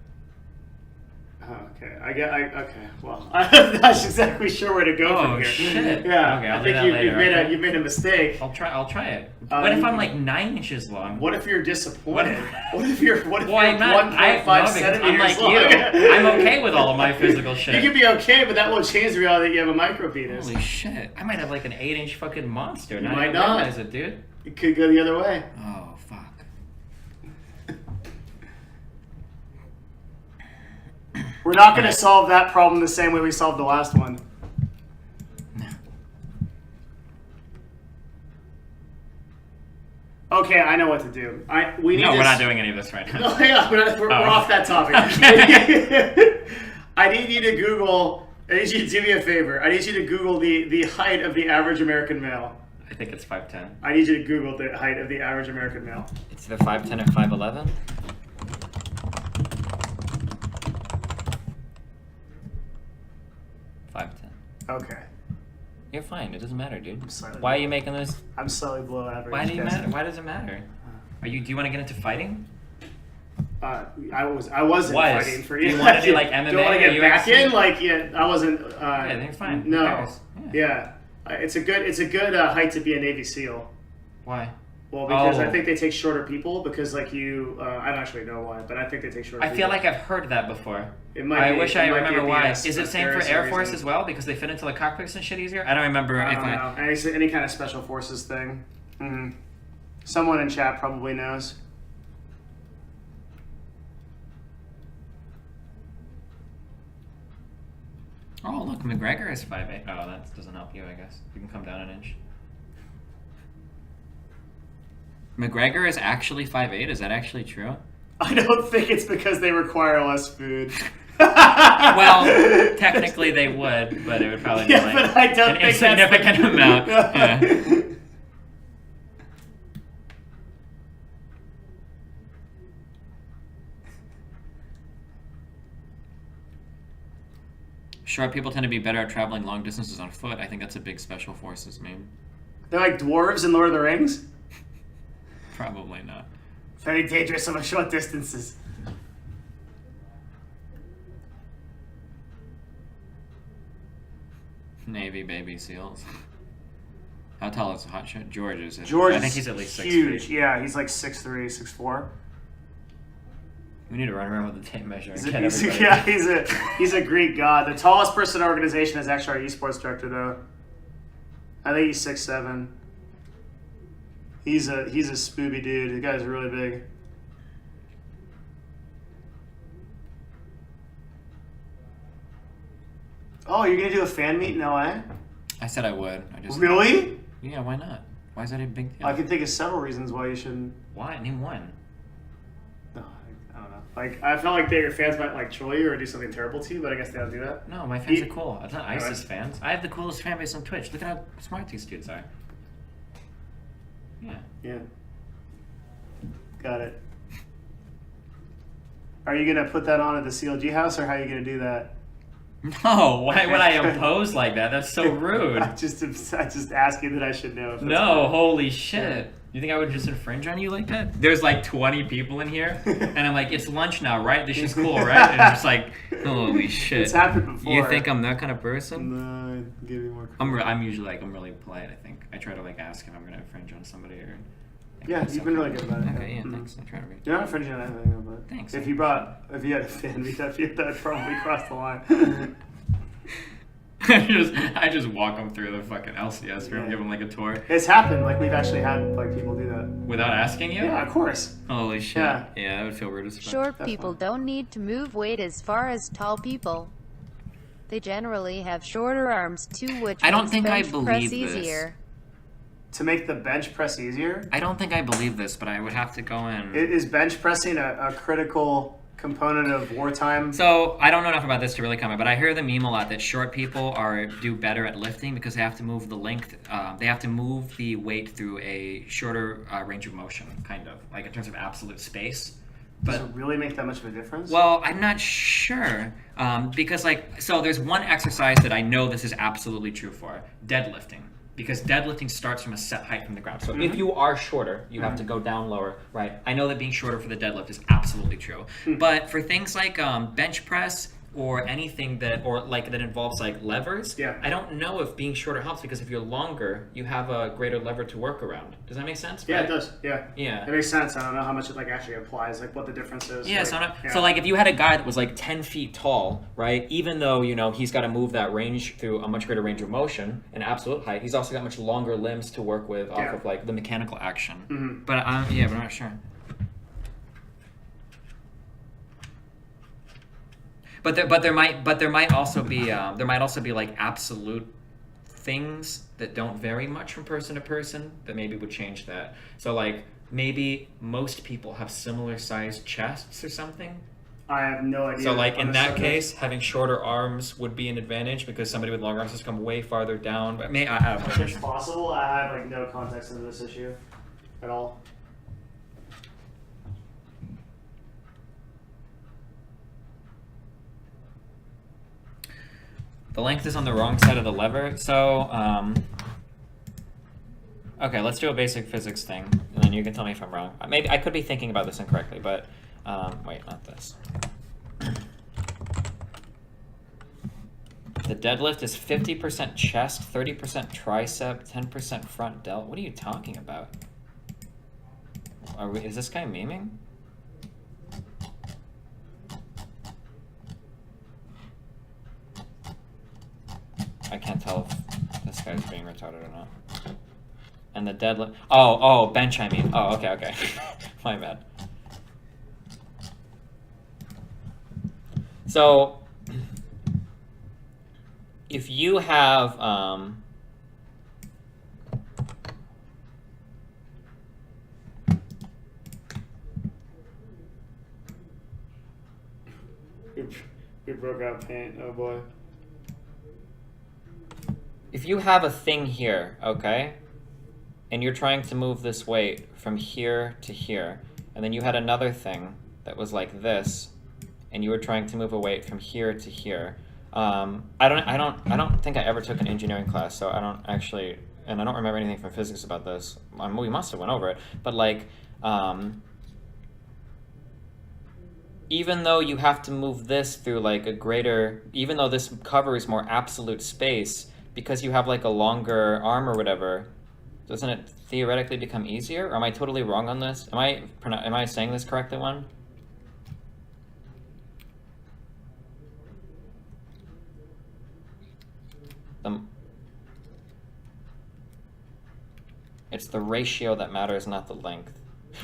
Oh, okay. Okay. Well, I'm not exactly sure where to go from here. Shit. Yeah. Okay, I'll I do think that later. you've made a mistake. I'll try it. What if I'm like 9 inches long? What if you're disappointed? What if you're I'm not. 1.5 centimeters I'm like long? you. I'm okay with all of my physical shit. You can be okay, but that won't change the reality that you have a micro penis. Holy shit! I might have like an 8-inch fucking monster. You and I might didn't not. realize it, dude. It could go the other way. Oh fuck. We're not going to solve that problem the same way we solved the last one. Okay, I know what to do. We're not doing any of this right now. No, yeah, we're off that topic. I need you to Google. I need you to do me a favor. I need you to Google the height of the average American male. I think it's 5'10". I need you to Google the height of the average American male. It's either 5'10" or 5'11". Okay. You're fine. It doesn't matter, dude. Slightly Why are you making this? I'm slightly below average. Why do you matter? Why does it matter? Do you want to get into fighting? I wasn't fighting for you. Do you want to do like MMA? Do you want to get or back UFC? in? Like, yeah, I wasn't. Yeah, then it's fine. Who No. cares? Yeah. It's a good height to be a Navy SEAL. Why? Well, because I think they take shorter people because like you, I don't actually know why, but I think they take shorter people. I feel like I've heard that before. I wish I remember why. Is it BS same for Air Force reason. as well? Because they fit into the cockpits and shit easier? I don't remember I don't know. Any kind of special forces thing. Mm-hmm. Someone in chat probably knows. Oh, look, McGregor is 5'8". Oh, that doesn't help you, I guess. You can come down an inch. McGregor is actually 5'8". Is that actually true? I don't think it's because they require less food. Well, technically they would, but it would probably be like but I don't an think insignificant amount. Yeah. Short people tend to be better at traveling long distances on foot. I think that's a big special forces meme. They're like dwarves in Lord of the Rings? Probably not. Very dangerous on short distances. Navy baby seals. How tall is Hot Shot? George is. George I think he's at least 6 huge. feet. Yeah, he's like 6'3", 6'4". We need to run around with a tape measure. He's a Greek god. The tallest person in our organization is actually our esports director, though. I think he's 6'7". He's a spooby dude. The guy's really big. Oh, you're gonna do a fan meet in LA? I said I would. I don't know. Like, I felt like your fans might like troll you or do something terrible to you, but I guess they don't do that. No, my fans are cool. It's not ISIS fans. I have the coolest fan base on Twitch. Look at how smart these dudes are. Yeah. Yeah. Got it. Are you gonna put that on at the CLG house, or how are you gonna do that? No, why would I impose like that? That's so rude. I just asking that I should know. If No, holy shit. You think I would just infringe on you like that? There's like 20 people in here, and I'm like, it's lunch now, right? This is cool, right? And it's just like, holy shit. It's happened before. You think I'm that kind of person? No, give me more. I'm usually like, I'm really polite, I think. I try to like ask if I'm gonna infringe on somebody or... Yeah, you've been really good about it. Okay, yeah, thanks. I try to be. You're not infringing on anything, but thanks. If you had a fan, that probably crossed the line. I just walk them through the fucking LCS room, give them like a tour. It's happened. Like we've actually had like people do that without asking you. Yeah, of course. Holy shit. Yeah, that would feel weird as fuck. Short people don't need to move weight as far as tall people. They generally have shorter arms too, which I don't makes think I bench believe press this. easier. To make the bench press easier? I don't think I believe this, but I would have to go in. Is bench pressing a critical component of wartime? So I don't know enough about this to really comment, but I hear the meme a lot that short people do better at lifting because they have to move the length. They have to move the weight through a shorter range of motion, kind of like in terms of absolute space. But does it really make that much of a difference? Well, I'm not sure because so there's one exercise that I know this is absolutely true for: deadlifting. Because deadlifting starts from a set height from the ground. So if you are shorter, you have to go down lower, right? I know that being shorter for the deadlift is absolutely true. But for things like bench press or anything that involves like levers, I don't know if being shorter helps because if you're longer, you have a greater lever to work around. Does that make sense? Yeah, right? it does. Yeah. Yeah. It makes sense. I don't know how much it like actually applies, like what the difference is. Yeah, like, so like if you had a guy that was like 10 feet tall, right? Even though, he's got to move that range through a much greater range of motion and absolute height, he's also got much longer limbs to work with off of like the mechanical action. But but I'm not sure. But there might also be like absolute things that don't vary much from person to person that maybe would change that. So like maybe most people have similar sized chests or something. I have no idea. So like in that case, having shorter arms would be an advantage because somebody with longer arms has come way farther down. But I don't know. It's possible. I have like no context into this issue at all. The length is on the wrong side of the lever. So, okay, let's do a basic physics thing, and then you can tell me if I'm wrong. Maybe I could be thinking about this incorrectly, but wait, not this. The deadlift is 50% chest, 30% tricep, 10% front delt. What are you talking about? Is this guy memeing? I can't tell if this guy's being retarded or not. And the deadlift. Oh, bench, I mean. Oh, okay. My bad. So, if you have, We broke out paint. Oh boy. If you have a thing here, okay, and you're trying to move this weight from here to here, and then you had another thing that was like this, and you were trying to move a weight from here to here. I don't think I ever took an engineering class, so I don't actually, and I don't remember anything from physics about this. We must have went over it, but like, even though you have to move this through like a greater, even though this covers more absolute space, because you have like a longer arm or whatever, doesn't it theoretically become easier? Or am I totally wrong on this? Am I saying this correctly, one? It's the ratio that matters, not the length.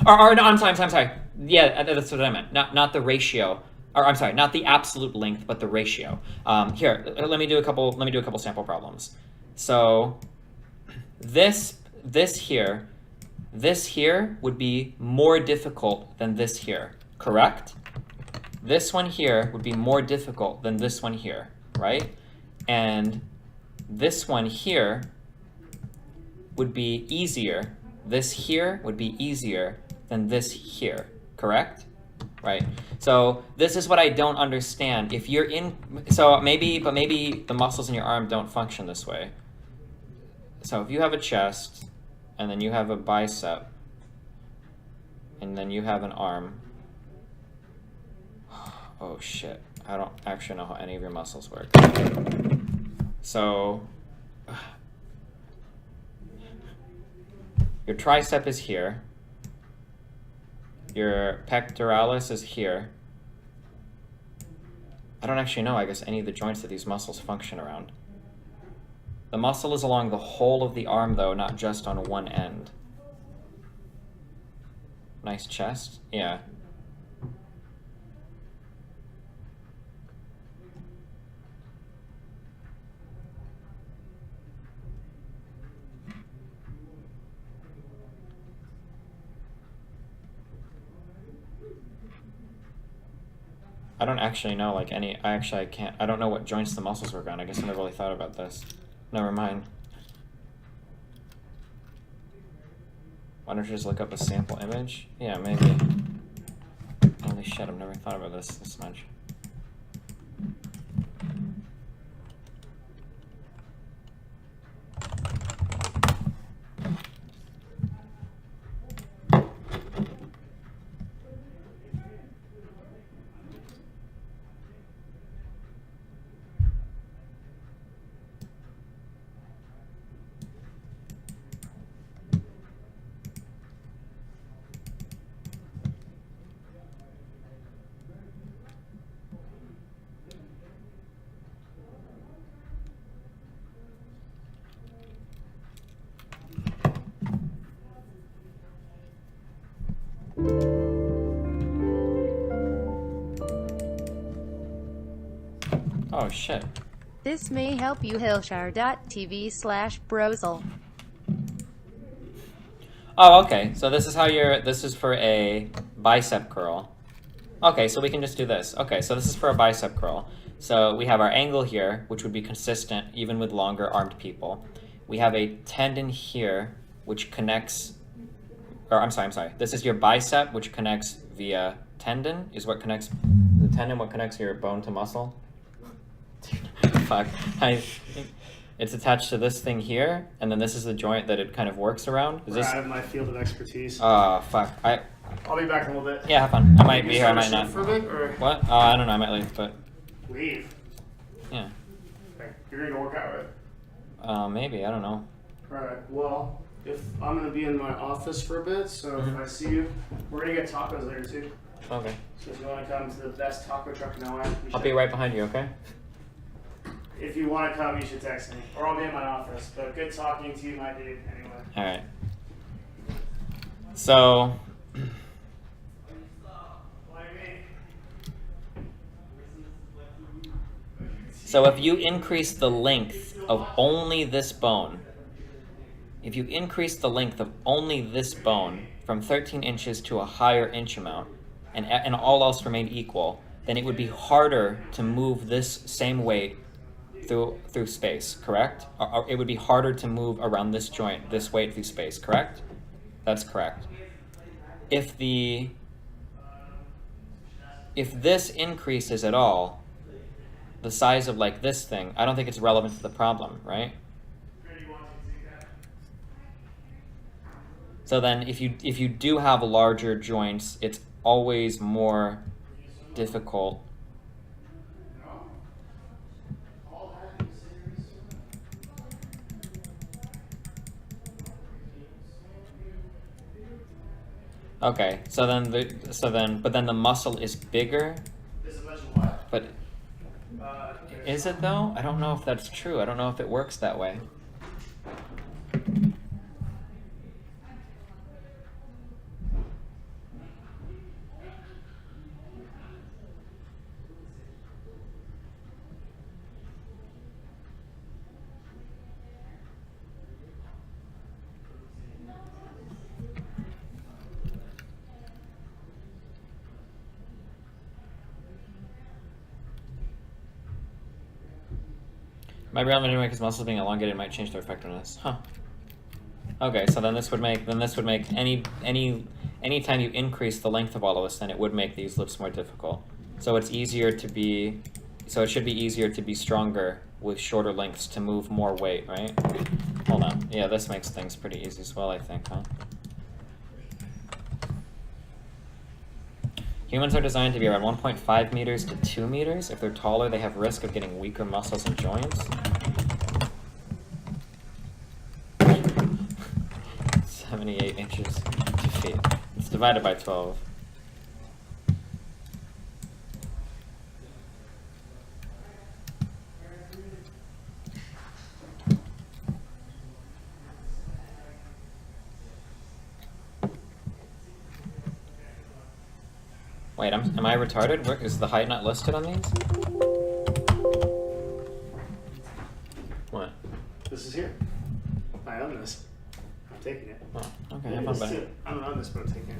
Or no, I'm sorry. Yeah, that's what I meant. Not the ratio. Or I'm sorry, not the absolute length, but the ratio. Here, let me do a couple sample problems. So this here would be more difficult than this here, correct? This one here would be more difficult than this one here, right? And this one here would be easier. This here would be easier than this here, correct? Right. So this is what I don't understand. If you're in, so maybe the muscles in your arm don't function this way. So if you have a chest, and then you have a bicep, and then you have an arm. Oh shit, I don't actually know how any of your muscles work. So, your tricep is here. Your pectoralis is here. I don't actually know, I guess, any of the joints that these muscles function around. The muscle is along the whole of the arm, though, not just on one end. Nice chest. Yeah. I don't actually know, like, any, I can't, I don't know what joints the muscles work on. I guess I never really thought about this. Never mind. Why don't you just look up a sample image? Yeah, maybe. Holy shit, I've never thought about this much. Oh shit. This may help you. Hillshire.tv/browsel. Oh, okay. So this is how this is for a bicep curl. Okay, so we can just do this. Okay, so this is for a bicep curl. So we have our angle here, which would be consistent even with longer armed people. We have a tendon here, which connects, or I'm sorry. This is your bicep, which connects via tendon, is what connects, the tendon, what connects your bone to muscle. Fuck. It's attached to this thing here, and then this is the joint that it kind of works around. Is this? Out of my field of expertise. Oh, fuck. I'll be back in a little bit. Yeah, have fun. I might be here, I might not. For a bit, or? What? Oh, I don't know, I might leave, but... Leave? Yeah. Okay. You're gonna go work out, right? Maybe, I don't know. Alright, well, if I'm gonna be in my office for a bit, so if I see you, we're gonna get tacos later too. Okay. So if you wanna come to the best taco truck in LA, I'll be right behind you, okay? If you wanna come, you should text me. Or I'll be in my office. But good talking to you, my dude, anyway. Alright. So... So if you increase the length of only this bone, if you increase the length of only this bone from 13 inches to a higher inch amount, and all else remained equal, then it would be harder to move this same weight through space, correct? Or it would be harder to move around this joint, this weight through space, correct? That's correct. If this increases at all, the size of like this thing, I don't think it's relevant to the problem, right? So then if you do have larger joints, it's always more difficult. Okay, but then the muscle is bigger. But is it though? I don't know if that's true. I don't know if it works that way. My real because muscles being elongated might change their effectiveness. Huh. Okay, so then this would make any time you increase the length of all of this, then it would make these loops more difficult. So it's easier to be, so it should be easier to be stronger with shorter lengths to move more weight, right? Hold on. Yeah, this makes things pretty easy as well, I think, huh? Humans are designed to be around 1.5 meters to 2 meters. If they're taller, they have risk of getting weaker muscles and joints. 78 inches to feet. It's divided by 12. Wait, am I retarded? Is the height not listed on these? What? This is here. I own this. I'm taking it. Oh, okay, Yeah, have fun, this buddy. too. I don't own this, but I'm taking it too.